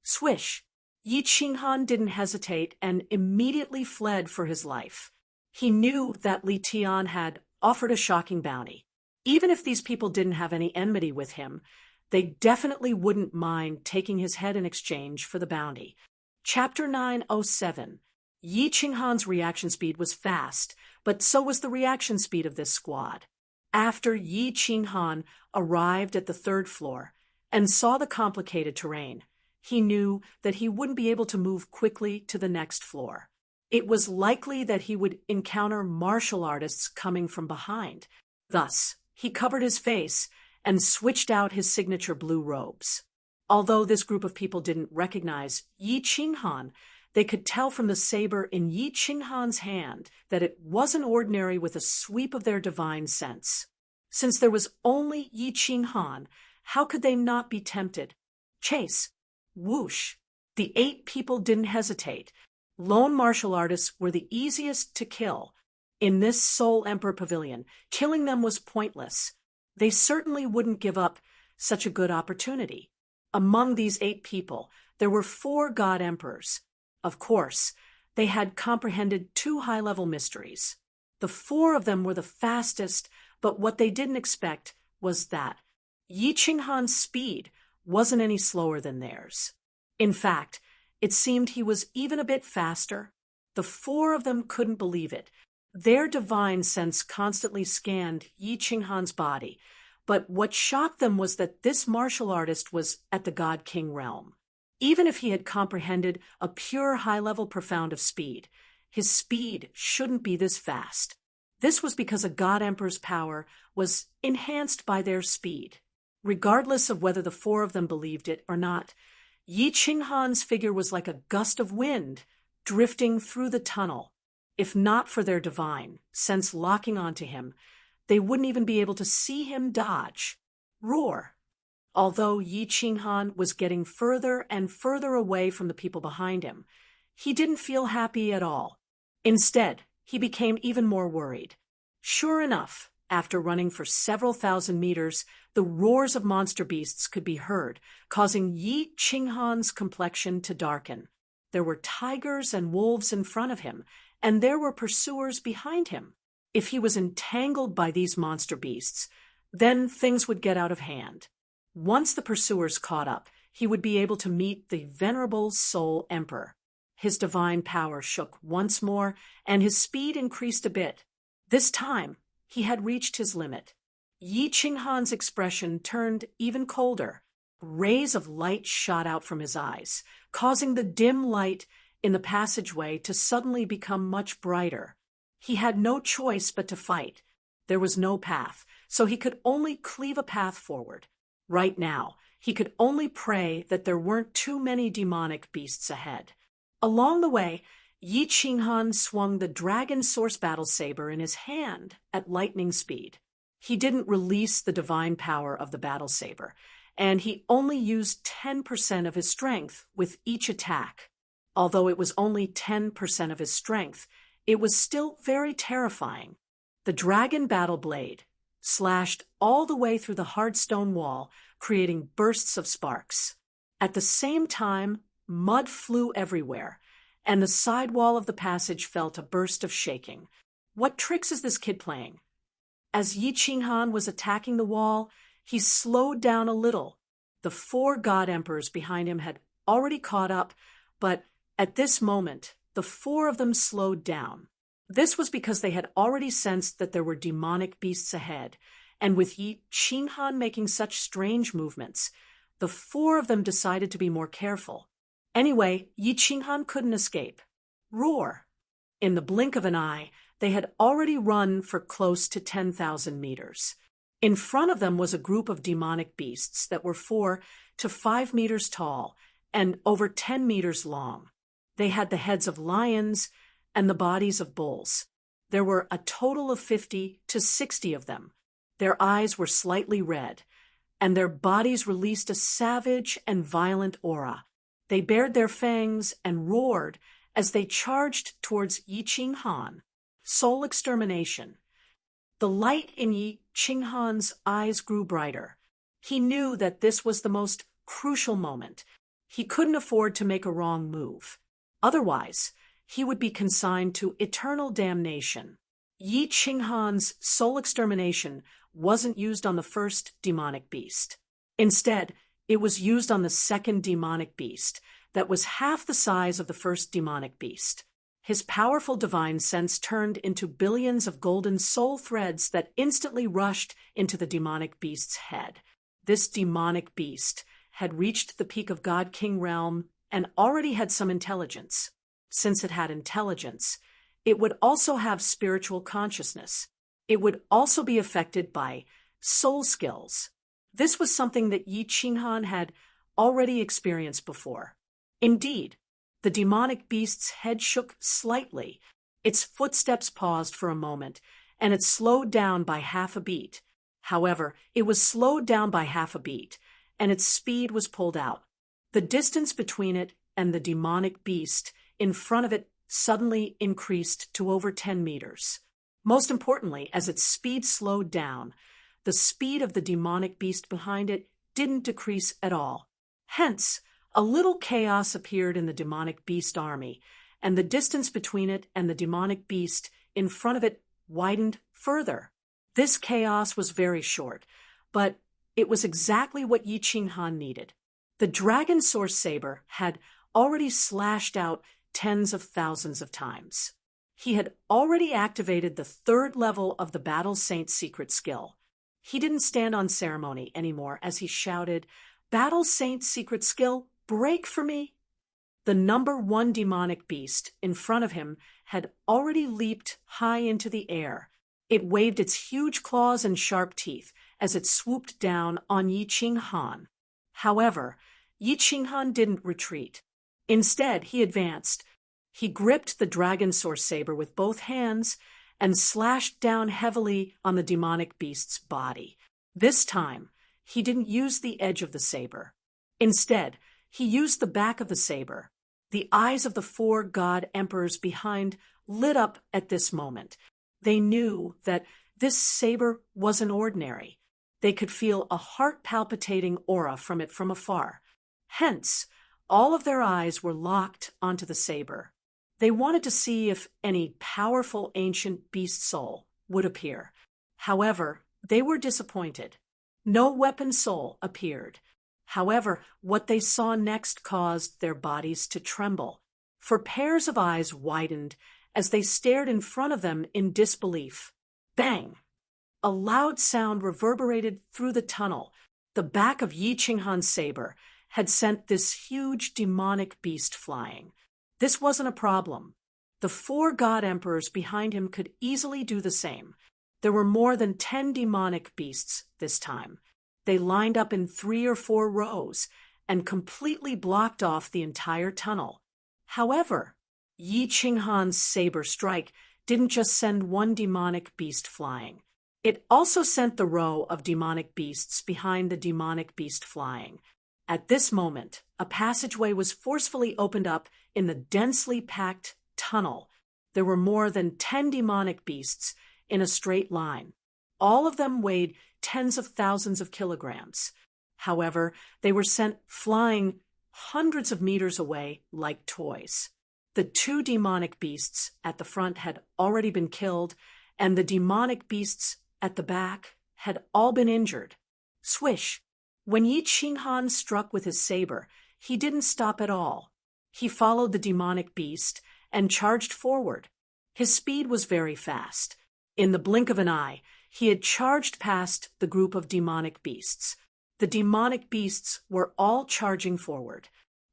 Swish! Yi Qinghan didn't hesitate and immediately fled for his life. He knew that Li Tian had offered a shocking bounty. Even if these people didn't have any enmity with him, they definitely wouldn't mind taking his head in exchange for the bounty. Chapter 907. Yi Qinghan's reaction speed was fast, but so was the reaction speed of this squad. After Yi Qinghan arrived at the 3rd floor and saw the complicated terrain, he knew that he wouldn't be able to move quickly to the next floor. It was likely that he would encounter martial artists coming from behind. Thus, he covered his face and switched out his signature blue robes. Although this group of people didn't recognize Yi Qinghan, they could tell from the saber in Yi Qinghan's hand that it wasn't ordinary with a sweep of their divine sense. Since there was only Yi Qinghan, how could they not be tempted? Chase! Whoosh! The 8 people didn't hesitate. Lone martial artists were the easiest to kill. In this Soul Emperor pavilion, killing them was pointless. They certainly wouldn't give up such a good opportunity. Among these 8 people, there were 4 god emperors. Of course, they had comprehended 2 high-level mysteries. The 4 of them were the fastest, but what they didn't expect was that Yi Qinghan's speed wasn't any slower than theirs. In fact, it seemed he was even a bit faster. The 4 of them couldn't believe it. Their divine sense constantly scanned Yi Qinghan's body, but what shocked them was that this martial artist was at the God King realm. Even if he had comprehended a pure high-level profound of speed, his speed shouldn't be this fast. This was because a God Emperor's power was enhanced by their speed. Regardless of whether the 4 of them believed it or not, Yi Qinghan's figure was like a gust of wind drifting through the tunnel. If not for their divine sense locking onto him, they wouldn't even be able to see him dodge. Roar! Although Yi Qinghan was getting further and further away from the people behind him, he didn't feel happy at all. Instead, he became even more worried. Sure enough, after running for several thousand meters, the roars of monster beasts could be heard, causing Yi Qinghan's complexion to darken. There were tigers and wolves in front of him, and there were pursuers behind him. If he was entangled by these monster beasts, then things would get out of hand. Once the pursuers caught up, he would be able to meet the venerable Soul Emperor. His divine power shook once more, and his speed increased a bit. This time, he had reached his limit. Yi Qinghan's expression turned even colder. Rays of light shot out from his eyes, causing the dim light in the passageway to suddenly become much brighter. He had no choice but to fight. There was no path, so he could only cleave a path forward. Right now, he could only pray that there weren't too many demonic beasts ahead. Along the way, Yi Qinghan swung the dragon source battle saber in his hand at lightning speed. He didn't release the divine power of the battle saber, and he only used 10% of his strength with each attack. Although it was only 10% of his strength, it was still very terrifying. The dragon battle blade slashed all the way through the hard stone wall, creating bursts of sparks. At the same time, mud flew everywhere, and the side wall of the passage felt a burst of shaking. What tricks is this kid playing? As Yi Qinghan was attacking the wall, he slowed down a little. The 4 god emperors behind him had already caught up, but at this moment, the 4 of them slowed down. This was because they had already sensed that there were demonic beasts ahead, and with Yi Qinghan making such strange movements, the 4 of them decided to be more careful. Anyway, Yi Qinghan couldn't escape. Roar! In the blink of an eye, they had already run for close to 10,000 meters. In front of them was a group of demonic beasts that were 4 to 5 meters tall and over 10 meters long. They had the heads of lions and the bodies of bulls. There were a total of 50 to 60 of them. Their eyes were slightly red, and their bodies released a savage and violent aura. They bared their fangs and roared as they charged towards Yi Qinghan. Soul extermination. The light in Yi Qinghan's eyes grew brighter. He knew that this was the most crucial moment. He couldn't afford to make a wrong move. Otherwise, he would be consigned to eternal damnation. Yi Qinghan's soul extermination wasn't used on the first demonic beast. Instead, it was used on the second demonic beast that was half the size of the first demonic beast. His powerful divine sense turned into billions of golden soul threads that instantly rushed into the demonic beast's head. This demonic beast had reached the peak of God King realm and already had some intelligence. Since it had intelligence, it would also have spiritual consciousness. It would also be affected by soul skills. This was something that Yi Qinghan had already experienced before. Indeed, the demonic beast's head shook slightly. Its footsteps paused for a moment, and it slowed down by half a beat. However, it was slowed down by half a beat, and its speed was pulled out. The distance between it and the demonic beast in front of it suddenly increased to over 10 meters. Most importantly, as its speed slowed down, the speed of the demonic beast behind it didn't decrease at all. Hence, a little chaos appeared in the demonic beast army, and the distance between it and the demonic beast in front of it widened further. This chaos was very short, but it was exactly what Yi Qinghan needed. The dragon source saber had already slashed out tens of thousands of times. He had already activated the 3rd level of the Battle Saint's secret skill. He didn't stand on ceremony anymore as he shouted, "Battle Saint's secret skill, break for me!" The number 1 demonic beast in front of him had already leaped high into the air. It waved its huge claws and sharp teeth as it swooped down on Yi Qinghan. However, Yi Qinghan didn't retreat. Instead, he advanced. He gripped the dragon source saber with both hands and slashed down heavily on the demonic beast's body. This time, he didn't use the edge of the saber. Instead, he used the back of the saber. The eyes of the 4 god emperors behind lit up at this moment. They knew that this saber wasn't ordinary. They could feel a heart-palpitating aura from it from afar. Hence, all of their eyes were locked onto the saber. They wanted to see if any powerful ancient beast soul would appear. However, they were disappointed. No weapon soul appeared. However, what they saw next caused their bodies to tremble, for pairs of eyes widened as they stared in front of them in disbelief. Bang! A loud sound reverberated through the tunnel. The back of Yi Qinghan's saber had sent this huge demonic beast flying. This wasn't a problem. The 4 god emperors behind him could easily do the same. There were more than 10 demonic beasts this time. They lined up in 3 or 4 rows and completely blocked off the entire tunnel. However, Yi Qinghan's saber strike didn't just send 1 demonic beast flying. It also sent the row of demonic beasts behind the demonic beast flying. At this moment, a passageway was forcefully opened up in the densely packed tunnel. There were more than 10 demonic beasts in a straight line. All of them weighed tens of thousands of kilograms. However, they were sent flying hundreds of meters away like toys. The 2 demonic beasts at the front had already been killed, and the demonic beasts at the back had all been injured. Swish! When Yi Qinghan struck with his saber, he didn't stop at all. He followed the demonic beast and charged forward. His speed was very fast. In the blink of an eye, he had charged past the group of demonic beasts. The demonic beasts were all charging forward.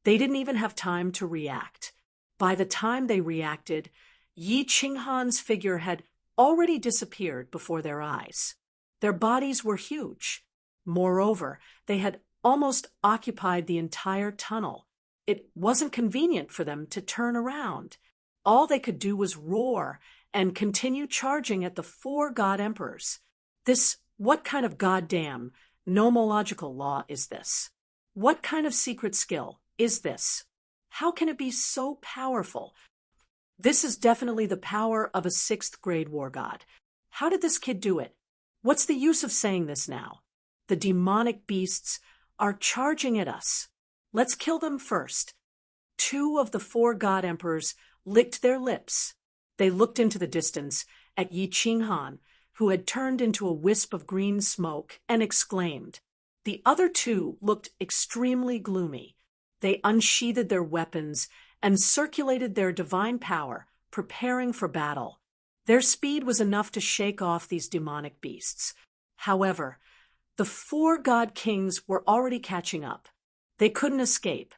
They didn't even have time to react. By the time they reacted, Yi Qinghan's figure had already disappeared before their eyes. Their bodies were huge. Moreover, they had almost occupied the entire tunnel. It wasn't convenient for them to turn around. All they could do was roar and continue charging at the 4 god emperors. What kind of goddamn nomological law is this? What kind of secret skill is this? How can it be so powerful? This is definitely the power of a 6th grade war god. How did this kid do it? What's the use of saying this now? The demonic beasts are charging at us. Let's kill them first. 2 of the 4 god emperors licked their lips. They looked into the distance at Yi Qinghan, who had turned into a wisp of green smoke, and exclaimed. The other 2 looked extremely gloomy. They unsheathed their weapons and circulated their divine power, preparing for battle. Their speed was enough to shake off these demonic beasts. However, the 4 god kings were already catching up. They couldn't escape.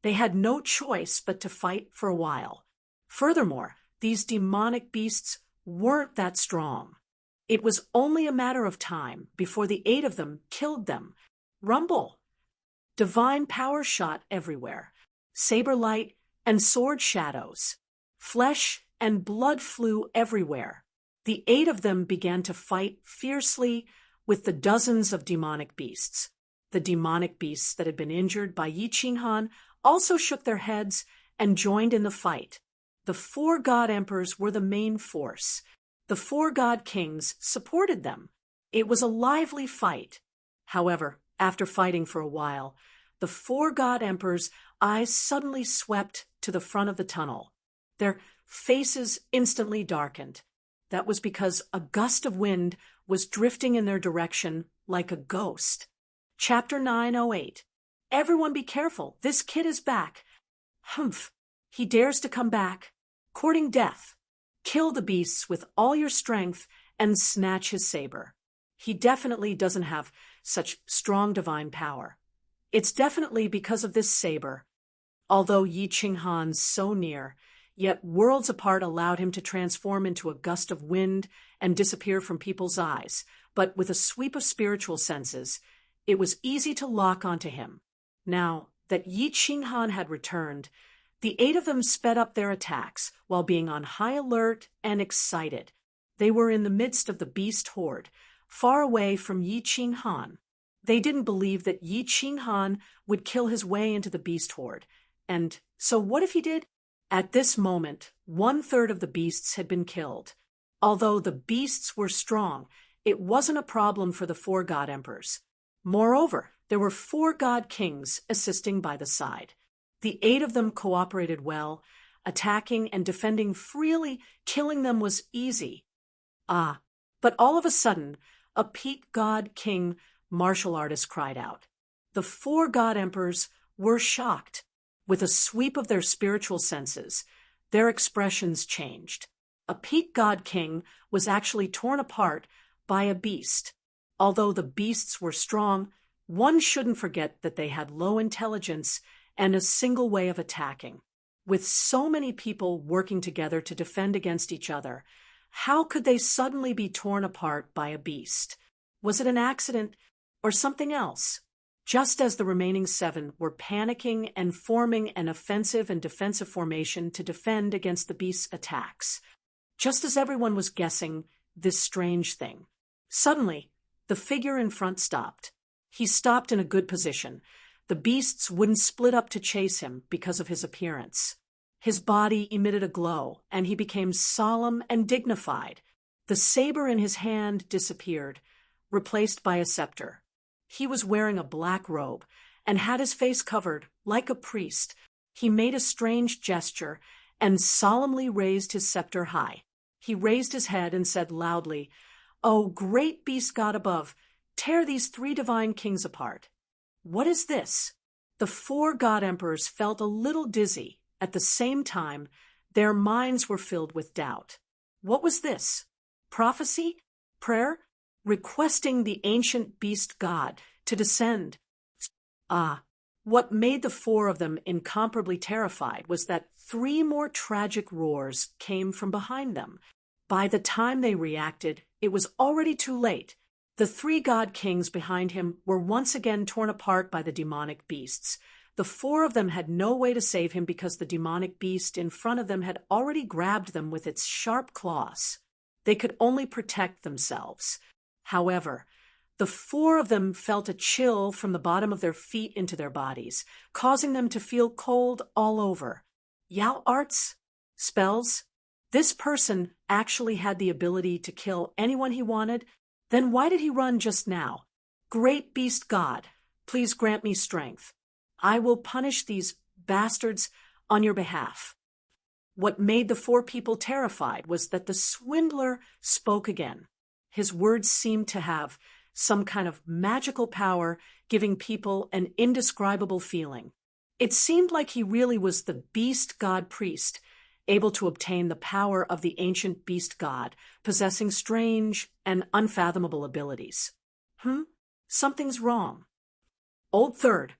They had no choice but to fight for a while. Furthermore, these demonic beasts weren't that strong. It was only a matter of time before the 8 of them killed them. Rumble! Divine power shot everywhere. Saber light and sword shadows. Flesh and blood flew everywhere. The 8 of them began to fight fiercely with the dozens of demonic beasts. The demonic beasts that had been injured by Yi Qinghan also shook their heads and joined in the fight. The four god emperors were the main force. The four god kings supported them. It was a lively fight. However, after fighting for a while, the four god emperors' eyes suddenly swept to the front of the tunnel. Their faces instantly darkened. That was because a gust of wind was drifting in their direction like a ghost. Chapter 908. Everyone be careful. This kid is back. Humph. He dares to come back. Courting death. Kill the beasts with all your strength and snatch his saber. He definitely doesn't have such strong divine power. It's definitely because of this saber. Although Yi Qinghan's so near, yet worlds apart allowed him to transform into a gust of wind and disappear from people's eyes. But with a sweep of spiritual senses, it was easy to lock onto him. Now that Yi Qinghan had returned, the 8 of them sped up their attacks while being on high alert and excited. They were in the midst of the beast horde, far away from Yi Qinghan. They didn't believe that Yi Qinghan would kill his way into the beast horde. And so what if he did? At this moment, 1/3 of the beasts had been killed. Although the beasts were strong, it wasn't a problem for the four god emperors. Moreover, there were 4 god kings assisting by the side. The 8 of them cooperated well, attacking and defending freely. Killing them was easy. But all of a sudden, a peak god king martial artist cried out. The 4 god emperors were shocked. With a sweep of their spiritual senses, their expressions changed. A peak god king was actually torn apart by a beast. Although the beasts were strong, one shouldn't forget that they had low intelligence and a single way of attacking. With so many people working together to defend against each other, how could they suddenly be torn apart by a beast? Was it an accident or something else? Just as the remaining 7 were panicking and forming an offensive and defensive formation to defend against the beast's attacks, just as everyone was guessing this strange thing, suddenly the figure in front stopped. He stopped in a good position. The beasts wouldn't split up to chase him because of his appearance. His body emitted a glow, and he became solemn and dignified. The saber in his hand disappeared, replaced by a scepter. He was wearing a black robe and had his face covered like a priest. He made a strange gesture and solemnly raised his scepter high. He raised his head and said loudly, "O great beast god above, tear these 3 divine kings apart." What is this? The 4 god emperors felt a little dizzy. At the same time, their minds were filled with doubt. What was this? Prophecy? Prayer? Requesting the ancient beast god to descend. What made the 4 of them incomparably terrified was that 3 more tragic roars came from behind them. By the time they reacted, it was already too late. The 3 god kings behind him were once again torn apart by the demonic beasts. The 4 of them had no way to save him because the demonic beast in front of them had already grabbed them with its sharp claws. They could only protect themselves. However, the 4 of them felt a chill from the bottom of their feet into their bodies, causing them to feel cold all over. Yao arts? Spells? This person actually had the ability to kill anyone he wanted. Then why did he run just now? Great beast god, please grant me strength. I will punish these bastards on your behalf. What made the 4 people terrified was that the swindler spoke again. His words seemed to have some kind of magical power, giving people an indescribable feeling. It seemed like he really was the beast god priest, able to obtain the power of the ancient beast god, possessing strange and unfathomable abilities. Something's wrong. Old Third.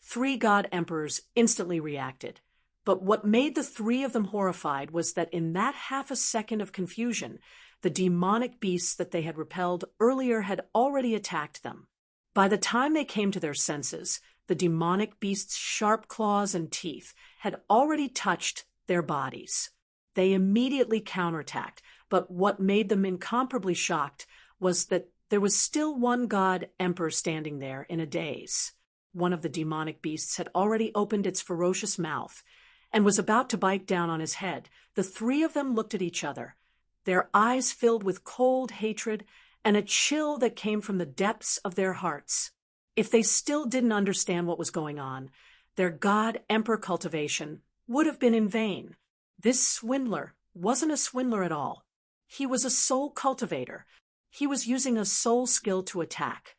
3 god emperors instantly reacted. But what made the 3 of them horrified was that in that half a second of confusion, the demonic beasts that they had repelled earlier had already attacked them. By the time they came to their senses, the demonic beasts' sharp claws and teeth had already touched their bodies. They immediately counterattacked, but what made them incomparably shocked was that there was still 1 god emperor standing there in a daze. One of the demonic beasts had already opened its ferocious mouth and was about to bite down on his head. The three of them looked at each other, their eyes filled with cold hatred and a chill that came from the depths of their hearts. If they still didn't understand what was going on, their god-emperor cultivation would have been in vain. This swindler wasn't a swindler at all. He was a soul cultivator. He was using a soul skill to attack.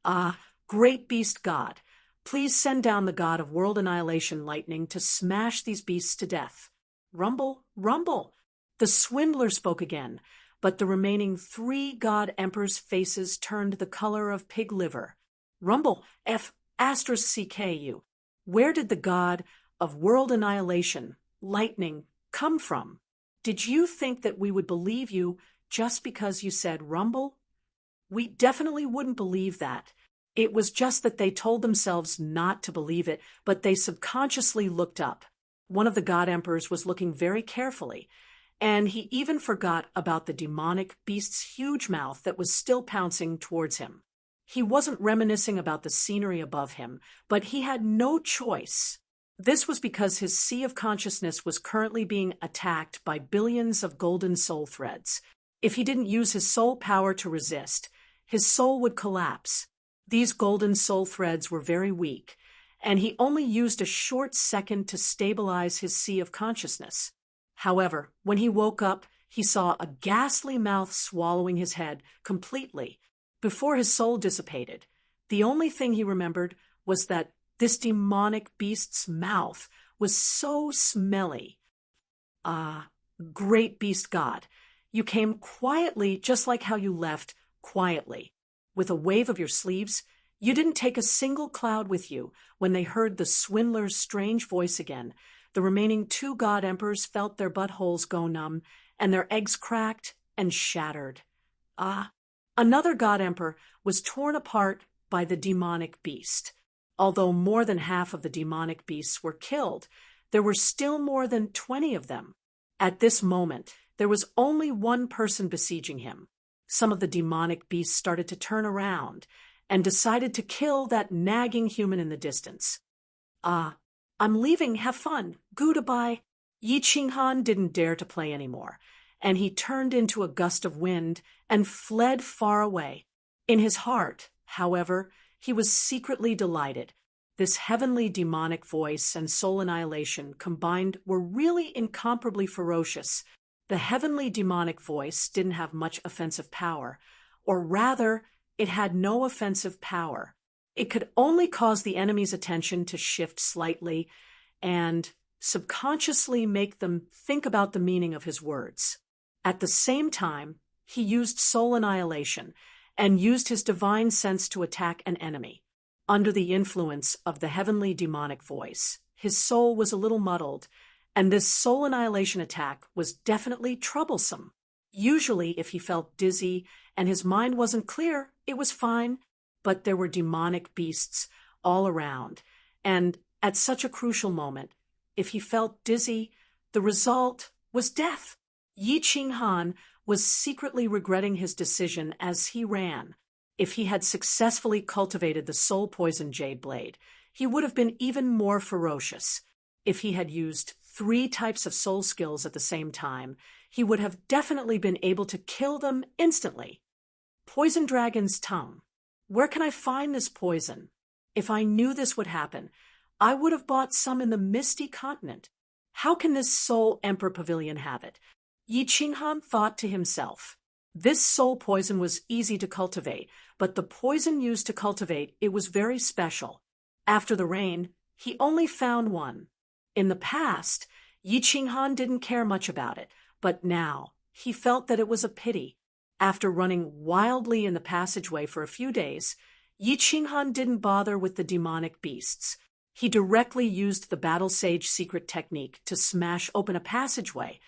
Ah, great beast god, please send down the god of world annihilation lightning to smash these beasts to death. Rumble, rumble. The swindler spoke again, but the remaining three god emperors' faces turned the color of pig liver. Rumble, *CKU. Where did the god of world annihilation, lightning, come from? Did you think that we would believe you just because you said rumble? We definitely wouldn't believe that. It was just that they told themselves not to believe it, but they subconsciously looked up. One of the god emperors was looking very carefully, and he even forgot about the demonic beast's huge mouth that was still pouncing towards him. He wasn't reminiscing about the scenery above him, but he had no choice. This was because his sea of consciousness was currently being attacked by billions of golden soul threads. If he didn't use his soul power to resist, his soul would collapse. These golden soul threads were very weak, and he only used a short second to stabilize his sea of consciousness. However, when he woke up, he saw a ghastly mouth swallowing his head completely. Before his soul dissipated, the only thing he remembered was that this demonic beast's mouth was so smelly. Ah, great beast god, you came quietly just like how you left quietly. With a wave of your sleeves, you didn't take a single cloud with you. When they heard the swindler's strange voice again, the remaining two god emperors felt their buttholes go numb and their eggs cracked and shattered. Ah, another god emperor was torn apart by the demonic beast. Although more than half of the demonic beasts were killed, there were still more than 20 of them. At this moment, there was only one person besieging him. Some of the demonic beasts started to turn around and decided to kill that nagging human in the distance. Ah, I'm leaving, have fun, goodbye. Yi Qinghan didn't dare to play anymore, and he turned into a gust of wind and fled far away. In his heart, however, he was secretly delighted. This heavenly demonic voice and soul annihilation combined were really incomparably ferocious. The heavenly demonic voice didn't have much offensive power, or rather, it had no offensive power. It could only cause the enemy's attention to shift slightly and subconsciously make them think about the meaning of his words. At the same time, he used soul annihilation and used his divine sense to attack an enemy. Under the influence of the heavenly demonic voice, his soul was a little muddled, and this soul annihilation attack was definitely troublesome. Usually, if he felt dizzy and his mind wasn't clear, it was fine, but there were demonic beasts all around, and at such a crucial moment, if he felt dizzy, the result was death. Yi Qinghan was secretly regretting his decision as he ran. If he had successfully cultivated the soul poison jade blade, he would have been even more ferocious. If he had used 3 types of soul skills at the same time, he would have definitely been able to kill them instantly. Poison dragon's tongue. Where can I find this poison? If I knew this would happen, I would have bought some in the misty continent. How can this soul emperor pavilion have it? Yi Qinghan thought to himself. This soul poison was easy to cultivate, but the poison used to cultivate it was very special. After the rain, he only found one. In the past, Yi Qinghan didn't care much about it, but now he felt that it was a pity. After running wildly in the passageway for a few days, Yi Qinghan didn't bother with the demonic beasts. He directly used the Battle Sage secret technique to smash open a passageway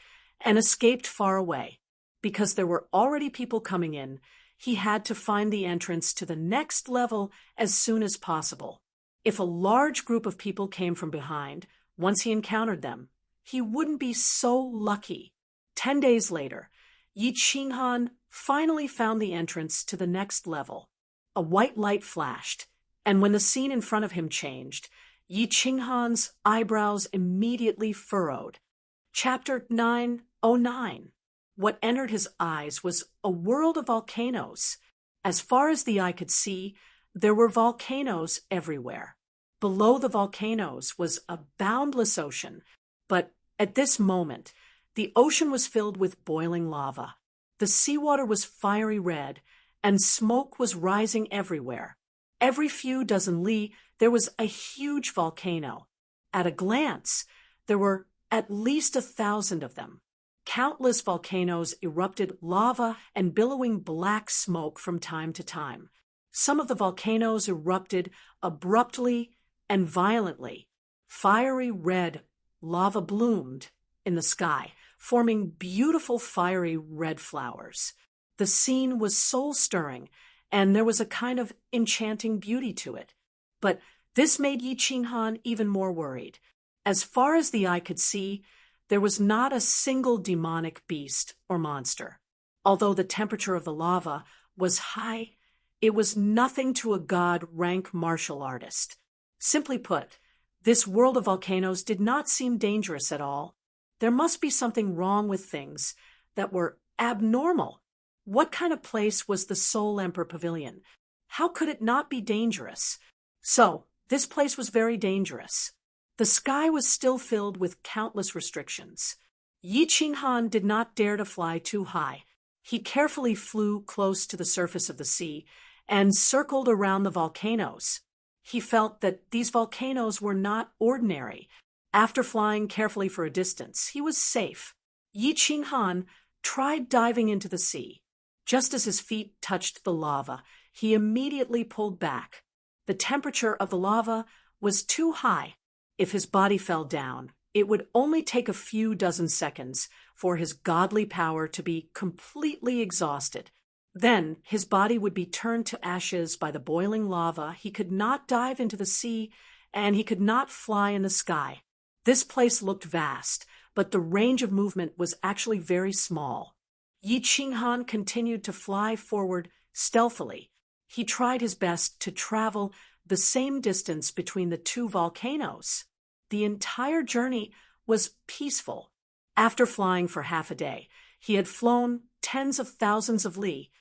and escaped far away. Because there were already people coming in, he had to find the entrance to the next level as soon as possible. If a large group of people came from behind, once he encountered them, he wouldn't be so lucky. 10 days later, Yi Qinghan finally found the entrance to the next level. A white light flashed, And when the scene in front of him changed, Yi Qinghan's eyebrows immediately furrowed. Chapter 909. What entered his eyes was a world of volcanoes. As far as the eye could see, there were volcanoes everywhere. Below the volcanoes was a boundless ocean, but at this moment, the ocean was filled with boiling lava. The seawater was fiery red, and smoke was rising everywhere. Every few dozen li, there was a huge volcano. At a glance, there were at least 1,000 of them. Countless volcanoes erupted lava and billowing black smoke from time to time. Some of the volcanoes erupted abruptly and violently. Fiery red lava bloomed in the sky, forming beautiful fiery red flowers. The scene was soul-stirring, and there was a kind of enchanting beauty to it. But this made Yi Qinghan even more worried. As far as the eye could see, there was not a single demonic beast or monster. Although the temperature of the lava was high, it was nothing to a god-rank martial artist. Simply put, this world of volcanoes did not seem dangerous at all. There must be something wrong with things that were abnormal. What kind of place was the Soul Emperor Pavilion? How could it not be dangerous? So, this place was very dangerous. The sky was still filled with countless restrictions. Yi Qinghan did not dare to fly too high. He carefully flew close to the surface of the sea and circled around the volcanoes. He felt that these volcanoes were not ordinary. After flying carefully for a distance, he was safe. Yi Qinghan tried diving into the sea. Just as his feet touched the lava, he immediately pulled back. The temperature of the lava was too high. If his body fell down, it would only take a few dozen seconds for his godly power to be completely exhausted. Then his body would be turned to ashes by the boiling lava. He could not dive into the sea, and he could not fly in the sky. This place looked vast, but the range of movement was actually very small. Yi Qinghan continued to fly forward stealthily. He tried his best to travel the same distance between the two volcanoes. The entire journey was peaceful. After flying for half a day, he had flown tens of thousands of li.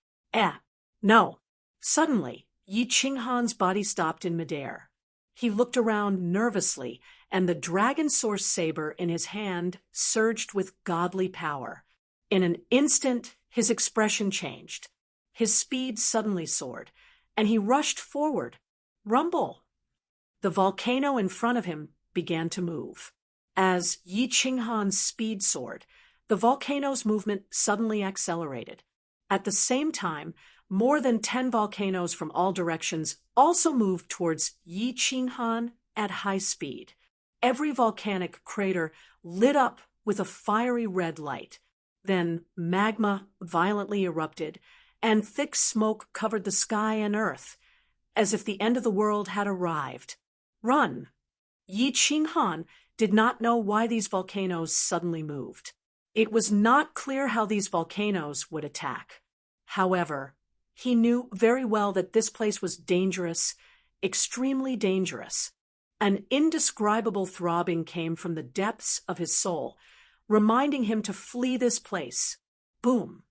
No. Suddenly, Yi Qinghan's body stopped in midair. He looked around nervously, and the dragon source saber in his hand surged with godly power. In an instant, his expression changed. His speed suddenly soared, and he rushed forward. Rumble! The volcano in front of him began to move. As Yi Qinghan's speed soared, the volcano's movement suddenly accelerated. At the same time, more than 10 volcanoes from all directions also moved towards Yi Qinghan at high speed. Every volcanic crater lit up with a fiery red light. Then magma violently erupted, and thick smoke covered the sky and earth, as if the end of the world had arrived. Run! Yi Qinghan did not know why these volcanoes suddenly moved. It was not clear how these volcanoes would attack. However, he knew very well that this place was dangerous, extremely dangerous. An indescribable throbbing came from the depths of his soul, reminding him to flee this place. Boom!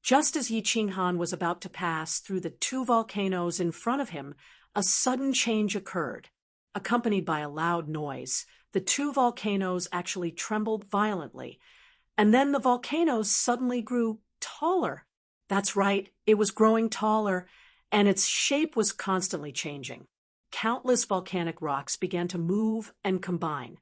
Just as Yi Qinghan was about to pass through the two volcanoes in front of him, a sudden change occurred. Accompanied by a loud noise, the two volcanoes actually trembled violently, and then the volcanoes suddenly grew taller. That's right, it was growing taller, and its shape was constantly changing. Countless volcanic rocks began to move and combine,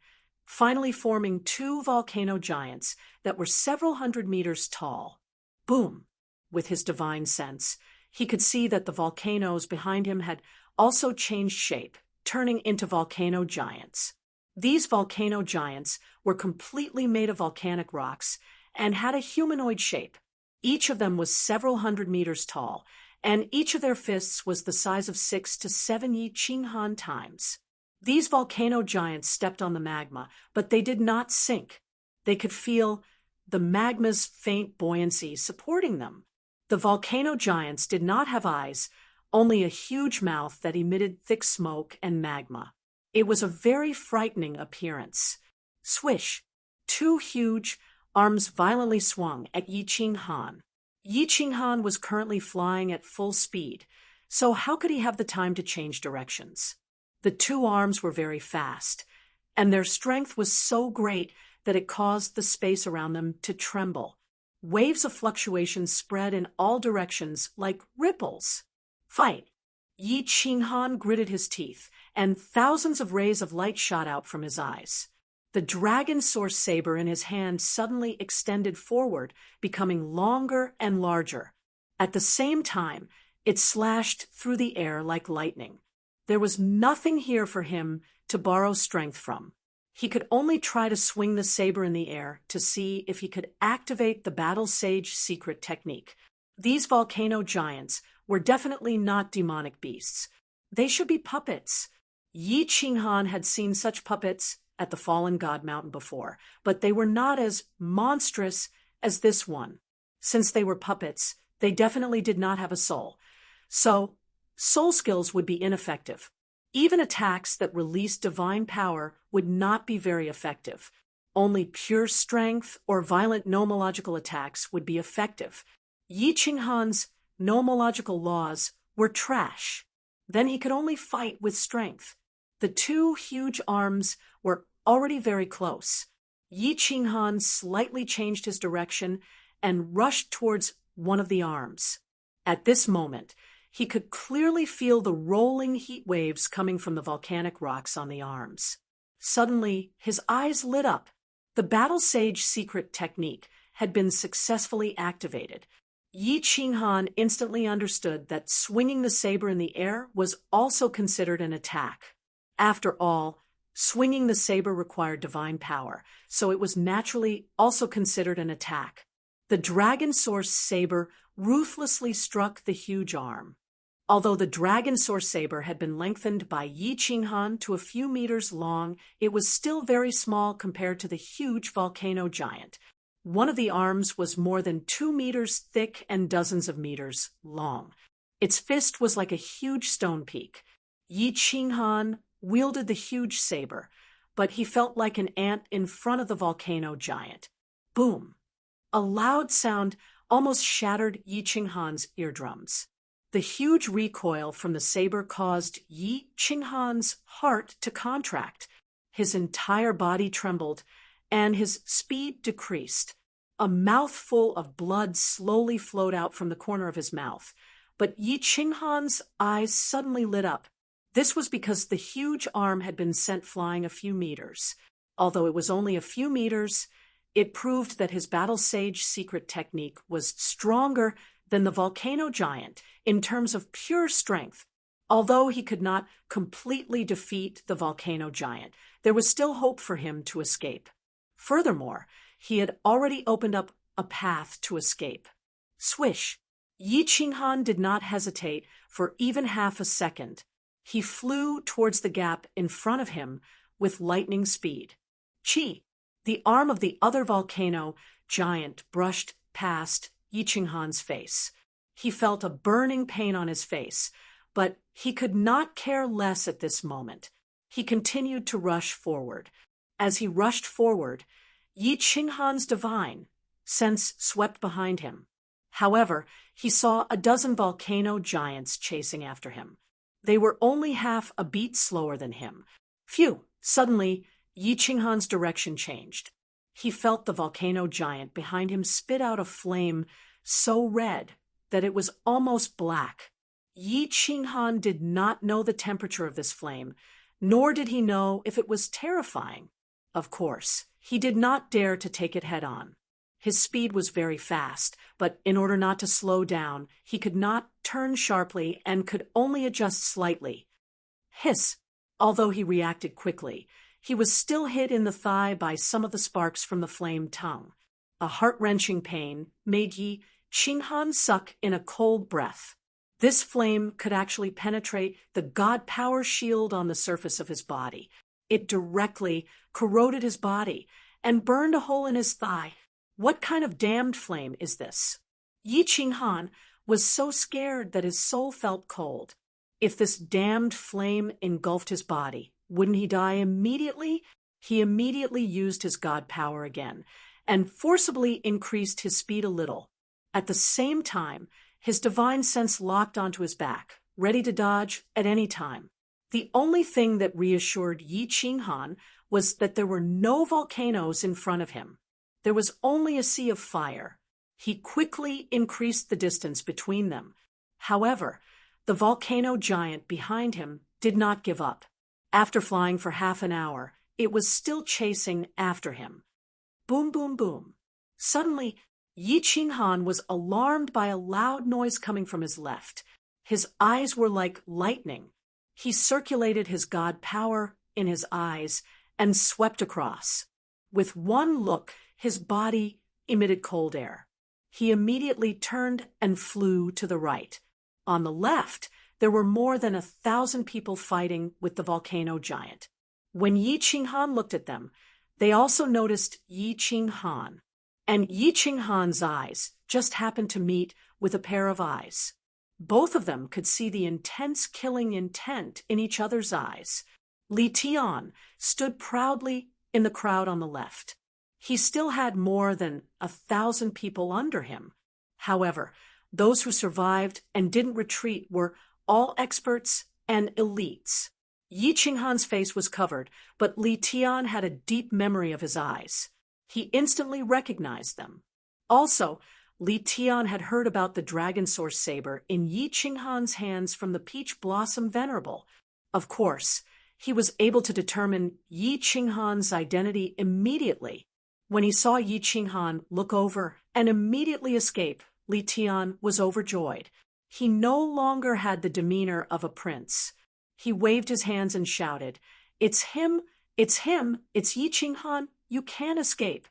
finally forming two volcano giants that were several hundred meters tall. Boom! With his divine sense, he could see that the volcanoes behind him had also changed shape, turning into volcano giants. These volcano giants were completely made of volcanic rocks and had a humanoid shape. Each of them was several hundred meters tall, and each of their fists was the size of 6 to 7 Yi Qinghan times. These volcano giants stepped on the magma, but they did not sink. They could feel the magma's faint buoyancy supporting them. The volcano giants did not have eyes, only a huge mouth that emitted thick smoke and magma. It was a very frightening appearance. Swish! Two huge arms violently swung at Yi Qinghan. Yi Qinghan was currently flying at full speed, so how could he have the time to change directions? The two arms were very fast, and their strength was so great that it caused the space around them to tremble. Waves of fluctuation spread in all directions like ripples. Fight! Yi Qinghan gritted his teeth, and thousands of rays of light shot out from his eyes. The dragon source saber in his hand suddenly extended forward, becoming longer and larger. At the same time, it slashed through the air like lightning. There was nothing here for him to borrow strength from. He could only try to swing the saber in the air to see if he could activate the Battle Sage secret technique. These volcano giants were definitely not demonic beasts. They should be puppets. Yi Qinghan had seen such puppets at the Fallen God Mountain before, but they were not as monstrous as this one. Since they were puppets, they definitely did not have a soul. So, soul skills would be ineffective. Even attacks that released divine power would not be very effective. Only pure strength or violent nomological attacks would be effective. Yi Qinghan's nomological laws were trash. Then he could only fight with strength. The two huge arms were already very close. Yi Qinghan slightly changed his direction and rushed towards one of the arms. At this moment, he could clearly feel the rolling heat waves coming from the volcanic rocks on the arms. Suddenly, his eyes lit up. The Battle Sage secret technique had been successfully activated. Yi Qinghan instantly understood that swinging the saber in the air was also considered an attack. After all, swinging the saber required divine power, so it was naturally also considered an attack. The dragon source saber ruthlessly struck the huge arm. Although the dragon source saber had been lengthened by Yi Qinghan to a few meters long, it was still very small compared to the huge volcano giant. One of the arms was more than 2 meters thick and dozens of meters long. Its fist was like a huge stone peak. Yi Qinghan wielded the huge saber, but he felt like an ant in front of the volcano giant. Boom! A loud sound almost shattered Yi Qinghan's eardrums. The huge recoil from the saber caused Yi Qinghan's heart to contract. His entire body trembled, and his speed decreased. A mouthful of blood slowly flowed out from the corner of his mouth, but Yi Qinghan's eyes suddenly lit up. This was because the huge arm had been sent flying a few meters. Although it was only a few meters, it proved that his Battle Sage secret technique was stronger than the volcano giant in terms of pure strength. Although he could not completely defeat the volcano giant, there was still hope for him to escape. Furthermore, he had already opened up a path to escape. Swish! Yi Qinghan did not hesitate for even half a second. He flew towards the gap in front of him with lightning speed. Chi! The arm of the other volcano giant brushed past Yi Qinghan's face. He felt a burning pain on his face, but he could not care less at this moment. He continued to rush forward. As he rushed forward, Yi Qinghan's divine sense swept behind him. However, he saw a dozen volcano giants chasing after him. They were only half a beat slower than him. Phew! Suddenly, Yi Qinghan's direction changed. He felt the volcano giant behind him spit out a flame so red that it was almost black. Yi Qinghan did not know the temperature of this flame, nor did he know if it was terrifying. Of course, he did not dare to take it head-on. His speed was very fast, but in order not to slow down, he could not turn sharply and could only adjust slightly. Hiss! Although he reacted quickly, he was still hit in the thigh by some of the sparks from the flame tongue. A heart-wrenching pain made Yi Qinghan suck in a cold breath. This flame could actually penetrate the god power shield on the surface of his body. It directly corroded his body and burned a hole in his thigh. What kind of damned flame is this? Yi Qinghan was so scared that his soul felt cold. If this damned flame engulfed his body, wouldn't he die immediately? He immediately used his god power again and forcibly increased his speed a little. At the same time, his divine sense locked onto his back, ready to dodge at any time. The only thing that reassured Yi Qinghan was that there were no volcanoes in front of him. There was only a sea of fire. He quickly increased the distance between them. However, the volcano giant behind him did not give up. After flying for half an hour, it was still chasing after him. Boom, boom, boom. Suddenly, Yi Qinghan was alarmed by a loud noise coming from his left. His eyes were like lightning. He circulated his god power in his eyes and swept across. With one look, his body emitted cold air. He immediately turned and flew to the right. On the left, there were more than 1,000 people fighting with the volcano giant. When Yi Qinghan looked at them, they also noticed Yi Qinghan. And Yi Qinghan's eyes just happened to meet with a pair of eyes. Both of them could see the intense killing intent in each other's eyes. Li Tian stood proudly in the crowd on the left. He still had more than 1,000 people under him. However, those who survived and didn't retreat were all experts and elites. Yi Qinghan's face was covered, but Li Tian had a deep memory of his eyes. He instantly recognized them. Also, Li Tian had heard about the dragon source saber in Yi Qinghan's hands from the Peach Blossom Venerable. Of course, he was able to determine Yi Qinghan's identity immediately. When he saw Yi Qinghan look over and immediately escape, Li Tian was overjoyed. He no longer had the demeanor of a prince. He waved his hands and shouted, "It's him! It's him! It's Yi Qinghan! You can't escape!"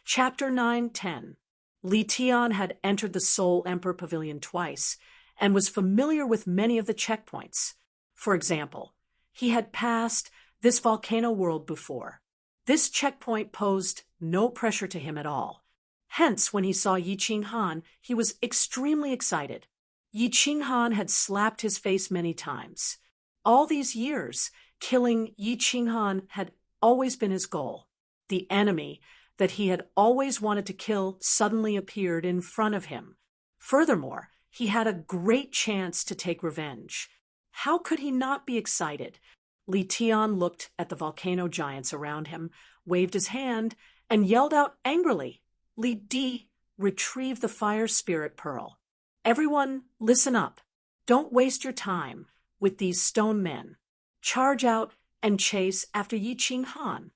Chapter 9-10. Li Tian had entered the Soul Emperor Pavilion twice and was familiar with many of the checkpoints. For example, he had passed this volcano world before. This checkpoint posed no pressure to him at all. Hence, when he saw Yi Qinghan, he was extremely excited. Yi Qinghan had slapped his face many times. All these years, killing Yi Qinghan had always been his goal. The enemy that he had always wanted to kill suddenly appeared in front of him. Furthermore, he had a great chance to take revenge. How could he not be excited? Li Tian looked at the volcano giants around him, waved his hand, and yelled out angrily, "Li Di, retrieve the fire spirit pearl. Everyone, listen up. Don't waste your time with these stone men. Charge out and chase after Yi Qinghan."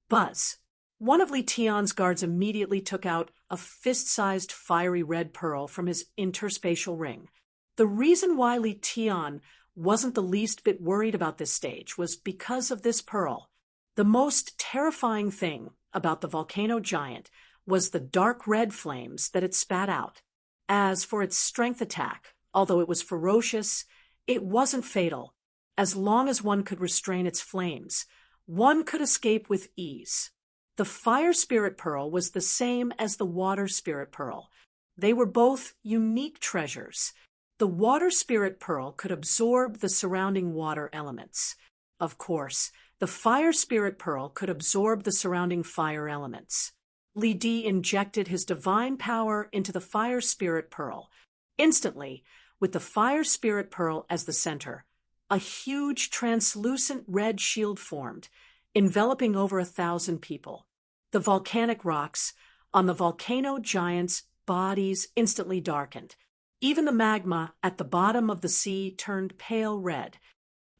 Buzz. One of Li Tian's guards immediately took out a fist-sized fiery red pearl from his interspatial ring. The reason why Li Tian wasn't the least bit worried about this stage was because of this pearl. The most terrifying thing about the volcano giant was the dark red flames that it spat out. As for its strength attack, although it was ferocious, it wasn't fatal. As long as one could restrain its flames, one could escape with ease. The fire spirit pearl was the same as the water spirit pearl. They were both unique treasures. The water spirit pearl could absorb the surrounding water elements. Of course, the fire spirit pearl could absorb the surrounding fire elements. Li Di injected his divine power into the fire spirit pearl. Instantly, with the fire spirit pearl as the center, a huge translucent red shield formed, enveloping over 1,000 people. The volcanic rocks on the volcano giant's bodies instantly darkened. Even the magma at the bottom of the sea turned pale red.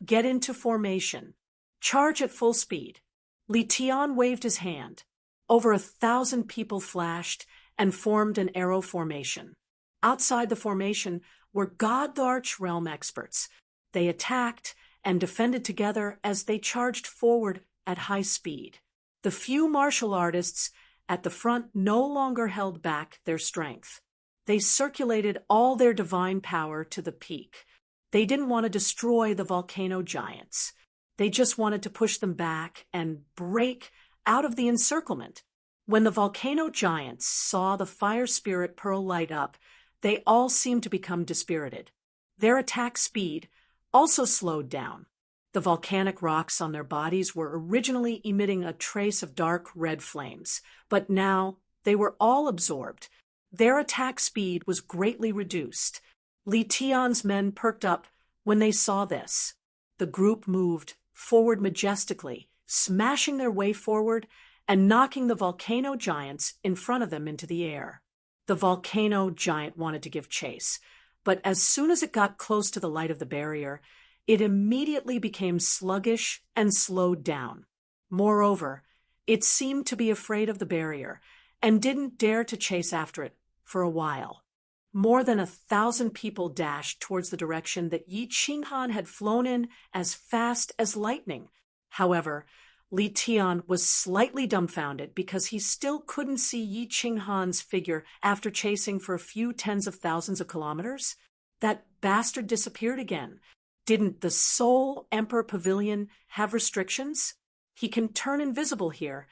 Get into formation. Charge at full speed. Li Tian waved his hand. Over 1,000 people flashed and formed an arrow formation. Outside the formation were God-Arch realm experts. They attacked and defended together as they charged forward at high speed. The few martial artists at the front no longer held back their strength. They circulated all their divine power to the peak. They didn't want to destroy the volcano giants. They just wanted to push them back and break out of the encirclement. When the volcano giants saw the fire spirit pearl light up, they all seemed to become dispirited. Their attack speed also slowed down. The volcanic rocks on their bodies were originally emitting a trace of dark red flames, but now they were all absorbed. Their attack speed was greatly reduced. Li Tian's men perked up when they saw this. The group moved forward majestically, smashing their way forward and knocking the volcano giants in front of them into the air. The volcano giant wanted to give chase, but as soon as it got close to the light of the barrier, it immediately became sluggish and slowed down. Moreover, it seemed to be afraid of the barrier and didn't dare to chase after it for a while. More than 1,000 people dashed towards the direction that Yi Qinghan had flown in as fast as lightning. However, Li Tian was slightly dumbfounded because he still couldn't see Yi Qinghan's figure after chasing for a few tens of thousands of kilometers. That bastard disappeared again. Didn't the Soul Emperor Pavilion have restrictions? He can turn invisible here.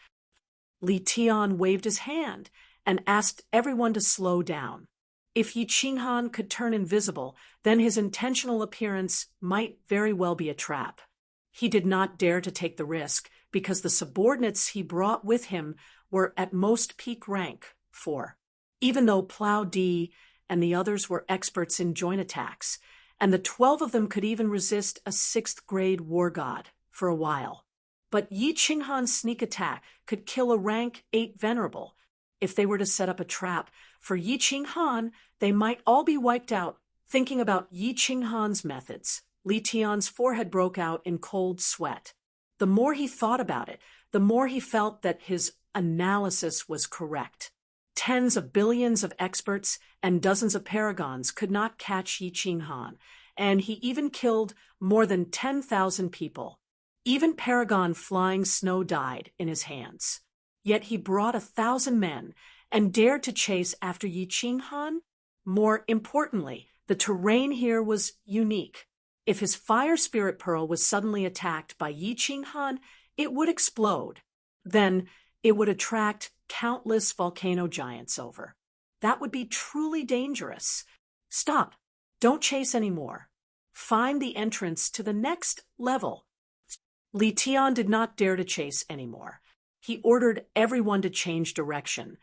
Li Tian waved his hand and asked everyone to slow down. If Yi Qinghan could turn invisible, then his intentional appearance might very well be a trap. He did not dare to take the risk because the subordinates he brought with him were at most peak rank 4. Even though Plow D and the others were experts in joint attacks, and the 12 of them could even resist a 6th-grade war god for a while. But Yi Qinghan's sneak attack could kill a rank 8 venerable. If they were to set up a trap for Yi Qinghan, they might all be wiped out. Thinking about Yi Qinghan's methods, Li Tian's forehead broke out in cold sweat. The more he thought about it, the more he felt that his analysis was correct. Tens of billions of experts and dozens of paragons could not catch Yi Qinghan, and he even killed more than 10,000 people. Even Paragon Flying Snow died in his hands. Yet he brought 1,000 men and dared to chase after Yi Qinghan. More importantly, the terrain here was unique. If his fire spirit pearl was suddenly attacked by Yi Qinghan, it would explode. Then it would attract countless volcano giants over. That would be truly dangerous. Stop. Don't chase anymore. Find the entrance to the next level. Li Tian did not dare to chase anymore. He ordered everyone to change direction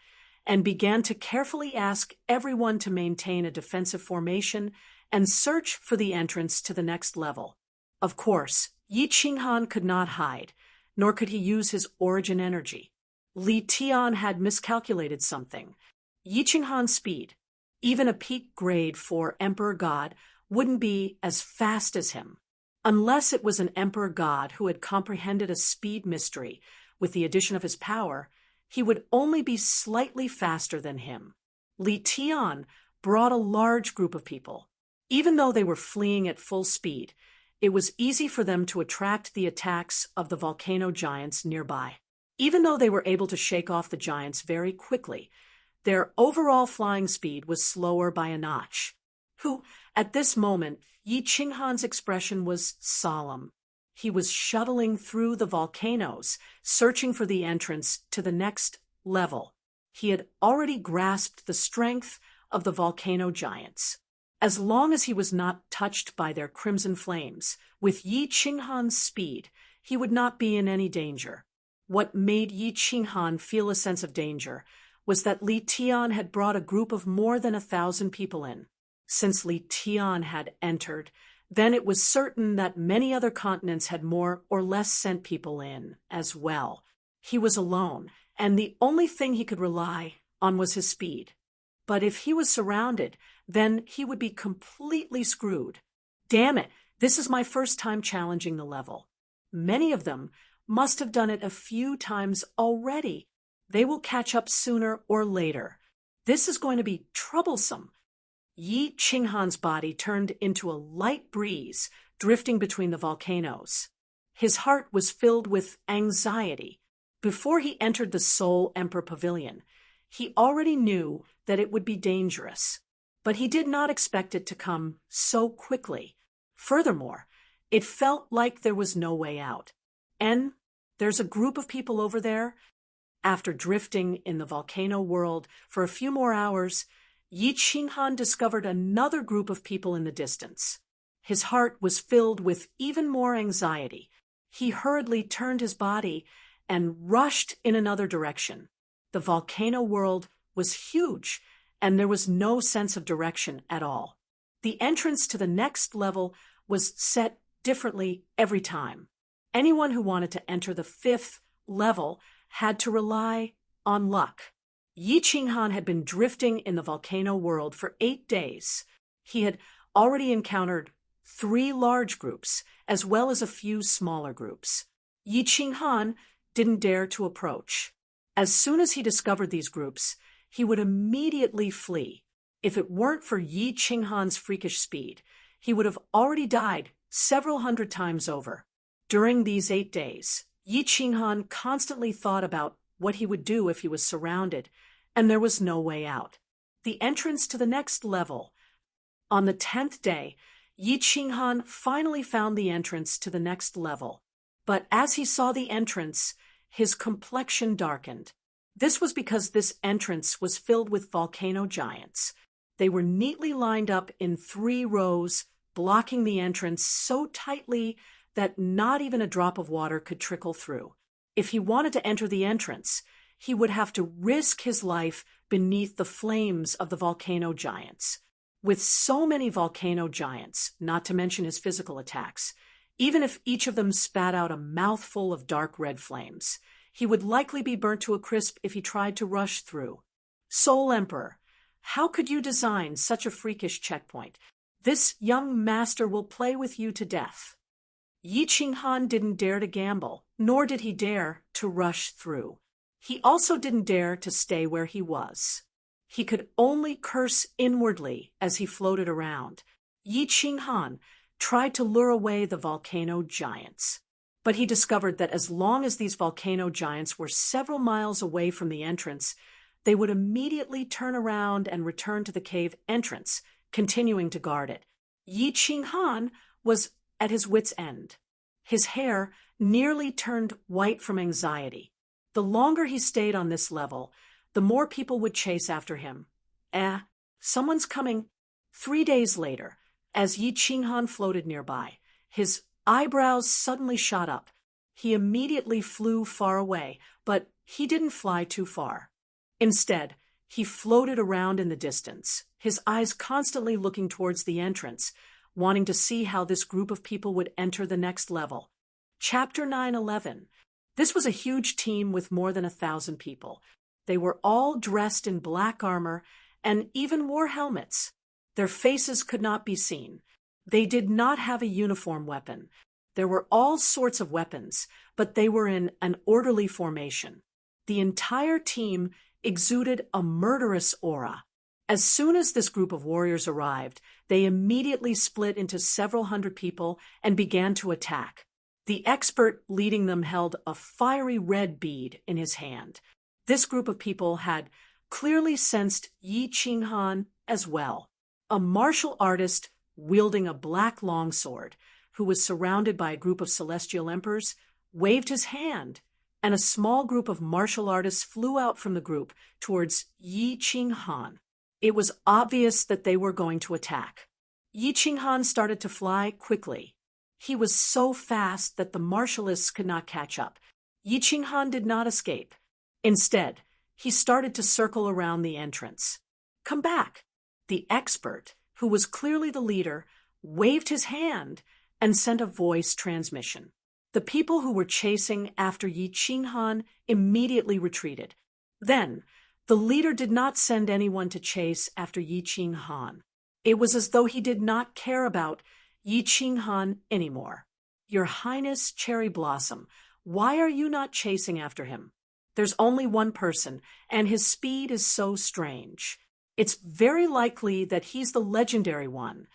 and began to carefully ask everyone to maintain a defensive formation and search for the entrance to the next level. Of course, Yi Qinghan could not hide, nor could he use his origin energy. Li Tian had miscalculated something. Yi Qinghan's speed, even a peak grade 4 Emperor God, wouldn't be as fast as him. Unless it was an Emperor God who had comprehended a speed mystery with the addition of his power, he would only be slightly faster than him. Li Tian brought a large group of people. Even though they were fleeing at full speed, it was easy for them to attract the attacks of the volcano giants nearby. Even though they were able to shake off the giants very quickly, their overall flying speed was slower by a notch. At this moment, Yi Qinghan's expression was solemn. He was shuttling through the volcanoes, searching for the entrance to the next level. He had already grasped the strength of the volcano giants. As long as he was not touched by their crimson flames, with Yi Qinghan's speed, he would not be in any danger. What made Yi Qinghan feel a sense of danger was that Li Tian had brought a group of more than 1,000 people in. Since Li Tian had entered, then it was certain that many other continents had more or less sent people in as well. He was alone, and the only thing he could rely on was his speed. But if he was surrounded, then he would be completely screwed. Damn it, this is my first time challenging the level. Many of them must have done it a few times already. They will catch up sooner or later. This is going to be troublesome. Yi Qinghan's body turned into a light breeze drifting between the volcanoes. His heart was filled with anxiety. Before he entered the Soul Emperor Pavilion, he already knew that it would be dangerous, but he did not expect it to come so quickly. Furthermore, it felt like there was no way out. And there's a group of people over there. After drifting in the volcano world for a few more hours, Yi Qinghan discovered another group of people in the distance. His heart was filled with even more anxiety. He hurriedly turned his body and rushed in another direction. The volcano world was huge, and there was no sense of direction at all. The entrance to the next level was set differently every time. Anyone who wanted to enter the 5th level had to rely on luck. Yi Qinghan had been drifting in the volcano world for 8 days. He had already encountered 3 large groups, as well as a few smaller groups. Yi Qinghan didn't dare to approach. As soon as he discovered these groups, he would immediately flee. If it weren't for Yi Qinghan's freakish speed, he would have already died several hundred times over. During these 8 days, Yi Qinghan constantly thought about what he would do if he was surrounded, and there was no way out. The entrance to the next level. On the 10th day, Yi Qinghan finally found the entrance to the next level. But as he saw the entrance, his complexion darkened. This was because this entrance was filled with volcano giants. They were neatly lined up in 3 rows, blocking the entrance so tightly that not even a drop of water could trickle through. If he wanted to enter the entrance, he would have to risk his life beneath the flames of the volcano giants. With so many volcano giants, not to mention his physical attacks, even if each of them spat out a mouthful of dark red flames, he would likely be burnt to a crisp if he tried to rush through. Soul Emperor, how could you design such a freakish checkpoint? This young master will play with you to death. Yi Qinghan didn't dare to gamble, nor did he dare to rush through. He also didn't dare to stay where he was. He could only curse inwardly as he floated around. Yi Qinghan tried to lure away the volcano giants. But he discovered that as long as these volcano giants were several miles away from the entrance, they would immediately turn around and return to the cave entrance, continuing to guard it. Yi Qinghan was at his wit's end. His hair nearly turned white from anxiety. The longer he stayed on this level, the more people would chase after him. Someone's coming. 3 days later, as Yi Qinghan floated nearby, his eyebrows suddenly shot up. He immediately flew far away, but he didn't fly too far. Instead, he floated around in the distance, his eyes constantly looking towards the entrance, wanting to see how this group of people would enter the next level. Chapter 9:11. This was a huge team with more than 1,000 people. They were all dressed in black armor and even wore helmets. Their faces could not be seen. They did not have a uniform weapon. There were all sorts of weapons, but they were in an orderly formation. The entire team exuded a murderous aura. As soon as this group of warriors arrived, they immediately split into several hundred people and began to attack. The expert leading them held a fiery red bead in his hand. This group of people had clearly sensed Yi Qinghan as well. A martial artist wielding a black longsword, who was surrounded by a group of celestial emperors, waved his hand, and a small group of martial artists flew out from the group towards Yi Qinghan. It was obvious that they were going to attack. Yi Qinghan started to fly quickly. He was so fast that the martialists could not catch up. Yi Qinghan did not escape. Instead, he started to circle around the entrance. "Come back!" The expert, who was clearly the leader, waved his hand and sent a voice transmission. The people who were chasing after Yi Qinghan immediately retreated. Then, the leader did not send anyone to chase after Yi Qinghan. It was as though he did not care about Yi Qinghan anymore. "Your Highness Cherry Blossom, why are you not chasing after him? There's only one person, and his speed is so strange. It's very likely that he's the legendary one."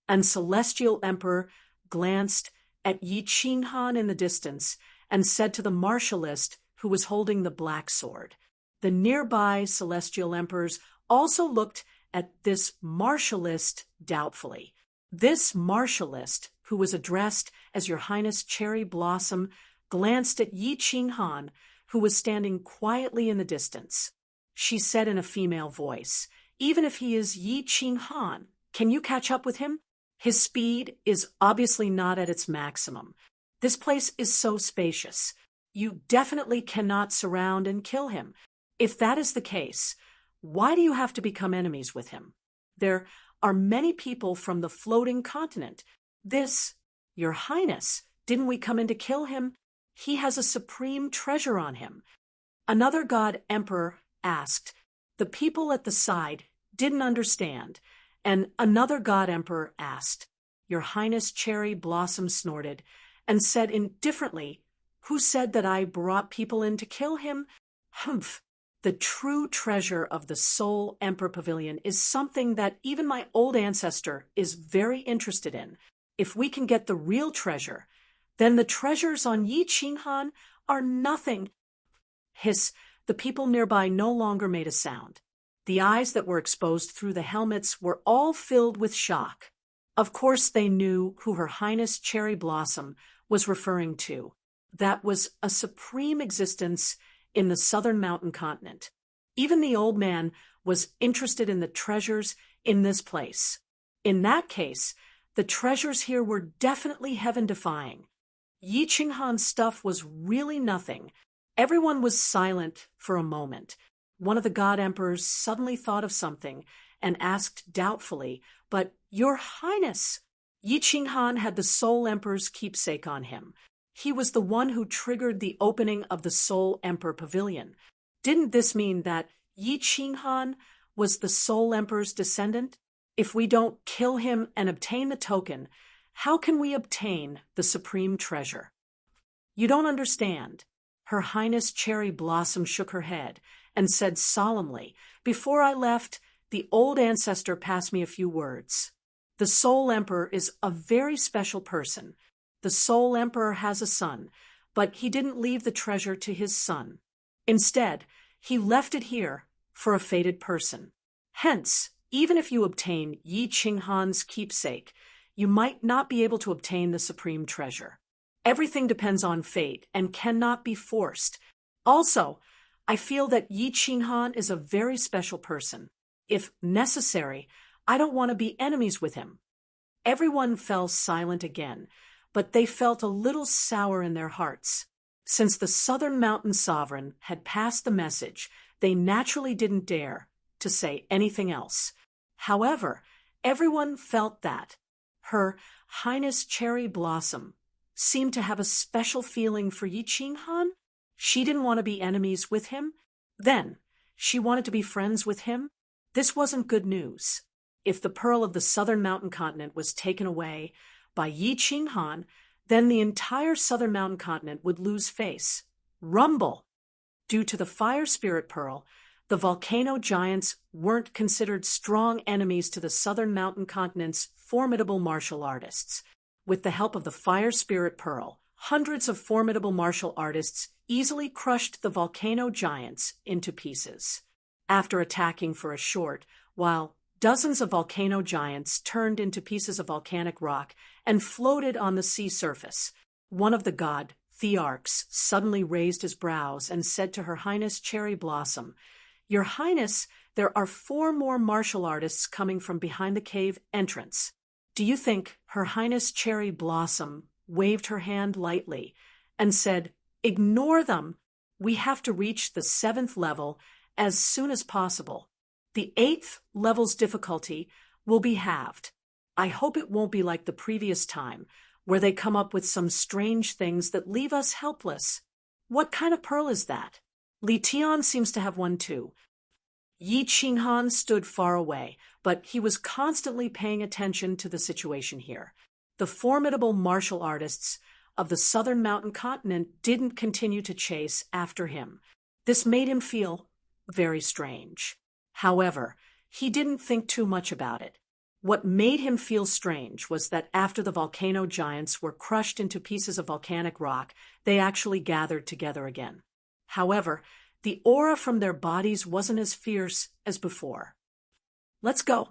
And Celestial Emperor glanced at Yi Qinghan in the distance and said to the martialist who was holding the black sword. The nearby Celestial Emperors also looked at this martialist doubtfully. This martialist, who was addressed as Your Highness Cherry Blossom, glanced at Yi Qinghan, who was standing quietly in the distance. She said in a female voice, even if he is Yi Ching Han. Can you catch up with him? His speed is obviously not at its maximum. This place is so spacious. You definitely cannot surround and kill him. If that is the case, why do you have to become enemies with him? There are many people from the floating continent. Your Highness, didn't we come in to kill him? He has a supreme treasure on him. Another god emperor asked. The people at the side didn't understand, and another god emperor asked. Your Highness Cherry Blossom snorted and said indifferently, who said that I brought people in to kill him? Humph. The true treasure of the Soul Emperor Pavilion is something that even my old ancestor is very interested in. If we can get the real treasure, then the treasures on Yi Ching Han are nothing. Hiss, the people nearby no longer made a sound. The eyes that were exposed through the helmets were all filled with shock. Of course they knew who Her Highness Cherry Blossom was referring to. That was a supreme existence in the southern mountain continent. Even the old man was interested in the treasures in this place. In that case, the treasures here were definitely heaven-defying. Yi Ching Han's stuff was really nothing. Everyone was silent for a moment. One of the god emperors suddenly thought of something and asked doubtfully, but Your Highness, Yi Ching Han had the Soul Emperor's keepsake on him. He was the one who triggered the opening of the Soul Emperor Pavilion. Didn't this mean that Yi Ching Han was the Soul Emperor's descendant? If we don't kill him and obtain the token, how can we obtain the supreme treasure? You don't understand. Her Highness Cherry Blossom shook her head and said solemnly, before I left, the old ancestor passed me a few words. The Soul Emperor is a very special person. The Soul Emperor has a son, but he didn't leave the treasure to his son. Instead, he left it here for a fated person. Hence, even if you obtain Yi Ching Han's keepsake, you might not be able to obtain the supreme treasure. Everything depends on fate and cannot be forced. Also, I feel that Yi Ching Han is a very special person. If necessary, I don't want to be enemies with him. Everyone fell silent again, but they felt a little sour in their hearts. Since the Southern Mountain Sovereign had passed the message, they naturally didn't dare to say anything else. However, everyone felt that Her Highness Cherry Blossom seemed to have a special feeling for Yi Ching Han. She didn't want to be enemies with him. Then, she wanted to be friends with him. This wasn't good news. If the pearl of the Southern Mountain Continent was taken away by Yi Ching Han, then the entire Southern Mountain Continent would lose face. Rumble! Due to the Fire Spirit Pearl, the volcano giants weren't considered strong enemies to the Southern Mountain Continent's formidable martial artists. With the help of the Fire Spirit Pearl, hundreds of formidable martial artists easily crushed the volcano giants into pieces. After attacking for a short while, dozens of volcano giants turned into pieces of volcanic rock and floated on the sea surface. One of the god Thearchs suddenly raised his brows and said to Her Highness Cherry Blossom, Your Highness, there are 4 more martial artists coming from behind the cave entrance. Do you think Her Highness Cherry Blossom waved her hand lightly and said, Ignore them. We have to reach the 7th level as soon as possible. The 8th level's difficulty will be halved. I hope it won't be like the previous time, where they come up with some strange things that leave us helpless. What kind of pearl is that? Li Tian seems to have one too. Yi Ching Han stood far away, but he was constantly paying attention to the situation here. The formidable martial artists of the Southern Mountain Continent didn't continue to chase after him. This made him feel very strange. However, he didn't think too much about it. What made him feel strange was that after the volcano giants were crushed into pieces of volcanic rock, they actually gathered together again. However, the aura from their bodies wasn't as fierce as before. Let's go.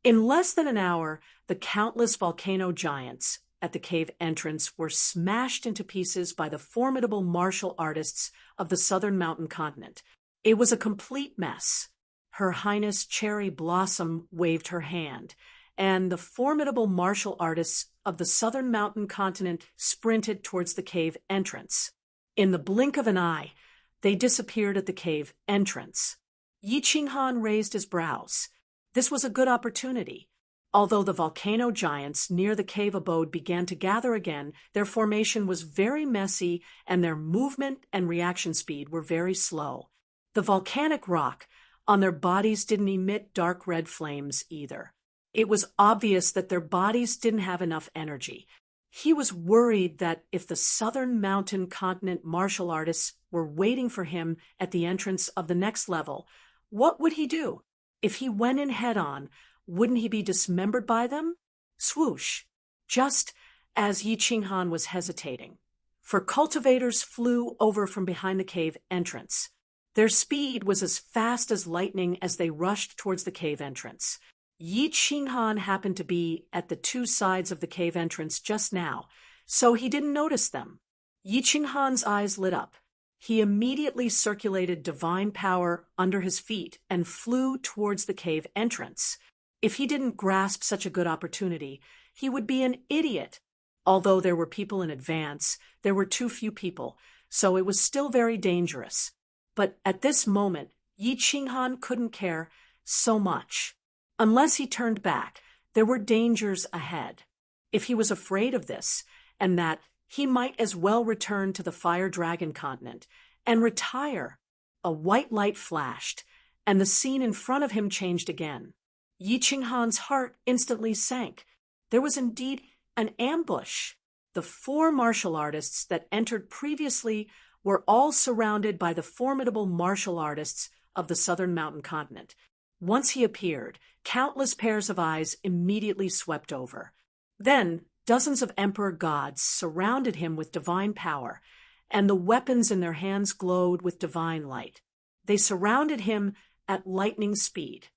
In less than an hour, the countless volcano giants at the cave entrance were smashed into pieces by the formidable martial artists of the Southern Mountain Continent. It was a complete mess. Her Highness Cherry Blossom waved her hand, and the formidable martial artists of the southern mountain continent sprinted towards the cave entrance. In the blink of an eye, they disappeared at the cave entrance. Yi Qinghan raised his brows. This was a good opportunity. Although the volcano giants near the cave abode began to gather again, their formation was very messy and their movement and reaction speed were very slow. The volcanic rock on their bodies didn't emit dark red flames either. It was obvious that their bodies didn't have enough energy. He was worried that if the southern mountain continent martial artists were waiting for him at the entrance of the next level, what would he do? If he went in head-on, wouldn't he be dismembered by them? Swoosh! Just as Yi Qinghan was hesitating, for cultivators flew over from behind the cave entrance. Their speed was as fast as lightning as they rushed towards the cave entrance. Yi Qinghan happened to be at the two sides of the cave entrance just now, so he didn't notice them. Yi Qinghan's eyes lit up. He immediately circulated divine power under his feet and flew towards the cave entrance. If he didn't grasp such a good opportunity, he would be an idiot. Although there were people in advance, there were too few people, so it was still very dangerous. But at this moment, Yi Qinghan couldn't care so much. Unless he turned back, there were dangers ahead. If he was afraid of this, and that he might as well return to the Fire Dragon continent and retire. A white light flashed, and the scene in front of him changed again. Yi Qinghan's heart instantly sank. There was indeed an ambush. The 4 martial artists that entered previously were all surrounded by the formidable martial artists of the southern mountain continent. Once he appeared, countless pairs of eyes immediately swept over. Then, dozens of emperor gods surrounded him with divine power, and the weapons in their hands glowed with divine light. They surrounded him at lightning speed.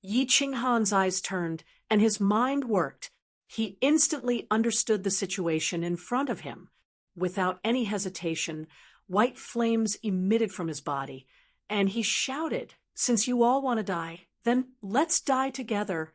Yi Qinghan's eyes turned, and his mind worked. He instantly understood the situation in front of him. Without any hesitation, white flames emitted from his body, and he shouted, "Since you all want to die, then let's die together."